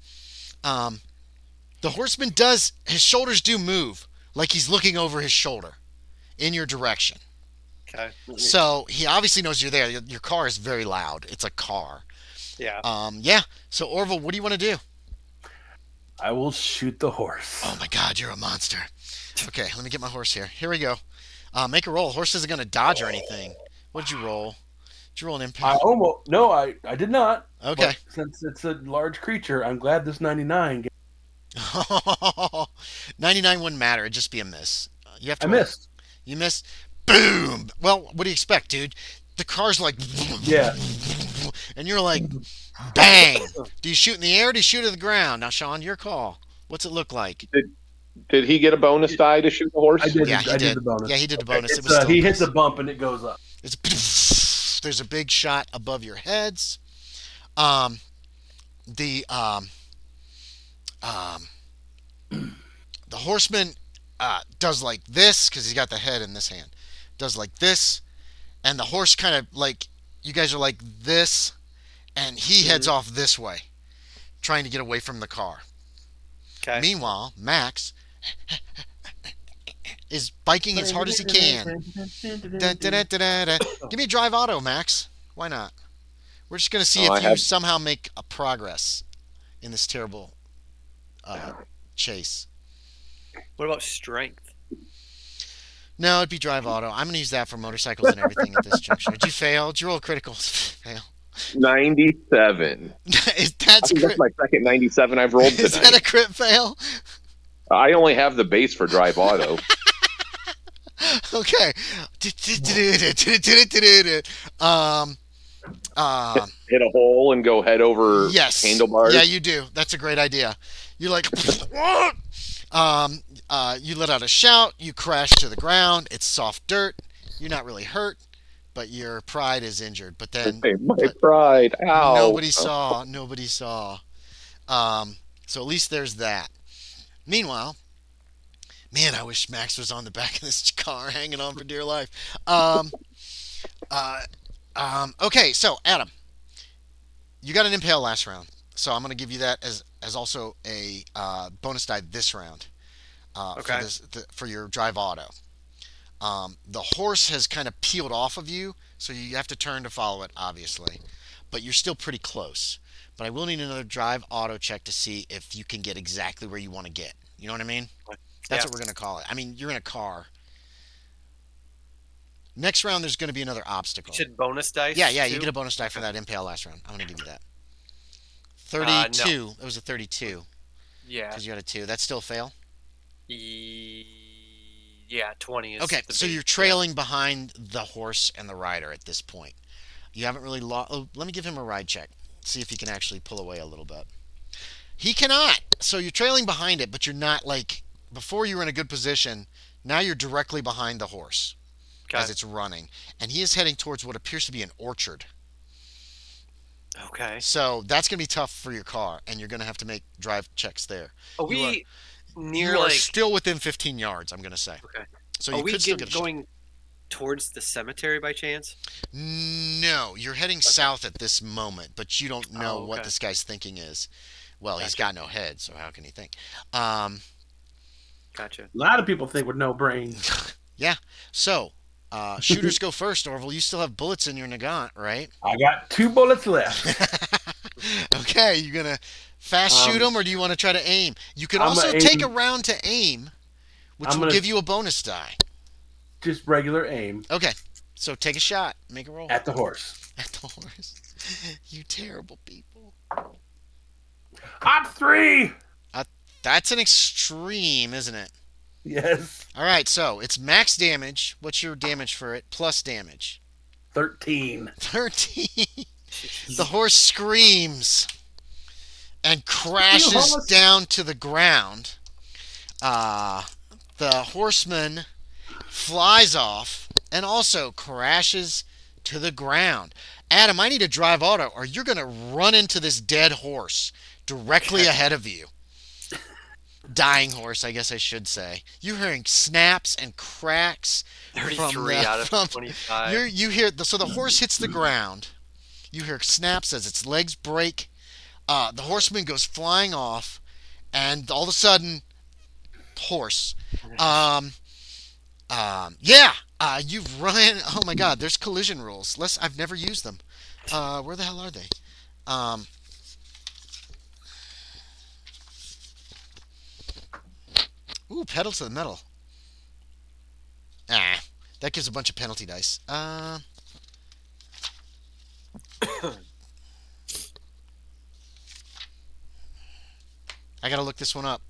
The horseman his shoulders do move, like he's looking over his shoulder in your direction. Okay. So he obviously knows you're there. Your car is very loud. It's a car. Yeah. Yeah. So Orville, what do you want to do? I will shoot the horse. Oh my God, you're a monster. Okay, let me get my horse here. Here we go. Make a roll. Horse isn't going to dodge or anything. What did you roll? Did you roll an impact? I did not. Okay. But since it's a large creature, I'm glad this 99. 99 wouldn't matter. It'd just be a miss. You have to. I missed. You missed. Boom. Well, what do you expect, dude? The car's like. Yeah. And you're like, bang. Do you shoot in the air or do you shoot at the ground? Now, Sean, your call. What's it look like? Did he get a bonus die to shoot the horse? I did. Yeah, he I did. did the bonus. Yeah, he did the bonus. It's, It was still he a hits miss. a bump and it goes up. There's a big shot above your heads. The horseman does like this because he's got the head in this hand. Does like this, and the horse kind of like you guys are like this, and he heads off this way, trying to get away from the car. Okay. Meanwhile, Max is biking as hard as he can. Dun, dun, dun, dun, dun, dun. Give me a drive auto, Max. Why not? We're just going to see if you somehow make a progress in this terrible chase. What about strength? No, it'd be drive auto. I'm going to use that for motorcycles and everything at this juncture. Did you fail? Did you roll a critical fail? 97. That's my second 97 I've rolled tonight. Is that a crit fail? I only have the base for drive auto. Okay. Hit a hole and go head over handlebars. Yeah, you do. That's a great idea. You're like, what? You let out a shout. You crash to the ground. It's soft dirt. You're not really hurt, but your pride is injured. But then my pride. Ow. Nobody saw. Nobody saw. So at least there's that. Meanwhile, man, I wish Max was on the back of this car, hanging on for dear life. Okay, so Adam, you got an impale last round, so I'm going to give you that as also a bonus die this round. Okay. For your drive auto. The horse has kind of peeled off of you, so you have to turn to follow it, obviously, but you're still pretty close. But I will need another drive auto check to see if you can get exactly where you want to get. You know what I mean? That's what we're going to call it. I mean, you're in a car. Next round, there's going to be another obstacle. You said bonus dice? Yeah, too? you get a bonus die for that impale last round. I'm going to give you that. 32. No. It was a 32. Yeah. Because you had a 2. That's still a fail? Yeah, 20 is okay, the so base. you're trailing behind the horse and the rider at this point. You haven't really lost. Oh, let me give him a ride check. See if he can actually pull away a little bit. He cannot. So you're trailing behind it, but you're not like before you were in a good position. Now you're directly behind the horse as it's running, and he is heading towards what appears to be an orchard. Okay. So that's going to be tough for your car, and you're going to have to make drive checks there. Are we near you are like still within 15 yards, I'm going to say. Okay. So are you we could still get a shot. going towards the cemetery by chance? No, you're heading south at this moment, but you don't know what this guy's thinking is. Well, he's got no head, so how can he think? Gotcha. A lot of people think with no brain. Yeah. So, shooters go first, Orville. You still have bullets in your Nagant, right? I got 2 bullets left. Okay, you going to fast shoot them, or do you want to try to aim? You can also take a round to aim, which will give you a bonus die. Just regular aim. Okay, so take a shot. Make a roll. At the horse. At the horse. You terrible people. Hot 3! That's an extreme, isn't it? Yes. All right, so it's max damage. What's your damage for it? Plus damage. 13. 13. The horse screams and crashes horse. down to the ground. The horseman flies off and also crashes to the ground. Adam, I need a drive auto, or you're going to run into this dead horse directly ahead of you. Dying horse, I guess I should say. You're hearing snaps and cracks. 33 out of 25. You hear so the horse hits the ground. You hear snaps as its legs break. The horseman goes flying off, and all of a sudden, horse. You've run. Oh my God, there's collision rules. I've never used them. Where the hell are they? Ooh, pedal to the metal. That gives a bunch of penalty dice. I gotta look this one up.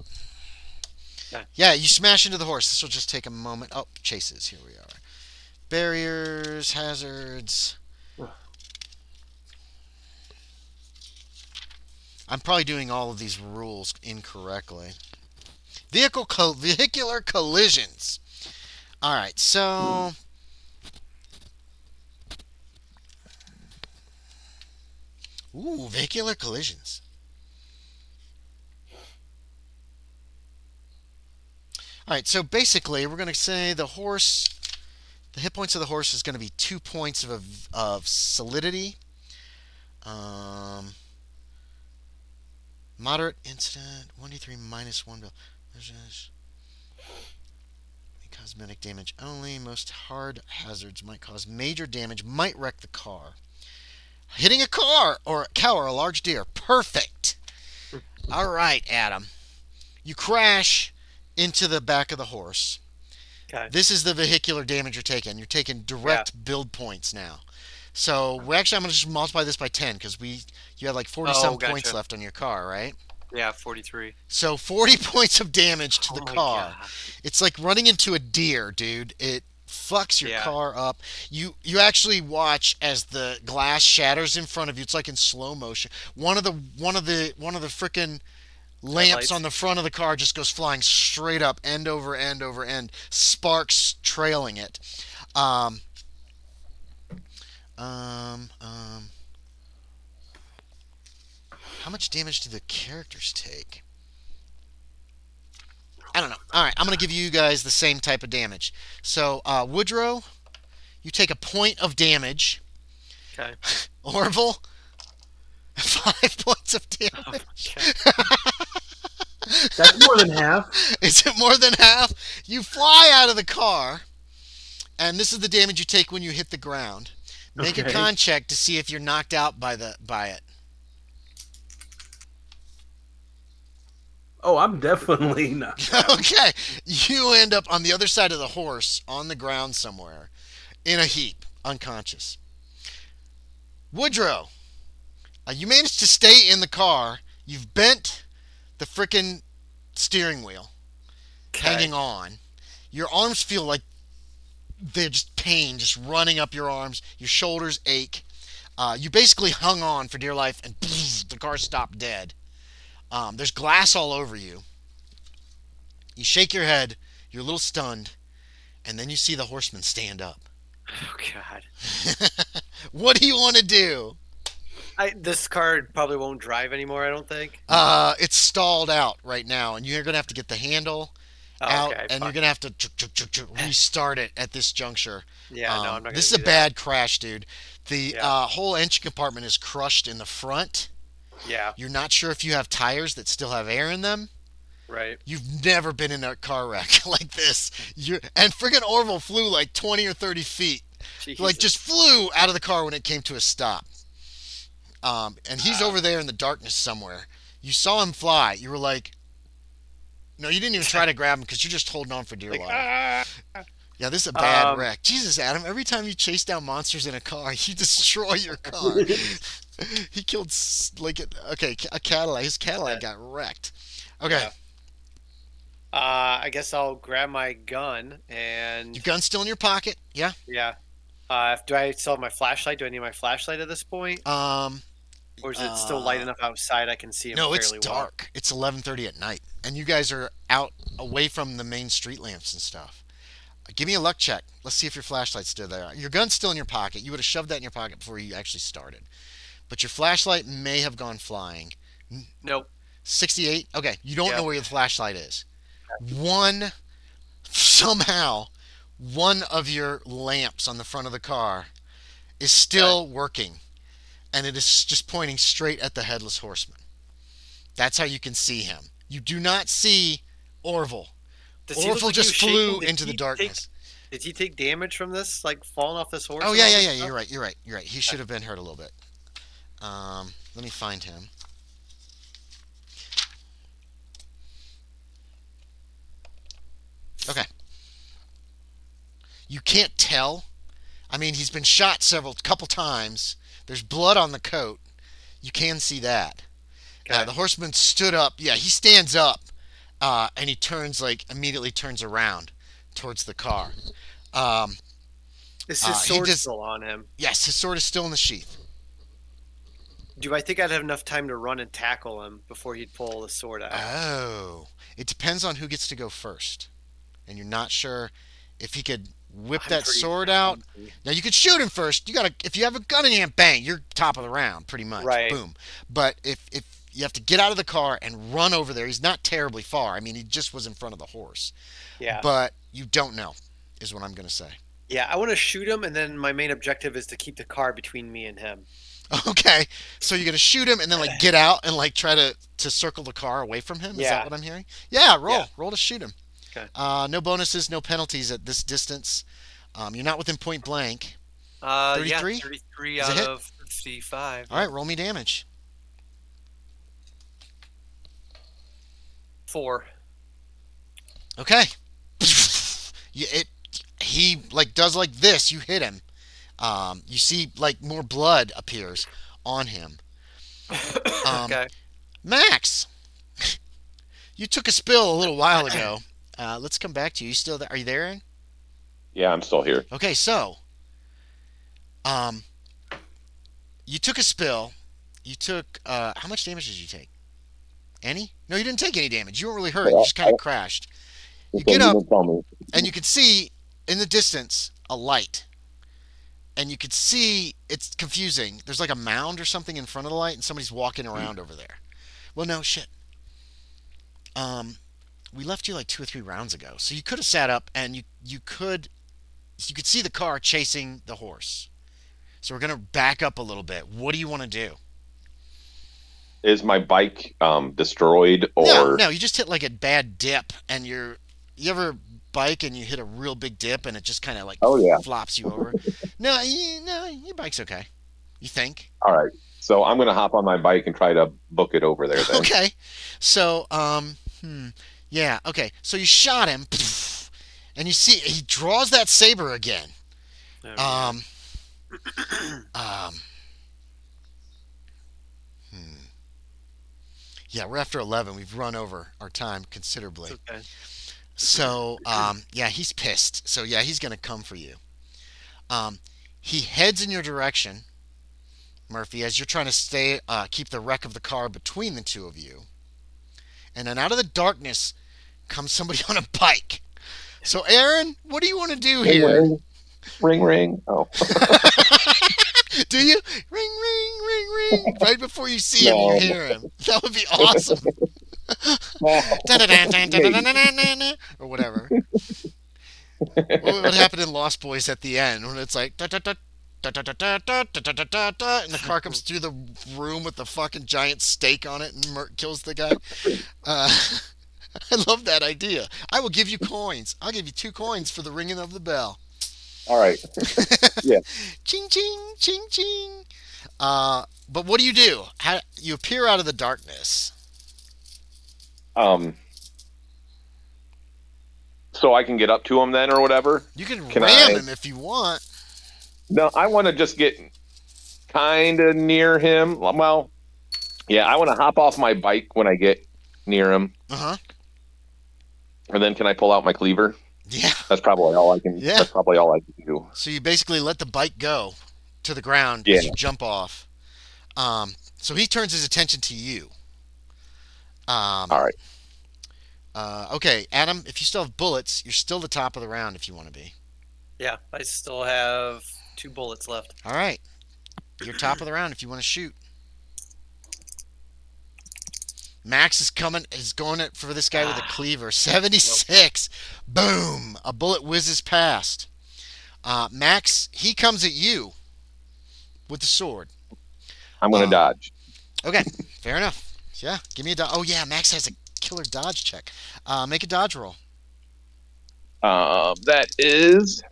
Yeah, you smash into the horse. This will just take a moment. Oh, chases. Here we are. Barriers, hazards. I'm probably doing all of these rules incorrectly. Vehicular collisions. All right, so vehicular collisions. All right, so basically, we're going to say the hit points of the horse is going to be 2 points of solidity. Moderate incident, 1d3 minus 1 bill. Cosmetic damage only. Most hard hazards might cause major damage, might wreck the car. Hitting a car or a cow or a large deer. Perfect. All right, Adam. You crash into the back of the horse. Okay. This is the vehicular damage you're taking. You're taking direct build points now. So I'm going to just multiply this by 10 because you had like 40-some points left on your car, right? Yeah, 43. So 40 points of damage to the car. God. It's like running into a deer, dude. It fucks your car up. You actually watch as the glass shatters in front of you. It's like in slow motion. One of the frickin' lamps on the front of the car just goes flying straight up, end over end over end, sparks trailing it. How much damage do the characters take? I don't know. All right, I'm going to give you guys the same type of damage. So, Woodrow, you take a point of damage. Okay. Orville, 5 points of damage. That's more than half. Is it more than half? You fly out of the car, and this is the damage you take when you hit the ground. Make a con check to see if you're knocked out by it. Oh, I'm definitely not. Okay. You end up on the other side of the horse, on the ground somewhere, in a heap, unconscious. Woodrow, you managed to stay in the car. You've bent the frickin' steering wheel, hanging on. Your arms feel like they're just pain, just running up your arms. Your shoulders ache. You basically hung on for dear life, and the car stopped dead. There's glass all over you. You shake your head. You're a little stunned. And then you see the horseman stand up. Oh, God. What do you want to do? This car probably won't drive anymore, I don't think. It's stalled out right now, and you're going to have to get the handle out, and you're going to have to restart it at this juncture. Yeah, no, I'm not going to This is a bad crash, dude. The whole engine compartment is crushed in the front. Yeah. You're not sure if you have tires that still have air in them. Right. You've never been in a car wreck like this. And friggin' Orville flew like 20 or 30 feet. Jesus. Like just flew out of the car when it came to a stop. And he's over there in the darkness somewhere. You saw him fly. You were like, no, you didn't even try to grab him because you're just holding on for dear life. Yeah, this is a bad wreck. Jesus, Adam, every time you chase down monsters in a car, you destroy your car. He killed a Cadillac. His Cadillac got wrecked. Okay. I guess I'll grab my gun and Your gun's still in your pocket. Yeah. yeah. Do I still have my flashlight? Do I need my flashlight at this point, or is it still light enough outside I can see him No, it's fairly well? dark. It's 11:30 at night, and you guys are out away from the main street lamps and stuff. Give me a luck check. Let's see if your flashlight's still there. Your gun's still in your pocket. You would have shoved that in your pocket before you actually started, but your flashlight may have gone flying. Nope. 68. Okay, you don't Yep. know where your flashlight is. Somehow, one of your lamps on the front of the car is still working, and it is just pointing straight at the Headless Horseman. That's how you can see him. You do not see Orville. Does he look Orville like he just was shaking? flew Did into the he darkness. Did he take damage from this, like falling off this horse? Oh and yeah, all yeah, this yeah. stuff? You're right. He should have been hurt a little bit. Let me find him. Okay. You can't tell. I mean, he's been shot couple times. There's blood on the coat. You can see that. Okay. The horseman stood up. Yeah, he stands up, and he immediately turns around towards the car. Is his he sword just- still on him? Yes, his sword is still in the sheath. Do I think I'd have enough time to run and tackle him before he'd pull the sword out? Oh, it depends on who gets to go first, and you're not sure if he could whip I'm that pretty sword out. clumsy. Now you could shoot him first. If you have a gun in your hand, bang, you're top of the round, pretty much. Right. Boom. But if you have to get out of the car and run over there, he's not terribly far. I mean, he just was in front of the horse. Yeah. But you don't know, is what I'm going to say. Yeah, I want to shoot him, and then my main objective is to keep the car between me and him. Okay, so you're gonna shoot him and then get out and try to circle the car away from him. Is Yeah. that what I'm hearing? Yeah, roll Yeah. roll to shoot him. Okay. No bonuses, no penalties at this distance. You're not within point blank. 33? Yeah, 33 Is it out hit? of 55. All right, roll me damage. 4. Okay. He does this. You hit him. You see more blood appears on him. Okay. Max, you took a spill a little while ago. Let's come back to you. You still there? Are you there, Aaron? Yeah, I'm still here. Okay, so, you took a spill. You took, how much damage did you take? Any? No, you didn't take any damage. You weren't really hurt. You just kind of crashed. You Okay, get up, didn't tell me. and you can see in the distance a light. And you can see it's confusing. There's a mound or something in front of the light, and somebody's walking around over there. Well, no shit. We left you 2 or 3 rounds ago, so you could have sat up, and you could see the car chasing the horse. So we're gonna back up a little bit. What do you want to do? Is my bike destroyed or No, you just hit a bad dip, and you ever bike and you hit a real big dip and it just kind of Oh, yeah. flops you over. No, your bike's okay. You think? All right. So I'm gonna hop on my bike and try to book it over there then. Okay. So yeah, okay. So you shot him, and you see he draws that saber again. Oh, Yeah, we're after 11. We've run over our time considerably. okay. So, yeah, he's pissed. So, yeah, he's going to come for you. He heads in your direction, Murphy, as you're trying to keep the wreck of the car between the two of you. And then out of the darkness comes somebody on a bike. So, Aaron, what do you want to do Ring, here? ring. Ring, ring. Oh. Do you? Ring, ring, ring, ring. Right before you see him, No. you hear him. That would be awesome. Dun-dun-dun-dun-dun-dun-dun-dun-dun, or whatever. What happened in Lost Boys at the end when it's like da-da-da-da-da-da-da-da-da-da-da, and the car comes through the room with the fucking giant stake on it and kills the guy. I love that idea. I will give you coins. I'll give you 2 coins for the ringing of the bell. All right. Yeah. Ching ching ching ching. But what do? You appear out of the darkness. So I can get up to him then or whatever? You can Can ram I- him if you want. No, I want to just get kind of near him. Well, yeah, I want to hop off my bike when I get near him. Uh huh. And then can I pull out my cleaver? Yeah. That's probably all I can. Yeah. That's probably all I can do. So you basically let the bike go to the ground Yeah. as you jump off. So he turns his attention to you. All right. Okay, Adam, if you still have bullets, you're still the top of the round if you want to be. Yeah, I still have 2 bullets left. All right. You're top of the round if you want to shoot. Max is going for this guy with a cleaver. 76. Boom. A bullet whizzes past. Max, he comes at you with the sword. I'm going to dodge. Okay, fair enough. Yeah, give me a dodge. Oh, yeah, Max has a killer dodge check. Make a dodge roll. That is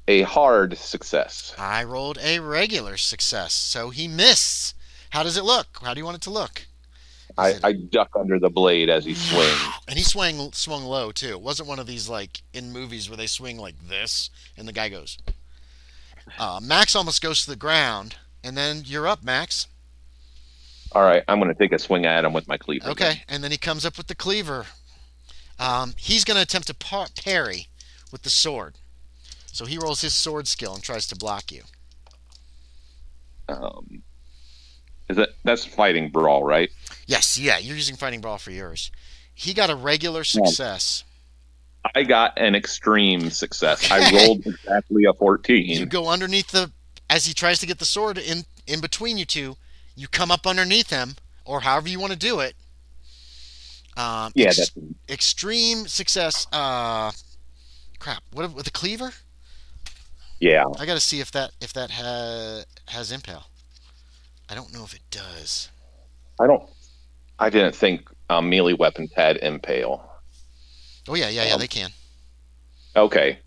a hard success. I rolled a regular success, so he missed. How does it look? How do you want it to look? I duck under the blade as he swings. And he swung low, too. It wasn't one of these, like, in movies where they swing like this, and the guy goes. Max almost goes to the ground, and then you're up, Max. All right, I'm going to take a swing at him with my cleaver. Okay, and then he comes up with the cleaver. He's going to attempt to parry with the sword. So he rolls his sword skill and tries to block you. That's fighting brawl, right? Yes, yeah, you're using fighting brawl for yours. He got a regular success. I got an extreme success. Okay. I rolled exactly a 14. You go underneath as he tries to get the sword in between you two, you come up underneath him, or however you want to do it. Extreme success. Crap. What with the cleaver? Yeah. I got to see if that has impale. I don't know if it does. I didn't think melee weapons had impale. Oh yeah, they can. Okay.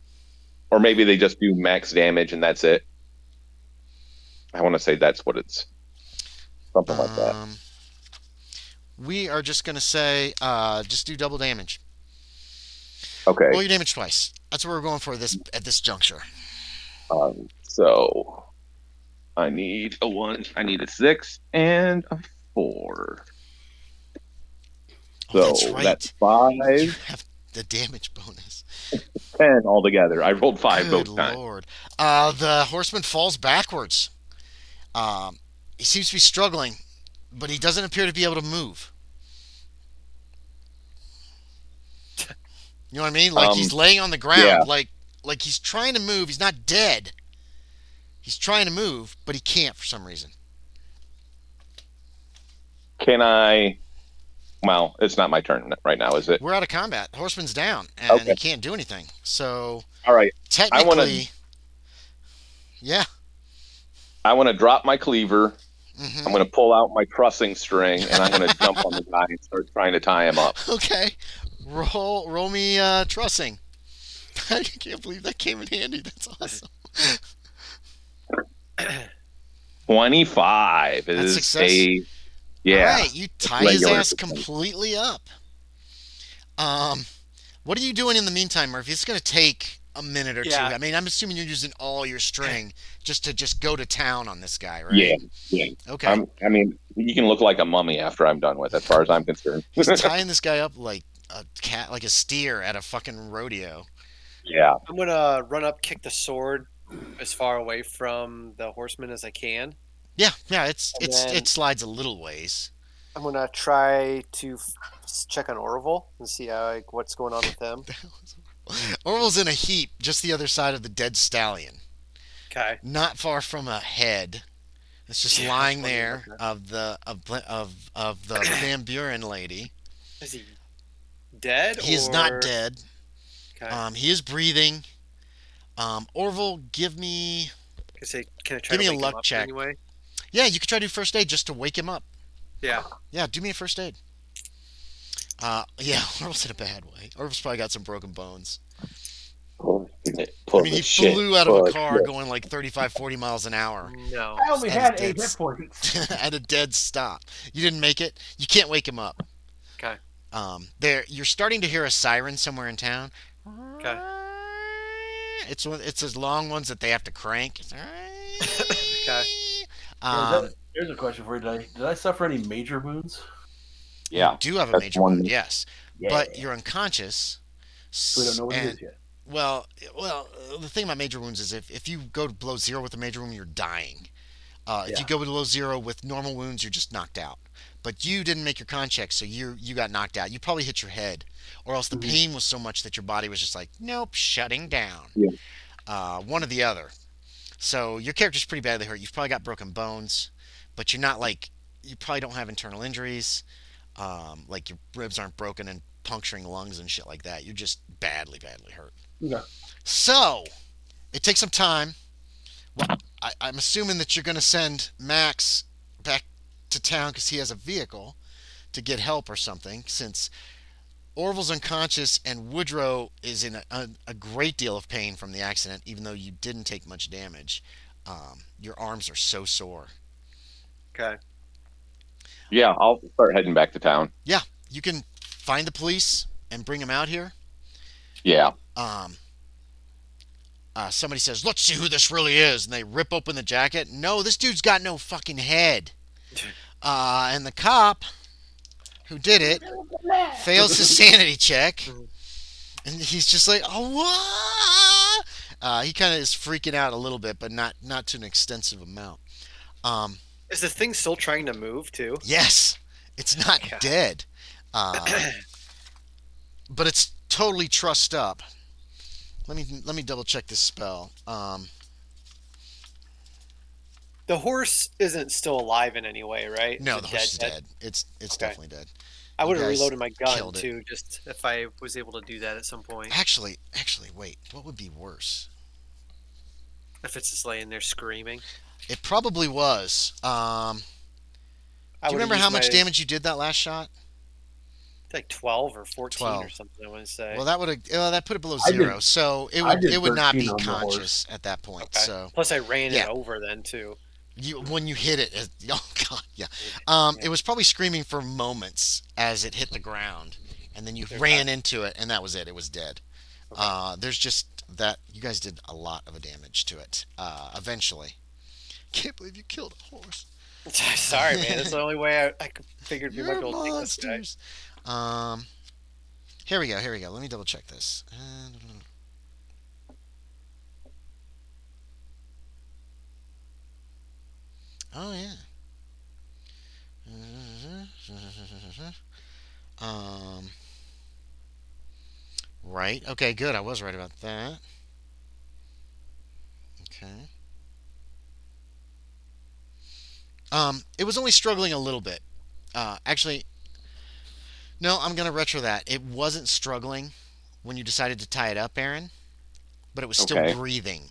Or maybe they just do max damage and that's it. I want to say that's what it's. Something like that. We are just going to say just do double damage. Okay. Roll your damage twice. That's what we're going for at this juncture. So I need a 1, I need a 6, and a 4. Oh, So that's right. 5. You have the damage bonus. 10 altogether. I rolled 5 Good both times. Lord. The horseman falls backwards. He seems to be struggling, but he doesn't appear to be able to move. You know what I mean? Like he's laying on the ground, yeah. like he's trying to move. He's not dead. He's trying to move, but he can't for some reason. Can I? Well, it's not my turn right now, is it? We're out of combat. The horseman's down, and Okay. he can't do anything. So, all right. Technically, I want to drop my cleaver. Mm-hmm. I'm going to pull out my trussing string, and I'm going to jump on the guy and start trying to tie him up. Okay. Roll me trussing. I can't believe that came in handy. That's awesome. 25 is success. Yeah. All right, you tie his ass completely up. What are you doing in the meantime, Murphy? It's going to take a minute or two. I mean, I'm assuming you're using all your string just go to town on this guy, right? Yeah. Okay. I mean, you can look like a mummy after I'm done with, as far as I'm concerned. He's tying this guy up like a cat, like a steer at a fucking rodeo. Yeah. I'm gonna run up, kick the sword as far away from the horseman as I can. Yeah. It slides a little ways. I'm gonna try to check on Orville and see what's going on with him. Orville's in a heap just the other side of the dead stallion. Okay. Not far from a head. It's just lying there of the Van Buren lady. Is he dead? He is not dead. Okay. He is breathing. Orville, give me a luck check. Anyway? Yeah, you could try to do first aid just to wake him up. Yeah. Yeah, do me a first aid. Orville's in a bad way. Orville's probably got some broken bones. He flew out of a car going like 35, 40 miles an hour. No. I only had 8 hit points. At a dead stop. You didn't make it. You can't wake him up. Okay. You're starting to hear a siren somewhere in town. Okay. It's those long ones that they have to crank. Okay. Here's a question for you. Did I suffer any major wounds? Yeah. You do have a major wound, yes. Yeah. but you're unconscious. So we don't know what it and is yet. Well, the thing about major wounds is if you go to below zero with a major wound, you're dying. If you go below zero with normal wounds, you're just knocked out. But you didn't make your con check, so you got knocked out. You probably hit your head, or else the pain was so much that your body was just like, nope, shutting down. Yeah. One or the other. So your character's pretty badly hurt. You've probably got broken bones, but you're not like you probably don't have internal injuries. Like your ribs aren't broken and puncturing lungs and shit like that. You're just badly, badly hurt. Yeah. So it takes some time. Well, I'm assuming that you're going to send Max back to town because he has a vehicle to get help or something, since Orville's unconscious and Woodrow is in a great deal of pain from the accident, even though you didn't take much damage. Your arms are so sore. Okay. Yeah, I'll start heading back to town. Yeah, you can find the police and bring them out here. Yeah. Somebody says, let's see who this really is. And they rip open the jacket. No, this dude's got no fucking head. And the cop who did it fails his sanity check. And he's just like, oh, what? He kind of is freaking out a little bit, but not to an extensive amount. Is the thing still trying to move, too? Yes. It's not dead. But it's totally trussed up. Let me double check this spell. The horse isn't still alive in any way, right? No, the horse is dead. It's definitely dead. I would have guys reloaded my gun killed it. too, just if I was able to do that at some point. Actually, wait. What would be worse? If it's just laying there screaming. It probably was. Do you remember how much damage you did that last shot? Like 12 or 14 or 12. something, I want to say. Well, that put it below I zero, did- so it I would did not 13 be on the horse. conscious at that point. Okay. So Plus, I ran Yeah. it over then too. when you hit it, oh god, yeah. It was probably screaming for moments as it hit the ground, and then you ran into it, and that was it. It was dead. There's just that you guys did a lot of damage to it. Eventually, can't believe you killed a horse. Sorry, man. That's the only way I figured we might You're be able to take this guy. monsters. Here we go. Let me double check this. Oh yeah. Right. Okay, good. I was right about that. Okay. It was only struggling a little bit. Actually, no, I'm gonna retro that. It wasn't struggling when you decided to tie it up, Aaron, but it was still Okay. breathing.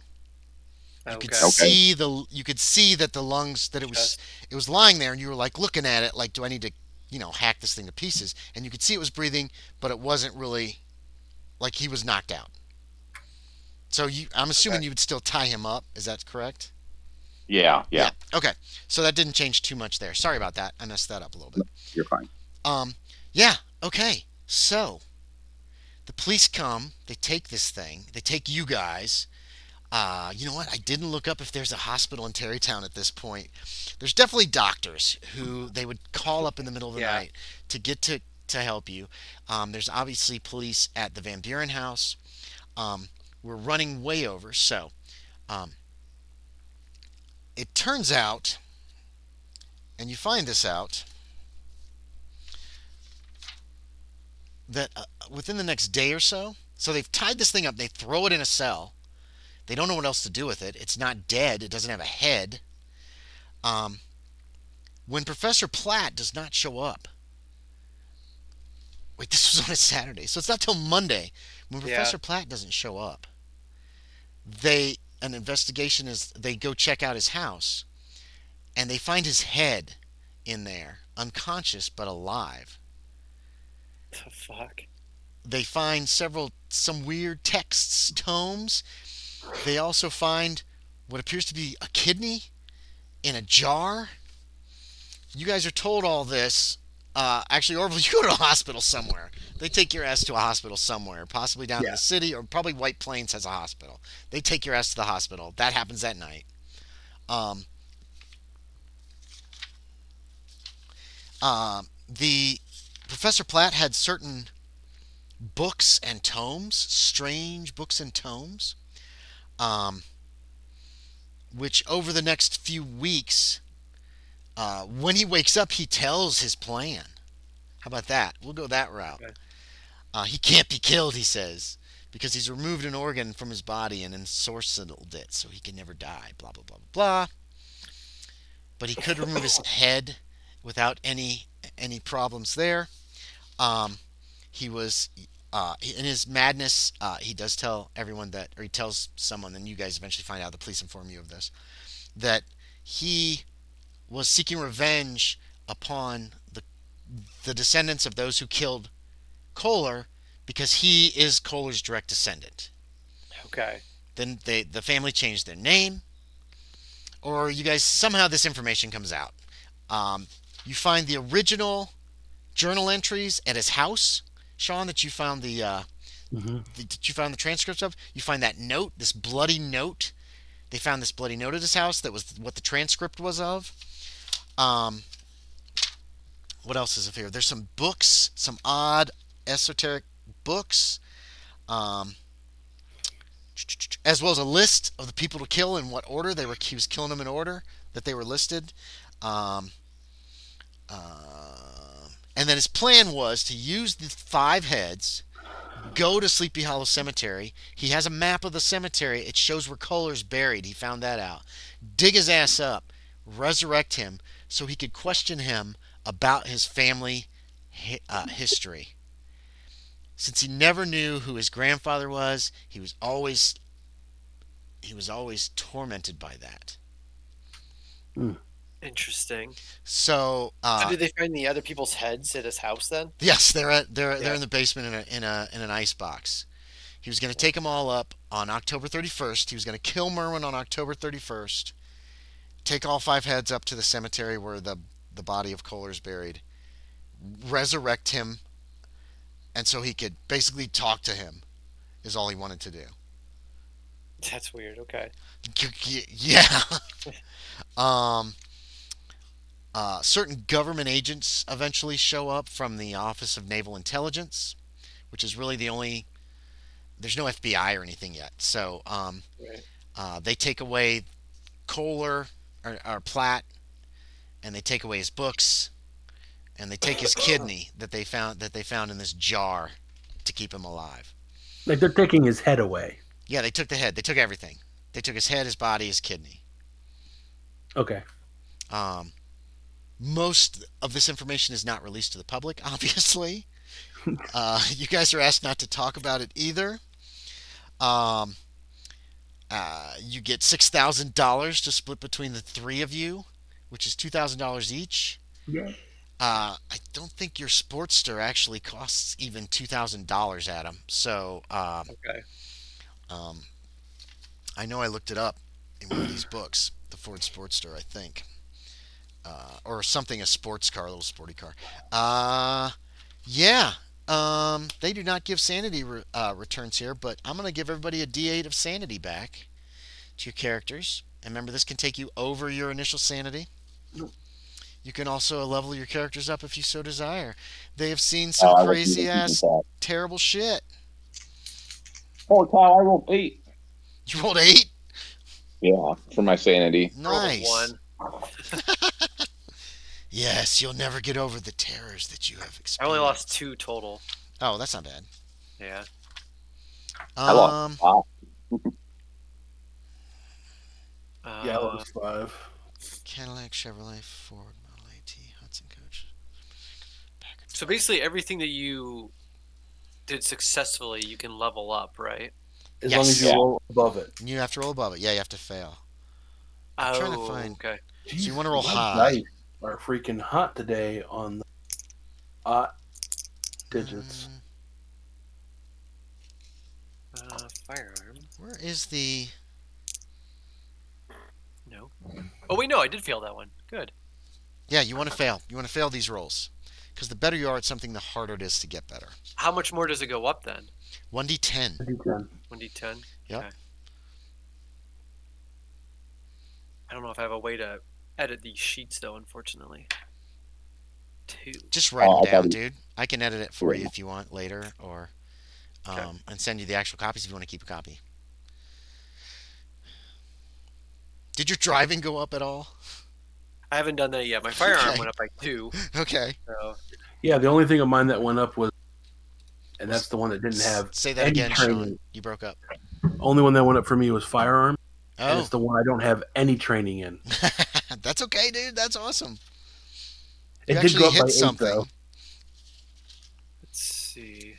You could Okay. see that the lungs that it was lying there, and you were like looking at it like, do I need to, hack this thing to pieces? And you could see it was breathing, but it wasn't really like he was knocked out. So I'm assuming you would still tie him up. Is that correct? Yeah. Okay. So that didn't change too much there. Sorry about that. I messed that up a little bit. You're fine. Yeah. Okay. So the police come. They take this thing. They take you guys. You know what? I didn't look up if there's a hospital in Tarrytown at this point. There's definitely doctors who they would call up in the middle of the night to get to help you. There's obviously police at the Van Buren house. We're running way over, so it turns out, and you find this out, that within the next day or so they've tied this thing up, they throw it in a cell. They don't know what else to do with it. It's not dead. It doesn't have a head. When Professor Platt does not show up. Wait, this was on a Saturday, so it's not till Monday. When Professor Platt doesn't show up, an investigation is, they go check out his house, and they find his head in there, unconscious but alive. The fuck? They find some weird texts, tomes. They also find what appears to be a kidney in a jar. You guys are told all this. Actually, Orville, you go to a hospital somewhere. They take your ass to a hospital somewhere, possibly down in the city, or probably White Plains has a hospital. They take your ass to the hospital. That happens that night. The Professor Platt had certain books and tomes, strange books and tomes, um, which over the next few weeks, when he wakes up, he tells his plan. How about that? We'll go that route. Okay. He can't be killed, he says, because he's removed an organ from his body and ensorcelled it, so he can never die. Blah blah blah blah blah. But he could remove his head without any problems there. Um, he was in his madness. He does tell everyone that, or he tells someone, and you guys eventually find out. The police inform you of this, that he was seeking revenge upon the descendants of those who killed Kohler because he is Kohler's direct descendant. Okay. Then the family changed their name, or you guys somehow this information comes out. You find the original journal entries at his house, Sean, that you found that you found the transcripts of. You find that note, this bloody note. They found this bloody note at his house that was what the transcript was of. What else is here? There's some books, some odd esoteric books, as well as a list of the people to kill in what order they were. He was killing them in order that they were listed. And then his plan was to use the 5 heads, go to Sleepy Hollow Cemetery. He has a map of the cemetery. It shows where Kohler's buried. He found that out. Dig his ass up, resurrect him, so he could question him about his family history. Since he never knew who his grandfather was, he was always tormented by that. Interesting. So, So did they find the other people's heads at his house then? yes, they're in the basement in an ice box. He was going to take them all up on October 31st. He was going to kill Merwin on October 31st. Take all 5 heads up to the cemetery where the body of Kohler's buried. Resurrect him, and so he could basically talk to him. Is all he wanted to do. That's weird. Okay. Yeah. Certain government agents eventually show up from the Office of Naval Intelligence, which is really the only. There's no FBI or anything yet. So Right. they take away Kohler or Platt, and they take away his books, and they take his kidney that they found in this jar to keep him alive. Like they're taking his head away. Yeah, they took the head. They took everything. They took his head, his body, his kidney. Okay. Most of this information is not released to the public, obviously. You guys are asked not to talk about it either. You get $6,000 to split between the 3 of you, which is $2,000 each. Yeah. I don't think your Sportster actually costs even $2,000, Adam. So, Okay. I know I looked it up in one of these books, the Ford Sportster, I think, or something, a sports car, a little sporty car. Yeah. They do not give sanity returns here, but I'm gonna give everybody a D8 of sanity back to your characters. And remember, this can take you over your initial sanity. You can also level your characters up if you so desire. They have seen some I will crazy do ass, that. terrible shit. Holy cow, I rolled 8. You rolled 8? Yeah, for my sanity. Nice. Rolled Yes, you'll never get over the terrors that you have experienced. I only lost 2 total. Oh, that's not bad. Yeah. I lost 5. Yeah, I lost 5. Cadillac, Chevrolet, Ford, Model AT, Hudson Coach. Packard. So basically, everything that you did successfully, you can level up, right? As Yes. long as you Yeah. roll above it. You have to roll above it. Yeah, you have to fail. I'm trying to find- Okay. So you want to roll my high. dice are freaking hot today on the hot digits. Firearm. Where is the... No. Oh wait, no, I did fail that one. Good. Yeah, you want to fail. You want to fail these rolls. Because the better you are at something, the harder it is to get better. How much more does it go up then? 1d10. 1d10. Yep. Okay. I don't know if I have a way to edit these sheets though, unfortunately. 2. Just write Oh, them I thought down, you- dude. I can edit it for you Yeah. if you want later, or Okay. and send you the actual copies if you want to keep a copy. Did your driving go up at all? I haven't done that yet. My firearm Okay. went up by 2. Okay. So Yeah, the only thing of mine that went up was, and that's the one that didn't have Say that any again, training. Sean. You broke up. Only one that went up for me was firearm, and Oh, it's the one I don't have any training in. that's okay, dude. That's awesome. It You did go actually up by hit 8, something. though. let's see.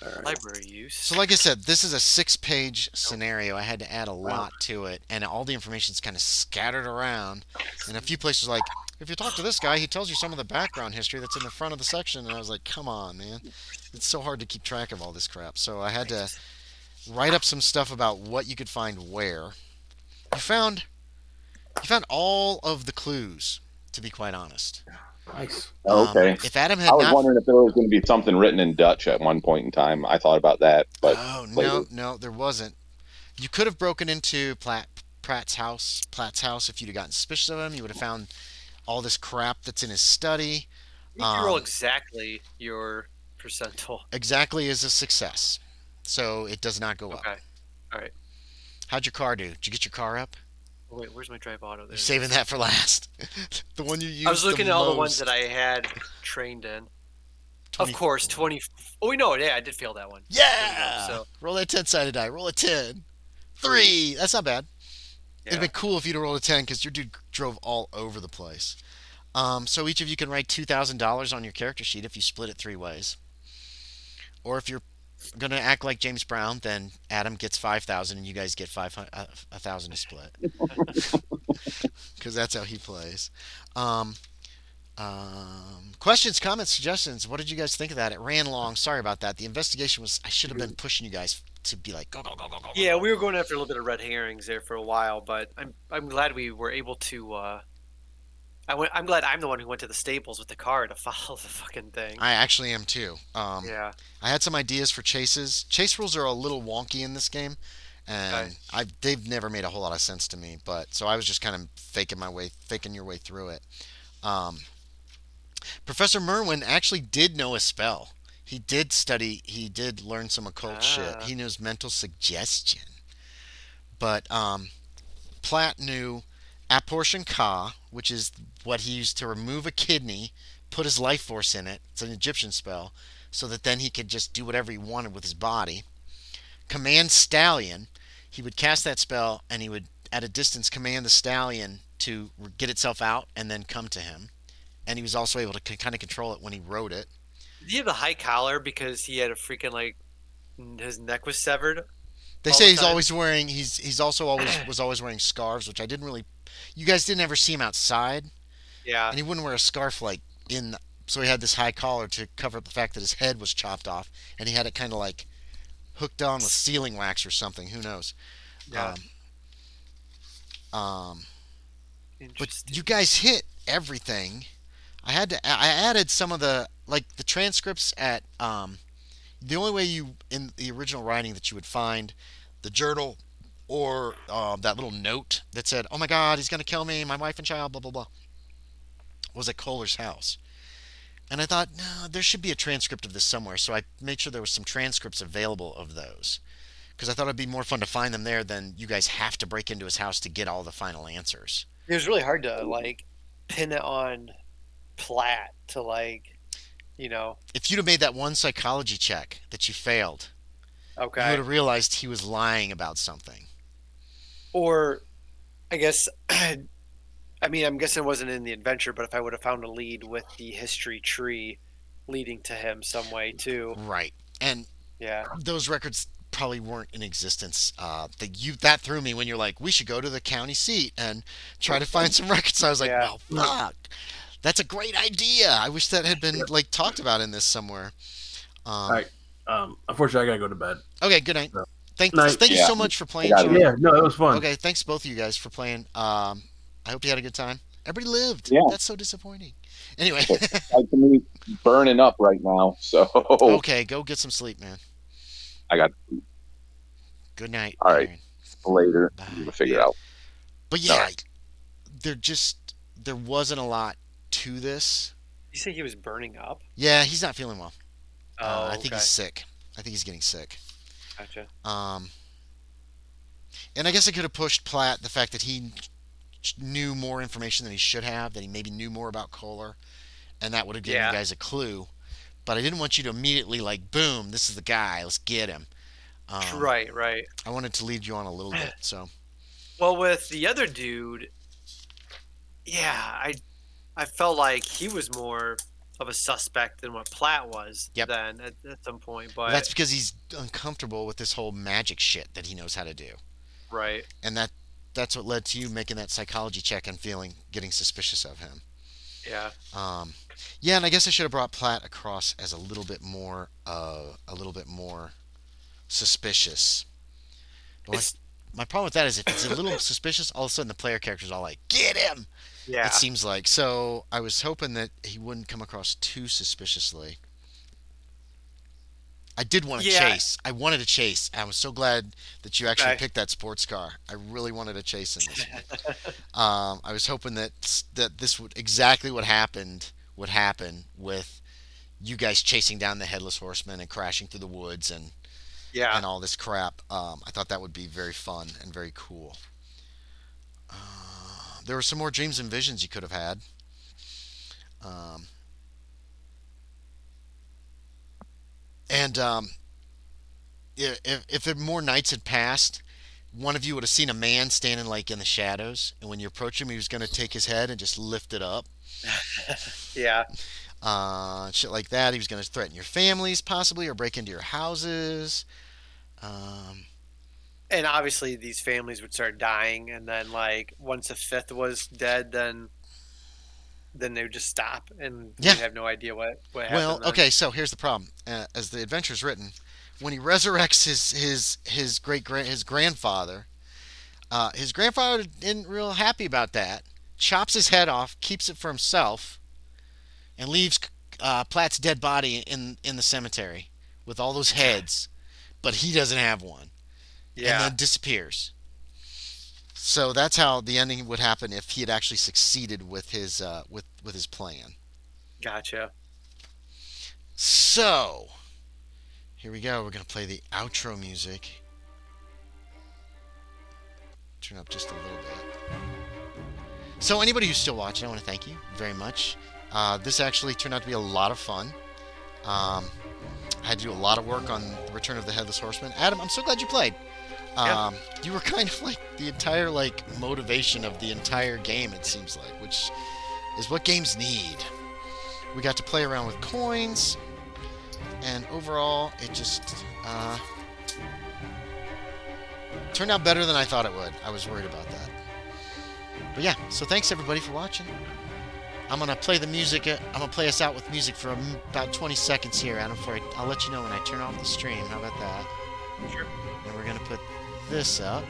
All right. Library use. So, like I said, this is a 6-page scenario. I had to add a lot to it, and all the information's kind of scattered around. And a few places, like, if you talk to this guy, he tells you some of the background history that's in the front of the section. And I was like, come on, man. It's so hard to keep track of all this crap. So I had to write up some stuff about what you could find where. You found all of the clues, to be quite honest. Nice. Okay. If Adam I had was not... wondering if there was going to be something written in Dutch at one point in time. I thought about that, but Oh, later. no, there wasn't. You could have broken into Platt's house, if you'd have gotten suspicious of him. You would have found all this crap that's in his study. You can roll exactly your percentile. Exactly is a success. So it does not go up. Okay. All right. How'd your car do? Did you get your car up? Oh, wait, wait, where's my drive auto? There You're it saving is. that for last. The one you used I was looking at all the ones most. that I had trained in. 20 Of course, 20. Oh, no, yeah, I did fail that one. Yeah! So Roll that 10-sided die. Roll a 10. 3. That's not bad. yeah. It'd been cool if you'd have rolled a 10 because your dude drove all over the place. So each of you can write $2,000 on your character sheet if you split it 3 ways. Or if you're going to act like James Brown, then Adam gets 5,000 and you guys get 1,000 to split. Because that's how he plays. Questions, comments, suggestions. What did you guys think of that? It ran long. Sorry about that. The investigation was... I should have been pushing you guys to be like, go, go, go, go, go. Yeah, go. we were going after a little bit of red herrings there for a while, but I'm glad we were able to. I'm glad I'm the one who went to the Staples with the car to follow the fucking thing. I actually am too. Yeah. I had some ideas for chases. Chase rules are a little wonky in this game, and they've never made a whole lot of sense to me. But so I was just kind of faking your way through it. Professor Merwin actually did know a spell. He did study. He did learn some occult shit. He knows mental suggestion. But Platt knew apportion ka, which is what he used to remove a kidney, put his life force in it. It's an Egyptian spell, so that then he could just do whatever he wanted with his body. Command stallion. He would cast that spell, and he would, at a distance, command the stallion to get itself out and then come to him. And he was also able to kind of control it when he rode it. Did he have a high collar because he had a freaking his neck was severed? They say he's always wearing. He's also always wearing scarves, which I didn't really. You guys didn't ever see him outside. Yeah. And he wouldn't wear a scarf so he had this high collar to cover up the fact that his head was chopped off, and he had it kind of like hooked on with sealing wax or something. Who knows? Yeah. But you guys hit everything. I added some of the transcripts at the only way you in the original writing that you would find the journal or that little note that said, "Oh my God, he's gonna kill me, my wife and child," blah blah blah, was at Kohler's house. And I thought, no, there should be a transcript of this somewhere. So I made sure there was some transcripts available of those, because I thought it'd be more fun to find them there than you guys have to break into his house to get all the final answers. It was really hard to pin it on Platt to If you'd have made that one psychology check that you failed, you would Okay. have realized he was lying about something. Or I guess I'm guessing it wasn't in the adventure, but if I would have found a lead with the history tree leading to him some way too. Right. And Yeah. those records probably weren't in existence. That threw me when you're like, we should go to the county seat and try to find some records. I was like, Yeah. well, fuck. That's a great idea. I wish that had been talked about in this somewhere. All right. Unfortunately, I gotta go to bed. Okay, good night. Thank you Yeah. so much for playing, I got Sean. it. Yeah, no, it was fun. Okay, thanks both of you guys for playing. I hope you had a good time. Everybody lived. Yeah. That's so disappointing. Anyway. Like to me, burning up right now. So Okay, go get some sleep, man. I got Good night. All right. Aaron. later. Bye. We'll figure it out. But yeah, there wasn't a lot to this. You say he was burning up? Yeah, he's not feeling well. Oh, I think he's sick. I think he's getting sick. Gotcha. And I guess I could have pushed Platt the fact that he knew more information than he should have, that he maybe knew more about Kohler, and that would have given you guys a clue. But I didn't want you to immediately like, boom, this is the guy, let's get him. Right. I wanted to lead you on a little bit, so. Well, with the other dude, yeah, I felt like he was more of a suspect than what Platt was. Yep. Then at some point, but That's because he's uncomfortable with this whole magic shit that he knows how to do. right. And that's what led to you making that psychology check and getting suspicious of him. Yeah. Yeah, and I guess I should have brought Platt across as a little bit more suspicious. But my problem with that is if it's a little suspicious, all of a sudden the player character's all like, "Get him!" Yeah. It seems like. So I was hoping that he wouldn't come across too suspiciously. I did want to chase. I wanted to chase. I was so glad that you actually picked that sports car. I really wanted to chase in this one. I was hoping that this would exactly what happened would happen with you guys chasing down the Headless Horseman and crashing through the woods and all this crap. I thought that would be very fun and very cool. There were some more dreams and visions you could have had. If more nights had passed, one of you would have seen a man standing like in the shadows, and when you approach him, he was going to take his head and just lift it up. Yeah. Shit like that. He was going to threaten your families, possibly, or break into your houses. And obviously, these families would start dying, and then like once a fifth was dead, then they would just stop, and you have no idea what happened. Well, then. okay, so here's the problem. As the adventure's written, when he resurrects his grandfather, his grandfather isn't real happy about that. Chops his head off, keeps it for himself, and leaves Platt's dead body in the cemetery with all those heads, but he doesn't have one. Yeah. And then disappears. So that's how the ending would happen if he had actually succeeded with his with his plan. Gotcha. So here we go. We're gonna play the outro music. Turn up just a little bit. So anybody who's still watching, I want to thank you very much. This actually turned out to be a lot of fun. I had to do a lot of work on the Return of the Headless Horseman. Adam, I'm so glad you played. You were kind of like the entire motivation of the entire game, it seems like, which is what games need. We got to play around with coins, and overall it just turned out better than I thought it would. I was worried about that. But yeah, so thanks everybody for watching. I'm going to play the music. I'm going to play us out with music for about 20 seconds here, Adam. I'll let you know when I turn off the stream. How about that? Sure. And we're going to put this up.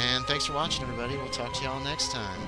And thanks for watching, everybody. We'll talk to y'all next time.